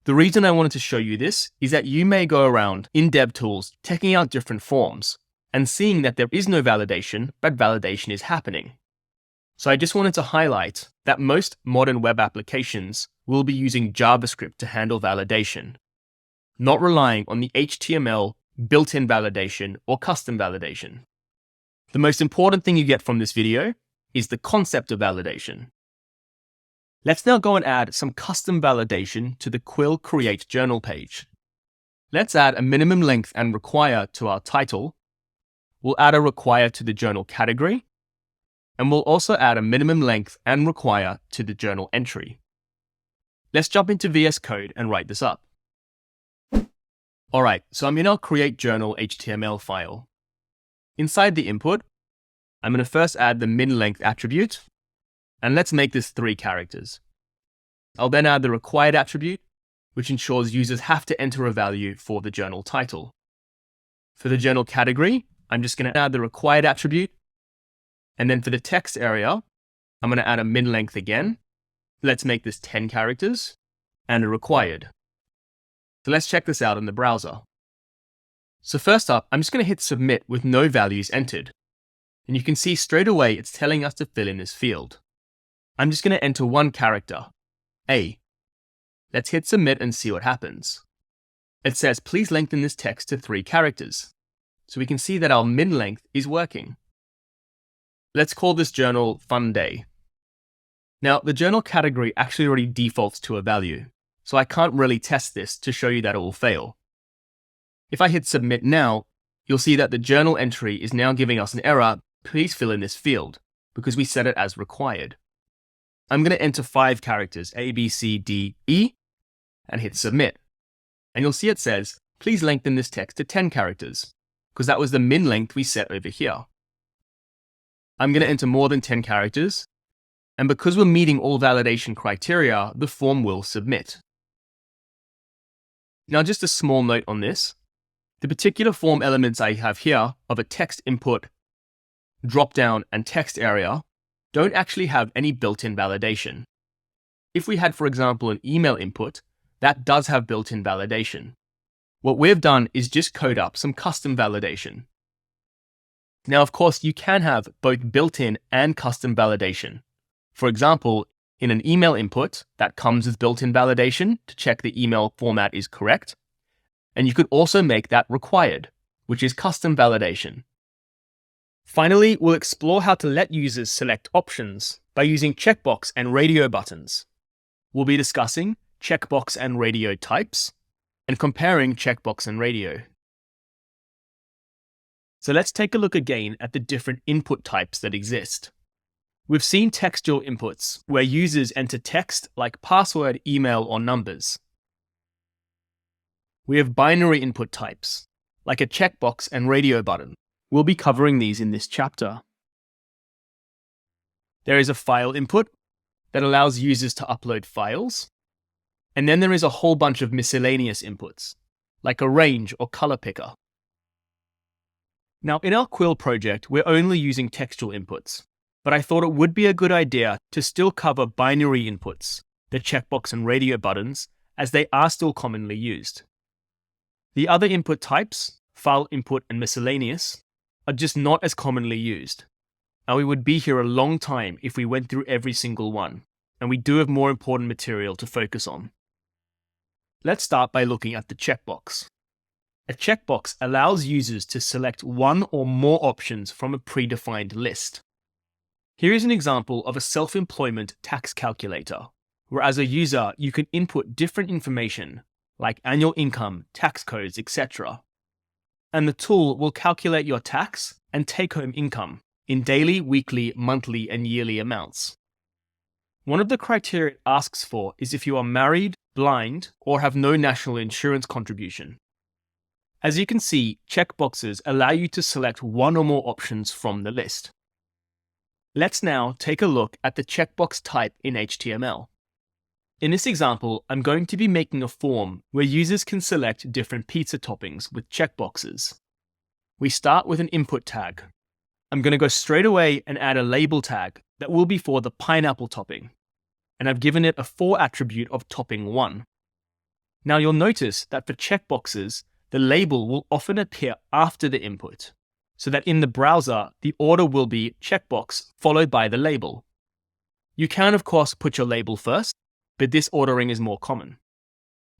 The reason I wanted to show you this is that you may go around in DevTools checking out different forms and seeing that there is no validation, but validation is happening. So I just wanted to highlight that most modern web applications will be using JavaScript to handle validation, not relying on the HTML built-in validation or custom validation. The most important thing you get from this video is the concept of validation. Let's now go and add some custom validation to the Quill Create Journal page. Let's add a minimum length and require to our title. We'll add a require to the journal category, and we'll also add a minimum length and require to the journal entry. Let's jump into VS Code and write this up. Alright, so I'm in our Create Journal HTML file. Inside the input, I'm going to first add the min length attribute, and let's make this 3 characters. I'll then add the required attribute, which ensures users have to enter a value for the journal title. For the journal category, I'm just going to add the required attribute, and then for the text area, I'm going to add a min length again. Let's make this 10 characters, and a required. So let's check this out in the browser. So first up, I'm just going to hit submit with no values entered. And you can see straight away it's telling us to fill in this field. I'm just going to enter 1 character, A. Let's hit submit and see what happens. It says please lengthen this text to 3 characters. So we can see that our min length is working. Let's call this journal Fun Day. Now the journal category actually already defaults to a value, so I can't really test this to show you that it will fail. If I hit submit now, you'll see that the journal entry is now giving us an error, please fill in this field, because we set it as required. I'm going to enter 5 characters, A, B, C, D, E, and hit submit. And you'll see it says, please lengthen this text to 10 characters, because that was the min length we set over here. I'm going to enter more than 10 characters, and because we're meeting all validation criteria, the form will submit. Now just a small note on this. The particular form elements I have here of a text input, dropdown, and text area don't actually have any built-in validation. If we had, for example, an email input, that does have built-in validation. What we've done is just code up some custom validation. Now, of course, you can have both built-in and custom validation. For example, in an email input that comes with built-in validation to check the email format is correct. And you could also make that required, which is custom validation. Finally, we'll explore how to let users select options by using checkbox and radio buttons. We'll be discussing checkbox and radio types and comparing checkbox and radio. So let's take a look again at the different input types that exist. We've seen textual inputs where users enter text like password, email, or numbers. We have binary input types, like a checkbox and radio button. We'll be covering these in this chapter. There is a file input that allows users to upload files. And then there is a whole bunch of miscellaneous inputs, like a range or color picker. Now, in our Quill project, we're only using textual inputs, but I thought it would be a good idea to still cover binary inputs, the checkbox and radio buttons, as they are still commonly used. The other input types, file input and miscellaneous, are just not as commonly used. And we would be here a long time if we went through every single one, and we do have more important material to focus on. Let's start by looking at the checkbox. A checkbox allows users to select one or more options from a predefined list. Here is an example of a self-employment tax calculator, where as a user you can input different information, like annual income, tax codes, etc. And the tool will calculate your tax and take-home income in daily, weekly, monthly, and yearly amounts. One of the criteria it asks for is if you are married, blind, or have no national insurance contribution. As you can see, checkboxes allow you to select one or more options from the list. Let's now take a look at the checkbox type in HTML. In this example, I'm going to be making a form where users can select different pizza toppings with checkboxes. We start with an input tag. I'm going to go straight away and add a label tag that will be for the pineapple topping. And I've given it a for attribute of topping 1. Now you'll notice that for checkboxes, the label will often appear after the input, so that in the browser, the order will be checkbox followed by the label. You can, of course, put your label first, but this ordering is more common.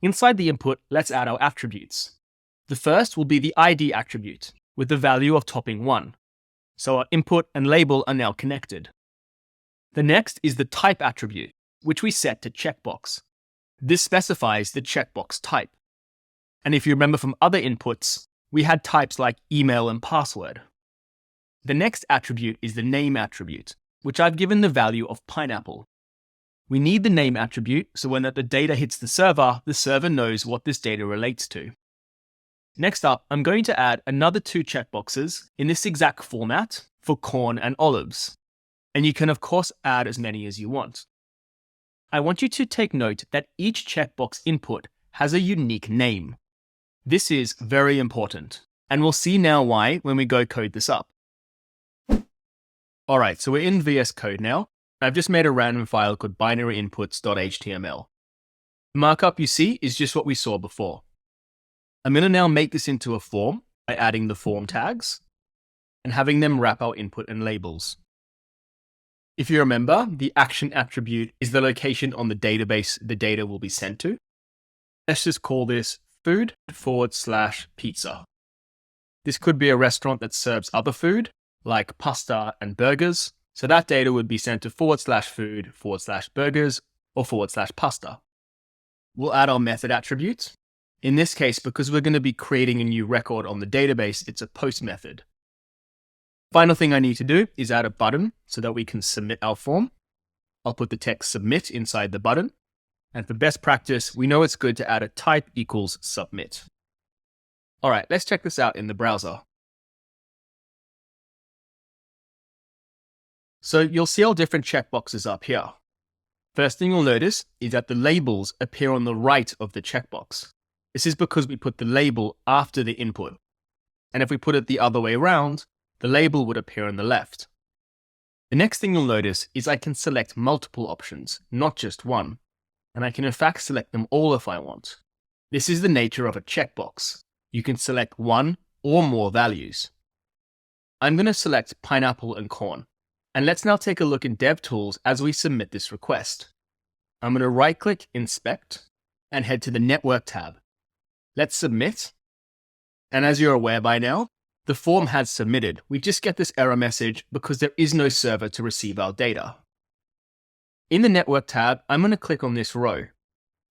Inside the input, let's add our attributes. The first will be the ID attribute, with the value of topping 1. So our input and label are now connected. The next is the type attribute, which we set to checkbox. This specifies the checkbox type. And if you remember from other inputs, we had types like email and password. The next attribute is the name attribute, which I've given the value of pineapple. We need the name attribute so when the data hits the server knows what this data relates to. Next up, I'm going to add another 2 checkboxes in this exact format for corn and olives. And you can of course add as many as you want. I want you to take note that each checkbox input has a unique name. This is very important, and we'll see now why when we go code this up. Alright, so we're in VS Code now. I've just made a random file called binaryinputs.html. The markup you see is just what we saw before. I'm going to now make this into a form by adding the form tags and having them wrap our input and labels. If you remember, the action attribute is the location on the database the data will be sent to. Let's just call this food/pizza. This could be a restaurant that serves other food, like pasta and burgers, so that data would be sent to /food/burgers or /pasta. We'll add our method attributes. In this case, because we're going to be creating a new record on the database, it's a post method. Final thing I need to do is add a button so that we can submit our form. I'll put the text submit inside the button. And for best practice, we know it's good to add a type equals submit. All right, let's check this out in the browser. So you'll see all different checkboxes up here. First thing you'll notice is that the labels appear on the right of the checkbox. This is because we put the label after the input. And if we put it the other way around, the label would appear on the left. The next thing you'll notice is I can select multiple options, not just one. And I can in fact select them all if I want. This is the nature of a checkbox. You can select one or more values. I'm going to select pineapple and corn. And let's now take a look in DevTools as we submit this request. I'm going to right-click Inspect and head to the Network tab. Let's submit. And as you're aware by now, the form has submitted. We just get this error message because there is no server to receive our data. In the Network tab, I'm going to click on this row.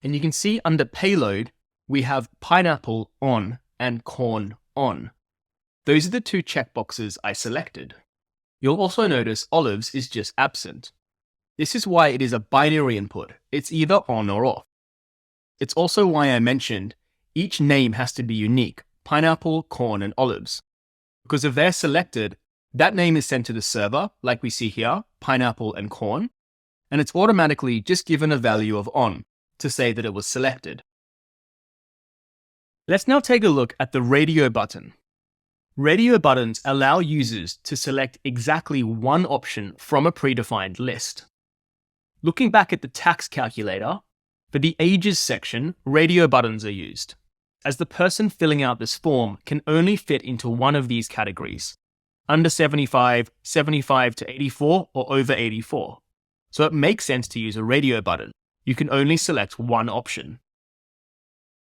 And you can see under Payload, we have pineapple on and corn on. Those are the 2 checkboxes I selected. You'll also notice olives is just absent. This is why it is a binary input. It's either on or off. It's also why I mentioned each name has to be unique, pineapple, corn, and olives. Because if they're selected, that name is sent to the server, like we see here, pineapple and corn, and it's automatically just given a value of on to say that it was selected. Let's now take a look at the radio button. Radio buttons allow users to select exactly one option from a predefined list. Looking back at the tax calculator, for the ages section, radio buttons are used, as the person filling out this form can only fit into one of these categories, under 75, 75 to 84, or over 84. So it makes sense to use a radio button. You can only select one option.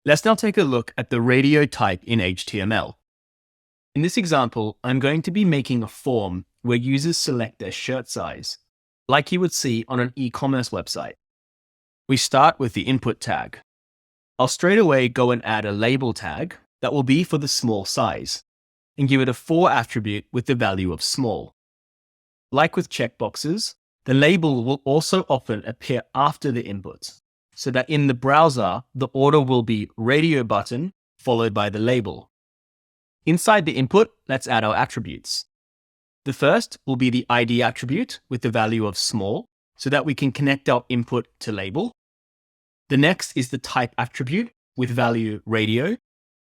Let's now take a look at the radio type in HTML. In this example, I'm going to be making a form where users select their shirt size, like you would see on an e-commerce website. We start with the input tag. I'll straight away go and add a label tag that will be for the small size, and give it a for attribute with the value of small. Like with checkboxes, the label will also often appear after the input, so that in the browser, the order will be radio button followed by the label. Inside the input, let's add our attributes. The first will be the ID attribute with the value of small, so that we can connect our input to label. The next is the type attribute with value radio.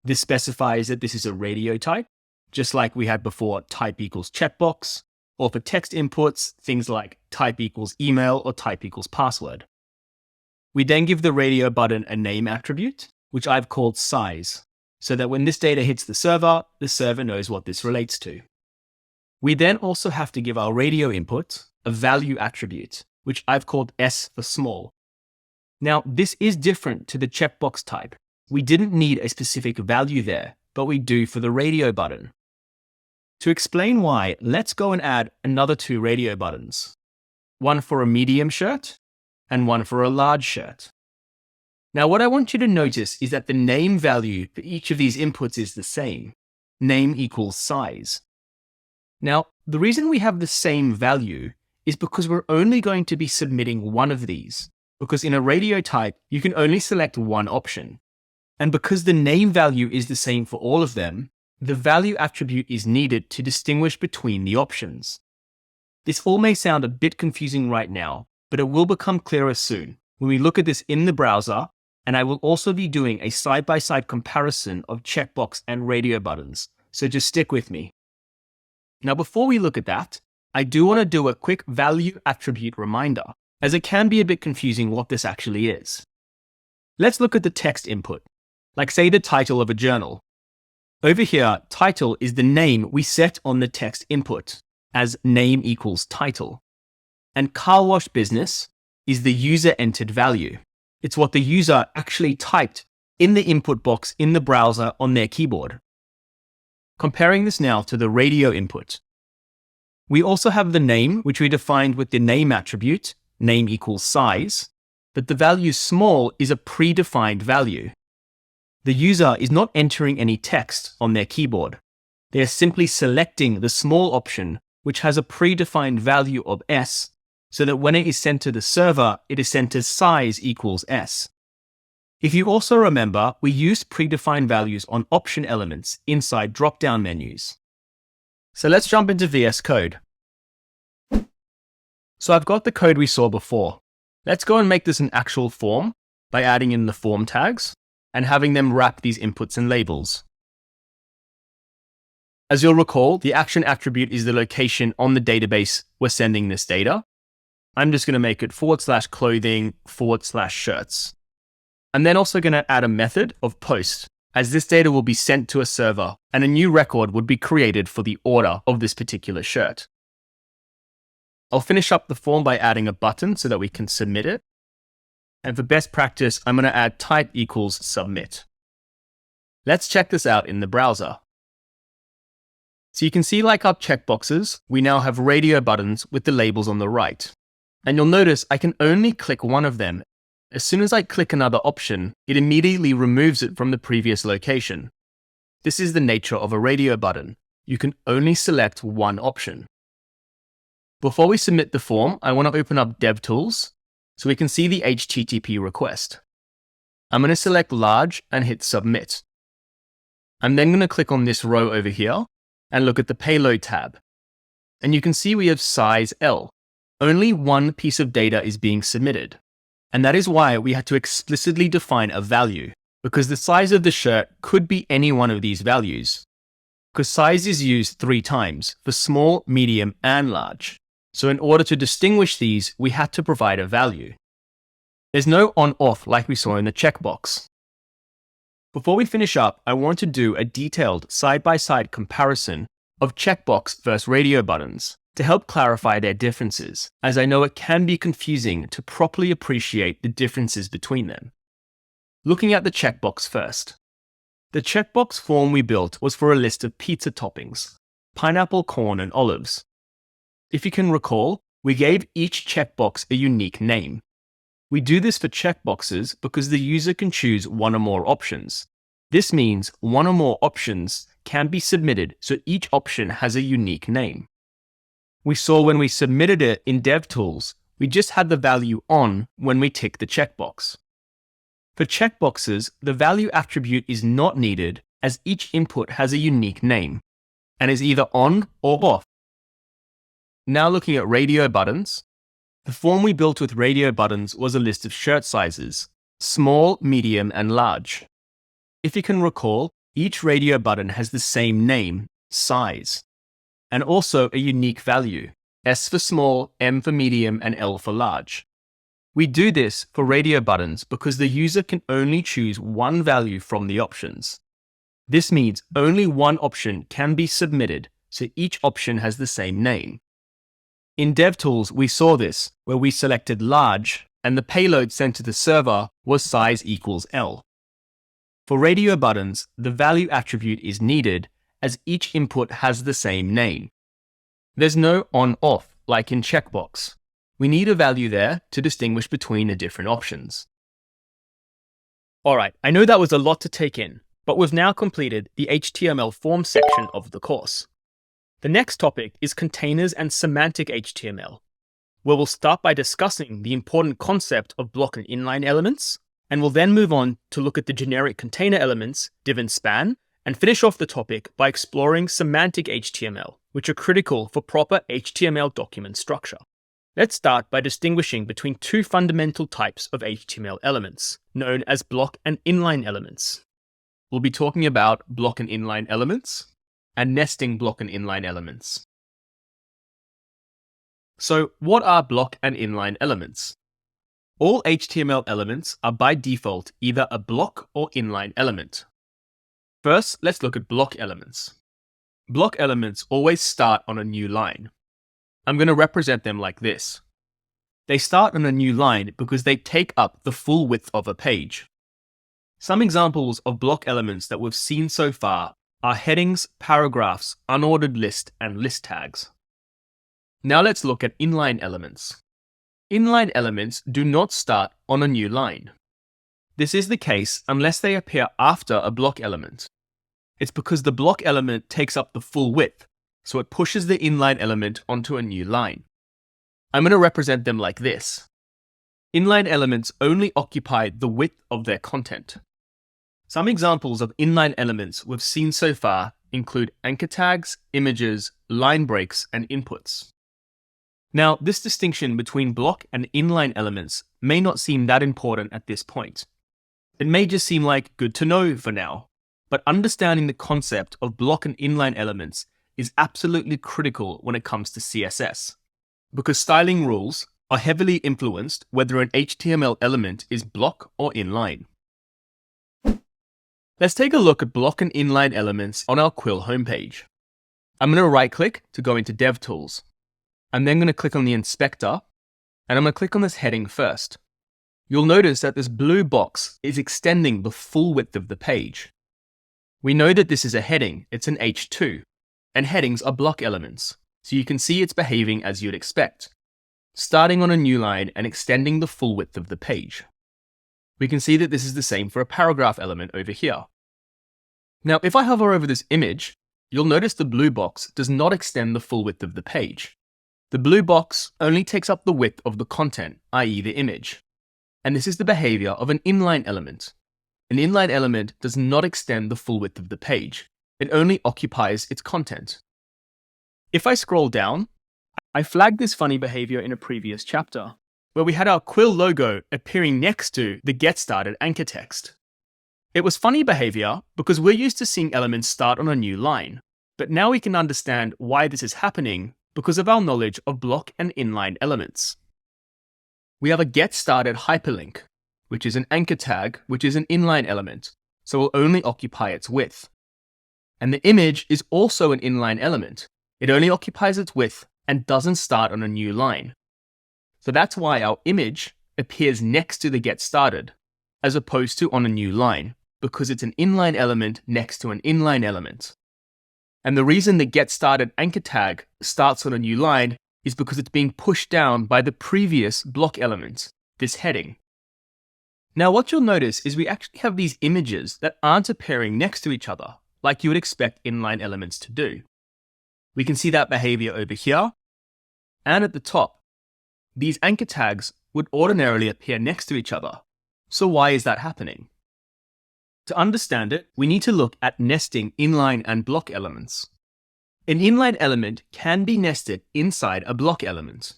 This specifies that this is a radio type. just like we had before, type equals checkbox, or for text inputs, things like type equals email or type equals password. We then give the radio button a name attribute, which I've called size, so that when this data hits the server knows what this relates to. We then also have to give our radio input a value attribute, which I've called S for small. Now, this is different to the checkbox type. We didn't need a specific value there, but we do for the radio button. To explain why, let's go and add another 2 radio buttons. One for a medium shirt and one for a large shirt. Now, what I want you to notice is that the name value for each of these inputs is the same. Name equals size. Now, the reason we have the same value is because we're only going to be submitting one of these, because in a radio type, you can only select one option. And because the name value is the same for all of them, the value attribute is needed to distinguish between the options. This all may sound a bit confusing right now, but it will become clearer soon when we look at this in the browser, and I will also be doing a side-by-side comparison of checkbox and radio buttons, so just stick with me. Now, before we look at that, I do want to do a quick value attribute reminder, as it can be a bit confusing what this actually is. Let's look at the text input, like say the title of a journal. Over here, title is the name we set on the text input, as name equals title. And car wash business is the user entered value. It's what the user actually typed in the input box in the browser on their keyboard. Comparing this now to the radio input. We also have the name, which we defined with the name attribute, name equals size, but the value small is a predefined value. The user is not entering any text on their keyboard. They are simply selecting the small option, which has a predefined value of S, so that when it is sent to the server, it is sent as size equals S. If you also remember, we used predefined values on option elements inside drop-down menus. So let's jump into VS Code. So I've got the code we saw before. Let's go and make this an actual form by adding in the form tags and having them wrap these inputs and labels. As you'll recall, the action attribute is the location on the database we're sending this data. I'm just going to make it /clothing/shirts. I'm then also going to add a method of post, as this data will be sent to a server and a new record would be created for the order of this particular shirt. I'll finish up the form by adding a button so that we can submit it. And for best practice, I'm going to add type equals submit. Let's check this out in the browser. So you can see, like our checkboxes, we now have radio buttons with the labels on the right. And you'll notice I can only click one of them. As soon as I click another option, it immediately removes it from the previous location. This is the nature of a radio button. You can only select one option. Before we submit the form, I want to open up DevTools so we can see the HTTP request. I'm going to select large and hit submit. I'm then going to click on this row over here and look at the payload tab. And you can see we have size L. Only one piece of data is being submitted. And that is why we had to explicitly define a value, because the size of the shirt could be any one of these values. Because size is used 3 times for small, medium, and large. So in order to distinguish these, we had to provide a value. There's no on-off like we saw in the checkbox. Before we finish up, I want to do a detailed side-by-side comparison of checkbox versus radio buttons to help clarify their differences, as I know it can be confusing to properly appreciate the differences between them. Looking at the checkbox first. The checkbox form we built was for a list of pizza toppings: pineapple, corn, and olives. If you can recall, we gave each checkbox a unique name. We do this for checkboxes because the user can choose one or more options. This means one or more options can be submitted, so each option has a unique name. We saw when we submitted it in DevTools, we just had the value on when we tick the checkbox. For checkboxes, the value attribute is not needed, as each input has a unique name and is either on or off. Now looking at radio buttons, the form we built with radio buttons was a list of shirt sizes: small, medium, and large. If you can recall, each radio button has the same name, size, and also a unique value, S for small, M for medium, and L for large. We do this for radio buttons because the user can only choose one value from the options. This means only one option can be submitted, so each option has the same name. In DevTools, we saw this, where we selected large, and the payload sent to the server was size equals L. For radio buttons, the value attribute is needed, as each input has the same name. There's no on-off, like in Checkbox. We need a value there to distinguish between the different options. Alright, I know that was a lot to take in, but we've now completed the HTML form section of the course. The next topic is containers and semantic HTML, where we'll start by discussing the important concept of block and inline elements, and we'll then move on to look at the generic container elements, div and span, and finish off the topic by exploring semantic HTML, which are critical for proper HTML document structure. Let's start by distinguishing between two fundamental types of HTML elements, known as block and inline elements. We'll be talking about block and inline elements, and nesting block and inline elements. So, what are block and inline elements? All HTML elements are by default either a block or inline element. First, let's look at block elements. Block elements always start on a new line. I'm going to represent them like this. They start on a new line because they take up the full width of a page. Some examples of block elements that we've seen so far are headings, paragraphs, unordered list, and list tags. Now let's look at inline elements. Inline elements do not start on a new line. This is the case unless they appear after a block element. It's because the block element takes up the full width, so it pushes the inline element onto a new line. I'm going to represent them like this. Inline elements only occupy the width of their content. Some examples of inline elements we've seen so far include anchor tags, images, line breaks, and inputs. Now, this distinction between block and inline elements may not seem that important at this point. It may just seem like good to know for now, but understanding the concept of block and inline elements is absolutely critical when it comes to CSS, because styling rules are heavily influenced whether an HTML element is block or inline. Let's take a look at block and inline elements on our Quill homepage. I'm going to right-click to go into DevTools. I'm then going to click on the inspector, and I'm going to click on this heading first. You'll notice that this blue box is extending the full width of the page. We know that this is a heading, it's an H2. And headings are block elements, so you can see it's behaving as you'd expect, starting on a new line and extending the full width of the page. We can see that this is the same for a paragraph element over here. Now, if I hover over this image, you'll notice the blue box does not extend the full width of the page. The blue box only takes up the width of the content, i.e. the image. And this is the behavior of an inline element. An inline element does not extend the full width of the page. It only occupies its content. If I scroll down, I flagged this funny behavior in a previous chapter, where we had our Quill logo appearing next to the Get Started anchor text. It was funny behavior because we're used to seeing elements start on a new line, but now we can understand why this is happening because of our knowledge of block and inline elements. We have a Get Started hyperlink, which is an anchor tag, which is an inline element, so will only occupy its width. And the image is also an inline element. It only occupies its width and doesn't start on a new line. So that's why our image appears next to the Get Started, as opposed to on a new line, because it's an inline element next to an inline element. And the reason the Get Started anchor tag starts on a new line is because it's being pushed down by the previous block element, this heading. Now what you'll notice is we actually have these images that aren't appearing next to each other, like you would expect inline elements to do. We can see that behavior over here, and at the top. These anchor tags would ordinarily appear next to each other. So why is that happening? To understand it, we need to look at nesting inline and block elements. An inline element can be nested inside a block element.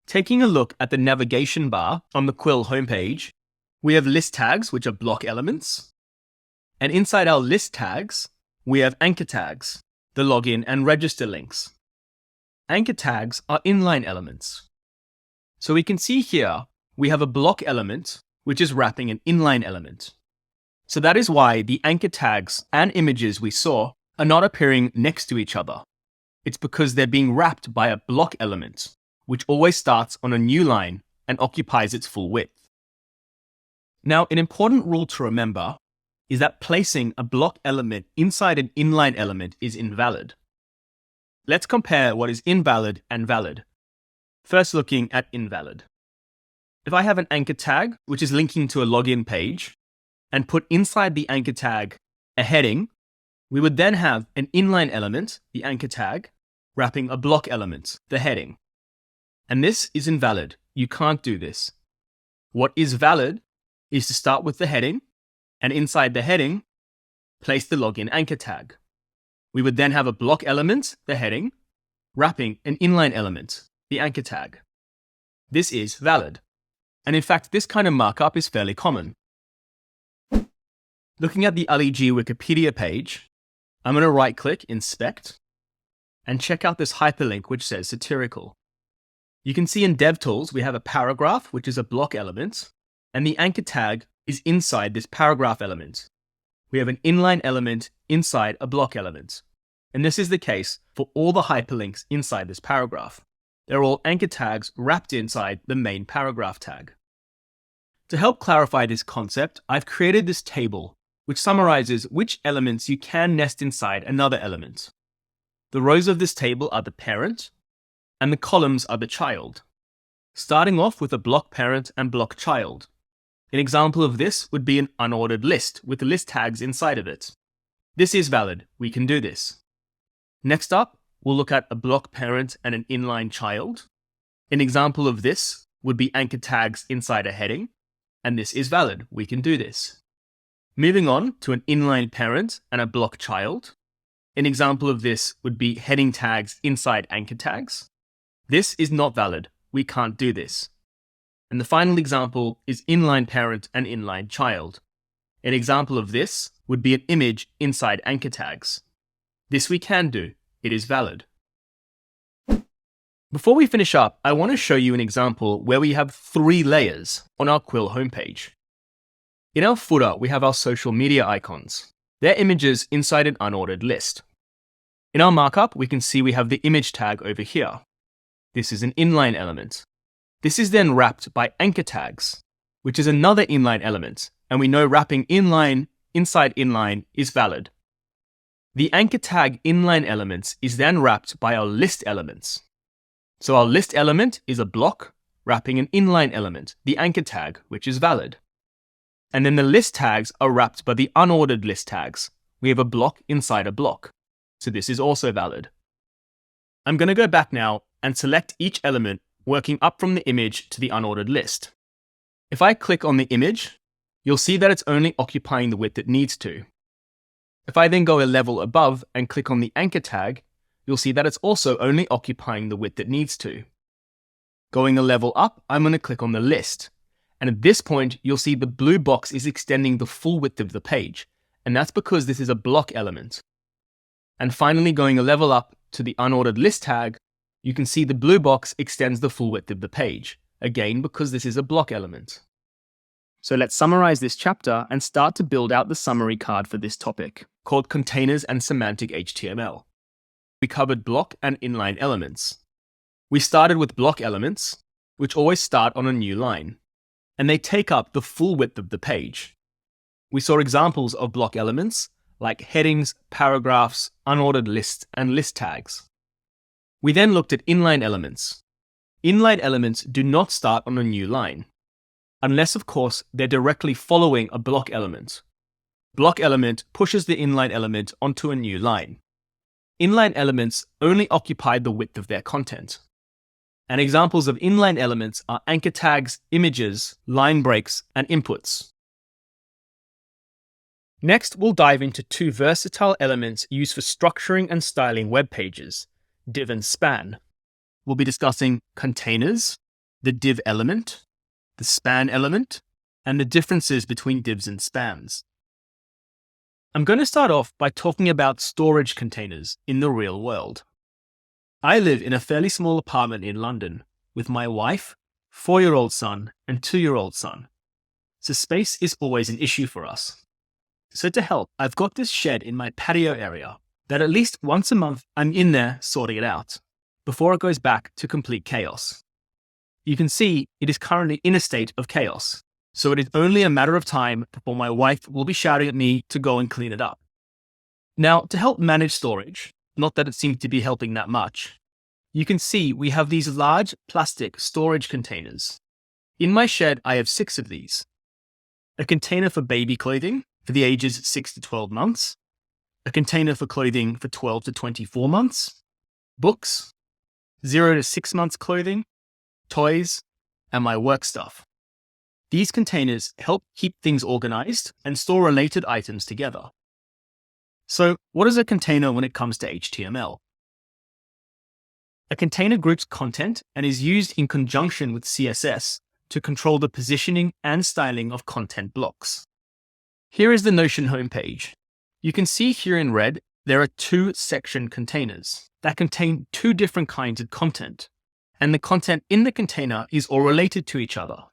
Taking a look at the navigation bar on the Quill homepage, we have list tags, which are block elements. And inside our list tags, we have anchor tags, the login and register links. Anchor tags are inline elements. So we can see here, we have a block element, which is wrapping an inline element. So that is why the anchor tags and images we saw are not appearing next to each other. It's because they're being wrapped by a block element, which always starts on a new line and occupies its full width. Now, an important rule to remember is that placing a block element inside an inline element is invalid. Let's compare what is invalid and valid. First, looking at invalid. If I have an anchor tag, which is linking to a login page, and put inside the anchor tag a heading, we would then have an inline element, the anchor tag, wrapping a block element, the heading. And this is invalid. You can't do this. What is valid is to start with the heading, and inside the heading, place the login anchor tag. We would then have a block element, the heading, wrapping an inline element, the anchor tag. This is valid. And in fact, this kind of markup is fairly common. Looking at the LEG Wikipedia page, I'm going to right-click, Inspect, and check out this hyperlink which says satirical. You can see in DevTools we have a paragraph, which is a block element, and the anchor tag is inside this paragraph element. We have an inline element inside a block element. And this is the case for all the hyperlinks inside this paragraph. They're all anchor tags wrapped inside the main paragraph tag. To help clarify this concept, I've created this table which summarizes which elements you can nest inside another element. The rows of this table are the parent, and the columns are the child. Starting off with a block parent and block child. An example of this would be an unordered list with the list tags inside of it. This is valid. We can do this. Next up, we'll look at a block parent and an inline child. An example of this would be anchor tags inside a heading, and this is valid. We can do this. Moving on to an inline parent and a block child. An example of this would be heading tags inside anchor tags. This is not valid. We can't do this. And the final example is inline parent and inline child. An example of this would be an image inside anchor tags. This we can do. It is valid. Before we finish up, I want to show you an example where we have 3 layers on our Quill homepage. In our footer, we have our social media icons. They're images inside an unordered list. In our markup, we can see we have the image tag over here. This is an inline element. This is then wrapped by anchor tags, which is another inline element, and we know wrapping inline inside inline is valid. The anchor tag inline elements is then wrapped by our list elements. So our list element is a block wrapping an inline element, the anchor tag, which is valid. And then the list tags are wrapped by the unordered list tags. We have a block inside a block. So this is also valid. I'm going to go back now and select each element working up from the image to the unordered list. If I click on the image, you'll see that it's only occupying the width it needs to. If I then go a level above and click on the anchor tag, you'll see that it's also only occupying the width it needs to. Going a level up, I'm going to click on the list. And at this point, you'll see the blue box is extending the full width of the page. And that's because this is a block element. And finally, going a level up to the unordered list tag, you can see the blue box extends the full width of the page. Again, because this is a block element. So let's summarize this chapter and start to build out the summary card for this topic, called Containers and Semantic HTML. We covered block and inline elements. We started with block elements, which always start on a new line, and they take up the full width of the page. We saw examples of block elements like headings, paragraphs, unordered lists, and list tags. We then looked at inline elements. Inline elements do not start on a new line, unless of course they're directly following a block element. Block element pushes the inline element onto a new line. Inline elements only occupy the width of their content. And examples of inline elements are anchor tags, images, line breaks, and inputs. Next, we'll dive into 2 versatile elements used for structuring and styling web pages, div and span. We'll be discussing containers, the div element, the span element, and the differences between divs and spans. I'm going to start off by talking about storage containers in the real world. I live in a fairly small apartment in London with my wife, 4-year-old son, and 2-year-old son. So space is always an issue for us. So to help, I've got this shed in my patio area that at least once a month I'm in there sorting it out before it goes back to complete chaos. You can see it is currently in a state of chaos. So it is only a matter of time before my wife will be shouting at me to go and clean it up. Now, to help manage storage, not that it seems to be helping that much, you can see we have these large plastic storage containers. In my shed, I have 6 of these. A container for baby clothing for the ages 6 to 12 months, a container for clothing for 12 to 24 months, books, 0 to 6 months clothing, toys, and my work stuff. These containers help keep things organized and store related items together. So, what is a container when it comes to HTML? A container groups content and is used in conjunction with CSS to control the positioning and styling of content blocks. Here is the Notion homepage. You can see here in red, there are 2 section containers that contain 2 different kinds of content, and the content in the container is all related to each other.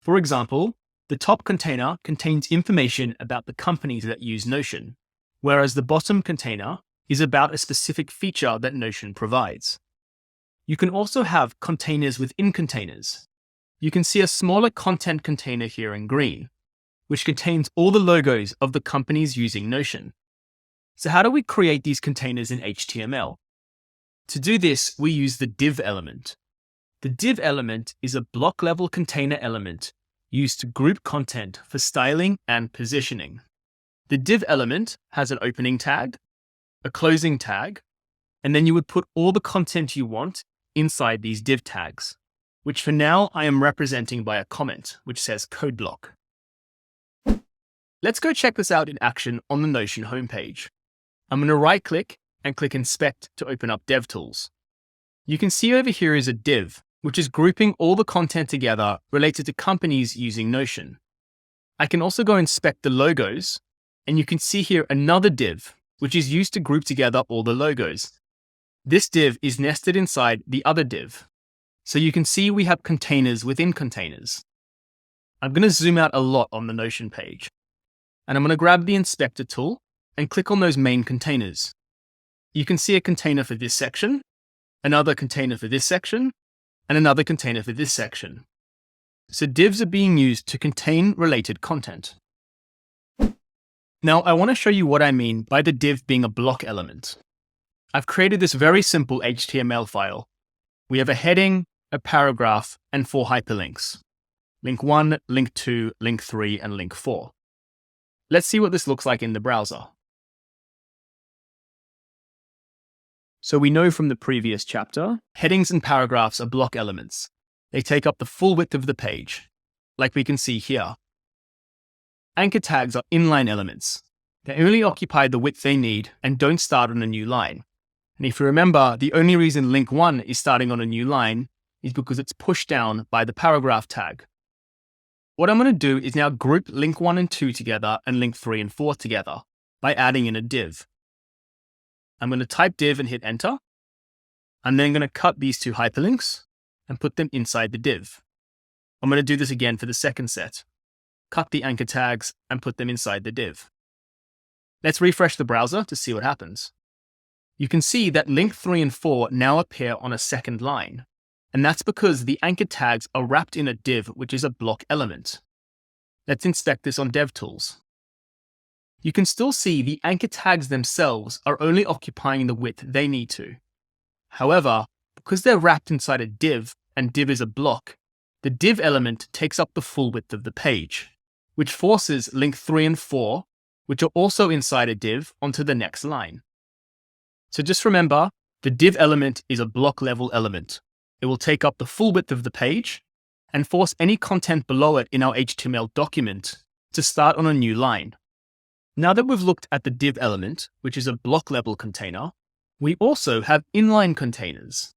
For example, the top container contains information about the companies that use Notion, whereas the bottom container is about a specific feature that Notion provides. You can also have containers within containers. You can see a smaller content container here in green, which contains all the logos of the companies using Notion. So how do we create these containers in HTML? To do this, we use the div element. The div element is a block-level container element used to group content for styling and positioning. The div element has an opening tag, a closing tag, and then you would put all the content you want inside these div tags, which for now I am representing by a comment, which says code block. Let's go check this out in action on the Notion homepage. I'm going to right-click and click Inspect to open up DevTools. You can see over here is a div, which is grouping all the content together related to companies using Notion. I can also go inspect the logos, and you can see here another div, which is used to group together all the logos. This div is nested inside the other div. So you can see we have containers within containers. I'm going to zoom out a lot on the Notion page, and I'm going to grab the inspector tool and click on those main containers. You can see a container for this section, another container for this section, and another container for this section. So divs are being used to contain related content. Now I want to show you what I mean by the div being a block element. I've created this very simple HTML file. We have a heading, a paragraph, and 4 hyperlinks. Link 1, link 2, link 3, and link 4. Let's see what this looks like in the browser. So we know from the previous chapter, headings and paragraphs are block elements. They take up the full width of the page, like we can see here. Anchor tags are inline elements. They only occupy the width they need and don't start on a new line. And if you remember, the only reason link 1 is starting on a new line is because it's pushed down by the paragraph tag. What I'm going to do is now group link 1 and 2 together and link 3 and 4 together by adding in a div. I'm going to type div and hit enter. I'm then going to cut these 2 hyperlinks and put them inside the div. I'm going to do this again for the second set. Cut the anchor tags and put them inside the div. Let's refresh the browser to see what happens. You can see that link 3 and 4 now appear on a second line, and that's because the anchor tags are wrapped in a div, which is a block element. Let's inspect this on DevTools. You can still see the anchor tags themselves are only occupying the width they need to. However, because they're wrapped inside a div, and div is a block, the div element takes up the full width of the page, which forces link 3 and 4, which are also inside a div, onto the next line. So just remember, the div element is a block level element. It will take up the full width of the page and force any content below it in our HTML document to start on a new line. Now that we've looked at the div element, which is a block level container, we also have inline containers.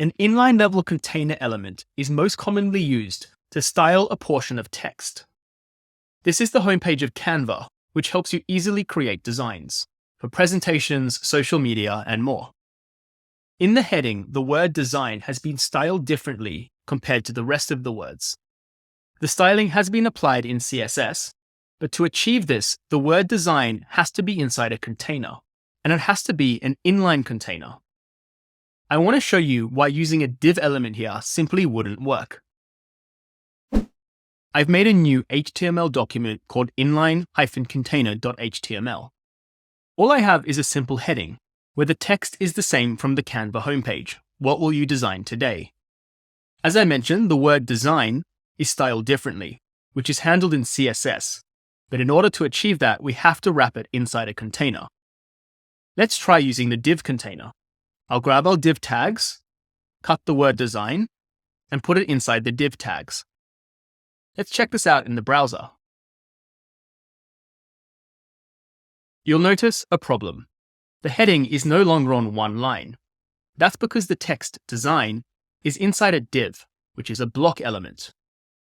An inline level container element is most commonly used to style a portion of text. This is the homepage of Canva, which helps you easily create designs for presentations, social media, and more. In the heading, the word design has been styled differently compared to the rest of the words. The styling has been applied in CSS, but to achieve this, the word design has to be inside a container, and it has to be an inline container. I want to show you why using a div element here simply wouldn't work. I've made a new HTML document called inline-container.html. All I have is a simple heading, where the text is the same from the Canva homepage. What will you design today? As I mentioned, the word design is styled differently, which is handled in CSS. But in order to achieve that, we have to wrap it inside a container. Let's try using the div container. I'll grab our div tags, cut the word design, and put it inside the div tags. Let's check this out in the browser. You'll notice a problem. The heading is no longer on one line. That's because the text design is inside a div, which is a block element.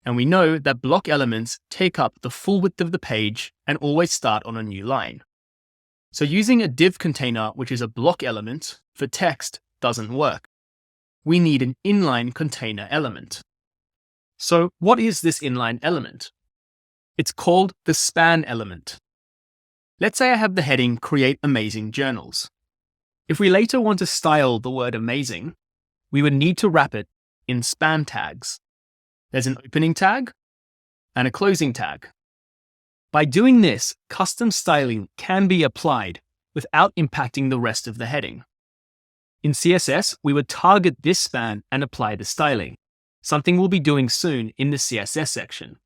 And we know that block elements take up the full width of the page and always start on a new line. So using a div container, which is a block element, for text doesn't work. We need an inline container element. So what is this inline element? It's called the span element. Let's say I have the heading Create Amazing Journals. If we later want to style the word amazing, we would need to wrap it in span tags. There's an opening tag and a closing tag. By doing this, custom styling can be applied without impacting the rest of the heading. In CSS, we would target this span and apply the styling, something we'll be doing soon in the CSS section.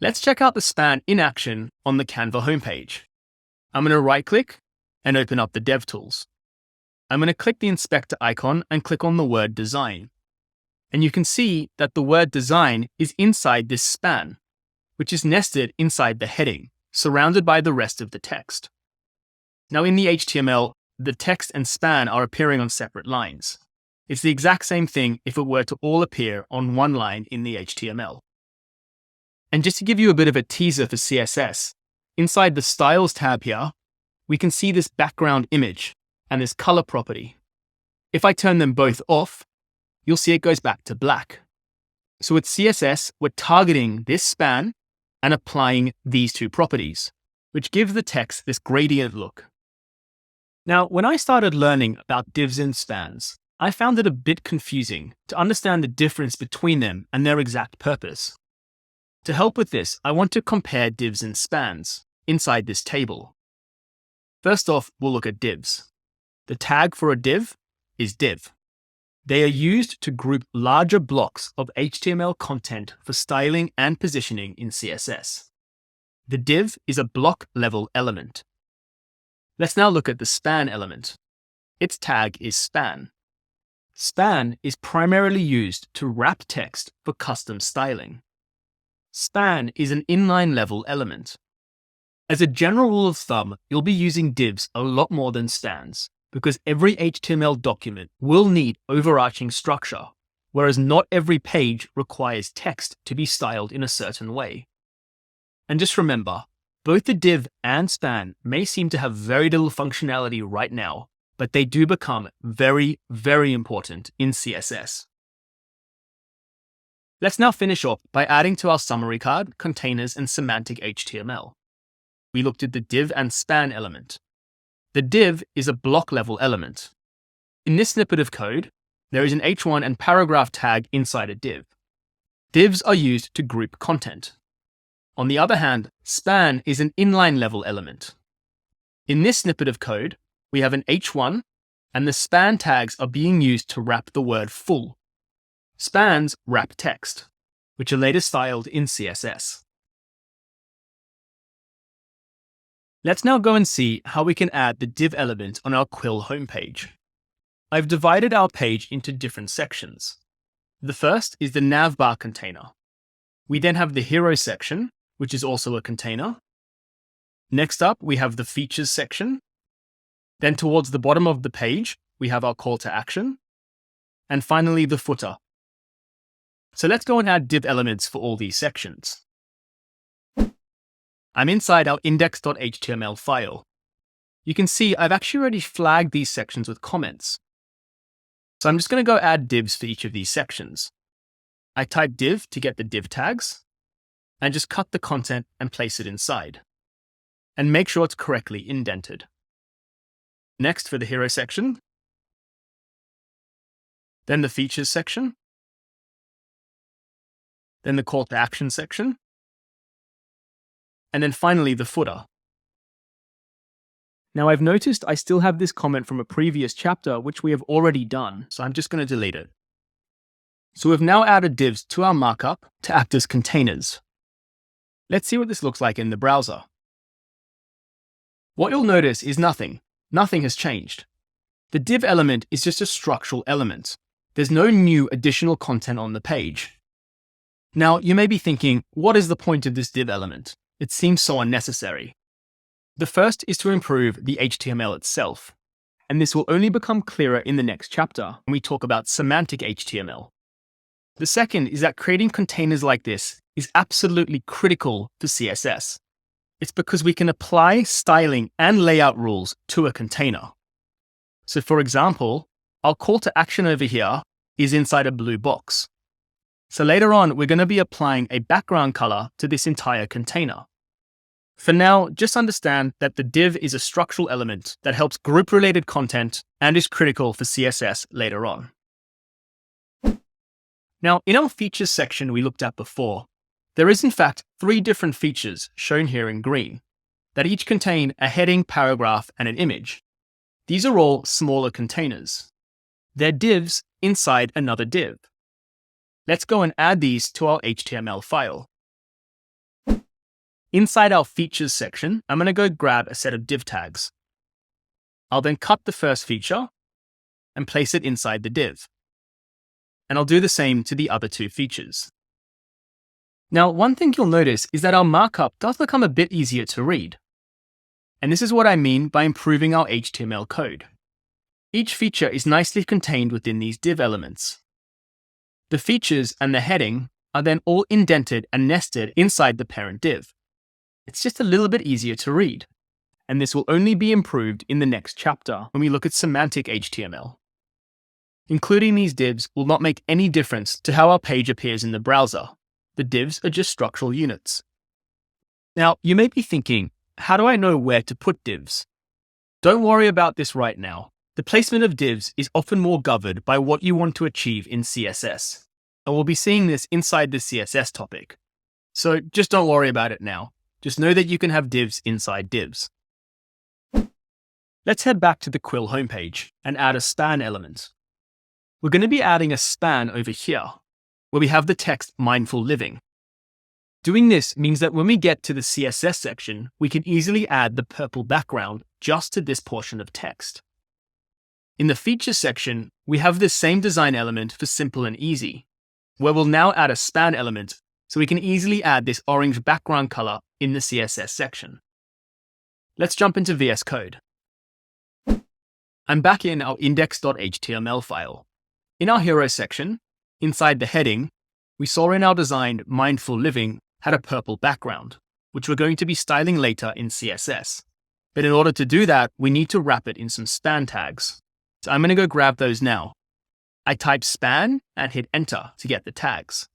Let's check out the span in action on the Canva homepage. I'm going to right-click and open up the DevTools. I'm going to click the inspector icon and click on the word design. And you can see that the word design is inside this span, which is nested inside the heading, surrounded by the rest of the text. Now in the HTML, the text and span are appearing on separate lines. It's the exact same thing if it were to all appear on one line in the HTML. And just to give you a bit of a teaser for CSS, inside the Styles tab here, we can see this background image and this color property. If I turn them both off, you'll see it goes back to black. So with CSS, we're targeting this span and applying these two properties, which give the text this gradient look. Now, when I started learning about divs and spans, I found it a bit confusing to understand the difference between them and their exact purpose. To help with this, I want to compare divs and spans inside this table. First off, we'll look at divs. The tag for a div is div. They are used to group larger blocks of HTML content for styling and positioning in CSS. The div is a block level element. Let's now look at the span element. Its tag is span. Span is primarily used to wrap text for custom styling. Span is an inline level element. As a general rule of thumb, you'll be using divs a lot more than spans, because every HTML document will need overarching structure, whereas not every page requires text to be styled in a certain way. And just remember, both the div and span may seem to have very little functionality right now, but they do become very, very important in CSS. Let's now finish off by adding to our summary card containers and semantic HTML. We looked at the div and span element. The div is a block level element. In this snippet of code, there is an h1 and paragraph tag inside a div. Divs are used to group content. On the other hand, span is an inline level element. In this snippet of code, we have an h1 and the span tags are being used to wrap the word full. Spans wrap text, which are later styled in CSS. Let's now go and see how we can add the div element on our Quill homepage. I've divided our page into different sections. The first is the navbar container. We then have the hero section, which is also a container. Next up, we have the features section. Then towards the bottom of the page, we have our call to action. And finally, the footer. So let's go and add div elements for all these sections. I'm inside our index.html file. You can see I've actually already flagged these sections with comments. So I'm just going to go add divs for each of these sections. I type div to get the div tags, and just cut the content and place it inside. And make sure it's correctly indented. Next, for the hero section, then the features section, then the call to action section, and then finally the footer. Now I've noticed I still have this comment from a previous chapter, which we have already done, so I'm just going to delete it. So we've now added divs to our markup to act as containers. Let's see what this looks like in the browser. What you'll notice is nothing. Nothing has changed. The div element is just a structural element. There's no new additional content on the page. Now, you may be thinking, what is the point of this div element? It seems so unnecessary. The first is to improve the HTML itself, and this will only become clearer in the next chapter when we talk about semantic HTML. The second is that creating containers like this is absolutely critical for CSS. It's because we can apply styling and layout rules to a container. So for example, our call to action over here is inside a blue box. So later on, we're going to be applying a background color to this entire container. For now, just understand that the div is a structural element that helps group-related content and is critical for CSS later on. Now, in our features section we looked at before, there is in fact 3 different features shown here in green that each contain a heading, paragraph, and an image. These are all smaller containers. They're divs inside another div. Let's go and add these to our HTML file. Inside our features section, I'm going to go grab a set of div tags. I'll then cut the first feature and place it inside the div. And I'll do the same to the other 2 features. Now, one thing you'll notice is that our markup does become a bit easier to read. And this is what I mean by improving our HTML code. Each feature is nicely contained within these div elements. The features and the heading are then all indented and nested inside the parent div. It's just a little bit easier to read. And this will only be improved in the next chapter when we look at semantic HTML. Including these divs will not make any difference to how our page appears in the browser. The divs are just structural units. Now, you may be thinking, how do I know where to put divs? Don't worry about this right now. The placement of divs is often more governed by what you want to achieve in CSS. And we'll be seeing this inside the CSS topic. So just don't worry about it now. Just know that you can have divs inside divs. Let's head back to the Quill homepage and add a span element. We're going to be adding a span over here, where we have the text mindful living. Doing this means that when we get to the CSS section, we can easily add the purple background just to this portion of text. In the features section, we have this same design element for simple and easy, where we'll now add a span element so we can easily add this orange background color in the CSS section. Let's jump into VS Code. I'm back in our index.html file. In our hero section, inside the heading, we saw in our design mindful living had a purple background, which we're going to be styling later in CSS. But in order to do that, we need to wrap it in some span tags. So I'm going to go grab those now. I type span and hit enter to get the tags.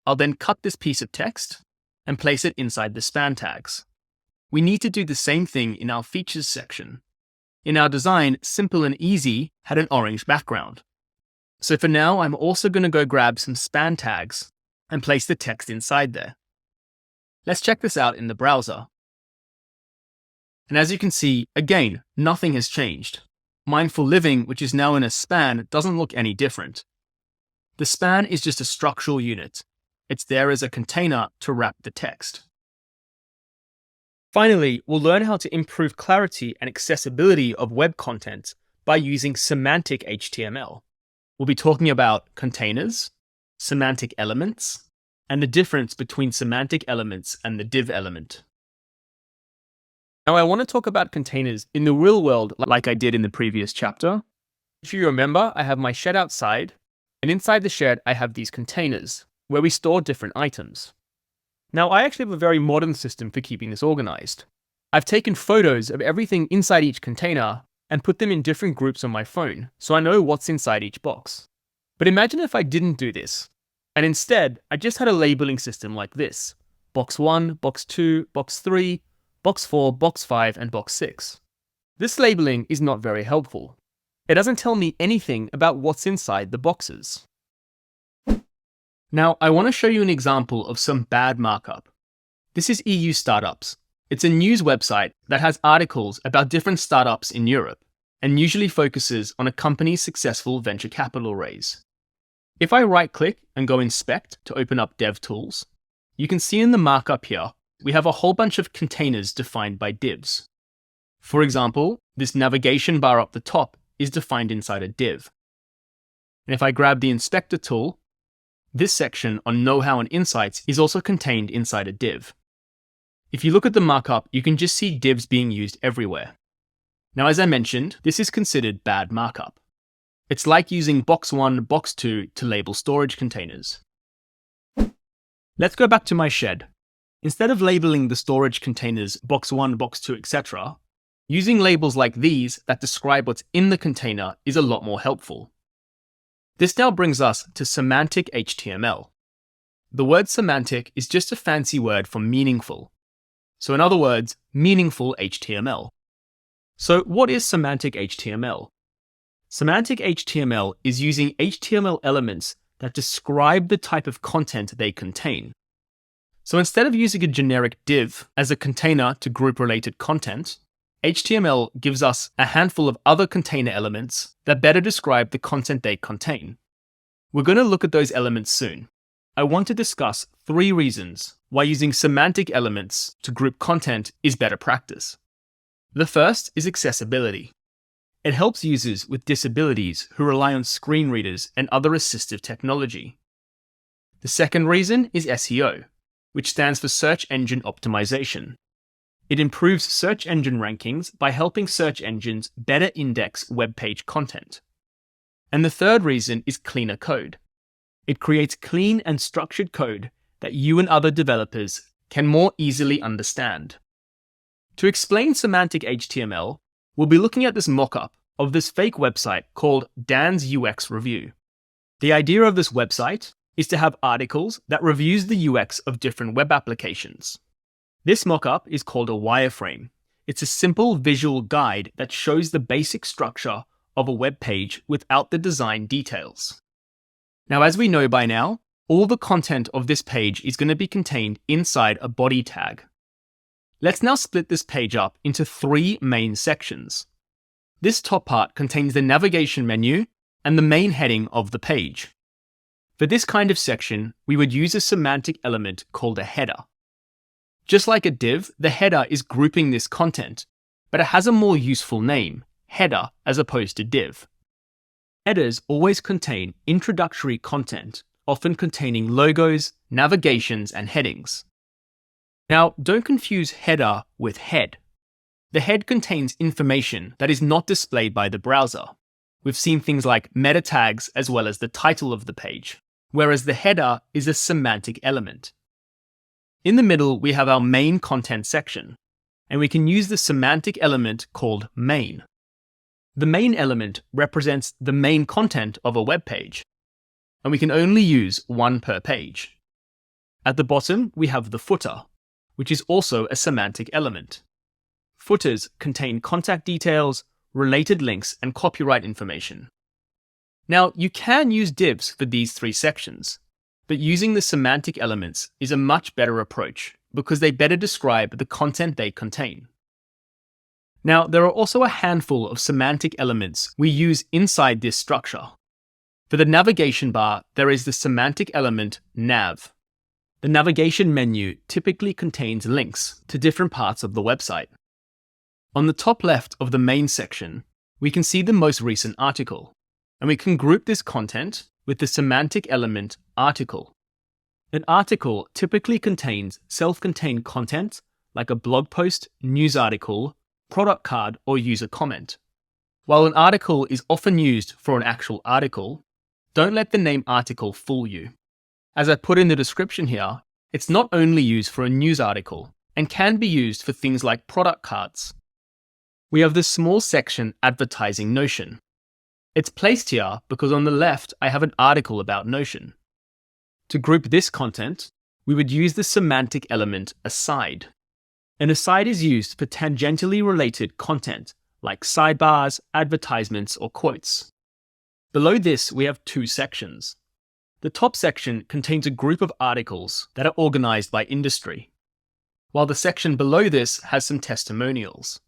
I'll then cut this piece of text and place it inside the span tags. We need to do the same thing in our features section. In our design, simple and easy had an orange background. So for now, I'm also going to go grab some span tags and place the text inside there. Let's check this out in the browser. And as you can see, again, nothing has changed. Mindful living, which is now in a span, doesn't look any different. The span is just a structural unit. It's there as a container to wrap the text. Finally, we'll learn how to improve clarity and accessibility of web content by using semantic HTML. We'll be talking about containers, semantic elements, and the difference between semantic elements and the div element. Now, I want to talk about containers in the real world like I did in the previous chapter. If you remember, I have my shed outside, and inside the shed, I have these containers where we store different items. Now, I actually have a very modern system for keeping this organized. I've taken photos of everything inside each container and put them in different groups on my phone, so I know what's inside each box. But imagine if I didn't do this, and instead, I just had a labeling system like this: box 1, box 2, box 3, box 4, box 5, and box 6. This labeling is not very helpful. It doesn't tell me anything about what's inside the boxes. Now, I want to show you an example of some bad markup. This is EU Startups. It's a news website that has articles about different startups in Europe, and usually focuses on a company's successful venture capital raise. If I right-click and go Inspect to open up DevTools, you can see in the markup here, we have a whole bunch of containers defined by divs. For example, this navigation bar up the top is defined inside a div. And if I grab the Inspector tool, this section on Know-how and Insights is also contained inside a div. If you look at the markup, you can just see divs being used everywhere. Now, as I mentioned, this is considered bad markup. It's like using box 1, box 2 to label storage containers. Let's go back to my shed. Instead of labeling the storage containers box 1, box 2, etc., using labels like these that describe what's in the container is a lot more helpful. This now brings us to Semantic HTML. The word semantic is just a fancy word for meaningful. So in other words, meaningful HTML. So what is Semantic HTML? Semantic HTML is using HTML elements that describe the type of content they contain. So instead of using a generic div as a container to group related content, HTML gives us a handful of other container elements that better describe the content they contain. We're going to look at those elements soon. I want to discuss 3 reasons why using semantic elements to group content is better practice. The first is accessibility. It helps users with disabilities who rely on screen readers and other assistive technology. The second reason is SEO, which stands for Search Engine Optimization. It improves search engine rankings by helping search engines better index web page content. And the third reason is cleaner code. It creates clean and structured code that you and other developers can more easily understand. To explain semantic HTML, we'll be looking at this mockup of this fake website called Dan's UX Review. The idea of this website is to have articles that reviews the UX of different web applications. This mockup is called a wireframe. It's a simple visual guide that shows the basic structure of a web page without the design details. Now, as we know by now, all the content of this page is going to be contained inside a body tag. Let's now split this page up into 3 main sections. This top part contains the navigation menu and the main heading of the page. For this kind of section, we would use a semantic element called a header. Just like a div, the header is grouping this content, but it has a more useful name, header, as opposed to div. Headers always contain introductory content, often containing logos, navigations, and headings. Now, don't confuse header with head. The head contains information that is not displayed by the browser. We've seen things like meta tags as well as the title of the page, whereas the header is a semantic element. In the middle, we have our main content section, and we can use the semantic element called main. The main element represents the main content of a web page, and we can only use 1 per page. At the bottom, we have the footer, which is also a semantic element. Footers contain contact details, related links, and copyright information. Now, you can use divs for these 3 sections, but using the semantic elements is a much better approach because they better describe the content they contain. Now, there are also a handful of semantic elements we use inside this structure. For the navigation bar, there is the semantic element nav. The navigation menu typically contains links to different parts of the website. On the top left of the main section, we can see the most recent article, and we can group this content with the semantic element article. An article typically contains self-contained content like a blog post, news article, product card, or user comment. While an article is often used for an actual article, don't let the name article fool you. As I put in the description here, It's not only used for a news article and can be used for things like product cards. We have this small section advertising Notion. It's placed here because on the left I have an article about Notion. To group this content, we would use the semantic element aside. An aside is used for tangentially related content like sidebars, advertisements, or quotes. Below this, we have two sections. The top section contains a group of articles that are organized by industry, while the section below this has some testimonials.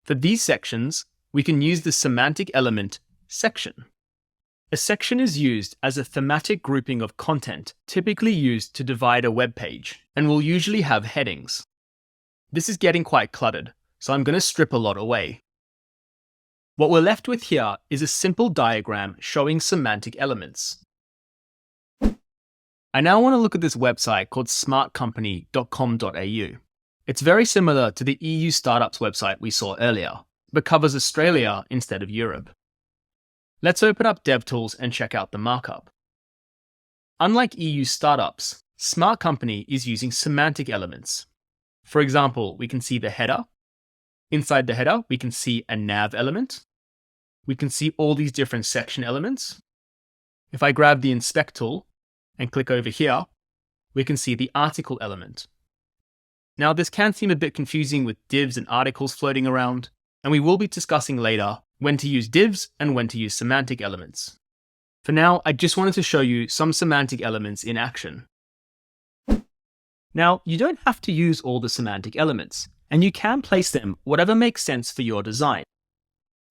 For these sections, we can use the semantic element section. A section is used as a thematic grouping of content typically used to divide a web page and will usually have headings. This is getting quite cluttered, so I'm going to strip a lot away. What we're left with here is a simple diagram showing semantic elements. I now want to look at this website called smartcompany.com.au. It's very similar to the EU startups website we saw earlier, but covers Australia instead of Europe. Let's open up DevTools and check out the markup. Unlike EU startups, Smart Company is using semantic elements. For example, we can see the header. Inside the header, we can see a nav element. We can see all these different section elements. If I grab the inspect tool and click over here, we can see the article element. Now, this can seem a bit confusing with divs and articles floating around, and we will be discussing later when to use divs and when to use semantic elements. For now, I just wanted to show you some semantic elements in action. Now, you don't have to use all the semantic elements, and you can place them whatever makes sense for your design.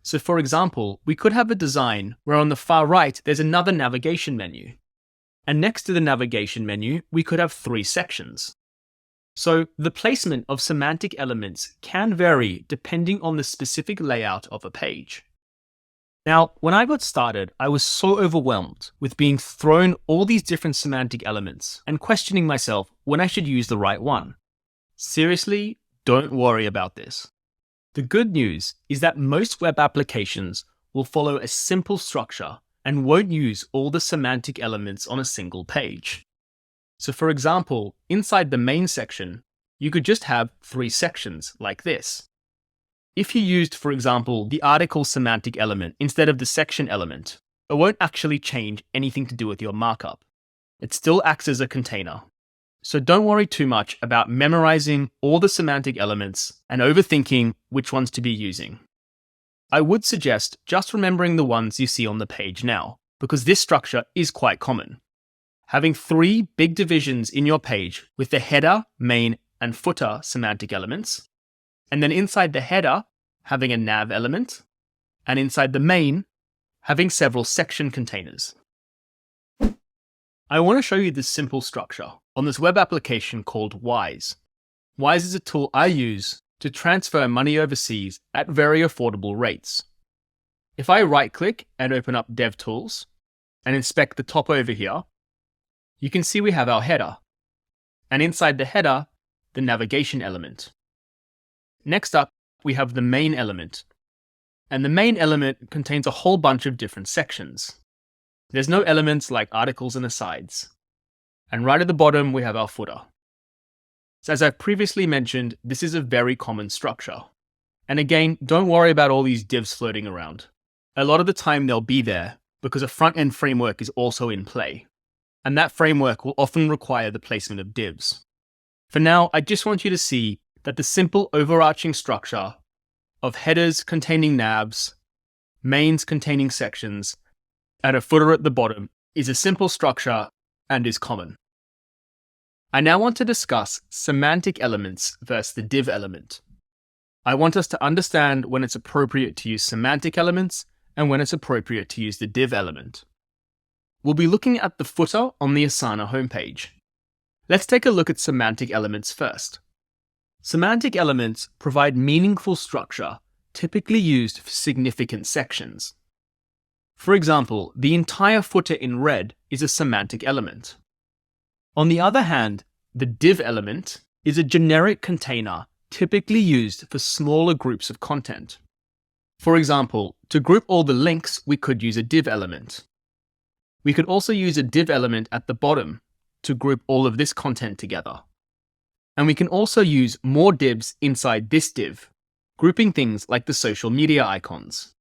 So for example, we could have a design where on the far right, there's another navigation menu. And next to the navigation menu, we could have 3 sections. So the placement of semantic elements can vary depending on the specific layout of a page. Now, when I got started, I was so overwhelmed with being thrown all these different semantic elements and questioning myself when I should use the right one. Seriously, don't worry about this. The good news is that most web applications will follow a simple structure and won't use all the semantic elements on a single page. So for example, inside the main section, you could just have 3 sections like this. If you used, for example, the article semantic element instead of the section element, it won't actually change anything to do with your markup. It still acts as a container. So don't worry too much about memorizing all the semantic elements and overthinking which ones to be using. I would suggest just remembering the ones you see on the page now, because this structure is quite common. Having 3 big divisions in your page with the header, main, and footer semantic elements, and then inside the header, having a nav element, and inside the main, having several section containers. I want to show you this simple structure on this web application called Wise. Wise is a tool I use to transfer money overseas at very affordable rates. If I right-click and open up DevTools and inspect the top over here, you can see we have our header, and inside the header, the navigation element. Next up, we have the main element, and the main element contains a whole bunch of different sections. There's no elements like articles and asides. And right at the bottom, we have our footer. So as I've previously mentioned, this is a very common structure. And again, don't worry about all these divs floating around. A lot of the time they'll be there because a front-end framework is also in play. And that framework will often require the placement of divs. For now, I just want you to see that the simple overarching structure of headers containing navs, mains containing sections, and a footer at the bottom is a simple structure and is common. I now want to discuss semantic elements versus the div element. I want us to understand when it's appropriate to use semantic elements and when it's appropriate to use the div element. We'll be looking at the footer on the Asana homepage. Let's take a look at semantic elements first. Semantic elements provide meaningful structure, typically used for significant sections. For example, the entire footer in red is a semantic element. On the other hand, the div element is a generic container typically used for smaller groups of content. For example, to group all the links, we could use a div element. We could also use a div element at the bottom to group all of this content together. And we can also use more divs inside this div, grouping things like the social media icons.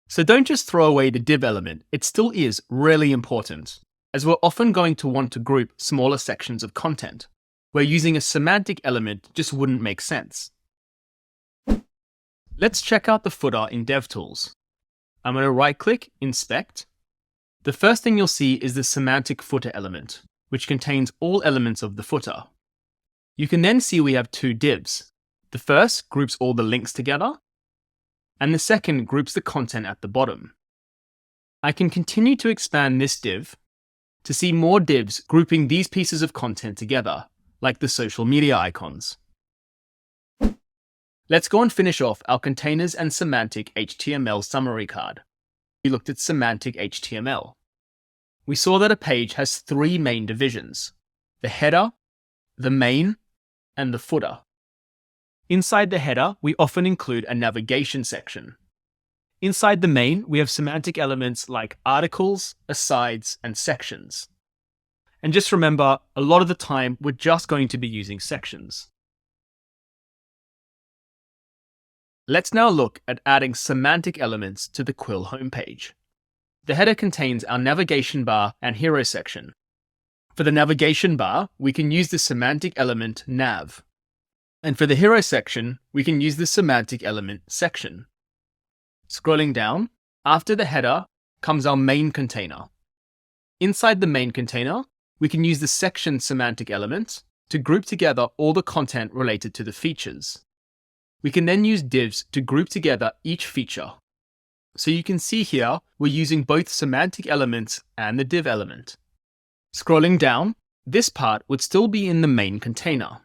So don't just throw away the div element, it still is really important, as we're often going to want to group smaller sections of content, where using a semantic element just wouldn't make sense. Let's check out the footer in DevTools. I'm going to right-click, Inspect. The first thing you'll see is the semantic footer element, which contains all elements of the footer. You can then see we have two divs. The first groups all the links together, and the second groups the content at the bottom. I can continue to expand this div to see more divs grouping these pieces of content together, like the social media icons. Let's go and finish off our containers and semantic HTML summary card. We looked at semantic HTML. We saw that a page has three main divisions: the header, the main, and the footer. Inside the header, we often include a navigation section. Inside the main, we have semantic elements like articles, asides, and sections. And just remember, a lot of the time, we're just going to be using sections. Let's now look at adding semantic elements to the Quill homepage. The header contains our navigation bar and hero section. For the navigation bar, we can use the semantic element nav. And for the hero section, we can use the semantic element section. Scrolling down, after the header comes our main container. Inside the main container, we can use the section semantic element to group together all the content related to the features. We can then use divs to group together each feature. So you can see here, we're using both semantic elements and the div element. Scrolling down, this part would still be in the main container.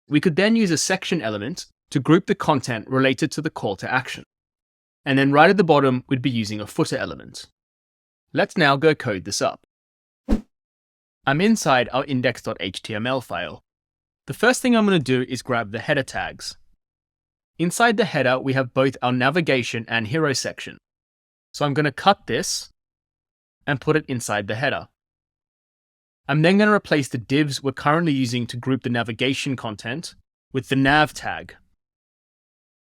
We could then use a section element to group the content related to the call to action. And then right at the bottom, we'd be using a footer element. Let's now go code this up. I'm inside our index.html file. The first thing I'm going to do is grab the header tags. Inside the header, we have both our navigation and hero section. So I'm going to cut this and put it inside the header. I'm then going to replace the divs we're currently using to group the navigation content with the nav tag.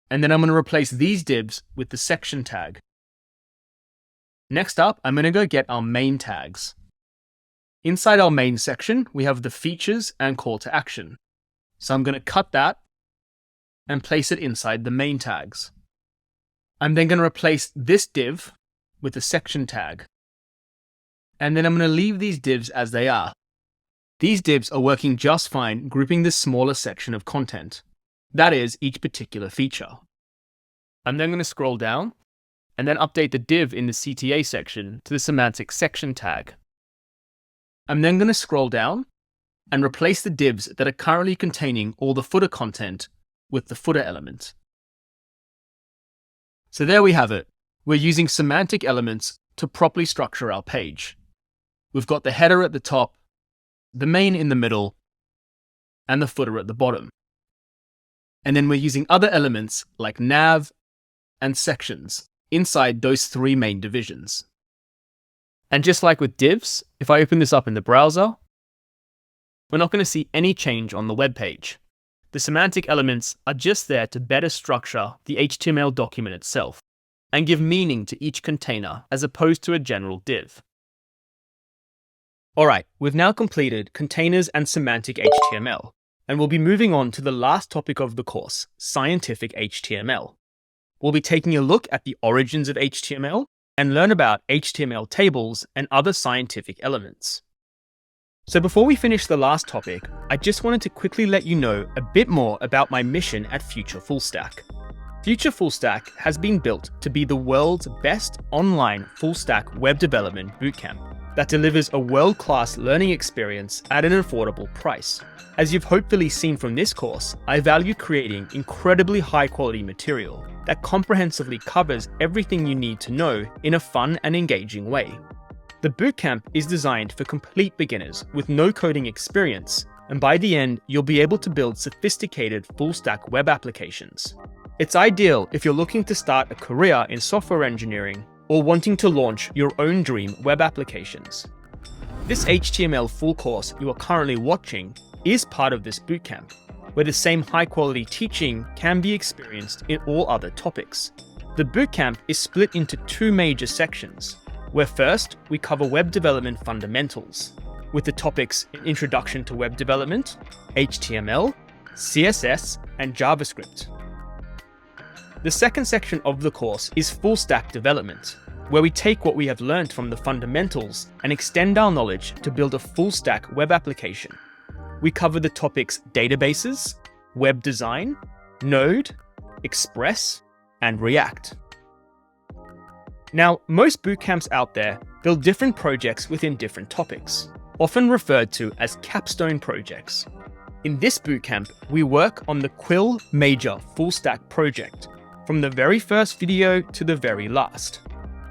And then I'm going to replace these divs with the section tag. Next up, I'm going to go get our main tags. Inside our main section, we have the features and call to action. So I'm going to cut that and place it inside the main tags. I'm then going to replace this div with the section tag. And then I'm going to leave these divs as they are. These divs are working just fine grouping this smaller section of content. That is, each particular feature. I'm then going to scroll down and then update the div in the CTA section to the semantic section tag. I'm then going to scroll down and replace the divs that are currently containing all the footer content with the footer element. So there we have it. We're using semantic elements to properly structure our page. We've got the header at the top, the main in the middle, and the footer at the bottom. And then we're using other elements like nav and sections inside those three main divisions. And just like with divs, if I open this up in the browser, we're not going to see any change on the web page. The semantic elements are just there to better structure the HTML document itself and give meaning to each container as opposed to a general div. Alright, we've now completed containers and semantic HTML, and we'll be moving on to the last topic of the course, scientific HTML. We'll be taking a look at the origins of HTML and learn about HTML tables and other scientific elements. So before we finish the last topic, I just wanted to quickly let you know a bit more about my mission at Future Full Stack. Future Full Stack has been built to be the world's best online full stack web development bootcamp that delivers a world-class learning experience at an affordable price. As you've hopefully seen from this course, I value creating incredibly high-quality material that comprehensively covers everything you need to know in a fun and engaging way. The bootcamp is designed for complete beginners with no coding experience, and by the end, you'll be able to build sophisticated full-stack web applications. It's ideal if you're looking to start a career in software engineering or wanting to launch your own dream web applications. This HTML full course you are currently watching is part of this bootcamp, where the same high-quality teaching can be experienced in all other topics. The bootcamp is split into two major sections, where first we cover web development fundamentals, with the topics Introduction to Web Development, HTML, CSS, and JavaScript. The second section of the course is full stack development, where we take what we have learned from the fundamentals and extend our knowledge to build a full stack web application. We cover the topics databases, web design, Node, Express, and React. Now, most bootcamps out there build different projects within different topics, often referred to as capstone projects. In this bootcamp, we work on the Quill Major Full Stack project, from the very first video to the very last.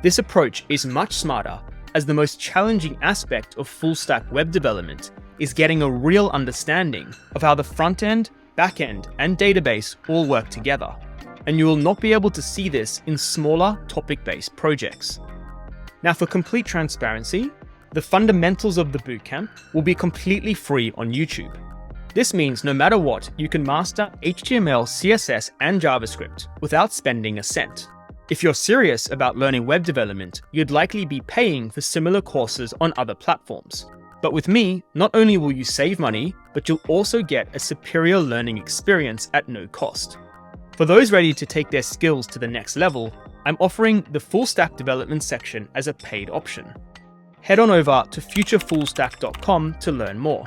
This approach is much smarter, as the most challenging aspect of full stack web development is getting a real understanding of how the front end, back end, and database all work together. And you will not be able to see this in smaller topic-based projects. Now, for complete transparency, the fundamentals of the bootcamp will be completely free on YouTube. This means no matter what, you can master HTML, CSS, and JavaScript without spending a cent. If you're serious about learning web development, you'd likely be paying for similar courses on other platforms. But with me, not only will you save money, but you'll also get a superior learning experience at no cost. For those ready to take their skills to the next level, I'm offering the full stack development section as a paid option. Head on over to futurefullstack.com to learn more.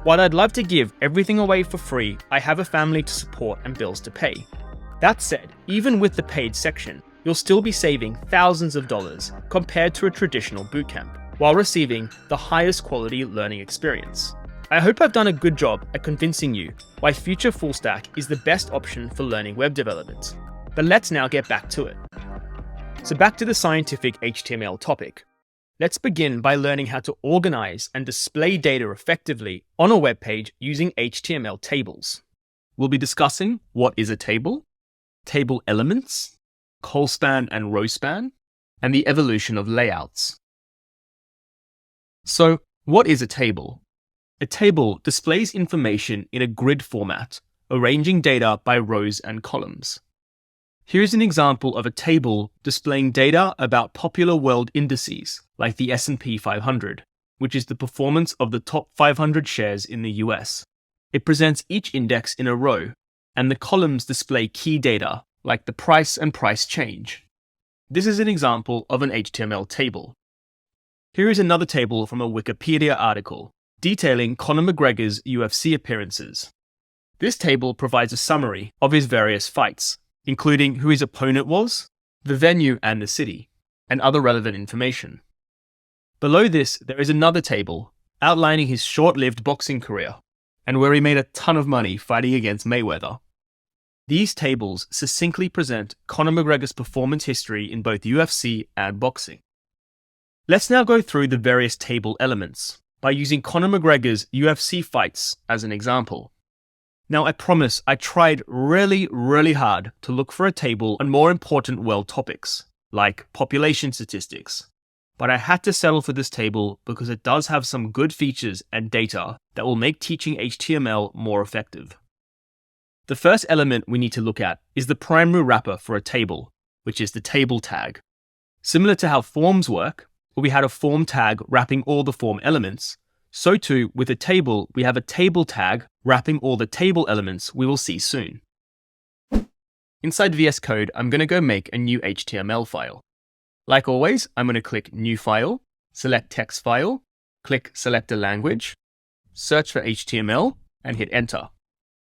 While I'd love to give everything away for free, I have a family to support and bills to pay. That said, even with the paid section, you'll still be saving thousands of dollars compared to a traditional bootcamp, while receiving the highest quality learning experience. I hope I've done a good job at convincing you why Future Full Stack is the best option for learning web development. But let's now get back to it. So back to the scientific HTML topic. Let's begin by learning how to organize and display data effectively on a web page using HTML tables. We'll be discussing what is a table, table elements, colspan and rowspan, and the evolution of layouts. So, what is a table? A table displays information in a grid format, arranging data by rows and columns. Here's an example of a table displaying data about popular world indices, like the S&P 500, which is the performance of the top 500 shares in the US. It presents each index in a row, and the columns display key data, like the price and price change. This is an example of an HTML table. Here is another table from a Wikipedia article, detailing Conor McGregor's UFC appearances. This table provides a summary of his various fights, including who his opponent was, the venue and the city, and other relevant information. Below this, there is another table outlining his short-lived boxing career, and where he made a ton of money fighting against Mayweather. These tables succinctly present Conor McGregor's performance history in both UFC and boxing. Let's now go through the various table elements by using Conor McGregor's UFC fights as an example. Now, I promise I tried really hard to look for a table on more important world topics, like population statistics, but I had to settle for this table because it does have some good features and data that will make teaching HTML more effective. The first element we need to look at is the primary wrapper for a table, which is the table tag. Similar to how forms work, where we had a form tag wrapping all the form elements, so too with a table we have a table tag wrapping all the table elements we will see soon. Inside VS Code, I'm going to go make a new HTML file. Like always, I'm going to click New File, select Text File, click Select a Language, search for HTML, and hit Enter.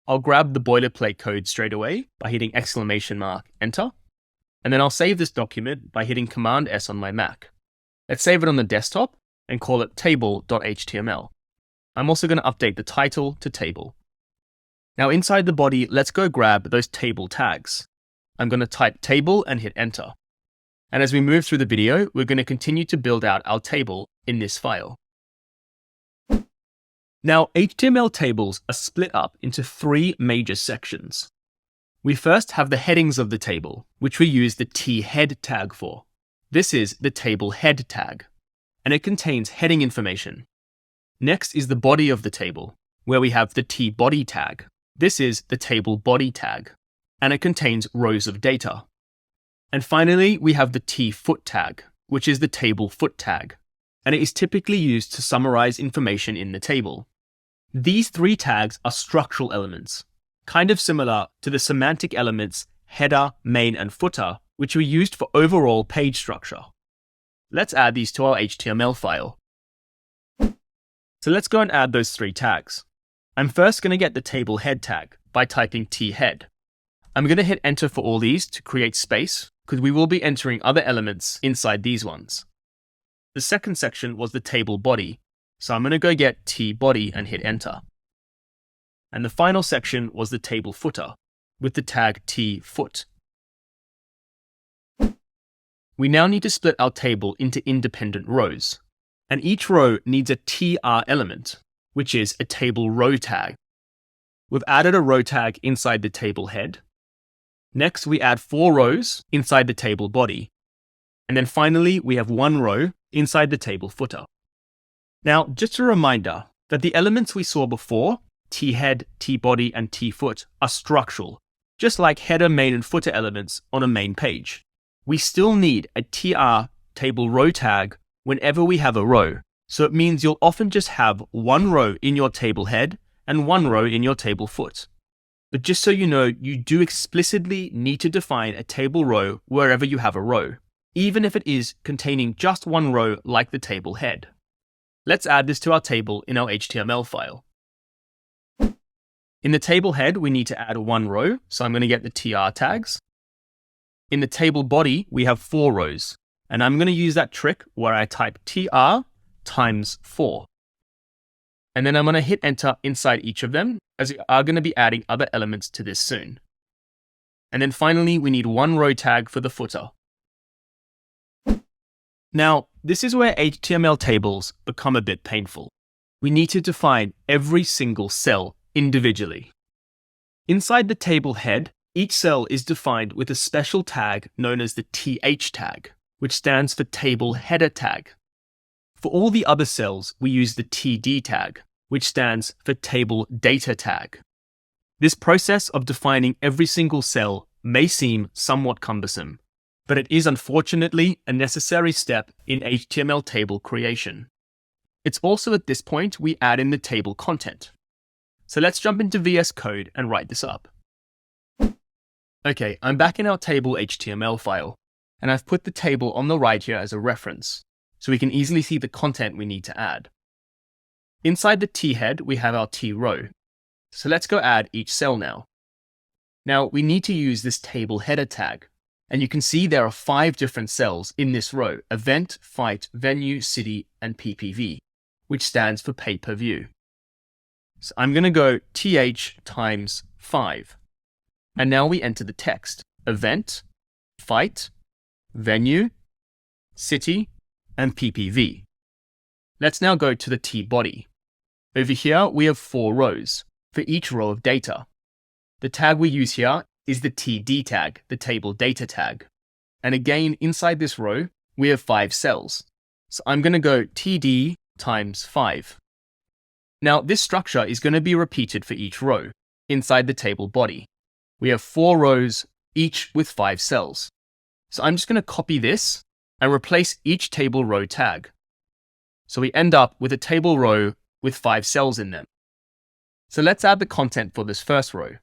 I'll grab the boilerplate code straight away by hitting !Enter, and then I'll save this document by hitting Command S on my Mac. Let's save it on the desktop and call it table.html. I'm also going to update the title to table. Now inside the body, let's go grab those table tags. I'm going to type table and hit Enter. And as we move through the video, we're going to continue to build out our table in this file. Now, HTML tables are split up into three major sections. We first have the headings of the table, which we use the t-head tag for. This is the table head tag, and it contains heading information, Next is the body of the table, where we have the tBody tag. This is the table body tag, and it contains rows of data. And finally, we have the tFoot tag, which is the table foot tag, and it is typically used to summarize information in the table. These three tags are structural elements, kind of similar to the semantic elements header, main, and footer, which were used for overall page structure. Let's add these to our HTML file. So let's go and add those three tags. I'm first going to get the table head tag by typing thead. I'm going to hit enter for all these to create space, because we will be entering other elements inside these ones. The second section was the table body, so I'm going to go get tBody and hit enter. And the final section was the table footer, with the tag tFoot. We now need to split our table into independent rows, and each row needs a tr element, which is a table row tag. We've added a row tag inside the table head. Next, we add 4 rows inside the table body. And then finally, we have 1 row inside the table footer. Now, just a reminder that the elements we saw before, thead, tBody, and tFoot, are structural, just like header, main, and footer elements on a main page. We still need a tr table row tag whenever we have a row. So it means you'll often just have 1 row in your table head and 1 row in your table foot. But just so you know, you do explicitly need to define a table row wherever you have a row, even if it is containing just 1 row like the table head. Let's add this to our table in our HTML file. In the table head, we need to add 1 row, so I'm going to get the tr tags. In the table body, we have 4 rows, and I'm going to use that trick where I type tr times 4. And then I'm going to hit enter inside each of them, as we are going to be adding other elements to this soon. And then finally, we need 1 row tag for the footer. Now, this is where HTML tables become a bit painful. We need to define every single cell individually. Inside the table head, each cell is defined with a special tag known as the th tag, which stands for table header tag. For all the other cells, we use the td tag, which stands for table data tag. This process of defining every single cell may seem somewhat cumbersome, but it is unfortunately a necessary step in HTML table creation. It's also at this point we add in the table content. So let's jump into VS Code and write this up. Okay, I'm back in our table HTML file, and I've put the table on the right here as a reference, so we can easily see the content we need to add. Inside the t-head, we have our t-row. So let's go add each cell now. Now, we need to use this table header tag, and you can see there are 5 different cells in this row: event, fight, venue, city, and PPV, which stands for pay-per-view. So I'm going to go th times 5. And now we enter the text: event, fight, venue, city, and PPV. Let's now go to the tBody. Over here, we have 4 rows for each row of data. The tag we use here is the td tag, the table data tag. And again, inside this row, we have 5 cells. So I'm going to go td times 5. Now, this structure is going to be repeated for each row inside the table body. We have 4 rows, each with 5 cells. So I'm just going to copy this and replace each table row tag. So we end up with a table row with 5 cells in them. So let's add the content for this first row.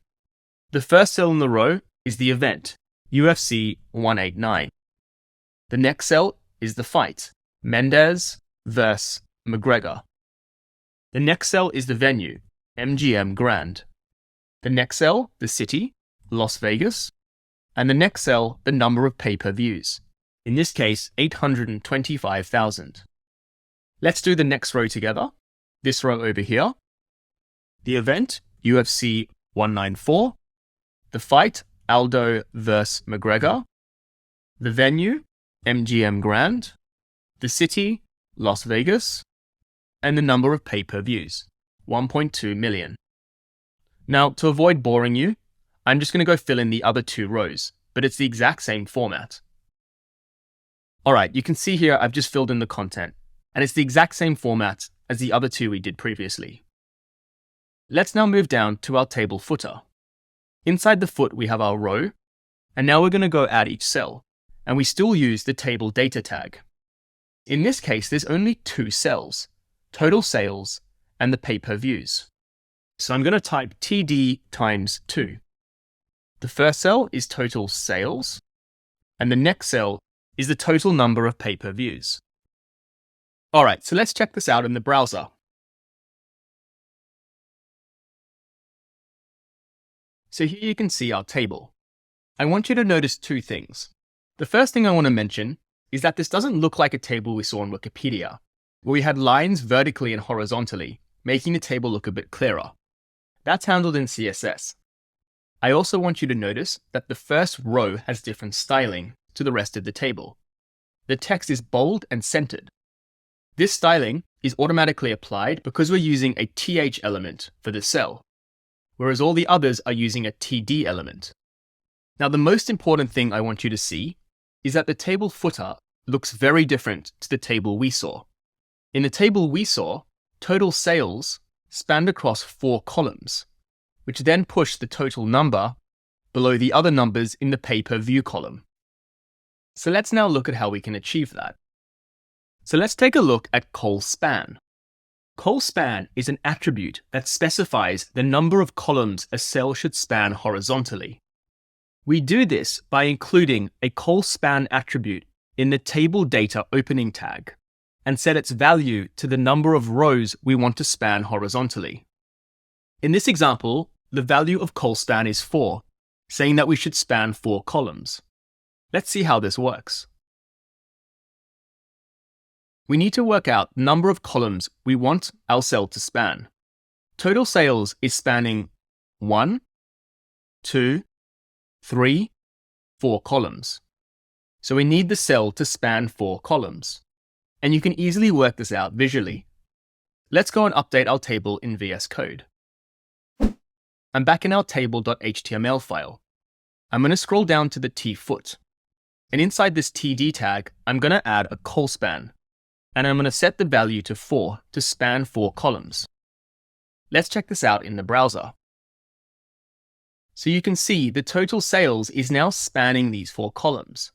The first cell in the row is the event, UFC 189. The next cell is the fight, Mendes vs. McGregor. The next cell is the venue, MGM Grand. The next cell, the city, Las Vegas. And the next cell, the number of pay-per-views. In this case, 825,000. Let's do the next row together. This row over here. The event, UFC 194. The fight, Aldo vs. McGregor. The venue, MGM Grand. The city, Las Vegas. And the number of pay-per-views, 1.2 million. Now, to avoid boring you, I'm just going to go fill in the other 2 rows, but it's the exact same format. All right, you can see here I've just filled in the content, and it's the exact same format as the other two we did previously. Let's now move down to our table footer. Inside the foot, we have our row, and now we're going to go add each cell, and we still use the table data tag. In this case, there's only two cells, total sales and the pay-per-views. So I'm going to type TD times 2. The first cell is total sales, and the next cell is the total number of pay-per-views. All right, so let's check this out in the browser. So here you can see our table. I want you to notice two things. The first thing I want to mention is that this doesn't look like a table we saw in Wikipedia, where we had lines vertically and horizontally, making the table look a bit clearer. That's handled in CSS. I also want you to notice that the first row has different styling to the rest of the table. The text is bold and centered. This styling is automatically applied because we're using a TH element for the cell, whereas all the others are using a TD element. Now, the most important thing I want you to see is that the table footer looks very different to the table we saw. In the table we saw, total sales spanned across 4 columns, which then push the total number below the other numbers in the pay-per-view column. So let's now look at how we can achieve that. So let's take a look at col_span. Col_span is an attribute that specifies the number of columns a cell should span horizontally. We do this by including a col_span attribute in the table data opening tag and set its value to the number of rows we want to span horizontally. In this example, the value of col_span is 4, saying that we should span 4 columns. Let's see how this works. We need to work out the number of columns we want our cell to span. Total sales is spanning 1, 2, 3, 4 columns. So we need the cell to span 4 columns. And you can easily work this out visually. Let's go and update our table in VS Code. I'm back in our table.html file. I'm going to scroll down to the tfoot. And inside this TD tag, I'm going to add a col_span. And I'm going to set the value to 4 to span 4 columns. Let's check this out in the browser. So you can see the total sales is now spanning these 4 columns,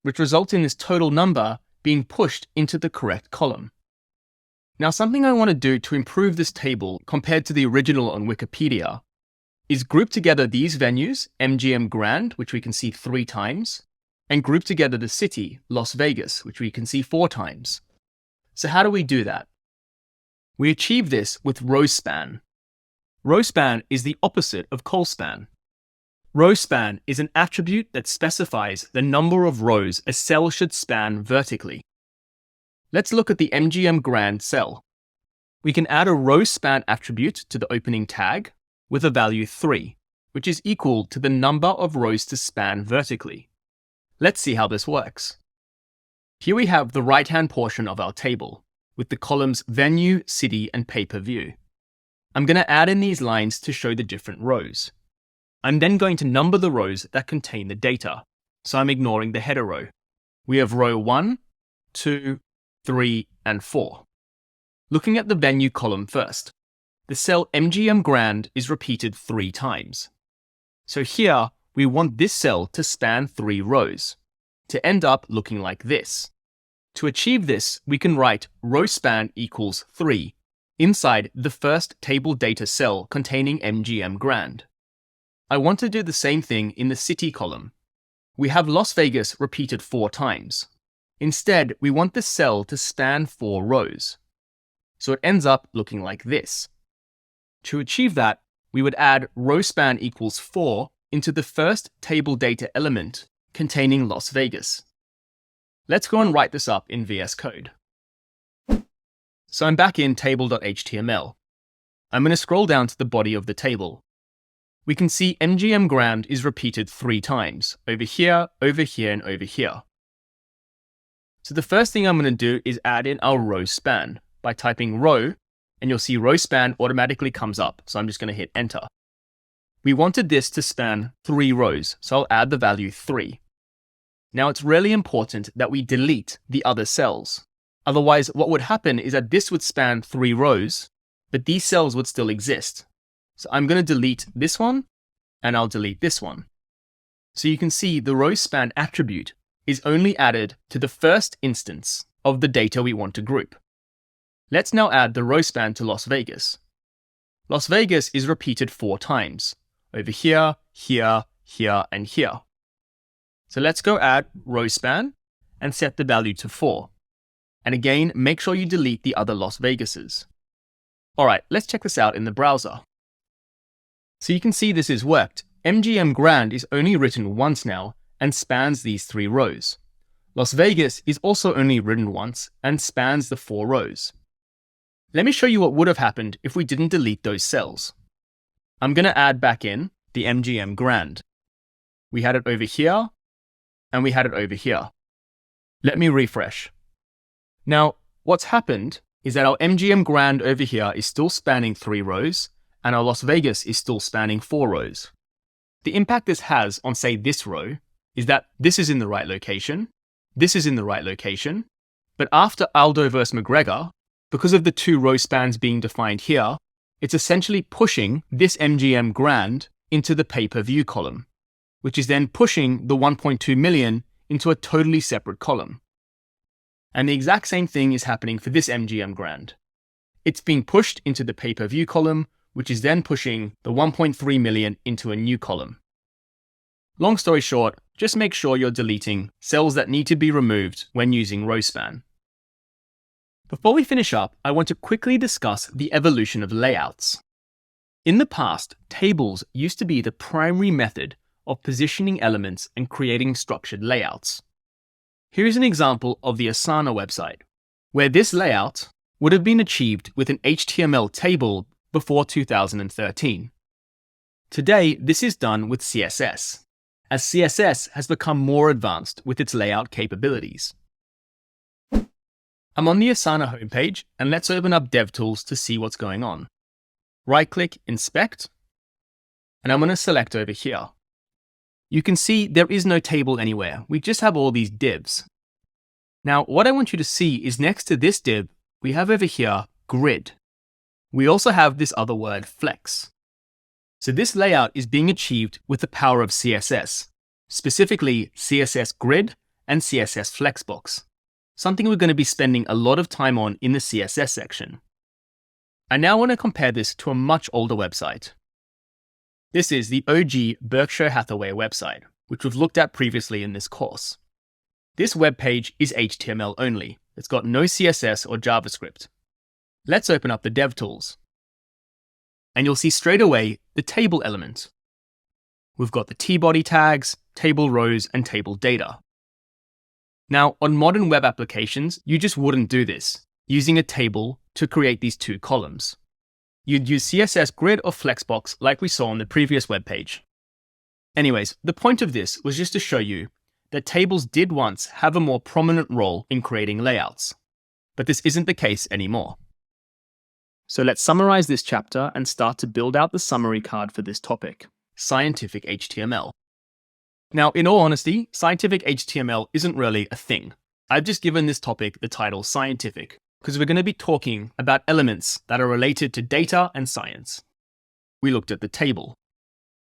which results in this total number being pushed into the correct column. Now, something I want to do to improve this table compared to the original on Wikipedia is group together these venues, MGM Grand, which we can see 3 times, and group together the city, Las Vegas, which we can see 4 times. So how do we do that? We achieve this with row_span. Row_span is the opposite of col_span. Row_span is an attribute that specifies the number of rows a cell should span vertically. Let's look at the MGM Grand cell. We can add a row_span attribute to the opening tag with a value 3, which is equal to the number of rows to span vertically. Let's see how this works. Here we have the right-hand portion of our table, with the columns venue, city, and pay-per-view. I'm going to add in these lines to show the different rows. I'm then going to number the rows that contain the data, so I'm ignoring the header row. We have row 1, 2, 3, and 4. Looking at the venue column first, the cell MGM Grand is repeated 3 times. So here, we want this cell to span 3 rows, to end up looking like this. To achieve this, we can write row_span equals 3 inside the first table data cell containing MGM Grand. I want to do the same thing in the city column. We have Las Vegas repeated 4 times. Instead, we want this cell to span 4 rows. So it ends up looking like this. To achieve that, we would add row_span equals 4 into the first table data element containing Las Vegas. Let's go and write this up in VS Code. So I'm back in table.html. I'm going to scroll down to the body of the table. We can see MGM Grand is repeated 3 times, over here, and over here. So the first thing I'm going to do is add in our row_span by typing row, and you'll see row_span automatically comes up, so I'm just going to hit enter. We wanted this to span 3 rows, so I'll add the value 3. Now it's really important that we delete the other cells. Otherwise, what would happen is that this would span 3 rows, but these cells would still exist. So I'm going to delete this one, and I'll delete this one. So you can see the row span attribute is only added to the first instance of the data we want to group. Let's now add the row span to Las Vegas. Las Vegas is repeated 4 times, over here, here, here, and here. So let's go add row span and set the value to 4. And again, make sure you delete the other Las Vegases. Alright, let's check this out in the browser. So you can see this has worked. MGM Grand is only written once now and spans these 3 rows. Las Vegas is also only written once and spans the 4 rows. Let me show you what would have happened if we didn't delete those cells. I'm going to add back in the MGM Grand. We had it over here, and we had it over here. Let me refresh. Now, what's happened is that our MGM Grand over here is still spanning 3 rows, and our Las Vegas is still spanning 4 rows. The impact this has on, say, this row is that this is in the right location, this is in the right location, but after Aldo versus McGregor, because of the 2 row spans being defined here, it's essentially pushing this MGM Grand into the pay-per-view column, which is then pushing the 1.2 million into a totally separate column. And the exact same thing is happening for this MGM Grand. It's being pushed into the pay-per-view column, which is then pushing the 1.3 million into a new column. Long story short, just make sure you're deleting cells that need to be removed when using row span. Before we finish up, I want to quickly discuss the evolution of layouts. In the past, tables used to be the primary method of positioning elements and creating structured layouts. Here's an example of the Asana website, where this layout would have been achieved with an HTML table before 2013. Today, this is done with CSS, as CSS has become more advanced with its layout capabilities. I'm on the Asana homepage, and let's open up DevTools to see what's going on. Right-click, Inspect, and I'm going to select over here. You can see there is no table anywhere. We just have all these divs. Now, what I want you to see is next to this div, we have over here grid. We also have this other word, flex. So this layout is being achieved with the power of CSS, specifically CSS grid and CSS flexbox, something we're going to be spending a lot of time on in the CSS section. I now want to compare this to a much older website. This is the OG Berkshire Hathaway website, which we've looked at previously in this course. This web page is HTML only. It's got no CSS or JavaScript. Let's open up the DevTools. And you'll see straight away the table element. We've got the T-body tags, table rows, and table data. Now, on modern web applications, you just wouldn't do this, using a table to create these 2 columns. You'd use CSS grid or flexbox like we saw on the previous web page. Anyways, the point of this was just to show you that tables did once have a more prominent role in creating layouts, but this isn't the case anymore. So let's summarize this chapter and start to build out the summary card for this topic, scientific HTML. Now, in all honesty, scientific HTML isn't really a thing. I've just given this topic the title scientific because we're going to be talking about elements that are related to data and science. We looked at the table.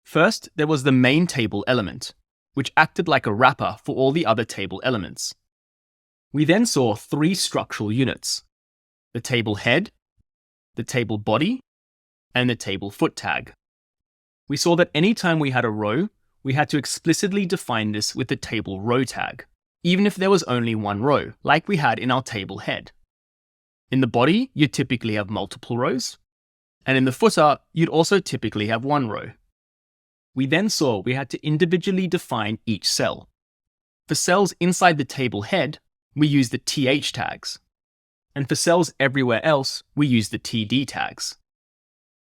First, there was the main table element, which acted like a wrapper for all the other table elements. We then saw 3 structural units: the table head, the table body, and the table foot tag. We saw that anytime we had a row, we had to explicitly define this with the table row tag, even if there was only one row, like we had in our table head. In the body, you'd typically have multiple rows, and in the footer, you'd also typically have one row. We then saw we had to individually define each cell. For cells inside the table head, we use the TH tags, and for cells everywhere else, we use the TD tags.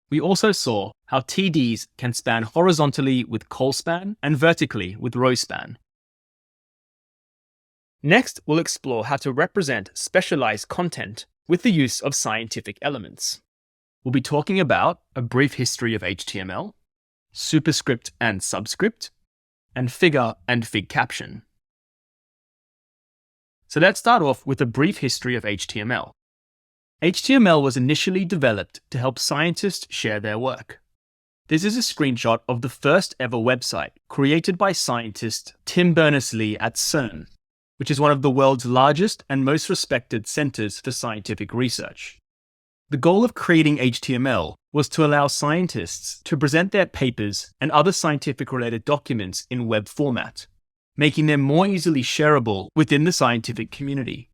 We also saw how TDs can span horizontally with col span and vertically with row span. Next, we'll explore how to represent specialized content with the use of scientific elements. We'll be talking about a brief history of HTML, superscript and subscript, and figure and fig caption. So let's start off with a brief history of HTML. HTML was initially developed to help scientists share their work. This is a screenshot of the first ever website created by scientist Tim Berners-Lee at CERN, which is one of the world's largest and most respected centers for scientific research. The goal of creating HTML was to allow scientists to present their papers and other scientific-related documents in web format, making them more easily shareable within the scientific community.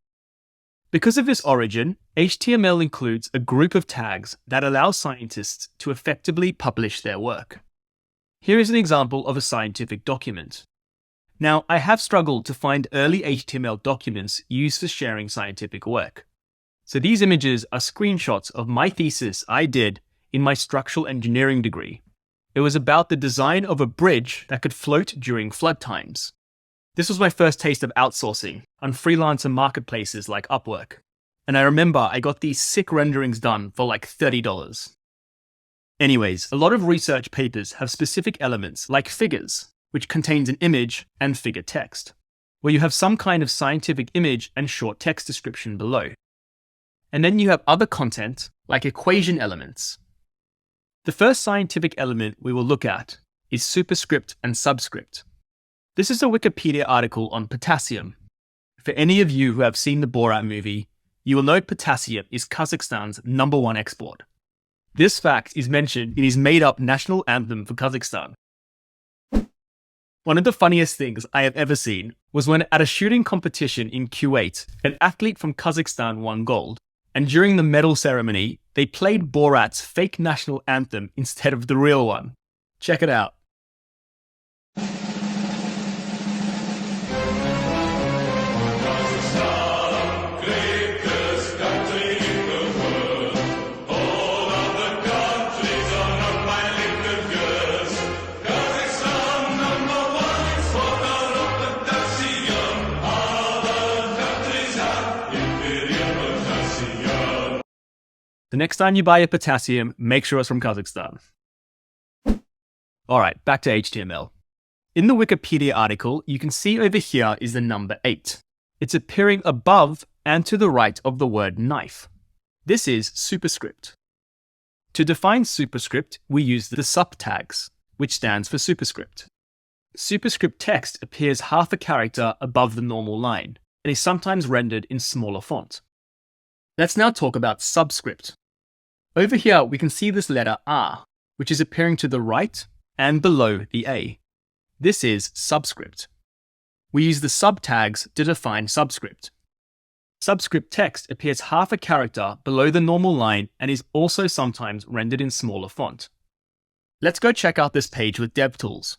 Because of this origin, HTML includes a group of tags that allow scientists to effectively publish their work. Here is an example of a scientific document. Now, I have struggled to find early HTML documents used for sharing scientific work. So these images are screenshots of my thesis I did in my structural engineering degree. It was about the design of a bridge that could float during flood times. This was my first taste of outsourcing on freelancer marketplaces like Upwork. And I remember I got these sick renderings done for like $30. Anyways, a lot of research papers have specific elements like figures, which contains an image and figure text, where you have some kind of scientific image and short text description below. And then you have other content like equation elements. The first scientific element we will look at is superscript and subscript. This is a Wikipedia article on potassium. For any of you who have seen the Borat movie, you will know potassium is Kazakhstan's #1 export. This fact is mentioned in his made-up national anthem for Kazakhstan. One of the funniest things I have ever seen was when at a shooting competition in Kuwait, an athlete from Kazakhstan won gold. And during the medal ceremony, they played Borat's fake national anthem instead of the real one. Check it out. The next time you buy a potassium, make sure it's from Kazakhstan. Alright, back to HTML. In the Wikipedia article, you can see over here is the number 8. It's appearing above and to the right of the word knife. This is superscript. To define superscript, we use the subtags, which stands for superscript. Superscript text appears half a character above the normal line and is sometimes rendered in smaller font. Let's now talk about subscript. Over here, we can see this letter R, which is appearing to the right and below the A. This is subscript. We use the subtags to define subscript. Subscript text appears half a character below the normal line and is also sometimes rendered in smaller font. Let's go check out this page with DevTools.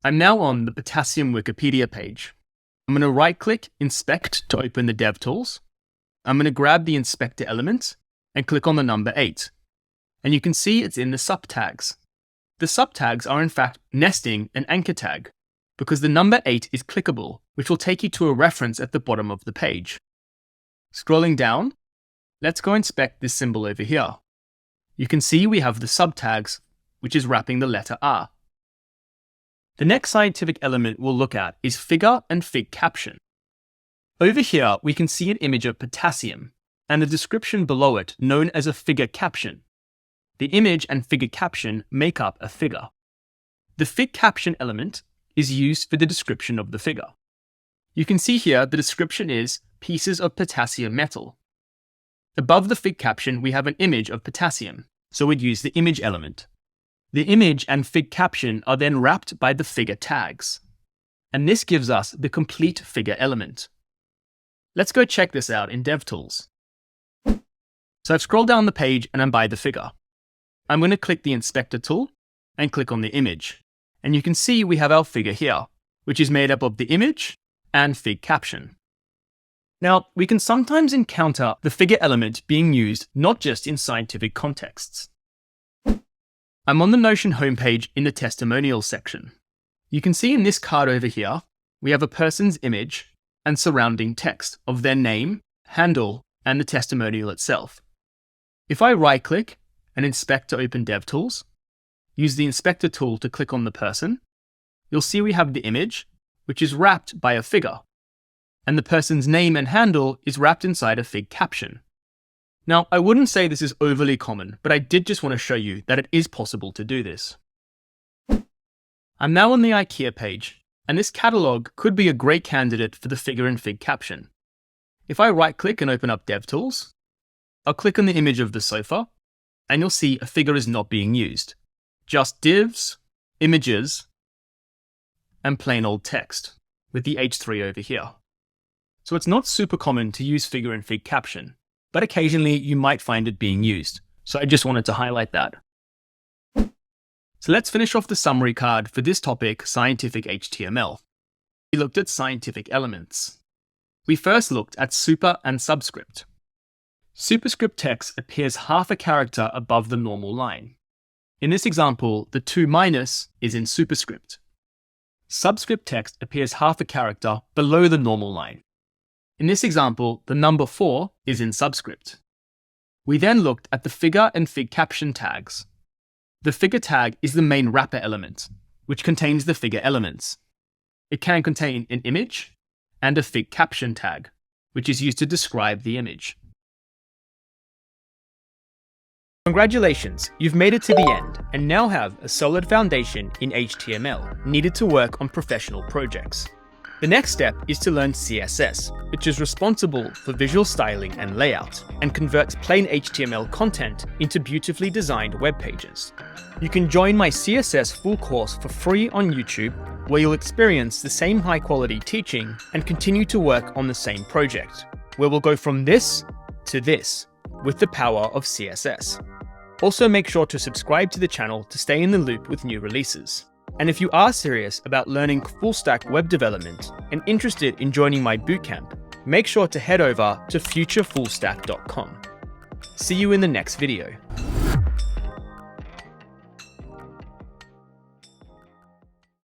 I'm now on the potassium Wikipedia page. I'm going to right-click Inspect to open the DevTools. I'm going to grab the inspector element and click on the number 8. And you can see it's in the subtags. The subtags are in fact nesting an anchor tag because the number 8 is clickable, which will take you to a reference at the bottom of the page. Scrolling down, let's go inspect this symbol over here. You can see we have the subtags, which is wrapping the letter R. The next scientific element we'll look at is figure and fig caption. Over here, we can see an image of potassium and the description below it known as a figure caption. The image and figure caption make up a figure. The fig caption element is used for the description of the figure. You can see here the description is pieces of potassium metal. Above the fig caption, we have an image of potassium, so we'd use the image element. The image and fig caption are then wrapped by the figure tags. And this gives us the complete figure element. Let's go check this out in DevTools. So I've scrolled down the page and I'm by the figure. I'm going to click the inspector tool and click on the image. And you can see we have our figure here, which is made up of the image and fig caption. Now, we can sometimes encounter the figure element being used not just in scientific contexts. I'm on the Notion homepage in the testimonials section. You can see in this card over here, we have a person's image and surrounding text of their name, handle, and the testimonial itself. If I right-click and inspect to open DevTools, use the inspector tool to click on the person, you'll see we have the image, which is wrapped by a figure. and the person's name and handle is wrapped inside a fig caption. Now, I wouldn't say this is overly common, but I did just want to show you that it is possible to do this. I'm now on the IKEA page, and this catalog could be a great candidate for the figure and fig caption. If I right-click and open up DevTools, I'll click on the image of the sofa, and you'll see a figure is not being used. Just divs, images, and plain old text, with the H3 over here. So it's not super common to use figure and fig caption, but occasionally you might find it being used. So I just wanted to highlight that. So let's finish off the summary card for this topic, Scientific HTML. We looked at scientific elements. We first looked at super and subscript. Superscript text appears half a character above the normal line. In this example, the 2- is in superscript. Subscript text appears half a character below the normal line. In this example, the number 4 is in subscript. We then looked at the figure and fig caption tags. The figure tag is the main wrapper element, which contains the figure elements. It can contain an image and a fig caption tag, which is used to describe the image. Congratulations, you've made it to the end and now have a solid foundation in HTML needed to work on professional projects. The next step is to learn CSS, which is responsible for visual styling and layout, and converts plain HTML content into beautifully designed web pages. You can join my CSS full course for free on YouTube, where you'll experience the same high quality teaching and continue to work on the same project, where we'll go from this to this with the power of CSS. Also, make sure to subscribe to the channel to stay in the loop with new releases. And if you are serious about learning full-stack web development and interested in joining my bootcamp, make sure to head over to futurefullstack.com. See you in the next video.